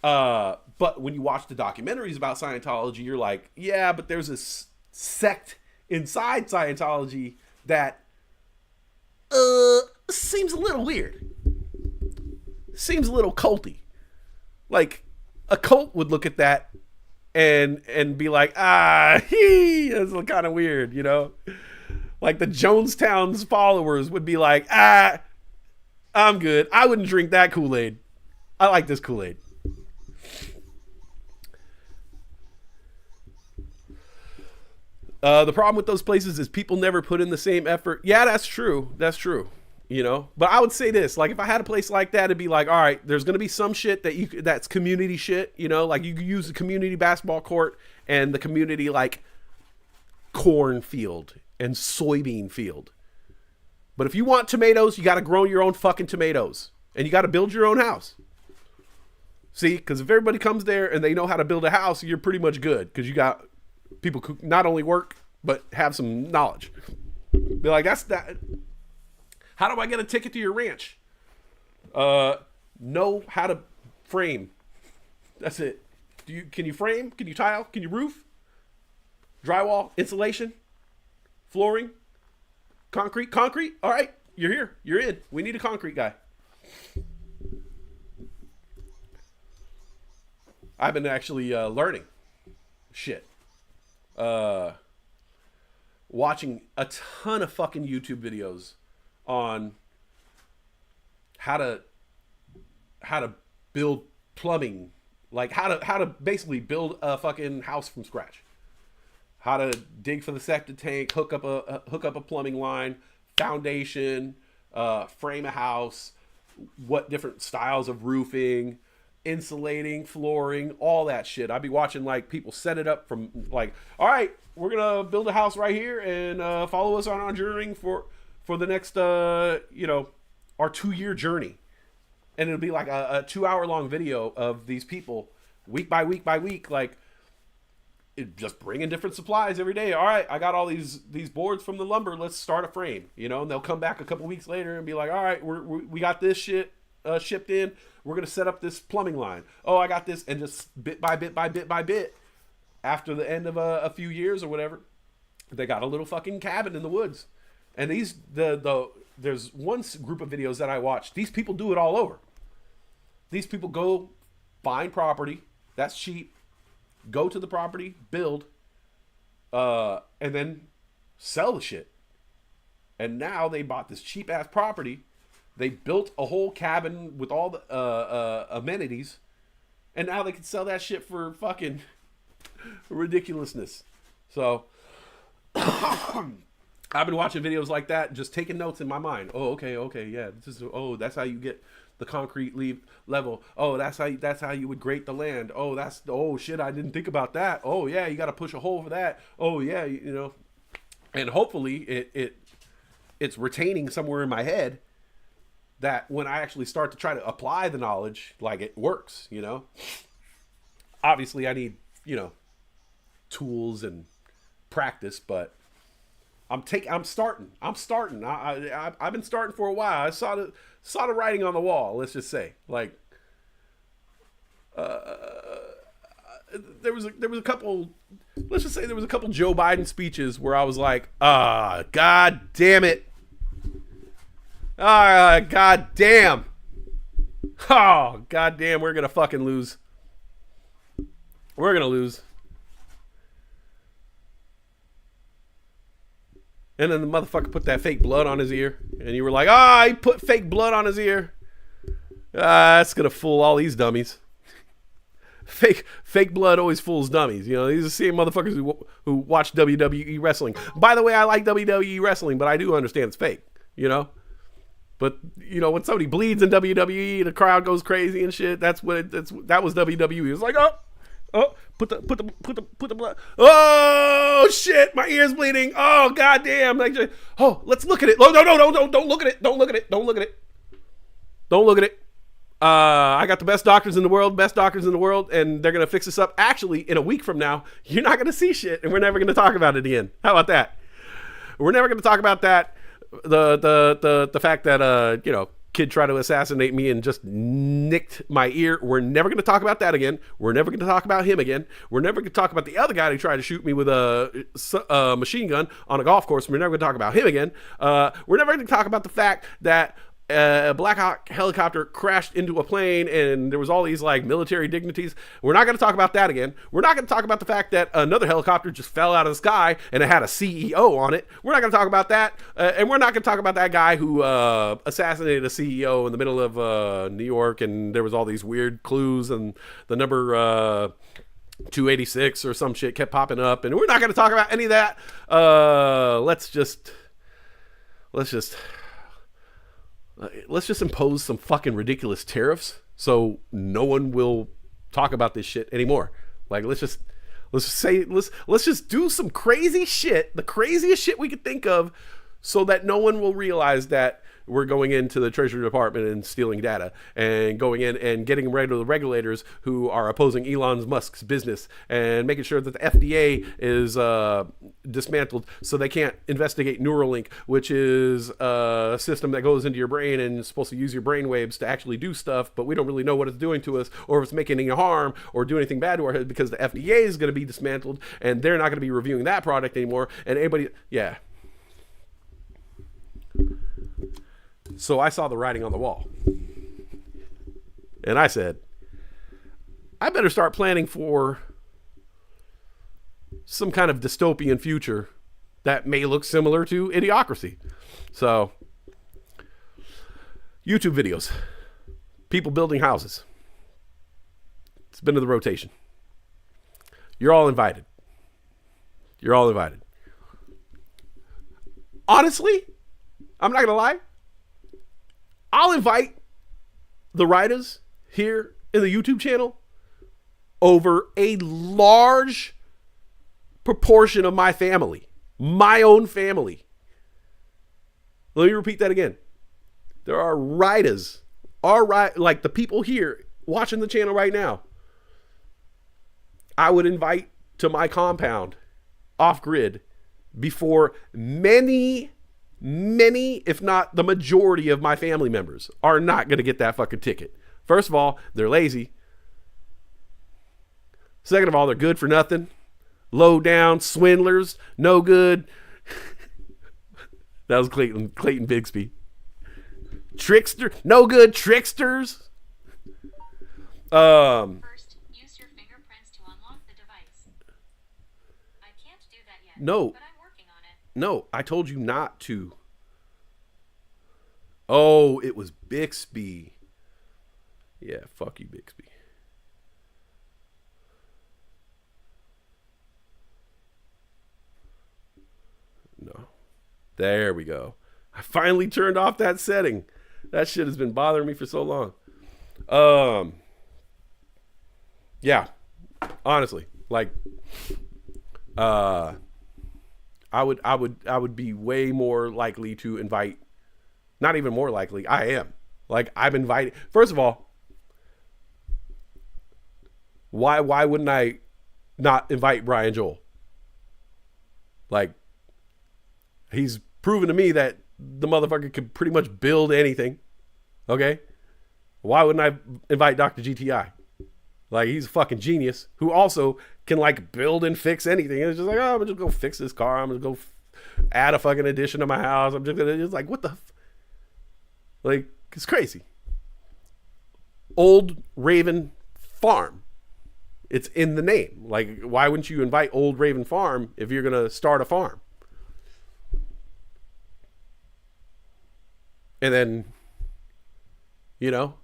But when you watch the documentaries about Scientology, you're like, yeah, but there's this sect inside Scientology that... seems a little weird. Seems a little culty. Like, a cult would look at that and be like, that's kind of weird, you know? Like the Jonestown's followers would be like, I'm good. I wouldn't drink that Kool-Aid. I like this Kool-Aid. The problem with those places is people never put in the same effort. Yeah, that's true. That's true. You know, but I would say this, like if I had a place like that, it'd be like, all right, there's going to be some shit that's community shit, you know, like you could use the community basketball court and the community like cornfield and soybean field. But if you want tomatoes, you got to grow your own fucking tomatoes. And you got to build your own house. See, because if everybody comes there and they know how to build a house, you're pretty much good. Because you got people who not only work, but have some knowledge. Be like, that's that. How do I get a ticket to your ranch? Know how to frame. That's it. Can you frame? Can you tile? Can you roof? Drywall? Insulation? Flooring? Concrete? Concrete? All right. You're here. You're in. We need a concrete guy. I've been actually learning shit. Watching a ton of fucking YouTube videos on how to build plumbing, like how to basically build a fucking house from scratch. How to dig for the septic tank, hook up a plumbing line, foundation, frame a house, what different styles of roofing, insulating, flooring, all that shit. I'd be watching like people set it up from like, all right, we're gonna build a house right here and follow us on our journey for the next our 2-year journey. And it'll be like a 2-hour long video of these people week by week by week, like just bringing different supplies every day. All right, I got all these boards from the lumber. Let's start a frame, and they'll come back a couple weeks later and be like, all right, we got this shit shipped in. We're going to set up this plumbing line. Oh, I got this. And just bit by bit by bit by bit, after the end of a few years or whatever, they got a little fucking cabin in the woods. And there's one group of videos that I watched. These people do it all over. These people go find property. That's cheap. Go to the property, build, and then sell the shit. And now they bought this cheap ass property. They built a whole cabin with all the amenities, and now they can sell that shit for fucking ridiculousness. So I've been watching videos like that, just taking notes in my mind. Oh, okay, yeah. That's how you get the concrete level. Oh, that's how you would grate the land. Oh, shit, I didn't think about that. Oh yeah, you got to push a hole for that. Oh yeah, and hopefully it's retaining somewhere in my head that when I actually start to try to apply the knowledge, like it works, Obviously I need, tools and practice, but I'm starting. I've been starting for a while. I saw the writing on the wall, let's just say. Like there was a couple, let's just say there was a couple Joe Biden speeches where I was like, god damn it. God damn. Oh, god damn, we're gonna fucking lose. We're gonna lose. And then the motherfucker put that fake blood on his ear. And you were like, he put fake blood on his ear. That's gonna fool all these dummies. Fake blood always fools dummies. These are the same motherfuckers who watch WWE wrestling. By the way, I like WWE wrestling, but I do understand it's fake, But when somebody bleeds in WWE, the crowd goes crazy and shit. That was WWE. It was like, put the blood. Oh shit, my ear's bleeding. Oh goddamn. Like, let's look at it. No, don't look at it. Don't look at it. Don't look at it. Don't look at it. I got the best doctors in the world, and they're gonna fix this up. Actually, in a week from now, you're not gonna see shit, and we're never gonna talk about it again. How about that? We're never gonna talk about that. The fact that kid tried to assassinate me and just nicked my ear. We're never going to talk about that again. We're never going to talk about him again. We're never going to talk about the other guy who tried to shoot me with a machine gun on a golf course. We're never going to talk about him again. We're never going to talk about the fact that a Black Hawk helicopter crashed into a plane and there was all these like military dignities. We're not going to talk about that again. We're not going to talk about the fact that another helicopter just fell out of the sky and it had a CEO on it. We're not going to talk about that. And we're not going to talk about that guy who assassinated a CEO in the middle of New York, and there was all these weird clues and the number 286 or some shit kept popping up, and we're not going to talk about any of that. Let's just impose some fucking ridiculous tariffs so no one will talk about this shit anymore. Like, let's just do some crazy shit, the craziest shit we could think of, so that no one will realize that we're going into the Treasury Department and stealing data and going in and getting rid of the regulators who are opposing Elon Musk's business and making sure that the FDA is dismantled so they can't investigate Neuralink, which is a system that goes into your brain and is supposed to use your brain waves to actually do stuff, but we don't really know what it's doing to us or if it's making any harm or doing anything bad to our head because the FDA is going to be dismantled and they're not going to be reviewing that product anymore. And anybody, yeah. So I saw the writing on the wall. And I said, I better start planning for some kind of dystopian future that may look similar to Idiocracy. So, YouTube videos. People building houses. It's been to the rotation. You're all invited. You're all invited. Honestly, I'm not going to lie. I'll invite the writers here in the YouTube channel over a large proportion of my family, my own family. Let me repeat that again. There are writers, like the people here watching the channel right now. I would invite to my compound off grid before many, if not the majority of my family members are not going to get that fucking ticket. First of all, they're lazy. Second of all, they're good for nothing. Low down swindlers, no good. That was Clayton Bigsby. Trickster, no good tricksters. First, use your fingerprints to unlock the device. I can't do that yet. No. But I'm working on it. No, I told you not to. Oh, it was Bixby. Yeah, fuck you, Bixby. No. There we go. I finally turned off that setting. That shit has been bothering me for so long. Yeah. Honestly, like I would be way more likely to invite, not even more likely, I am. Like, I'm inviting, first of all, why wouldn't I not invite Brian Joel? Like, he's proven to me that the motherfucker could pretty much build anything. Okay? Why wouldn't I invite Dr. GTI? Like, he's a fucking genius who also can, like, build and fix anything. And it's just like, oh, I'm gonna just go fix this car. I'm gonna go add a fucking addition to my house. I'm just gonna, it's like, what the like, it's crazy. Old Raven Farm. It's in the name. Like, why wouldn't you invite Old Raven Farm if you're gonna start a farm? And then, you know,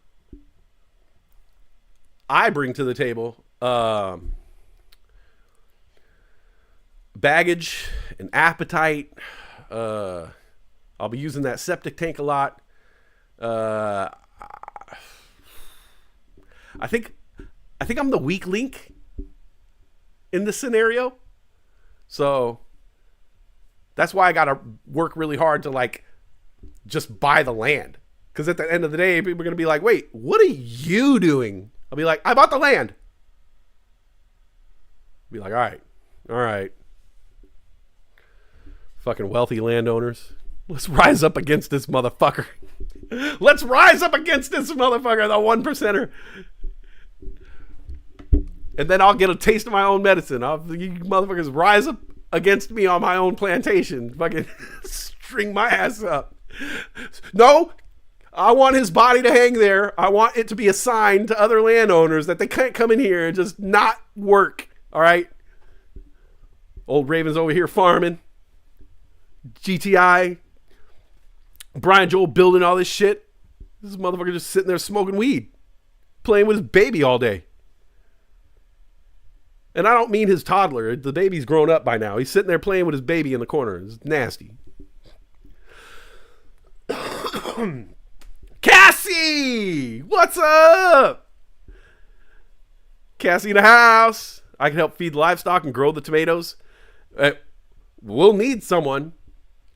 I bring to the table baggage and appetite. I'll be using that septic tank a lot. I think I'm the weak link in this scenario. So that's why I got to work really hard to, like, just buy the land. Because at the end of the day, people are going to be like, wait, what are you doing? I'll be like, I bought the land. Be like, all right. Fucking wealthy landowners. Let's rise up against this motherfucker. Let's rise up against this motherfucker, the one percenter. And then I'll get a taste of my own medicine. You motherfuckers rise up against me on my own plantation. Fucking string my ass up. No, I want his body to hang there. I want it to be assigned to other landowners that they can't come in here and just not work. All right? Old Raven's over here farming. GTI. Brian Joel building all this shit. This motherfucker just sitting there smoking weed. Playing with his baby all day. And I don't mean his toddler. The baby's grown up by now. He's sitting there playing with his baby in the corner. It's nasty. Cassie! What's up? Cassie in the house. I can help feed the livestock and grow the tomatoes. We'll need someone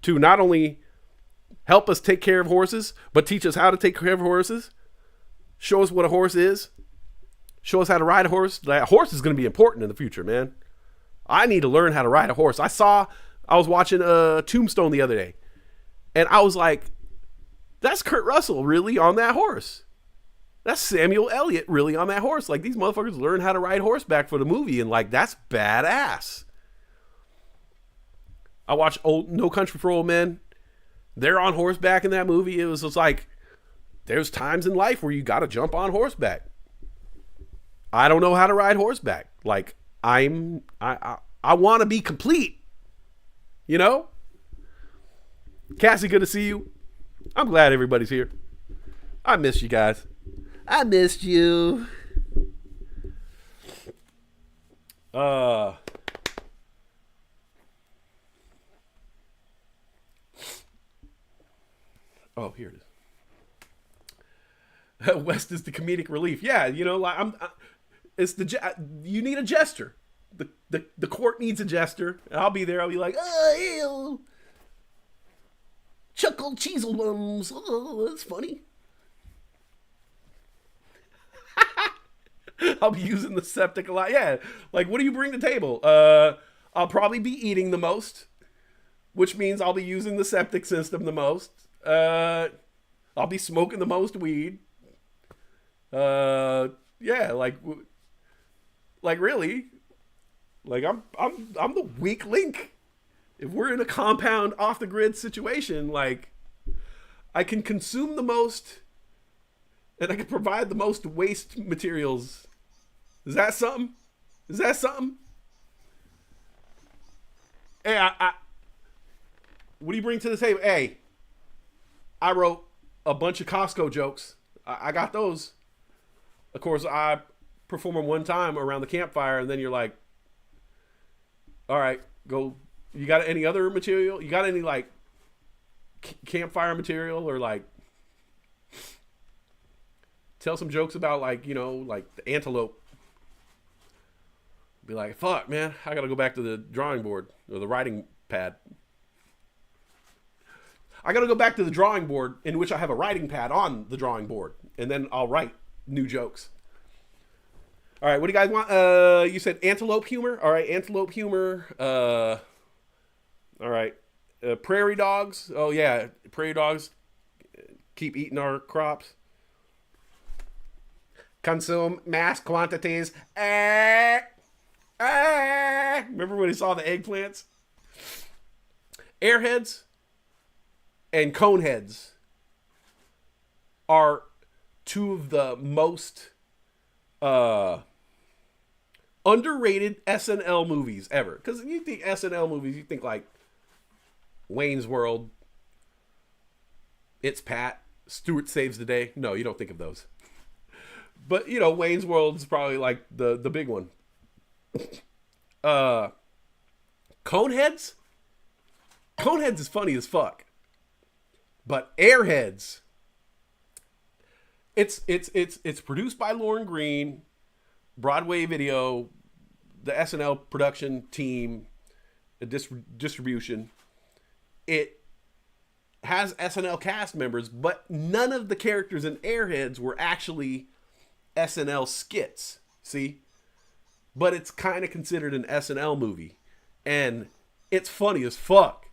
to not only help us take care of horses, but teach us how to take care of horses, show us what a horse is, show us how to ride a horse. That horse is going to be important in the future, man. I need to learn how to ride a horse. I was watching Tombstone the other day, and I was like, that's Kurt Russell really on that horse. That's Samuel Elliott really on that horse. Like, these motherfuckers learn how to ride horseback for the movie, and like, that's badass. I watched No Country for Old Men. They're on horseback in that movie. It was just like, there's times in life where you got to jump on horseback. I don't know how to ride horseback. Like, I want to be complete. You know? Cassie, good to see you. I'm glad everybody's here. I missed you guys. I missed you. Oh, here it is. West is the comedic relief. Yeah, you know, like you need a jester. The court needs a jester. I'll be there. I'll be like, oh, ew. Chuckle Cheeselbums. Oh, that's funny. I'll be using the septic a lot. Yeah, like, what do you bring to the table? I'll probably be eating the most, which means I'll be using the septic system the most. I'll be smoking the most weed. Yeah, like really, like I'm the weak link. If we're in a compound off the grid situation, like, I can consume the most and I can provide the most waste materials. Is that something? Is that something? Hey, what do you bring to the table? Hey, I wrote a bunch of Costco jokes. I got those. Of course, I perform them one time around the campfire, and then you're like, all right, go. You got any other material? You got any, like, campfire material, or, like, tell some jokes about, like, you know, like the antelope. Be like, fuck, man, I gotta go back to the drawing board or the writing pad. I gotta go back to the drawing board in which I have a writing pad on the drawing board, and then I'll write new jokes. All right, what do you guys want? You said antelope humor. All right, antelope humor. All right, prairie dogs. Oh yeah, prairie dogs keep eating our crops. Consume mass quantities. Remember when he saw the eggplants? Airheads and coneheads are two of the most underrated SNL movies ever. Because you think SNL movies, you think like Wayne's World, It's Pat, Stuart Saves the Day. No, you don't think of those. But, you know, Wayne's World is probably like the big one. Coneheads? Coneheads is funny as fuck. But Airheads, it's produced by Lauren Green, Broadway Video, the SNL production team, distribution. It has SNL cast members, but none of the characters in Airheads were actually SNL skits. See? But it's kind of considered an SNL movie. And it's funny as fuck.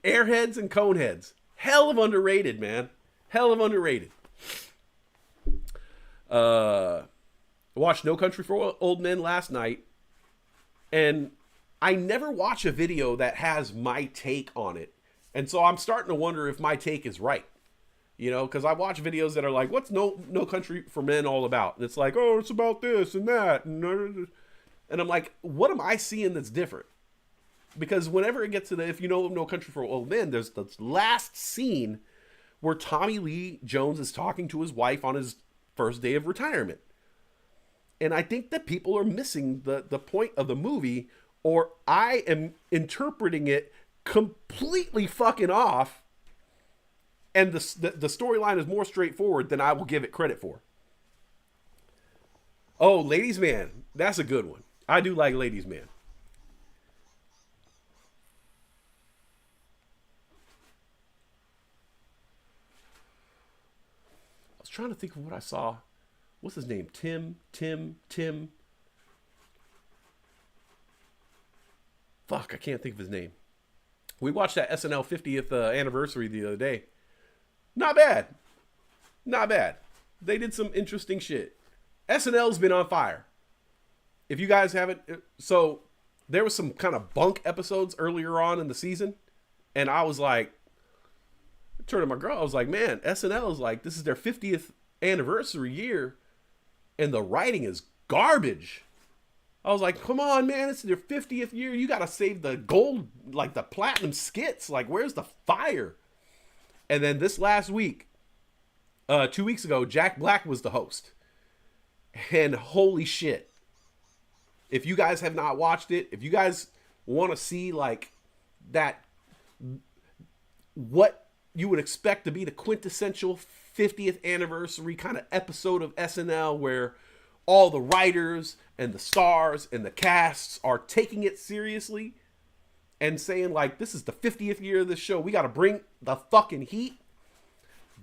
Airheads and Coneheads. Hell of underrated, man. Hell of underrated. I watched No Country for Old Men last night. And I never watch a video that has my take on it. And so I'm starting to wonder if my take is right. You know, because I watch videos that are like, what's No Country for Men all about? And it's like, oh, it's about this and that. And I'm like, what am I seeing that's different? Because whenever it gets to if you know No Country for Old Men, there's the last scene where Tommy Lee Jones is talking to his wife on his first day of retirement. And I think that people are missing the point of the movie, or I am interpreting it completely fucking off. And the storyline is more straightforward than I will give it credit for. Oh, Ladies Man. That's a good one. I do like Ladies Man. trying to think of what I saw. What's his name? Tim. Fuck, I can't think of his name. We watched that SNL 50th anniversary the other day. Not bad. Not bad. They did some interesting shit. SNL's been on fire. If you guys haven't... So, there was some kind of bunk episodes earlier on in the season. And I was like... I turned to my girl. I was like, man, SNL is like... This is their 50th anniversary year. And the writing is garbage. I was like, come on, man. It's their 50th year. You got to save the gold, like the platinum skits. Like, where's the fire? And then this last week, 2 weeks ago, Jack Black was the host. And holy shit. If you guys have not watched it, if you guys want to see like that, what you would expect to be the quintessential 50th anniversary kind of episode of SNL where all the writers and the stars and the casts are taking it seriously and saying like, this is the 50th year of this show. We got to bring the fucking heat.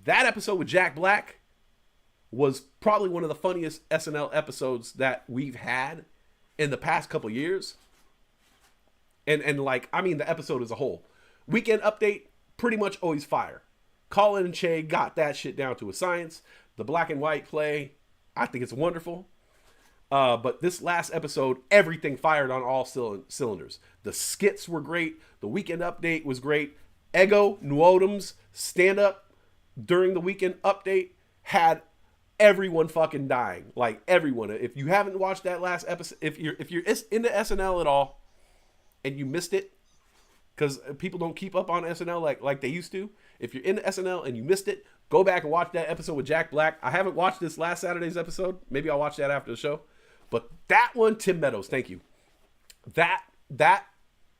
That episode with Jack Black was probably one of the funniest SNL episodes that we've had in the past couple years. And like, I mean, the episode as a whole. Weekend Update, pretty much always fire. Colin and Che got that shit down to a science. The black and white play, I think it's wonderful. But this last episode, everything fired on all cylinders. The skits were great. The Weekend Update was great. Ego Nwodom's stand-up during the Weekend Update had everyone fucking dying. Like, everyone. If you haven't watched that last episode, if you're into SNL at all and you missed it, because people don't keep up on SNL like they used to. If you're into SNL and you missed it, go back and watch that episode with Jack Black. I haven't watched this last Saturday's episode. Maybe I'll watch that after the show. But that one, Tim Meadows, thank you. That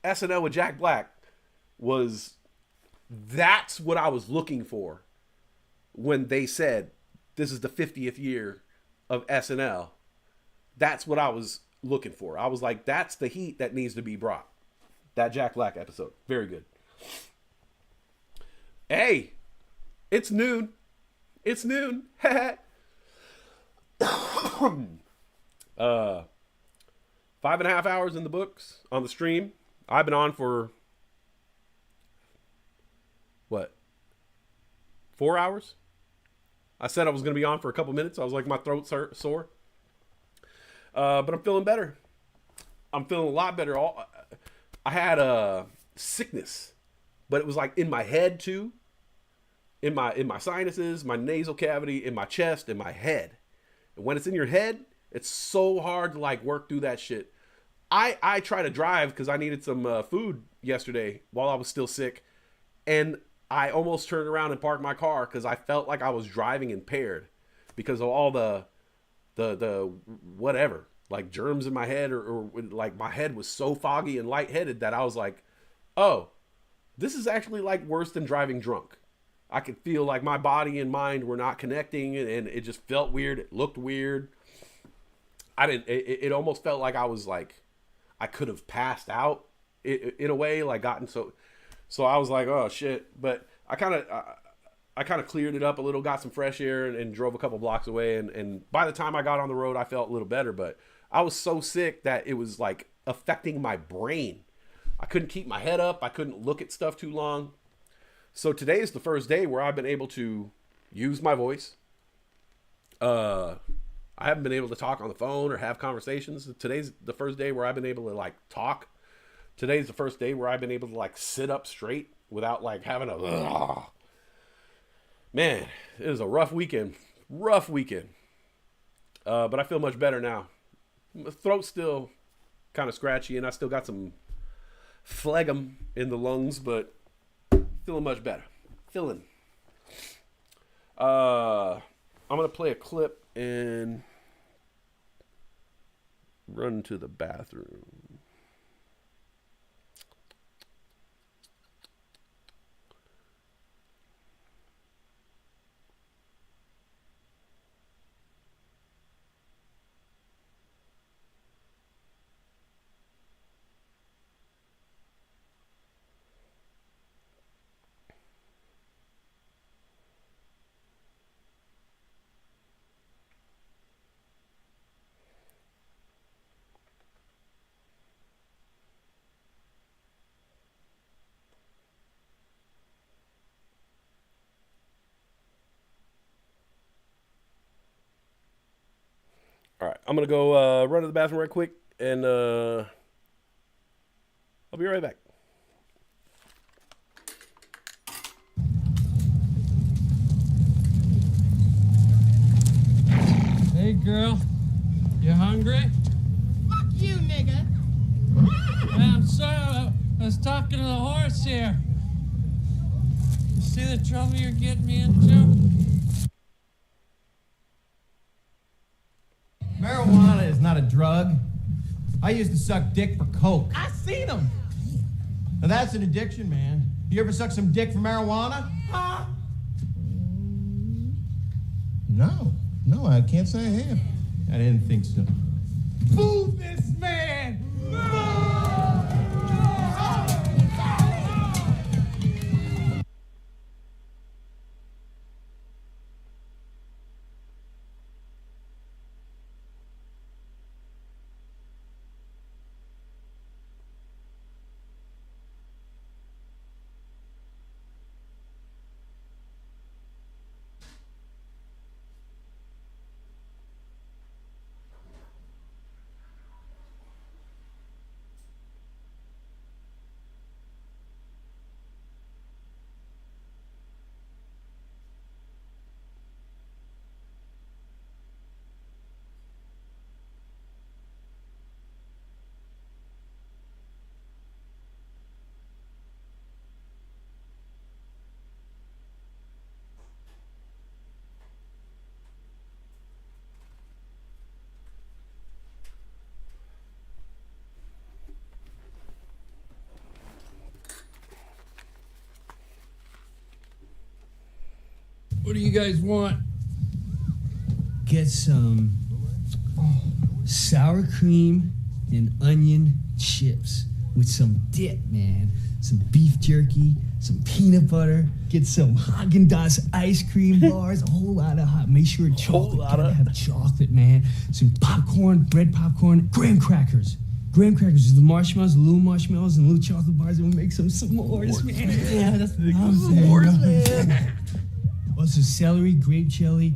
SNL with Jack Black that's what I was looking for when they said this is the 50th year of SNL. That's what I was looking for. I was like, that's the heat that needs to be brought. That Jack Black episode. Very good. Hey, it's noon. It's noon. 5.5 hours in the books on the stream. I've been on for what? 4 hours? I said I was going to be on for a couple minutes. I was like, my throat's sore. But I'm feeling better. I'm feeling a lot better. I had a sickness, but it was like in my head too. In my sinuses, my nasal cavity, in my chest, in my head. And when it's in your head, it's so hard to like work through that shit. I tried to drive because I needed some food yesterday while I was still sick. And I almost turned around and parked my car because I felt like I was driving impaired because of all the whatever, like germs in my head or like my head was so foggy and lightheaded that I was like, oh, this is actually like worse than driving drunk. I could feel like my body and mind were not connecting and it just felt weird. It looked weird. It almost felt like I was like, I could have passed out in a way, like gotten so I was like, oh shit. But I kind of cleared it up a little, got some fresh air and drove a couple blocks away. And by the time I got on the road, I felt a little better, but I was so sick that it was like affecting my brain. I couldn't keep my head up. I couldn't look at stuff too long. So today is the first day where I've been able to use my voice. I haven't been able to talk on the phone or have conversations. Today's the first day where I've been able to like talk. Today's the first day where I've been able to like sit up straight without like having a, man, it was a rough weekend. But I feel much better now. My throat's still kind of scratchy and I still got some phlegm in the lungs, but feeling much better. I'm going to play a clip and run to the bathroom. All right, I'm gonna go run to the bathroom right quick, and I'll be right back. Hey, girl. You hungry? Fuck you, nigga. Man, I'm sorry. I was talking to the horse here. You see the trouble you're getting me into? Marijuana is not a drug. I used to suck dick for coke. I seen him. Now that's an addiction, man. You ever suck some dick for marijuana? Huh? No, I can't say I have. I didn't think so. Move this man. What do you guys want? Get some sour cream and onion chips with some dip, man. Some beef jerky, some peanut butter. Get some Haagen-Dazs ice cream bars. A whole lot of hot. Make sure chocolate. Gotta have chocolate, man. Some popcorn, bread popcorn, graham crackers. Graham crackers is the marshmallows, the little marshmallows, and little chocolate bars. And we'll make some s'mores, man. Yeah, that's what I'm saying. Man. Also, celery, grape jelly,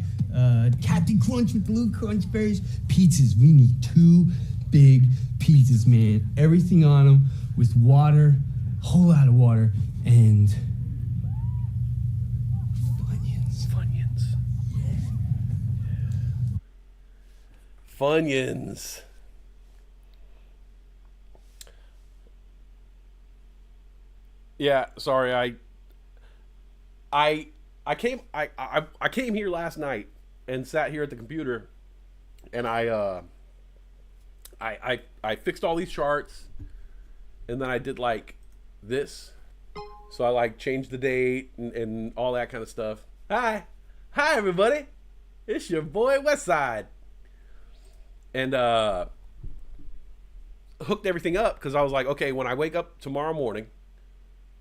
Captain Crunch with the little crunch berries. Pizzas. We need 2 big pizzas, man. Everything on them with water, a whole lot of water, and Funyuns. Funyuns. Yeah, sorry. I came here last night and sat here at the computer, and I fixed all these charts, and then I did like this. So I like changed the date and all that kind of stuff. Hi everybody, it's your boy Westside, and hooked everything up because I was like, okay, when I wake up tomorrow morning,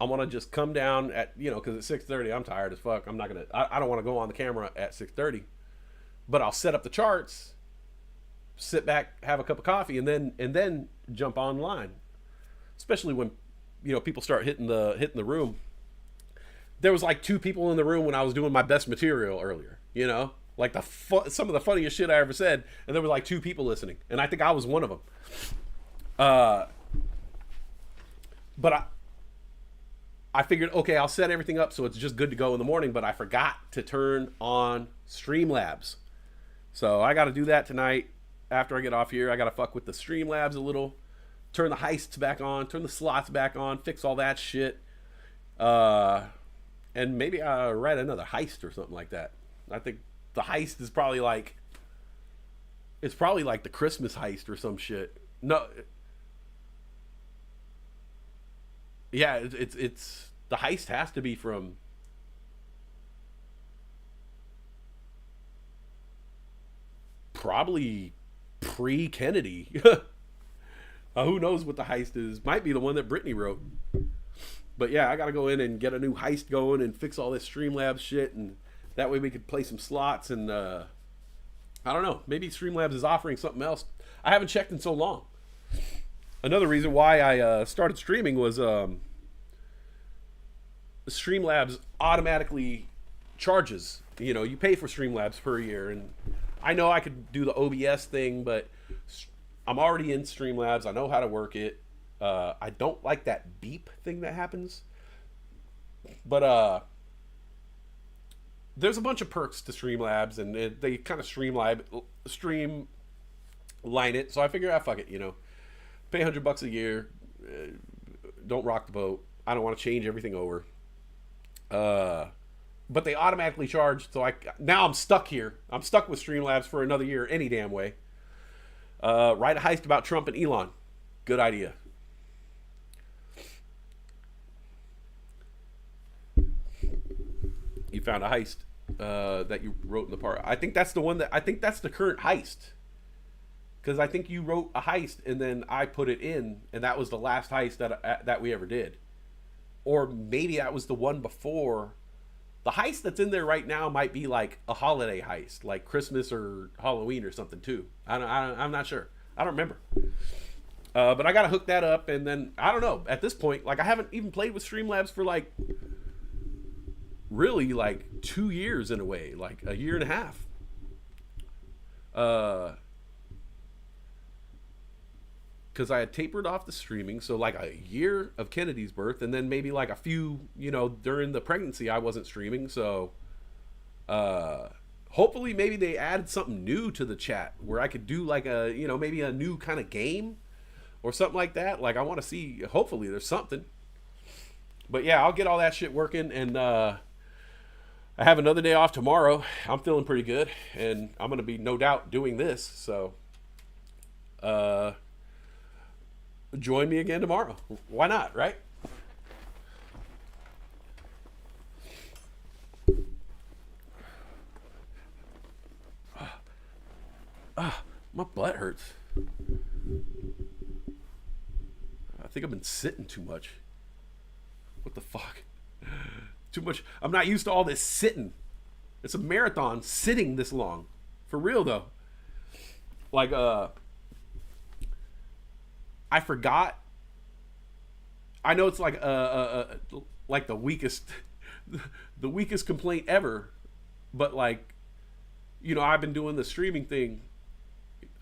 I want to just come down at, because at 6:30 I'm tired as fuck. I don't want to go on the camera at 6:30, but I'll set up the charts, sit back, have a cup of coffee, and then jump online. Especially when people start hitting the room. There was like 2 people in the room when I was doing my best material earlier. Like some of the funniest shit I ever said, and there was like 2 people listening, and I think I was one of them. But I figured, okay, I'll set everything up so it's just good to go in the morning, but I forgot to turn on Streamlabs. So I got to do that tonight after I get off here. I got to fuck with the Streamlabs a little, turn the heists back on, turn the slots back on, fix all that shit. And maybe I'll write another heist or something like that. I think the heist is probably like, it's probably like the Christmas heist or some shit. No. Yeah, it's the heist has to be from probably pre-Kennedy. Who knows what the heist is? Might be the one that Brittany wrote. But yeah, I gotta go in and get a new heist going and fix all this Streamlabs shit, and that way we could play some slots. And I don't know, maybe Streamlabs is offering something else. I haven't checked in so long. Another reason why I started streaming was Streamlabs automatically charges. You pay for Streamlabs per year, and I know I could do the OBS thing, but I'm already in Streamlabs. I know how to work it. I don't like that beep thing that happens. But there's a bunch of perks to Streamlabs, and they kind of streamline it. So I figure, fuck it, pay $100 a year. Don't rock the boat. I don't want to change everything over. But they automatically charge, so now I'm stuck here. I'm stuck with Streamlabs for another year any damn way. Write a heist about Trump and Elon. Good idea. You found a heist that you wrote in the part. I think that's the current heist. Because I think you wrote a heist and then I put it in, and that was the last heist that we ever did. Or maybe that was the one before. The heist that's in there right now might be like a holiday heist, like Christmas or Halloween or something too. I'm not sure. I don't remember. But I gotta hook that up, and then I don't know. At this point, like I haven't even played with Streamlabs for like really like 2 years in a way, like a year and a half. Because I had tapered off the streaming, so like a year of Kennedy's birth, and then maybe like a few, during the pregnancy I wasn't streaming. So hopefully maybe they added something new to the chat where I could do like a, maybe a new kind of game or something like that. Like I want to see, hopefully there's something. But yeah, I'll get all that shit working, and I have another day off tomorrow. I'm feeling pretty good, and I'm going to be no doubt doing this. So join me again tomorrow. Why not, right? My butt hurts. I think I've been sitting too much. What the fuck? Too much. I'm not used to all this sitting. It's a marathon sitting this long. For real though. Like I forgot. I know it's like the weakest complaint ever, but like, I've been doing the streaming thing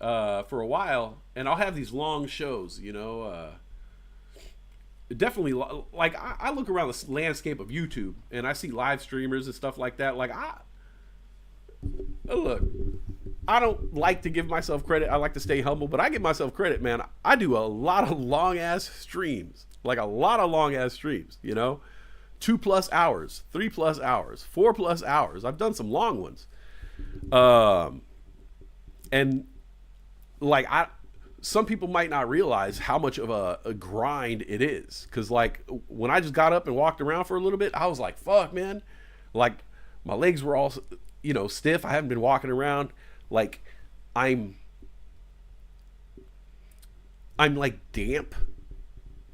for a while, and I'll have these long shows. Definitely, like I look around the landscape of YouTube and I see live streamers and stuff like that. Like look, I don't like to give myself credit. I like to stay humble, but I give myself credit, man. I do a lot of long ass streams, like a lot of long ass streams, 2+ hours, 3+ hours, 4+ hours. I've done some long ones. And like some people might not realize how much of a grind it is. Cause like when I just got up and walked around for a little bit, I was like, fuck, man. Like my legs were all, stiff. I haven't been walking around. Like I'm like damp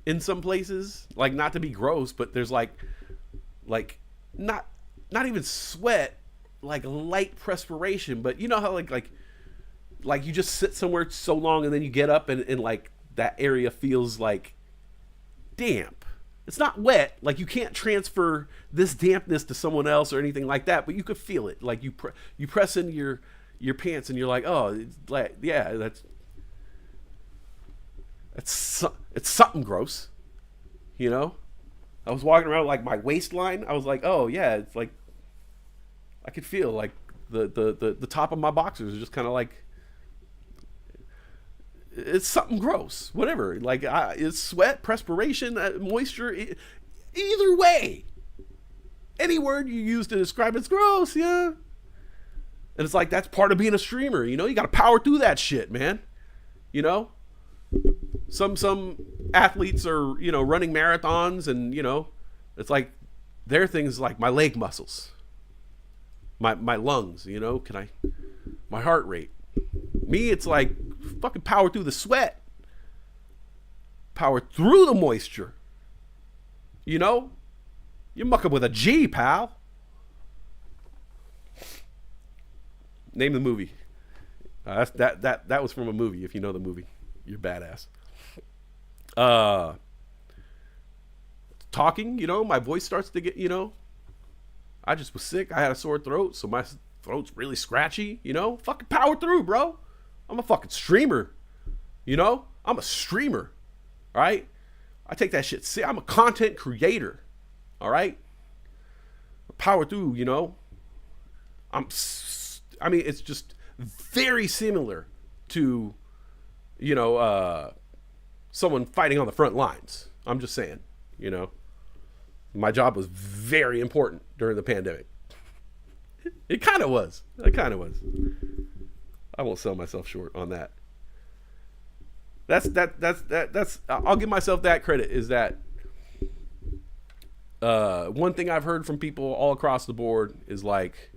in some places, like not to be gross, but there's like not even sweat, like light perspiration, but you know how like you just sit somewhere so long and then you get up and like that area feels like damp. It's not wet, like you can't transfer this dampness to someone else or anything like that, but you could feel it. Like you press in your pants and you're like, oh, it's like, yeah, it's something gross, I was walking around like my waistline. I was like, oh yeah, it's like I could feel like the top of my boxers are just kind of like, it's something gross, whatever. Like it's sweat, perspiration, moisture. Either way, any word you use to describe it's gross, yeah. And it's like that's part of being a streamer, you got to power through that shit, man. Some athletes are running marathons, and it's like their things like my leg muscles, my lungs, my heart rate. Me, it's like fucking power through the sweat, power through the moisture. You're mucking with a G, pal. Name the movie. That was from a movie. If you know the movie, you're badass. Talking, my voice starts to get, I just was sick. I had a sore throat, so my throat's really scratchy, you know, fucking power through, bro. I'm a fucking streamer, you know. I'm a streamer, all right. I take that shit. See, I'm a content creator, all right. Power through, you know. I mean, it's just very similar to, you know, someone fighting on the front lines. I'm just saying, you know, my job was very important during the pandemic. It kind of was. I won't sell myself short on that. That's I'll give myself that credit, is that one thing I've heard from people all across the board is like,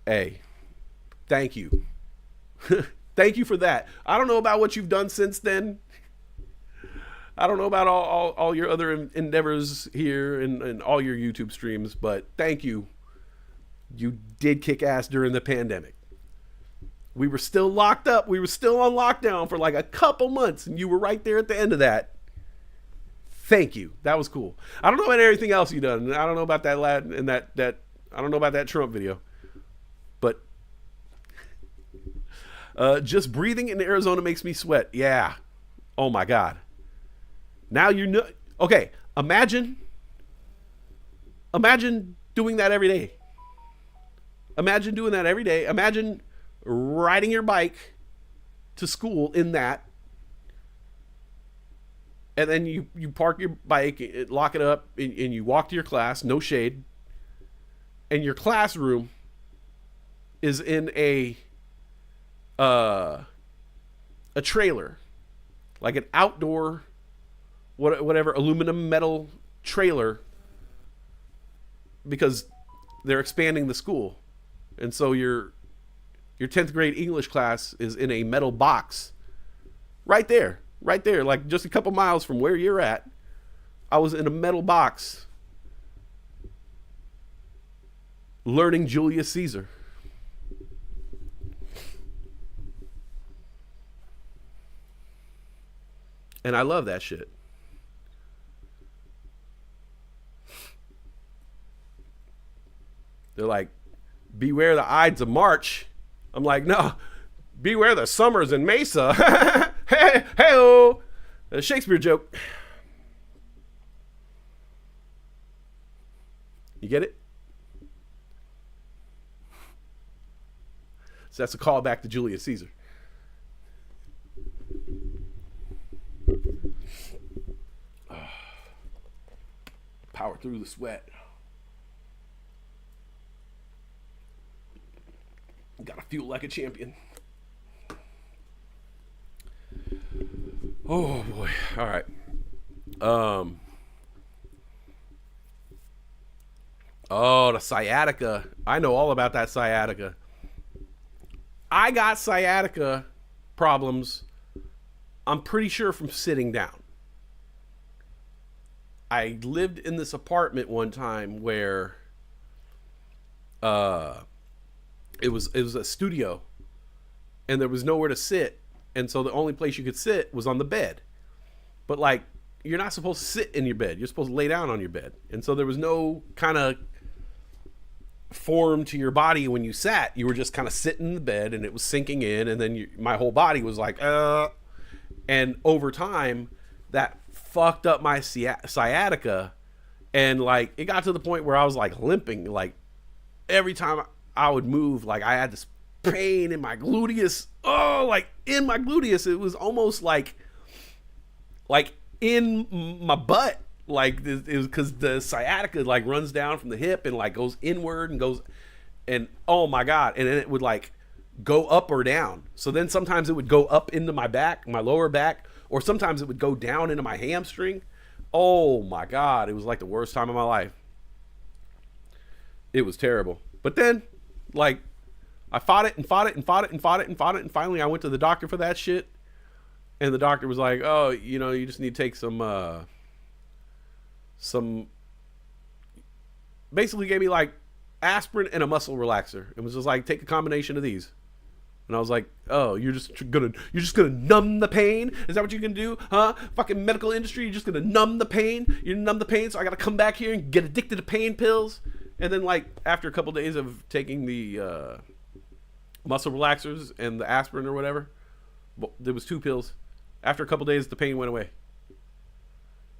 hey, thank you. Thank you for that. I don't know about what you've done since then. I don't know about all your other endeavors here and all your YouTube streams, but thank you. You did kick ass during the pandemic. We were still locked up. We were still on lockdown for like a couple months, and you were right there at the end of that. Thank you. That was cool. I don't know about everything else you done. I don't know about that lad and that I don't know about that Trump video. But just breathing in Arizona makes me sweat. Yeah. Oh my God. Now you know. Okay, imagine doing that every day. Imagine doing that every day. Imagine riding your bike to school in that, and then you park your bike, lock it up, and you walk to your class, no shade, and your classroom is in a trailer, like an outdoor whatever aluminum metal trailer, because they're expanding the school. And so your 10th grade English class is in a metal box right there, like just a couple miles from where you're at. I was in a metal box learning Julius Caesar. And I love that shit. They're like, beware the Ides of March. I'm like, no, beware the summers in Mesa. Hey-oh. A Shakespeare joke. You get it? So that's a callback to Julius Caesar. Power through the sweat. Gotta feel like a champion. Oh boy. All right. Oh, the sciatica. I know all about that sciatica. I got sciatica problems, I'm pretty sure, from sitting down. I lived in this apartment one time where it was a studio, and there was nowhere to sit, and so the only place you could sit was on the bed. But like, you're not supposed to sit in your bed. You're supposed to lay down on your bed. And so there was no kind of form to your body when you sat. You were just kind of sitting in the bed, and it was sinking in, and then my whole body was like, and over time that fucked up my sciatica, and like it got to the point where I was like limping. Like every time I would move, like I had this pain in my gluteus. Oh, like in my gluteus. It was almost like in my butt. Like it was because the sciatica like runs down from the hip and like goes inward and goes, and oh my God. And then it would like go up or down. So then sometimes it would go up into my back, my lower back, or sometimes it would go down into my hamstring. Oh my God. It was like the worst time of my life. It was terrible. But then like I fought it and finally I went to the doctor for that shit. And the doctor was like, oh, you know, you just need to take some basically gave me like aspirin and a muscle relaxer. It was just like, take a combination of these. And I was like, oh, you're just gonna numb the pain? Is that what you're gonna do? Huh? Fucking medical industry, you're just gonna numb the pain? You numb the pain, so I gotta come back here and get addicted to pain pills? And then like after a couple days of taking the muscle relaxers and the aspirin or whatever, there was 2 pills. After a couple days, the pain went away.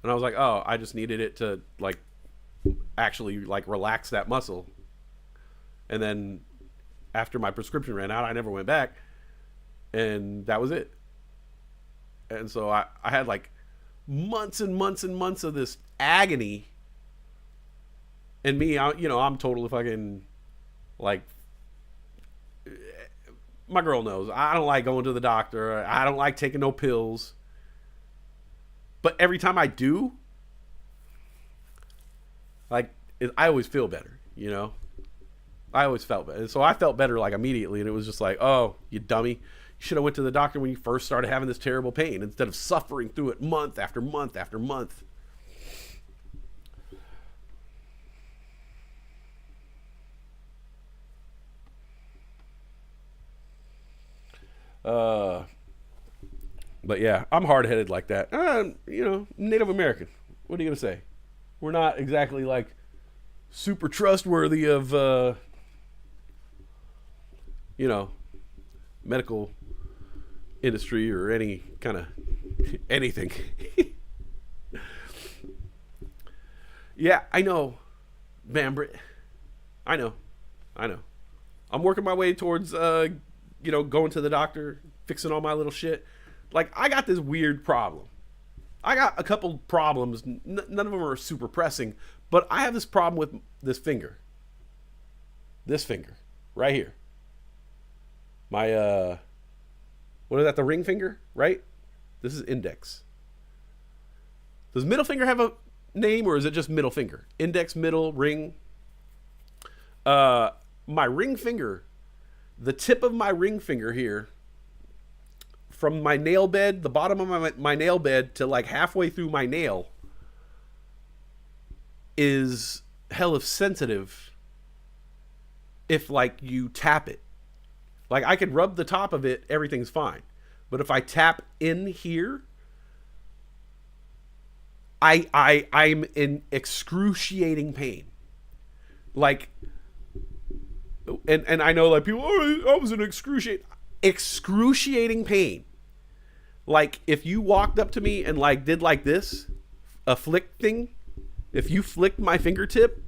And I was like, oh, I just needed it to like actually like relax that muscle. And then after my prescription ran out, I never went back. And that was it. And so I had like months and months and months of this agony. And me, I'm totally fucking like, my girl knows I don't like going to the doctor. I don't like taking no pills. But every time I do, like, I always feel better, you know? I always felt better. And so I felt better like immediately. And it was just like, oh, you dummy. You should have went to the doctor when you first started having this terrible pain instead of suffering through it month after month after month. But yeah, I'm hard-headed like that. Native American. What are you going to say? We're not exactly like super trustworthy of, medical industry or any kind of anything. Yeah, I know, Bambrit. I know. I'm working my way towards, going to the doctor, fixing all my little shit. Like, I got this weird problem. I got a couple problems. None of them are super pressing, but I have this problem with this finger. This finger right here. My, what is that? The ring finger, right? This is index. Does middle finger have a name, or is it just middle finger? Index, middle, ring. My ring finger, the tip of my ring finger here, from my nail bed, the bottom of my nail bed to like halfway through my nail, is hell of sensitive if like you tap it. Like I could rub the top of it, everything's fine. But if I tap in here, I'm in excruciating pain. Like, and I know like people, I was in excruciating pain. Like if you walked up to me and like did like this, a flick thing, if you flicked my fingertip,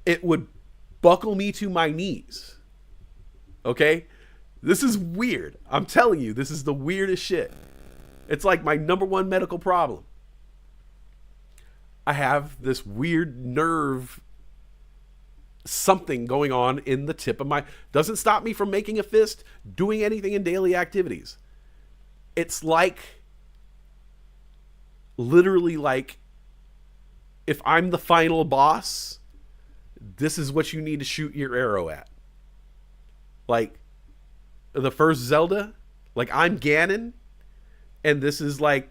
it would buckle me to my knees. Okay? This is weird. I'm telling you, this is the weirdest shit. It's like my number one medical problem. I have this weird nerve something going on in the tip of my, doesn't stop me from making a fist, doing anything in daily activities. It's like, literally like, if I'm the final boss, this is what you need to shoot your arrow at. Like, the first Zelda, like I'm Ganon, and this is like,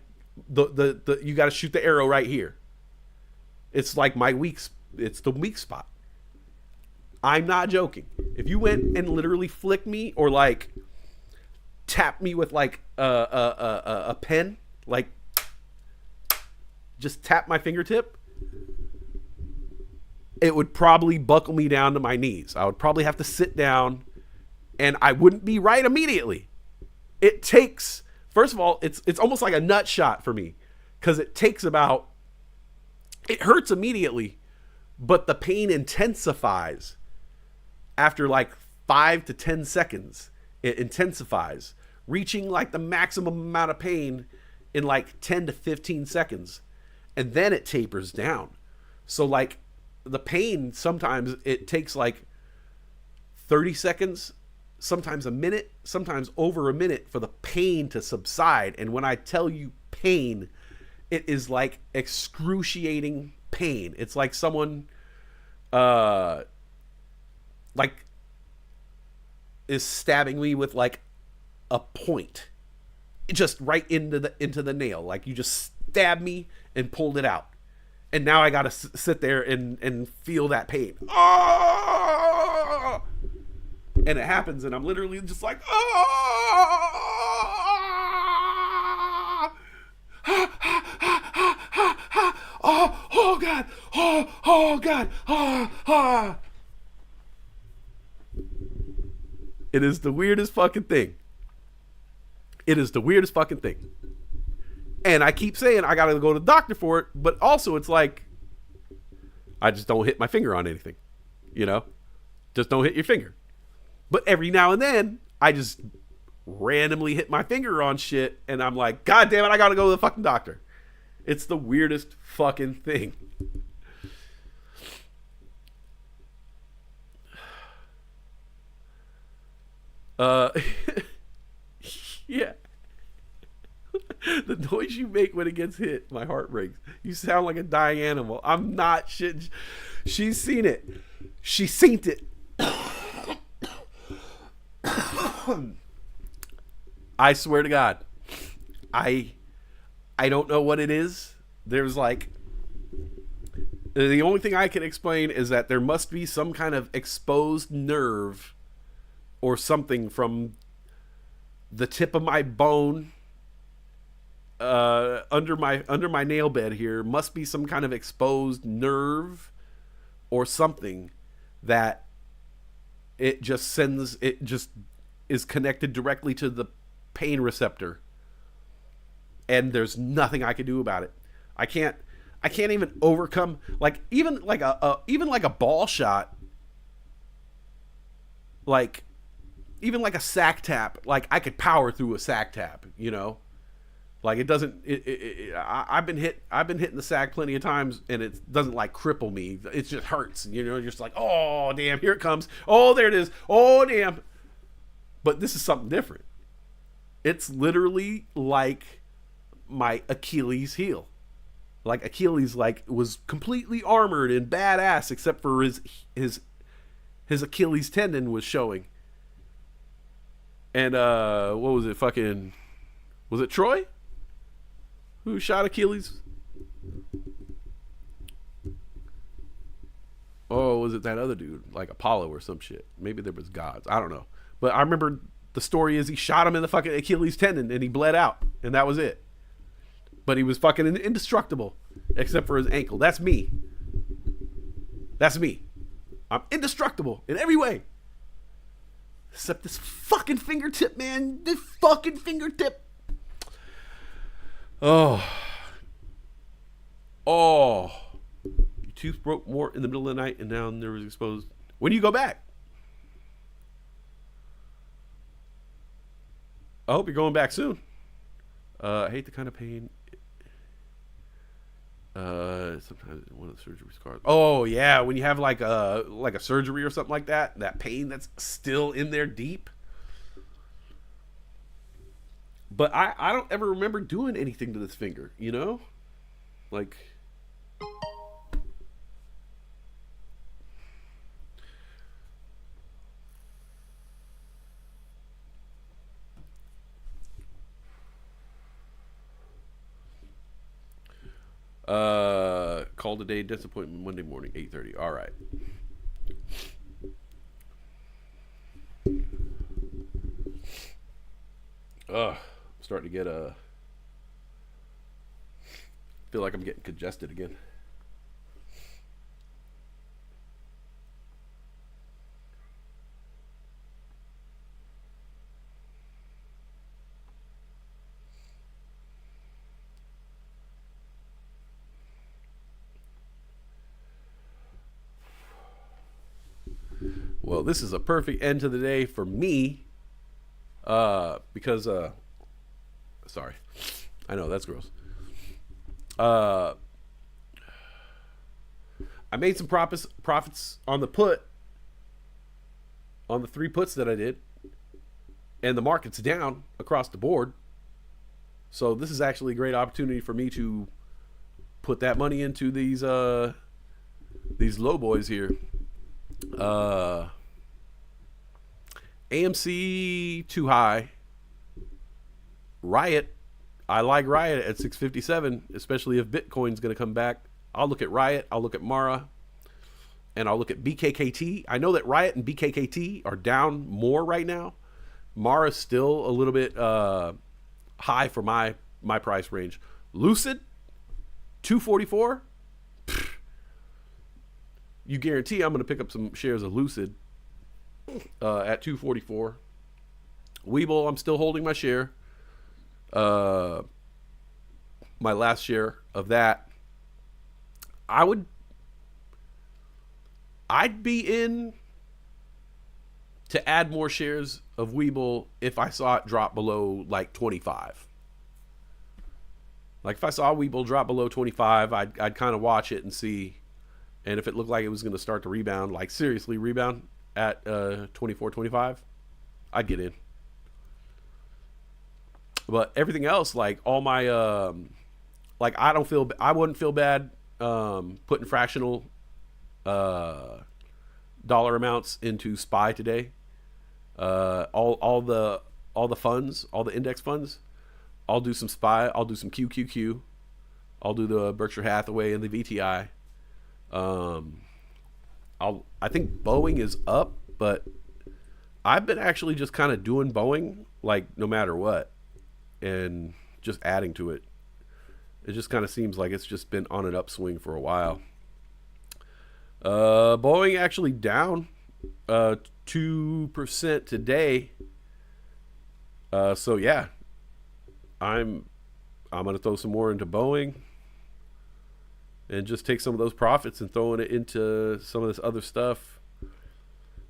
the you gotta shoot the arrow right here. It's like it's the weak spot. I'm not joking. If you went and literally flicked me or like tapped me with like a pen, like just tap my fingertip, it would probably buckle me down to my knees. I would probably have to sit down and I wouldn't be right immediately. It takes, first of all, it's almost like a nut shot for me because it takes about, it hurts immediately, but the pain intensifies. After like 5 to 10 seconds, it intensifies, reaching like the maximum amount of pain in like 10 to 15 seconds. And then it tapers down. So like the pain, sometimes it takes like 30 seconds, sometimes a minute, sometimes over a minute for the pain to subside. And when I tell you pain, it is like excruciating pain. It's like someone, like is stabbing me with like a point, just right into the nail. Like you just stabbed me and pulled it out, and now I gotta sit there and feel that pain. Ah! And it happens, and I'm literally just like, oh God, oh oh God, ah, ah. It is the weirdest fucking thing. It is the weirdest fucking thing. And I keep saying I gotta go to the doctor for it, but also it's like, I just don't hit my finger on anything, you know? Just don't hit your finger. But every now and then, I just randomly hit my finger on shit, and I'm like, God damn it, I gotta go to the fucking doctor. It's the weirdest fucking thing. Yeah. The noise you make when it gets hit, my heart breaks. You sound like a dying animal. I'm not shit. She's seen it. She's seen it. I swear to God. I don't know what it is. There's like, the only thing I can explain is that there must be some kind of exposed nerve or something from the tip of my bone under my nail bed here. Must be some kind of exposed nerve or something that it just is connected directly to the pain receptor, and there's nothing I can do about it. I can't even overcome, like, even like a ball shot, like even like a sack tap. Like, I could power through a sack tap, you know. Like, it doesn't. I've been hitting the sack plenty of times, and it doesn't like cripple me. It just hurts, you know. You're just like, oh damn, here it comes. Oh, there it is. Oh damn. But this is something different. It's literally like my Achilles heel. Like, Achilles was completely armored and badass, except for his Achilles tendon was showing. And what was it? Was it Troy who shot Achilles? Oh, was it that other dude, like Apollo or some shit? Maybe there was gods. I don't know. But I remember the story is he shot him in the fucking Achilles tendon and he bled out, and that was it. But he was fucking indestructible, except for his ankle. That's me. That's me. I'm indestructible in every way. Except this fucking fingertip, man. This fucking fingertip. Oh. Your tooth broke more in the middle of the night and now there was exposed. When do you go back? I hope you're going back soon. I hate the kind of pain. Sometimes one of the surgery scars. Oh yeah, when you have like a surgery or something like that, that pain that's still in there deep. But I don't ever remember doing anything to this finger, you know? Like, call today, disappointment Monday morning, 8:30. All right. I'm starting to get feel like I'm getting congested again. Well, this is a perfect end to the day for me, because sorry, I know that's gross. I made some profits on the three puts that I did, and the market's down across the board. So this is actually a great opportunity for me to put that money into these low boys here. AMC too high. Riot, I like Riot at 657, especially if Bitcoin's going to come back. I'll look at Riot, I'll look at Mara, and I'll look at BKKT. I know that Riot and BKKT are down more right now. Mara's still a little bit high for my price range. Lucid 244. you guarantee I'm going to pick up some shares of Lucid at 244. Webull, I'm still holding my share. My last share of that. I'd be in to add more shares of Webull if I saw it drop below like 25. Like if I saw Webull drop below 25, I'd kind of watch it and see. And if it looked like it was going to start to rebound, like seriously rebound at 24, 25, I'd get in. But everything else, like all my, like I wouldn't feel bad putting fractional dollar amounts into SPY today. All the funds, all the index funds, I'll do some SPY, I'll do some QQQ, I'll do the Berkshire Hathaway and the VTI. I think Boeing is up, but I've been actually just kind of doing Boeing like no matter what and just adding to it. It just kind of seems like it's just been on an upswing for a while. Boeing actually down 2% today. So yeah, I'm gonna throw some more into Boeing and just take some of those profits and throwing it into some of this other stuff.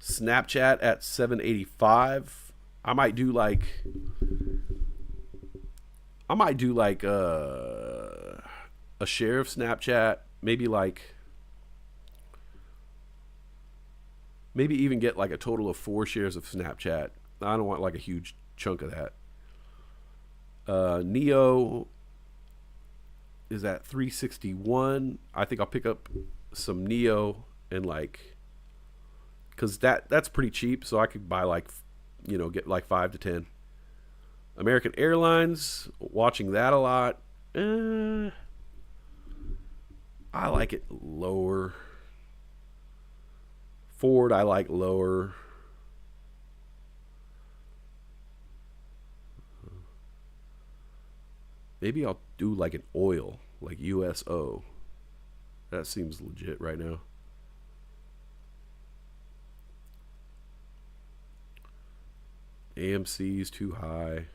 Snapchat at 785. I might do like a share of Snapchat, maybe even get like a total of 4 shares of Snapchat. I don't want like a huge chunk of that. Neo is at 361. I think I'll pick up some Neo and because that's pretty cheap, so I could buy get like 5 to 10. American Airlines, watching that a lot. I like it lower. Ford, I like lower. Maybe I'll do like an oil, like USO. That seems legit right now. AMC is too high.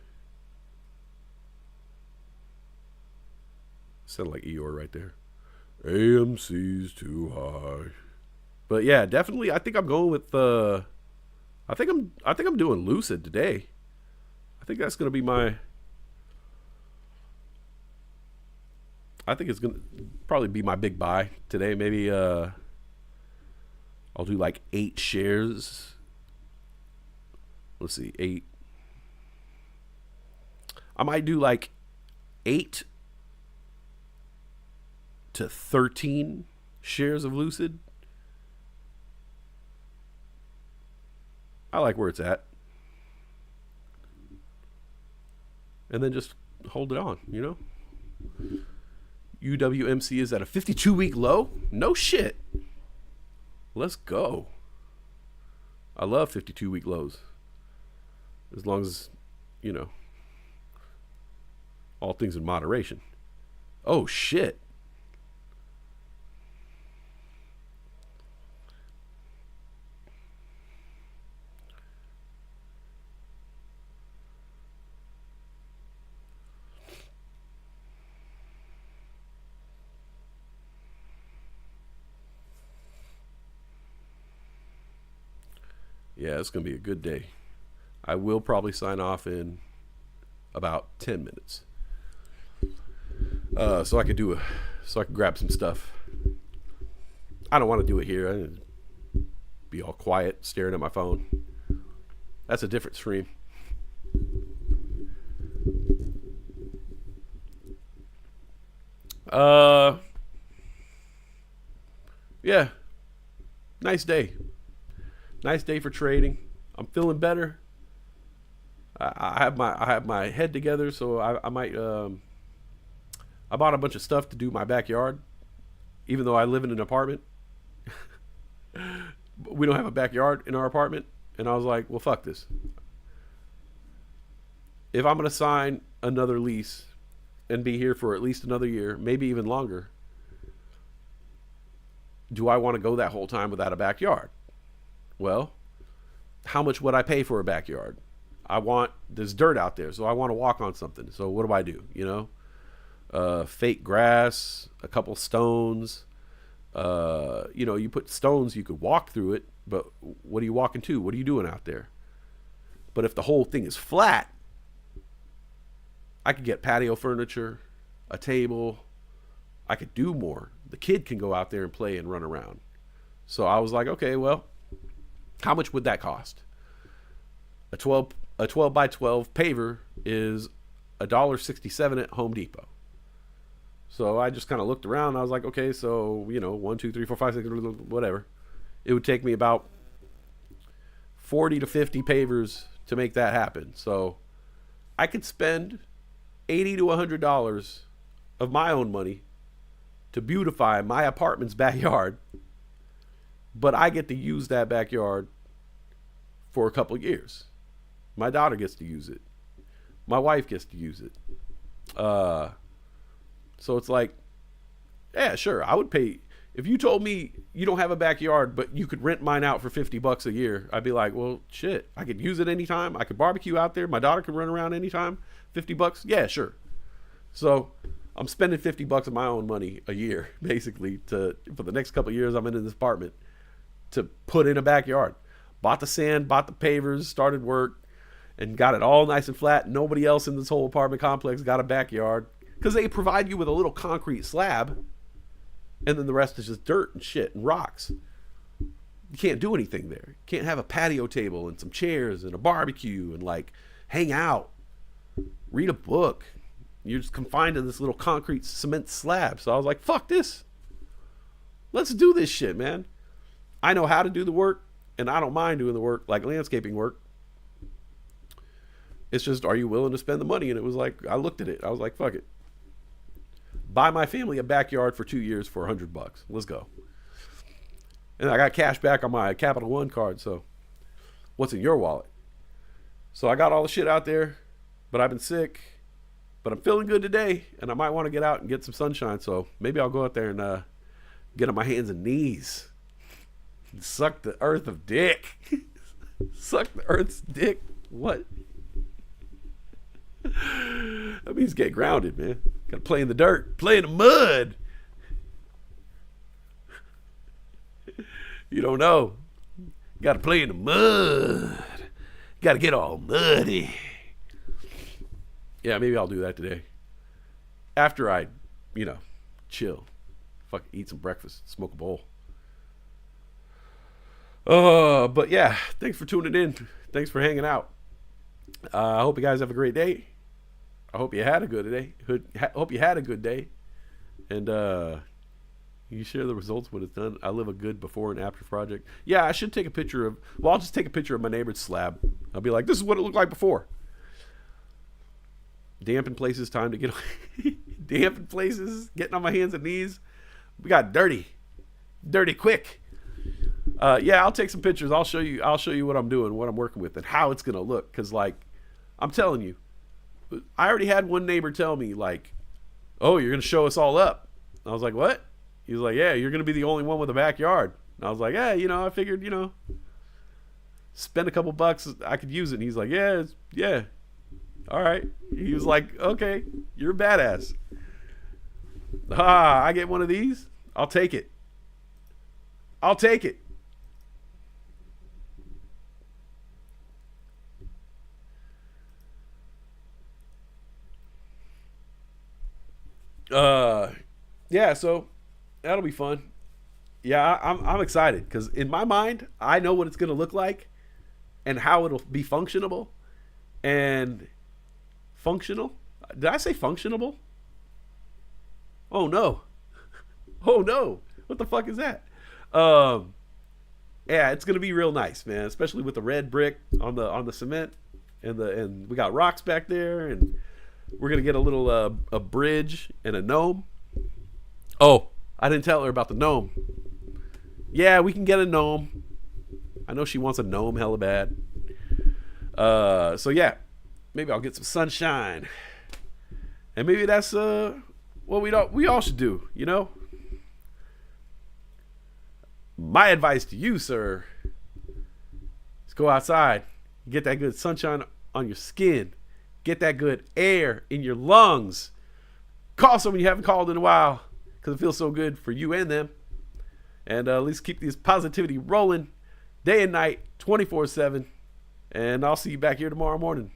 Sound like Eeyore right there. AMC's too high. But yeah, definitely I think I'm going with I think I'm doing Lucid today. I think that's going to be I think it's going to probably be my big buy today. Maybe I'll do like 8 shares. Let's see, 8. I might do like 8 to 13 shares of Lucid. I like where it's at. And then just hold it on, UWMC is at a 52-week low? No shit. Let's go. I love 52-week lows. As long as, all things in moderation. Oh, shit. Yeah, it's going to be a good day. I will probably sign off in about 10 minutes. So I can grab some stuff. I don't want to do it here. I be all quiet staring at my phone. That's a different stream. Yeah. Nice day. Nice day for trading. I'm feeling better. I have my head together, so I might. I bought a bunch of stuff to do my backyard, even though I live in an apartment. We don't have a backyard in our apartment, and I was like, well, fuck this. If I'm gonna sign another lease and be here for at least another year, maybe even longer, do I want to go that whole time without a backyard? Well, how much would I pay for a backyard? There's dirt out there, so I want to walk on something. So what do? Fake grass, a couple stones. You put stones, you could walk through it, but what are you walking to? What are you doing out there? But if the whole thing is flat, I could get patio furniture, a table. I could do more. The kid can go out there and play and run around. So I was like, okay, well, how much would that cost? A 12 by 12 paver is $1.67 at Home Depot. So I just kind of looked around. And I was like, okay, so 1, 2, 3, 4, 5, 6, whatever. It would take me about 40 to 50 pavers to make that happen. So I could spend $80 to $100 of my own money to beautify my apartment's backyard, but I get to use that backyard for a couple of years. My daughter gets to use it. My wife gets to use it. So it's like, yeah, sure, I would pay. If you told me you don't have a backyard, but you could rent mine out for $50 a year, I'd be like, well, shit, I could use it anytime. I could barbecue out there. My daughter can run around anytime. $50? Yeah, sure. So I'm spending $50 of my own money a year, basically, for the next couple of years I'm in this apartment, to put in a backyard. Bought the sand, bought the pavers, started work, and got it all nice and flat. Nobody else in this whole apartment complex got a backyard, because they provide you with a little concrete slab, and then the rest is just dirt and shit and rocks. You can't do anything there. You can't have a patio table and some chairs and a barbecue and like hang out, read a book. You're just confined to this little concrete cement slab. So I was like, fuck this. Let's do this shit, man. I know how to do the work, and I don't mind doing the work, like landscaping work. It's just, are you willing to spend the money? And it was like, I looked at it. I was like, fuck it. Buy my family a backyard for 2 years for $100. Let's go. And I got cash back on my Capital One card. So what's in your wallet? So I got all the shit out there, but I've been sick, but I'm feeling good today, and I might want to get out and get some sunshine. So maybe I'll go out there and get on my hands and knees and suck the earth of dick. Suck the earth's dick. What? That means get grounded, man. Gotta play in the dirt, play in the mud. You don't know. Gotta play in the mud. Gotta get all muddy. Yeah, maybe I'll do that today. After I, chill. Fuck, eat some breakfast, smoke a bowl. But yeah, thanks for tuning in. Thanks for hanging out. I hope you guys have a great day. I hope you had a good day. Hope you had a good day. And you share the results when it's done. I live a good before and after project. Yeah, I should take a picture of, I'll just take a picture of my neighbor's slab. I'll be like, this is what it looked like before. Damp in places, time to get damp in places, getting on my hands and knees. We got dirty quick. Yeah, I'll take some pictures. I'll show you what I'm doing, what I'm working with, and how it's gonna look. Cause like, I'm telling you, I already had one neighbor tell me like, "Oh, you're gonna show us all up." I was like, "What?" He was like, "Yeah, you're gonna be the only one with a backyard." And I was like, "Yeah, I figured, spend a couple bucks, I could use it." And he's like, "Yeah, all right." He was like, "Okay, you're a badass." I get one of these. I'll take it. Yeah, so that'll be fun. Yeah, I'm excited because in my mind, I know what it's gonna look like and how it'll be functionable and functional. Did I say functionable? Oh no. What the fuck is that? Yeah, it's gonna be real nice, man. Especially with the red brick on the cement, and we got rocks back there, and we're gonna get a little a bridge and a gnome. Oh, I didn't tell her about the gnome. Yeah, we can get a gnome. I know she wants a gnome hella bad. So yeah, maybe I'll get some sunshine, and maybe that's what we all should do, My advice to you, sir, is go outside. Get that good sunshine on your skin. Get that good air in your lungs. Call someone you haven't called in a while because it feels so good for you and them. And at least keep this positivity rolling day and night, 24/7. And I'll see you back here tomorrow morning.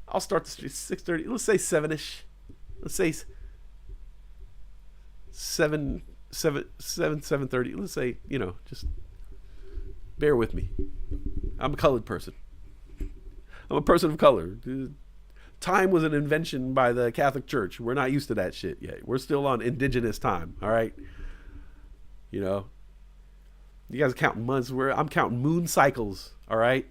I'll start the street 6:30. Let's say 7-ish. Let's say 7:30. Let's say, just bear with me. I'm a colored person. I'm a person of color. Time was an invention by the Catholic Church. We're not used to that shit yet. We're still on indigenous time, all right? You guys are counting months. I'm counting moon cycles, all right?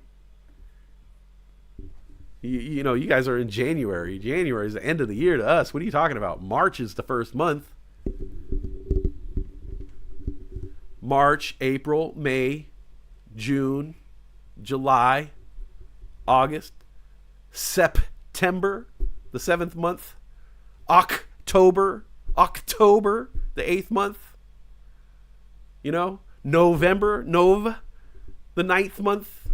You guys are in January. January is the end of the year to us. What are you talking about? March is the first month. March, April, May, June, July, August, September, the 7th month, October, the 8th month, November, the 9th month,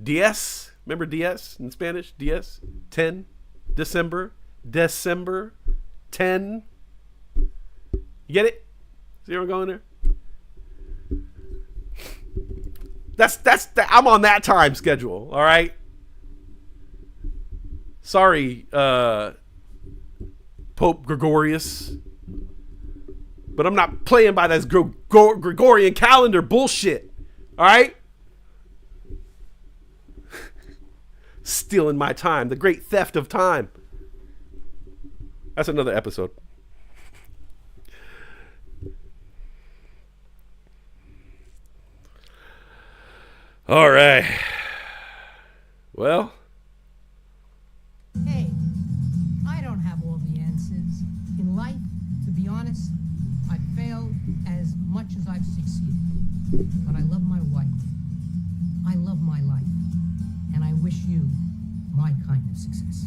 Diez, remember Diez in Spanish? Diez, 10, December, 10. You get it? See where I'm going there? I'm on that time schedule, all right? Sorry, Pope Gregorius, but I'm not playing by this Gregorian calendar bullshit, all right? Stealing my time, the great theft of time. That's another episode. All right. Well. Hey, I don't have all the answers. In life, to be honest, I've failed as much as I've succeeded. But I love my wife. I love my life. And I wish you my kind of success.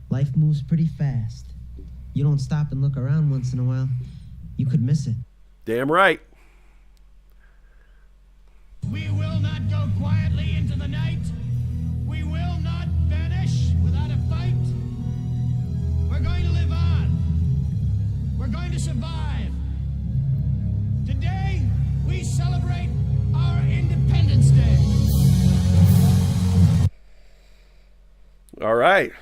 Life moves pretty fast. You don't stop and look around once in a while, you could miss it. Damn right. We will not go quietly into the night. We will not vanish without a fight. We're going to live on. We're going to survive. Today, we celebrate our Independence Day. All right.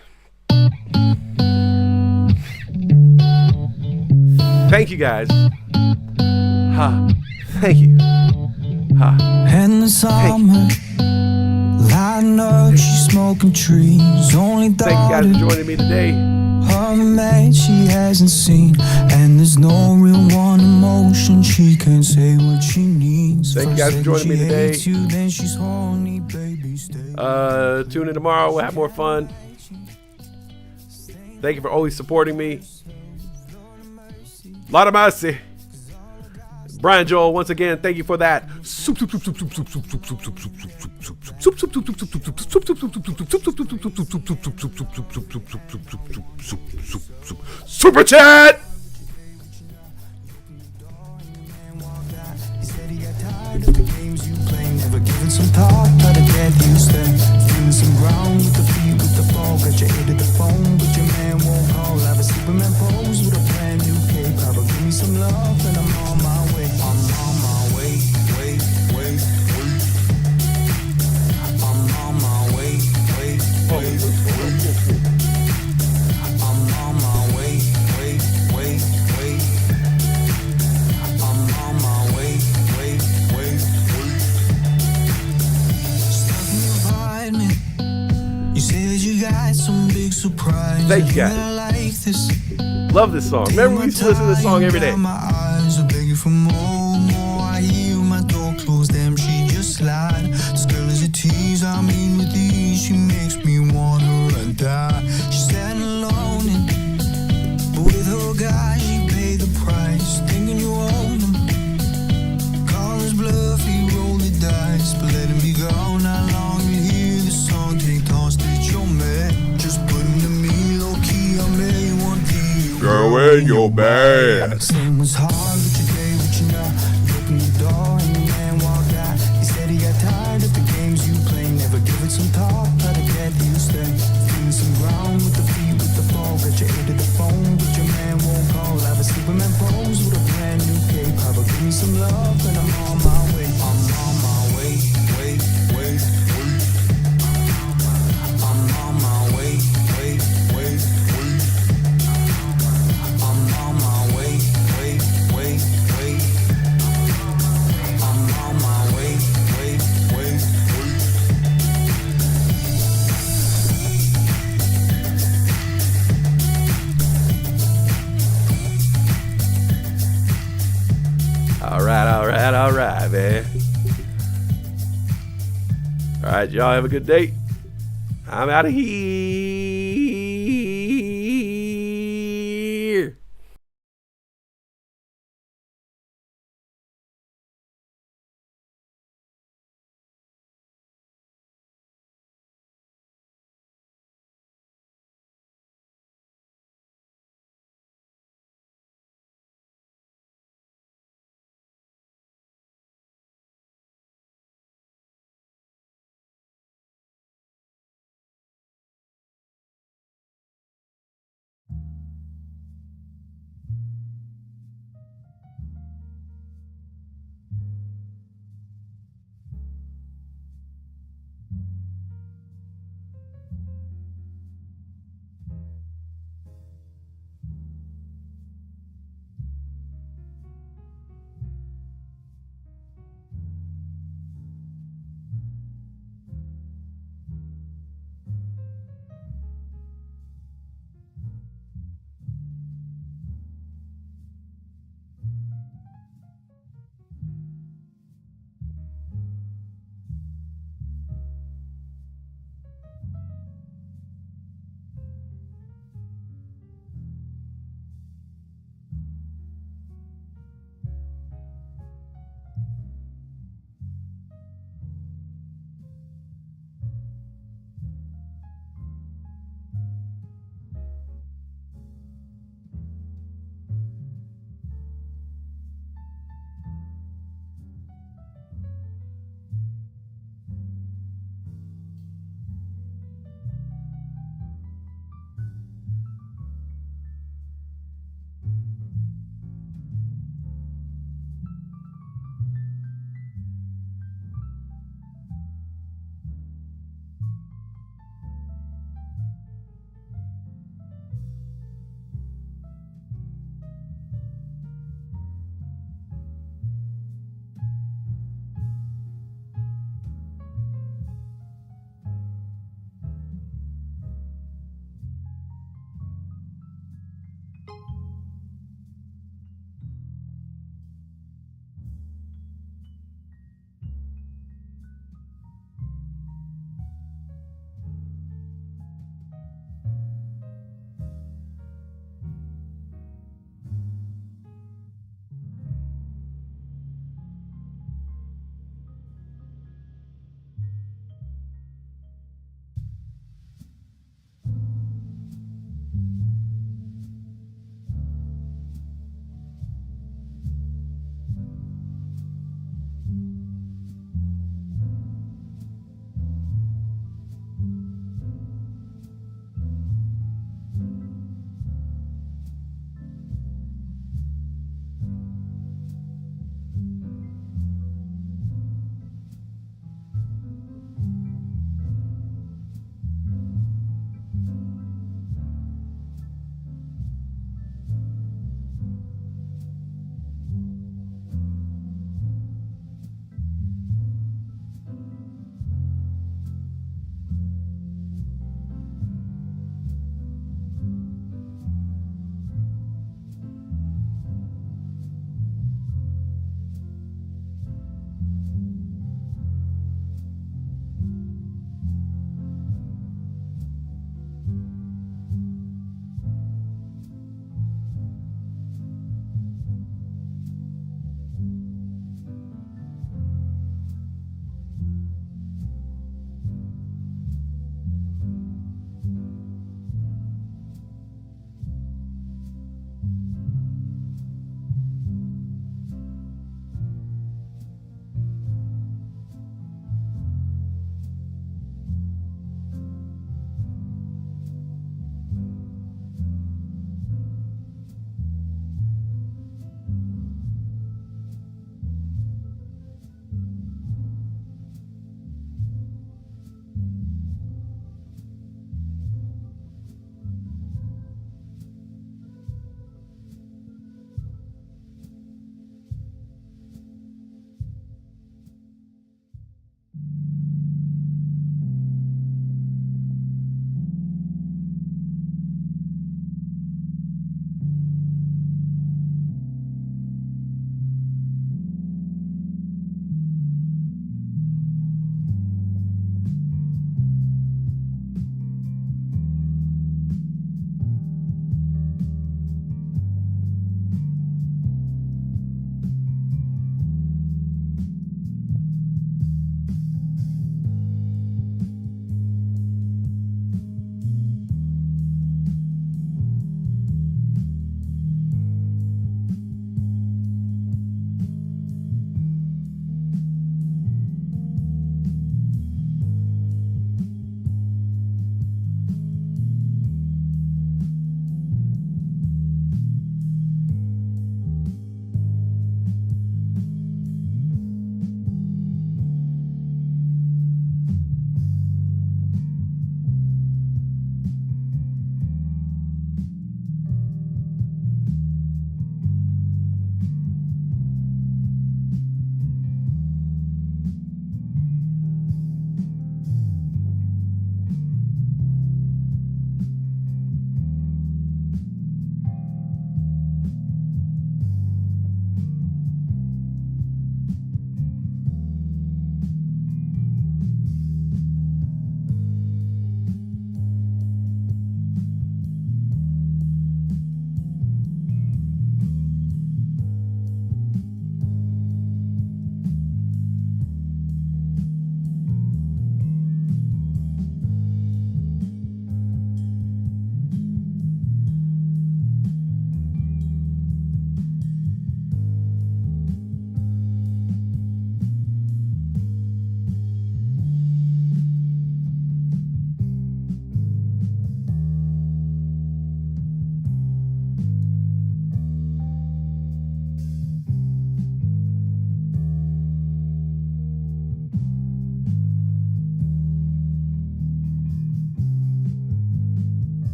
Thank you, guys. Thank you. In the summer, lighting up, she's smoking trees. Only Thank you guys for joining me today. Her man she hasn't seen, and there's no real one emotion. She can't say what she needs. Thank you guys for joining me today. Then she's horny, baby, stay. Tune in tomorrow. We'll have more fun. Thank you for always supporting me. Lot of mercy. Brian Joel, once again, thank you for that. Super chat. Never giving some thought, but I get used to feeling some ground with the feet, with the ball. Got your head at the phone, but your man won't call. I have a Superman pose with a brand new cape. Papa, give me some love, and I'm on my way. I'm on my way, wait. I'm on my way, wait. I'm on my way, wait. I'm on my way, wait. You said you got some big surprise. Thank you guys. Love this song. Remember, we used to listen to this song every day. My eyes are begging for more. I hear my door close, damn, she just lied. This girl is a tease, I mean with ease. She makes me want her and die. She's standing alone, but with her guy, she paid the price. Thinking you own him. Call his bluff, he rolled the dice. But let him be gone, how long you hear the song? Take thoughts that you're mad. Just put him to me, low key, I may want to. Go away. in your bag. Same was hard, but you gave what you know. You opened the door and the man walked out. He said he got tired of the games you play. Never give it some thought, but I get you stay. Feeling some ground with the feet, with the fall. Got your ear to the phone, but your man won't call. I have a Superman pose with a brand new cape. How about give me some love and I'm on my way. I'm on my way, wait. I'm on my way, wait. I'm on my way, wait. I'm on my way, wait. All right, man. All right, y'all have a good day. I'm out of here.